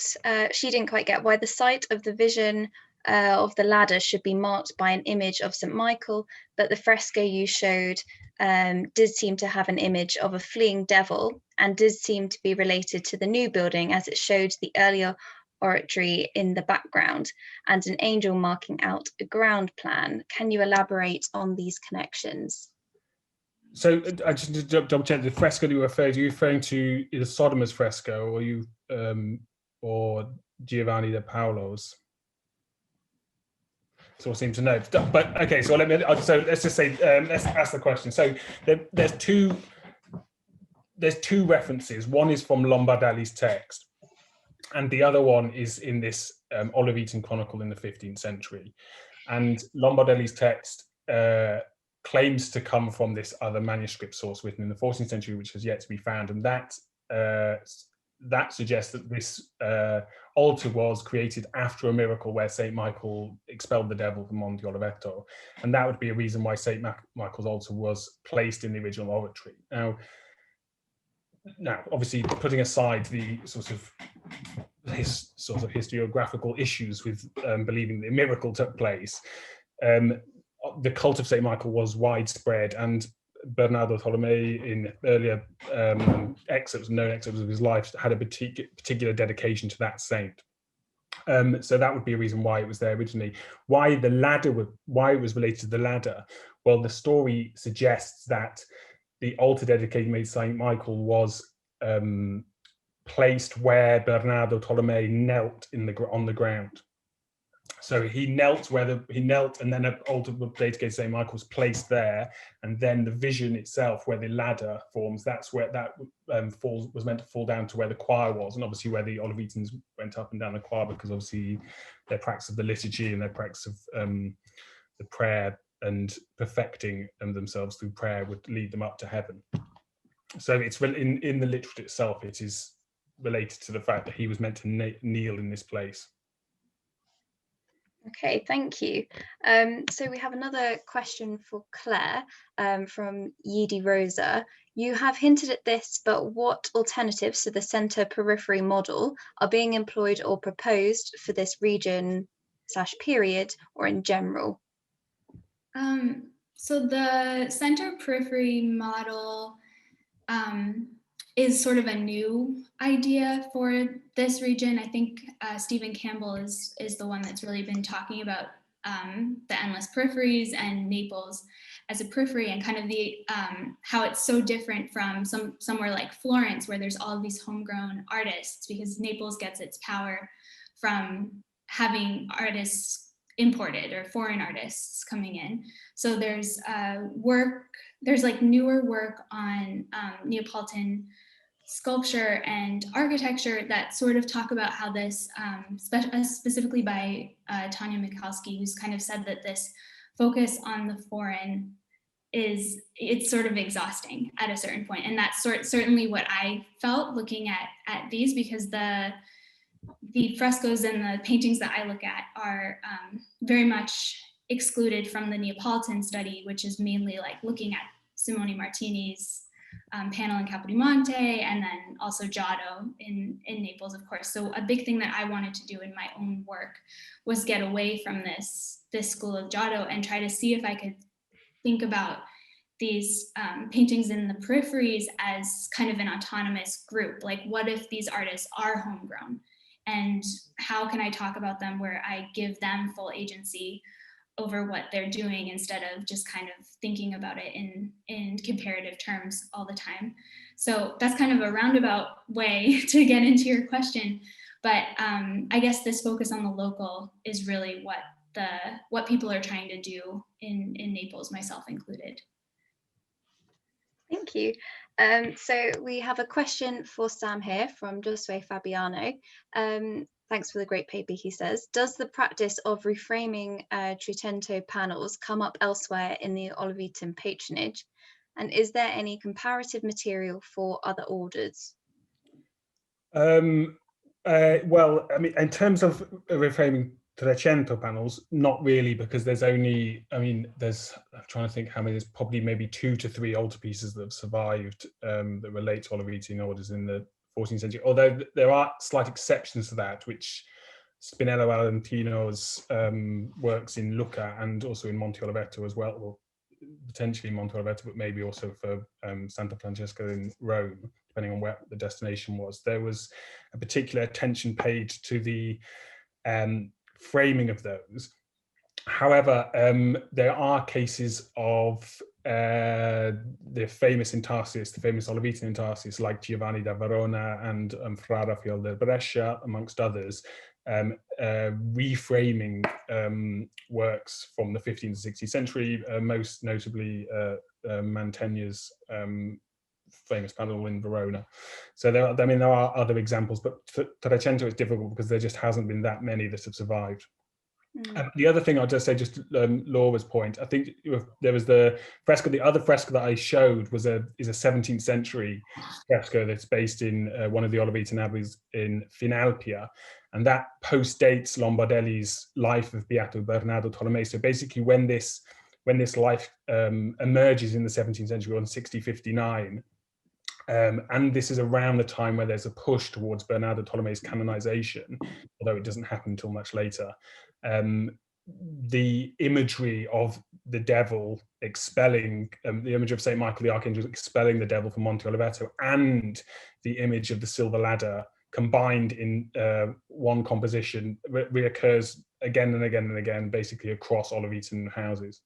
why the site of the vision of the ladder should be marked by an image of St. Michael, but the fresco you showed did seem to have an image of a fleeing devil and did seem to be related to the new building, as it showed the earlier oratory in the background and an angel marking out a ground plan. Can you elaborate on these connections? So I just need to double check the fresco that you referred to. Are you referring to either Sodoma's fresco or Giovanni da Paolo's? So I seem to know. But okay, so let's just say let's ask the question. So there's two references. One is from Lombardelli's text, and the other one is in this Olivetan chronicle in the 15th century. And Lombardelli's text claims to come from this other manuscript source written in the 14th century, which has yet to be found, and that suggests that this altar was created after a miracle where St. Michael expelled the devil from Monte Oliveto, and that would be a reason why St. Michael's altar was placed in the original oratory. Now, obviously, putting aside the sort of historiographical issues with believing the miracle took place, the cult of St. Michael was widespread, and Bernardo Tolomei, in earlier known excerpts of his life, had a particular dedication to that saint. So that would be a reason why it was there originally. Why it was related to the ladder? Well, the story suggests that the altar dedicated to St. Michael was placed where Bernardo Tolomei knelt on the ground. So he knelt and then an altar dedicated to St. Michael was placed there, and then the vision itself, where the ladder forms, that's where that was meant to fall down to where the choir was, and obviously where the Olivetans went up and down the choir, because obviously their practice of the liturgy and their practice of the prayer and perfecting themselves through prayer would lead them up to heaven. So it's in the literature itself, it is related to the fact that he was meant to kneel in this place. Okay, thank you. So we have another question for Claire from Yeidy Rosa. You have hinted at this, but what alternatives to the center periphery model are being employed or proposed for this region/period or in general? So the center periphery model is sort of a new idea for this region. I think Stephen Campbell is the one that's really been talking about the endless peripheries and Naples as a periphery, and kind of the how it's so different from somewhere like Florence, where there's all of these homegrown artists, because Naples gets its power from having artists imported or foreign artists coming in. So there's like newer work on Neapolitan sculpture and architecture that sort of talk about how this, specifically by Tanya Michalski, who's kind of said that this focus on the foreign it's sort of exhausting at a certain point. And that's certainly what I felt looking at these, because the frescoes and the paintings that I look at are very much excluded from the Neapolitan study, which is mainly like looking at Simone Martini's panel in Capodimonte, and then also Giotto in Naples, of course. So a big thing that I wanted to do in my own work was get away from this school of Giotto and try to see if I could think about these paintings in the peripheries as kind of an autonomous group. Like, what if these artists are homegrown? And how can I talk about them where I give them full agency over what they're doing, instead of just kind of thinking about it in comparative terms all the time? So that's kind of a roundabout way to get into your question. But I guess this focus on the local is really what people are trying to do in Naples, myself included. Thank you. So we have a question for Sam here from Josue Fabiano. Thanks for the great paper, he says. Does the practice of reframing Trecento panels come up elsewhere in the Olivetan patronage? And is there any comparative material for other orders? Well, I mean, in terms of reframing Trecento panels, not really, because there's only, I'm trying to think how many, there's probably maybe 2 to 3 altarpieces that have survived that relate to Olivetan orders in the 14th century, although there are slight exceptions to that, which Spinello Valentino's works in Lucca and also in Monte Oliveto as well, or potentially Monte Oliveto, but maybe also for Santa Francesca in Rome, depending on where the destination was. There was a particular attention paid to the framing of those. However, there are cases of the famous intarsists, the famous Olivetan intarsists like Giovanni da Verona and Fra Raffaele del Brescia, amongst others, reframing works from the 15th and 16th century, most notably Mantegna's famous panel in Verona. So there are other examples, but Trecento is difficult because there just hasn't been that many that have survived. The other thing I'll just say, just Laura's point, I think there was the fresco, the other fresco that I showed is a 17th century fresco that's based in one of the Olivetan abbeys in Finalpia, and that postdates Lombardelli's life of Beato Bernardo Tolomei. So basically when this life emerges in the 17th century on 6059, and this is around the time where there's a push towards Bernardo Tolomei's canonization, although it doesn't happen until much later. The imagery of the devil expelling, the image of St. Michael the Archangel expelling the devil from Monte Oliveto, and the image of the silver ladder combined in one composition reoccurs again and again and again, basically across Olivetan houses.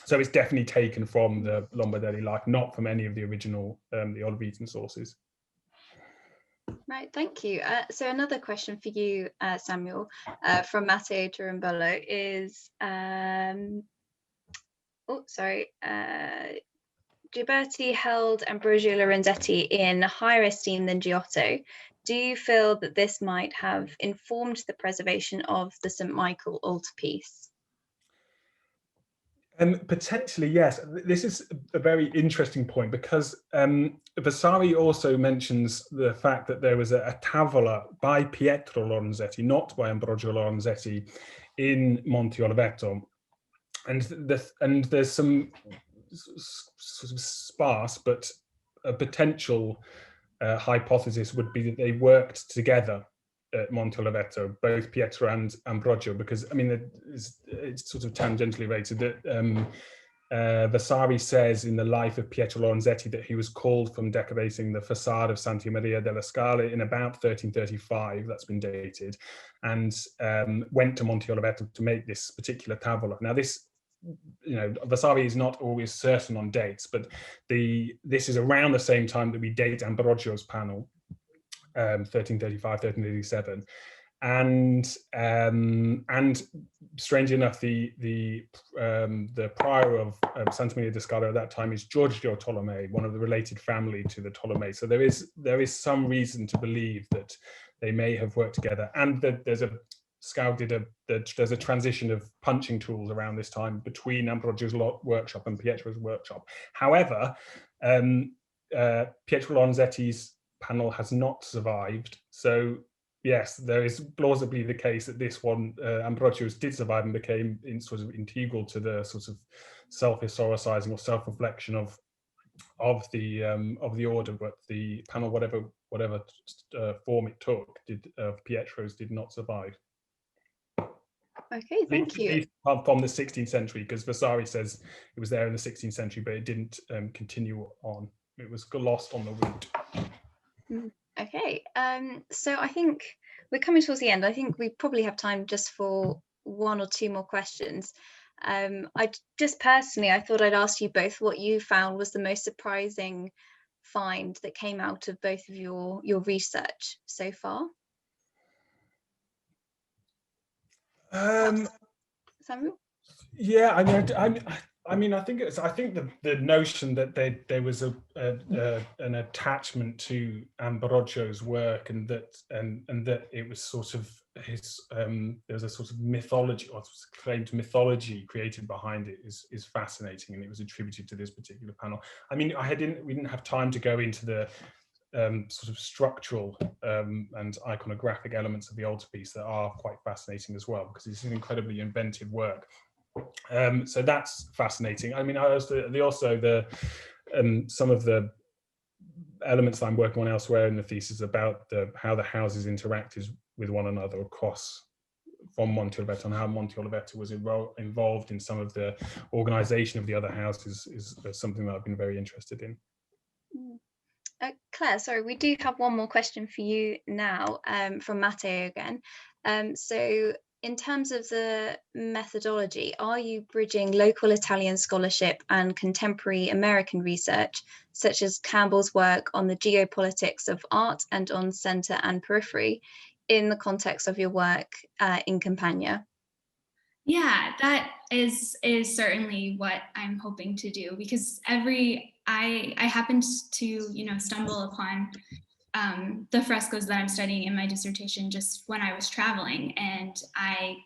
So it's definitely taken from the Lombardelli life, not from any of the original, the Olivetan sources. Right, thank you. So another question for you, Samuel, from Matteo Turimbolo is, Ghiberti held Ambrogio Lorenzetti in higher esteem than Giotto. Do you feel that this might have informed the preservation of the St. Michael altarpiece? Potentially, yes. This is a very interesting point, because Vasari also mentions the fact that there was a tavola by Pietro Lorenzetti, not by Ambrogio Lorenzetti, in Monte Oliveto, and there's some sort of sparse but a potential hypothesis would be that they worked together at Monte Oliveto, both Pietro and Ambrogio, because I mean it's sort of tangentially related that Vasari says in the life of Pietro Lorenzetti that he was called from decorating the facade of Santa Maria della Scala in about 1335, that's been dated, and went to Monte Oliveto to make this particular tavola. Now this, Vasari is not always certain on dates, but this is around the same time that we date Ambrogio's panel, 1335, 1337. And strangely enough, the prior of Santamaria de Scala at that time is Giorgio Tolomei, one of the related family to the Ptolemy. So there is some reason to believe that they may have worked together, and that there's a transition of punching tools around this time between Ambrogio's workshop and Pietro's workshop. However, Pietro Lorenzetti's panel has not survived. So yes, there is plausibly the case that this one, Ambrogio's, did survive and became sort of integral to the sort of self-historicizing or self-reflection of the order, but the panel, whatever form it took, Pietro's did not survive. Okay, thank you. From the 16th century, because Vasari says it was there in the 16th century, but it didn't continue on. It was lost on the route. Okay, so I think we're coming towards the end. I think we probably have time just for one or two more questions. I thought I'd ask you both what you found was the most surprising find that came out of both of your research so far. Samuel? Yeah, I think the notion that there was an attachment to Ambrogio's work, and that it was sort of his there was a sort of mythology, or claimed mythology created behind it, is fascinating, and it was attributed to this particular panel. I mean, we didn't have time to go into the sort of structural and iconographic elements of the altarpiece that are quite fascinating as well, because it's an incredibly inventive work. So that's fascinating. I mean, some of the elements that I'm working on elsewhere in the thesis about how the houses interacted with one another across from Monte Oliveto, and how Monte Oliveto was involved in some of the organization of the other houses is something that I've been very interested in. Claire, sorry, we do have one more question for you now, from Matteo again. So in terms of the methodology, are you bridging local Italian scholarship and contemporary American research, such as Campbell's work on the geopolitics of art and on center and periphery, in the context of your work in Campania? Yeah, that is certainly what I'm hoping to do, because I happened to stumble upon the frescoes that I'm studying in my dissertation just when I was traveling, and I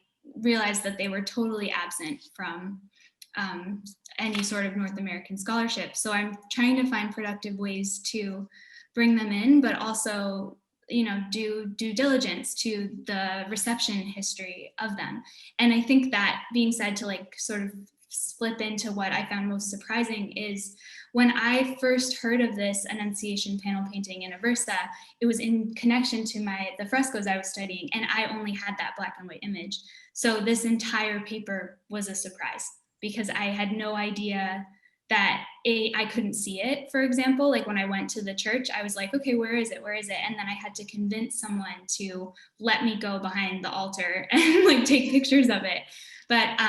realized that they were totally absent from any sort of North American scholarship. So I'm trying to find productive ways to bring them in, but also do due diligence to the reception history of them. And I think that being said, to sort of slip into what I found most surprising is when I first heard of this Annunciation panel painting in Aversa, it was in connection to the frescoes I was studying, and I only had that black and white image. So this entire paper was a surprise, because I had no idea that I couldn't see it. For example, when I went to the church, I was like, okay, where is it? Where is it? And then I had to convince someone to let me go behind the altar and take pictures of it. But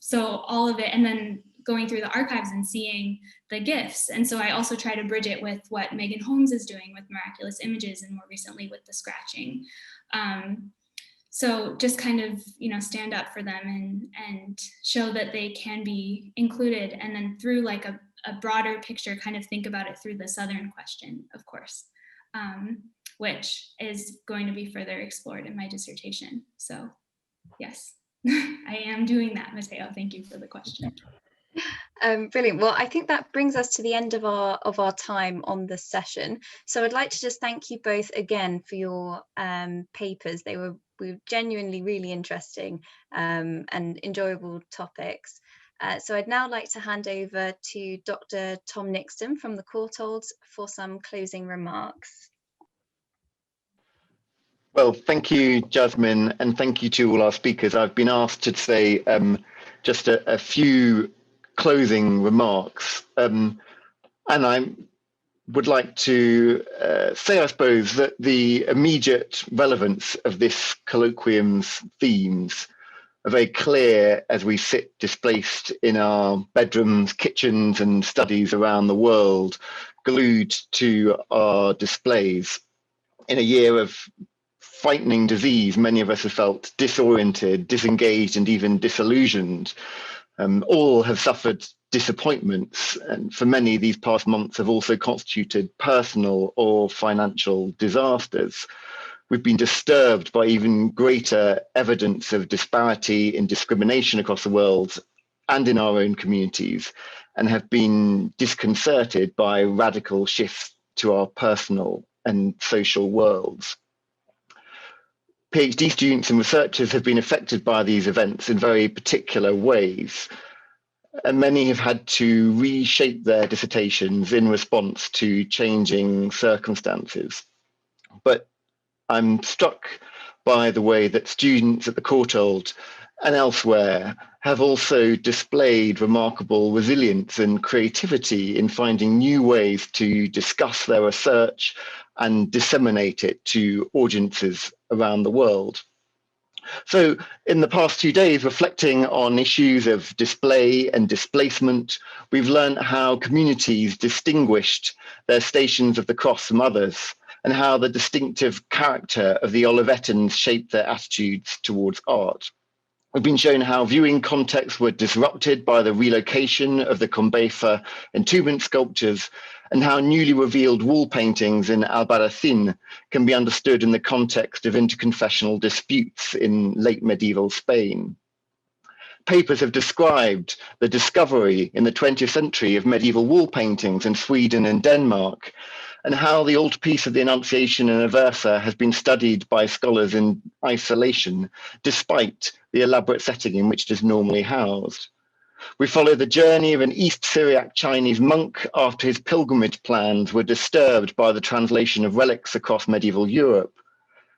so all of it, and then going through the archives and seeing the gifts. And so I also try to bridge it with what Megan Holmes is doing with miraculous images, and more recently with the scratching. So just kind of, stand up for them and show that they can be included. And then through a broader picture, kind of think about it through the Southern question, of course, which is going to be further explored in my dissertation. So yes, I am doing that, Matteo. Thank you for the question. Brilliant. Well, I think that brings us to the end of our time on this session. So I'd like to just thank you both again for your papers. They were genuinely really interesting and enjoyable topics. So I'd now like to hand over to Dr. Tom Nixon from the Courtauld for some closing remarks. Well, thank you, Jasmine, and thank you to all our speakers. I've been asked to say just a few closing remarks, and I would like to say, I suppose, that the immediate relevance of this colloquium's themes are very clear as we sit displaced in our bedrooms, kitchens, and studies around the world, glued to our displays in a year of frightening disease, many of us have felt disoriented, disengaged, and even disillusioned. All have suffered disappointments, and for many, these past months have also constituted personal or financial disasters. We've been disturbed by even greater evidence of disparity and discrimination across the world and in our own communities, and have been disconcerted by radical shifts to our personal and social worlds. PhD students and researchers have been affected by these events in very particular ways, and many have had to reshape their dissertations in response to changing circumstances. But I'm struck by the way that students at the Courtauld and elsewhere have also displayed remarkable resilience and creativity in finding new ways to discuss their research and disseminate it to audiences around the world. So in the past 2 days, reflecting on issues of display and displacement, we've learned how communities distinguished their stations of the cross from others, and how the distinctive character of the Olivetans shaped their attitudes towards art. We've been shown how viewing contexts were disrupted by the relocation of the Combefa Entombment sculptures, and how newly revealed wall paintings in Albarracin can be understood in the context of interconfessional disputes in late medieval Spain. Papers have described the discovery in the 20th century of medieval wall paintings in Sweden and Denmark, and how the altarpiece of the Annunciation in Aversa has been studied by scholars in isolation, despite the elaborate setting in which it is normally housed. We follow the journey of an East Syriac Chinese monk after his pilgrimage plans were disturbed by the translation of relics across medieval Europe,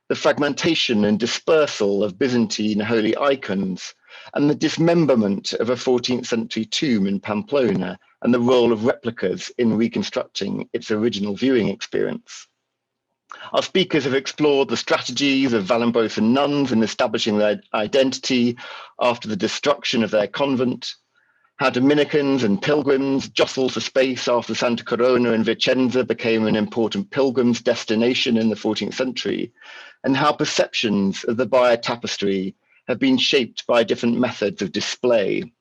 the fragmentation and dispersal of Byzantine holy icons, and the dismemberment of a 14th century tomb in Pamplona, and the role of replicas in reconstructing its original viewing experience. Our speakers have explored the strategies of Vallombrosan nuns in establishing their identity after the destruction of their convent, how Dominicans and pilgrims jostled for space after Santa Corona in Vicenza became an important pilgrim's destination in the 14th century, and how perceptions of the Bayeux Tapestry have been shaped by different methods of display.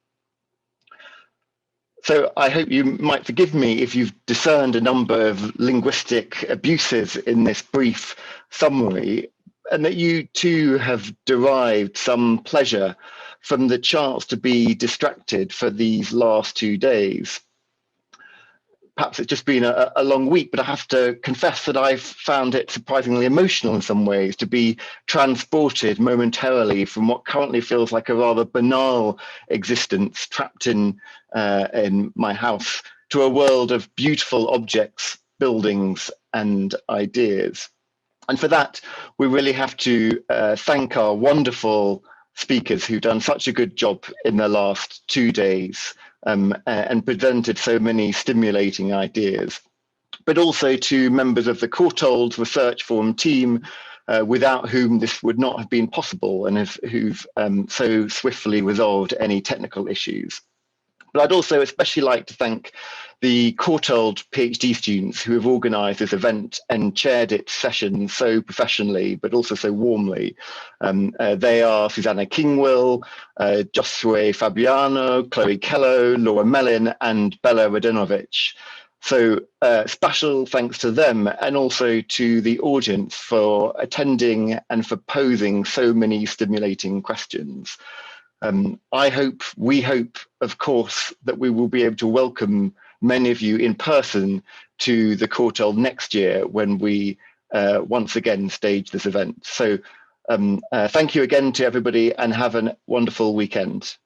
So I hope you might forgive me if you've discerned a number of linguistic abuses in this brief summary, and that you too have derived some pleasure from the chance to be distracted for these last 2 days. Perhaps it's just been a long week, but I have to confess that I've found it surprisingly emotional in some ways to be transported momentarily from what currently feels like a rather banal existence trapped in my house to a world of beautiful objects, buildings, and ideas. And for that, we really have to thank our wonderful speakers who've done such a good job in the last 2 days and presented so many stimulating ideas, but also to members of the Courtauld Research Forum team, without whom this would not have been possible, and who've so swiftly resolved any technical issues. But I'd also especially like to thank the Courtauld PhD students who have organised this event and chaired its sessions so professionally, but also so warmly. They are Susanna Kingwill, Josue Fabiano, Chloe Kello, Laura Mellin, and Bella Radenovic. So special thanks to them, and also to the audience for attending and for posing so many stimulating questions. We hope, of course, that we will be able to welcome many of you in person to the Courtauld next year when we once again stage this event. So thank you again to everybody, and have a wonderful weekend.